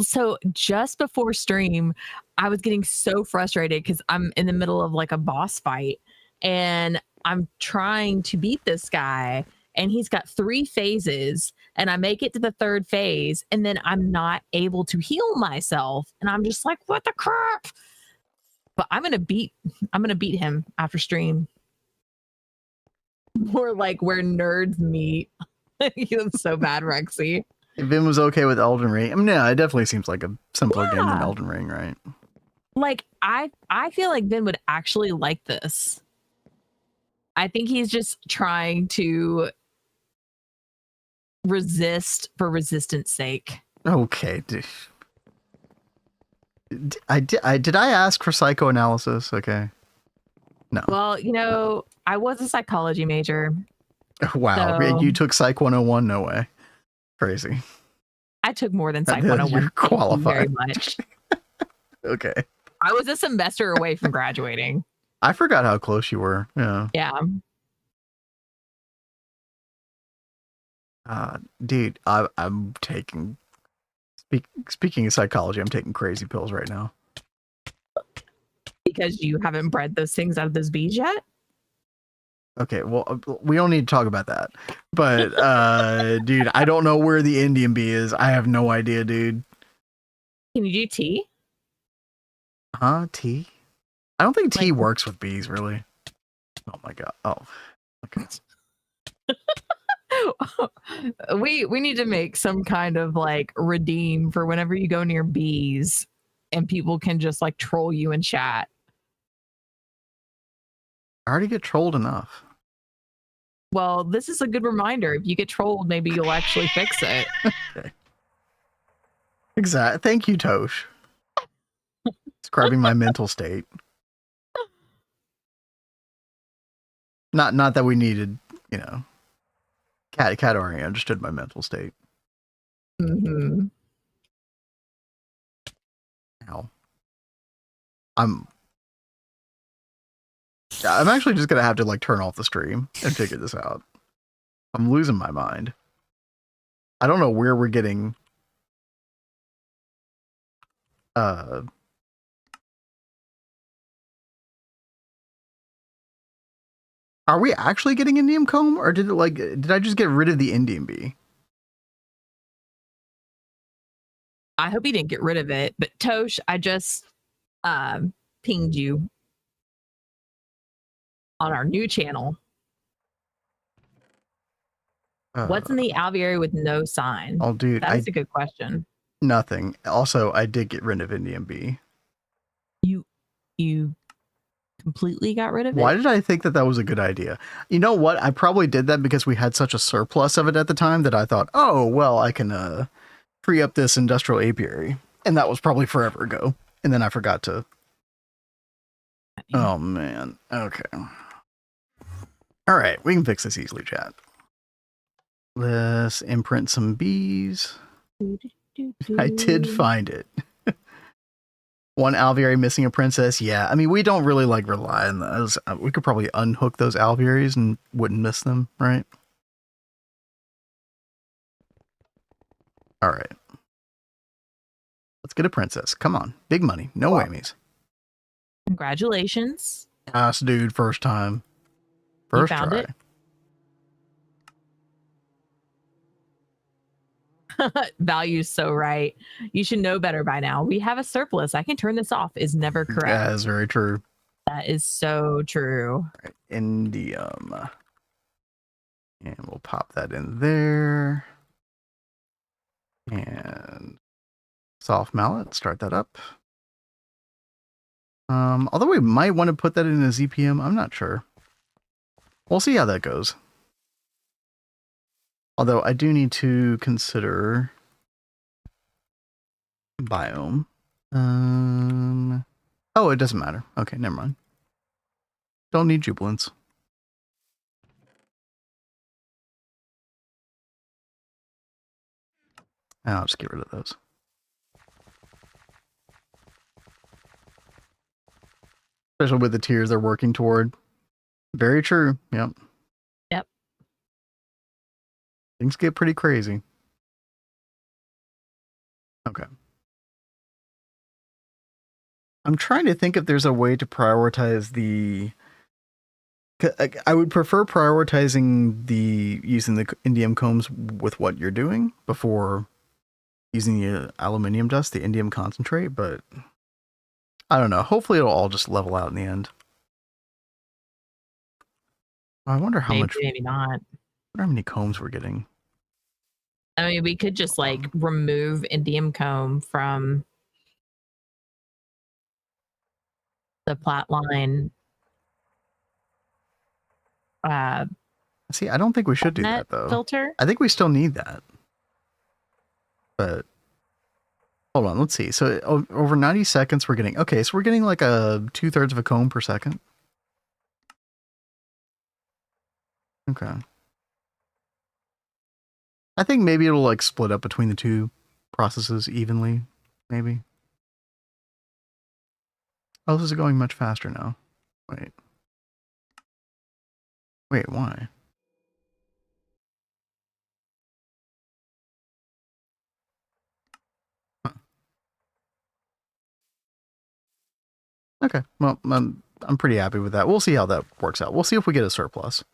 B: so just before stream, I was getting so frustrated because I'm in the middle of like a boss fight and I'm trying to beat this guy and he's got 3 phases and I make it to the 3rd phase and then I'm not able to heal myself. And I'm just like, what the crap? But I'm gonna beat him after stream. More like where nerds meet. It's so bad, Rexy.
A: If Vin was okay with Elden Ring, I mean, yeah, it definitely seems like a simpler game than Elden Ring, right?
B: Like I feel like Vin would actually like this. I think he's just trying to resist for resistance sake.
A: Okay. Did I ask for psychoanalysis? Okay. No.
B: Well, you know, I was a psychology major.
A: Wow.
B: So
A: you took Psych 101? No way. Crazy.
B: I took more than Psych 101.
A: You're qualified.
B: Very much.
A: Okay.
B: I was a semester away from graduating.
A: I forgot how close you were. Yeah.
B: Yeah.
A: Dude, I'm taking... Speaking of psychology, I'm taking crazy pills right now.
B: Because you haven't bred those things out of those bees yet?
A: Okay, well, we don't need to talk about that. But, dude, I don't know where the Indian bee is. I have no idea, dude.
B: Can you do tea?
A: Huh? Tea? I don't think tea works with bees, really. Oh, my God. Oh, okay.
B: we need to make some kind of like redeem for whenever you go near bees and people can just like troll you in chat.
A: I already get trolled enough.
B: Well, this is a good reminder. If you get trolled, maybe you'll actually fix it.
A: Okay. Exactly. Thank you, Tosh. Describing my mental state. Not that we needed, you know. Cat already understood my mental state.
B: Mm-hmm.
A: Ow. I'm actually just gonna have to like turn off the stream and figure this out. I'm losing my mind. I don't know where we're getting are we actually getting indium comb, or did I just get rid of the indium bee?
B: I hope you didn't get rid of it, but Tosh, I just pinged you on our new channel. What's in the alveary with no sign?
A: Oh, dude,
B: that's a good question.
A: Nothing. Also, I did get rid of Indium B.
B: You completely got rid of it?
A: Why did I think that was a good idea? You know what? I probably did that because we had such a surplus of it at the time that I thought, oh, well, I can free up this industrial apiary. And that was probably forever ago. And then I forgot to. Oh, man. Okay. All right. We can fix this easily, chat. Let's imprint some bees. I did find it. One alveary missing a princess. Yeah, I mean, we don't really rely on those. We could probably unhook those alvearies and wouldn't miss them, right? All right. Let's get a princess. Come on. Big money. No whammies.
B: Congratulations.
A: Nice, dude. First time. First
B: you found
A: try.
B: It? Value's so right. You should know better by now. We have a surplus. I can turn this off is never correct.
A: That is very true.
B: That is so true.
A: Right. Indium. And we'll pop that in there. And soft mallet. Start that up. Although we might want to put that in a ZPM. I'm not sure. We'll see how that goes. Although I do need to consider biome. Oh, it doesn't matter. Okay, never mind. Don't need jubilants. I'll just get rid of those. Especially with the tiers they're working toward. Very true. Yep. Things get pretty crazy. Okay. I'm trying to think if there's a way to prioritize the... I would prefer prioritizing using the indium combs with what you're doing before using the aluminium dust, the indium concentrate, but I don't know. Hopefully it'll all just level out in the end. I wonder how much...
B: Maybe not.
A: I wonder how many combs we're getting.
B: I mean, we could just remove indium comb from the plot line.
A: See, I don't think we should do that though.
B: Filter.
A: I think we still need that. But hold on, let's see. So over 90 seconds, we're getting so we're getting like a 2/3 of a comb per second. Okay. I think maybe it'll split up between the two processes evenly, maybe. Oh, this is going much faster now. Wait, why? Huh. Okay, well, I'm pretty happy with that. We'll see how that works out. We'll see if we get a surplus a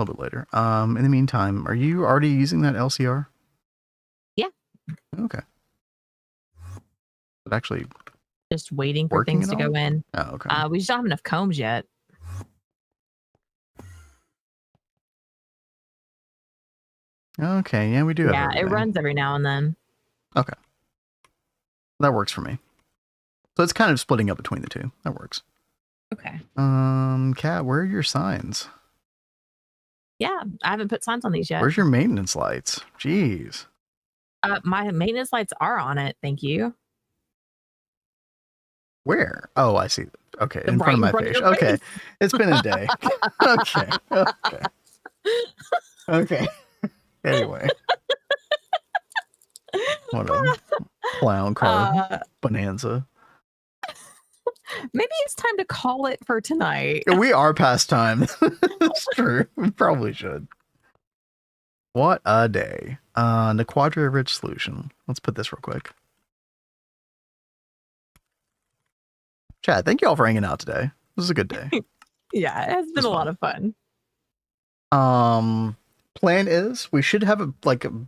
A: little bit later. In the meantime, are you already using that LCR?
B: Yeah.
A: Okay. But actually,
B: just waiting for things to go in.
A: Oh, okay.
B: We just don't have enough combs yet.
A: Okay, yeah, we do have
B: everything. It runs every now and then.
A: Okay. That works for me. So it's kind of splitting up between the two. That works.
B: Okay.
A: Kat, where are your signs?
B: Yeah, I haven't put signs on these yet.
A: Where's your maintenance lights? Jeez.
B: My maintenance lights are on it. Thank you.
A: Where? Oh, I see. Okay, in front of my face. Okay, it's been a day. Okay. Okay. Anyway. What a clown car bonanza.
B: Maybe it's time to call it for tonight.
A: We are past time. That's true. We probably should. What a day. The quadri-rich solution. Let's put this real quick. Chad, thank you all for hanging out today. This is a good day.
B: Yeah, it has been a lot of fun.
A: Plan is we should have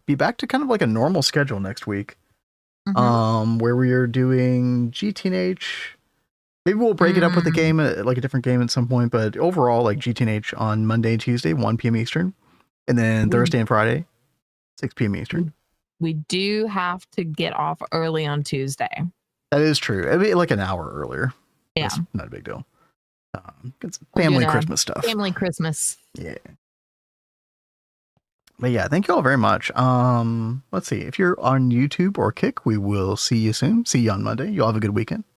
A: be back to kind of like a normal schedule next week. Where we are doing GT&H. Maybe we'll break it up with a game, like a different game at some point, but overall, like GT&H on Monday and Tuesday, 1 p.m. Eastern. And then Thursday and Friday, 6 p.m. Eastern.
B: We do have to get off early on Tuesday.
A: That is true. I mean, like an hour earlier.
B: Yeah.
A: That's not a big deal. It's family Christmas stuff.
B: Family Christmas.
A: Yeah. But yeah, thank you all very much. Let's see. If you're on YouTube or Kick, we will see you soon. See you on Monday. You all have a good weekend.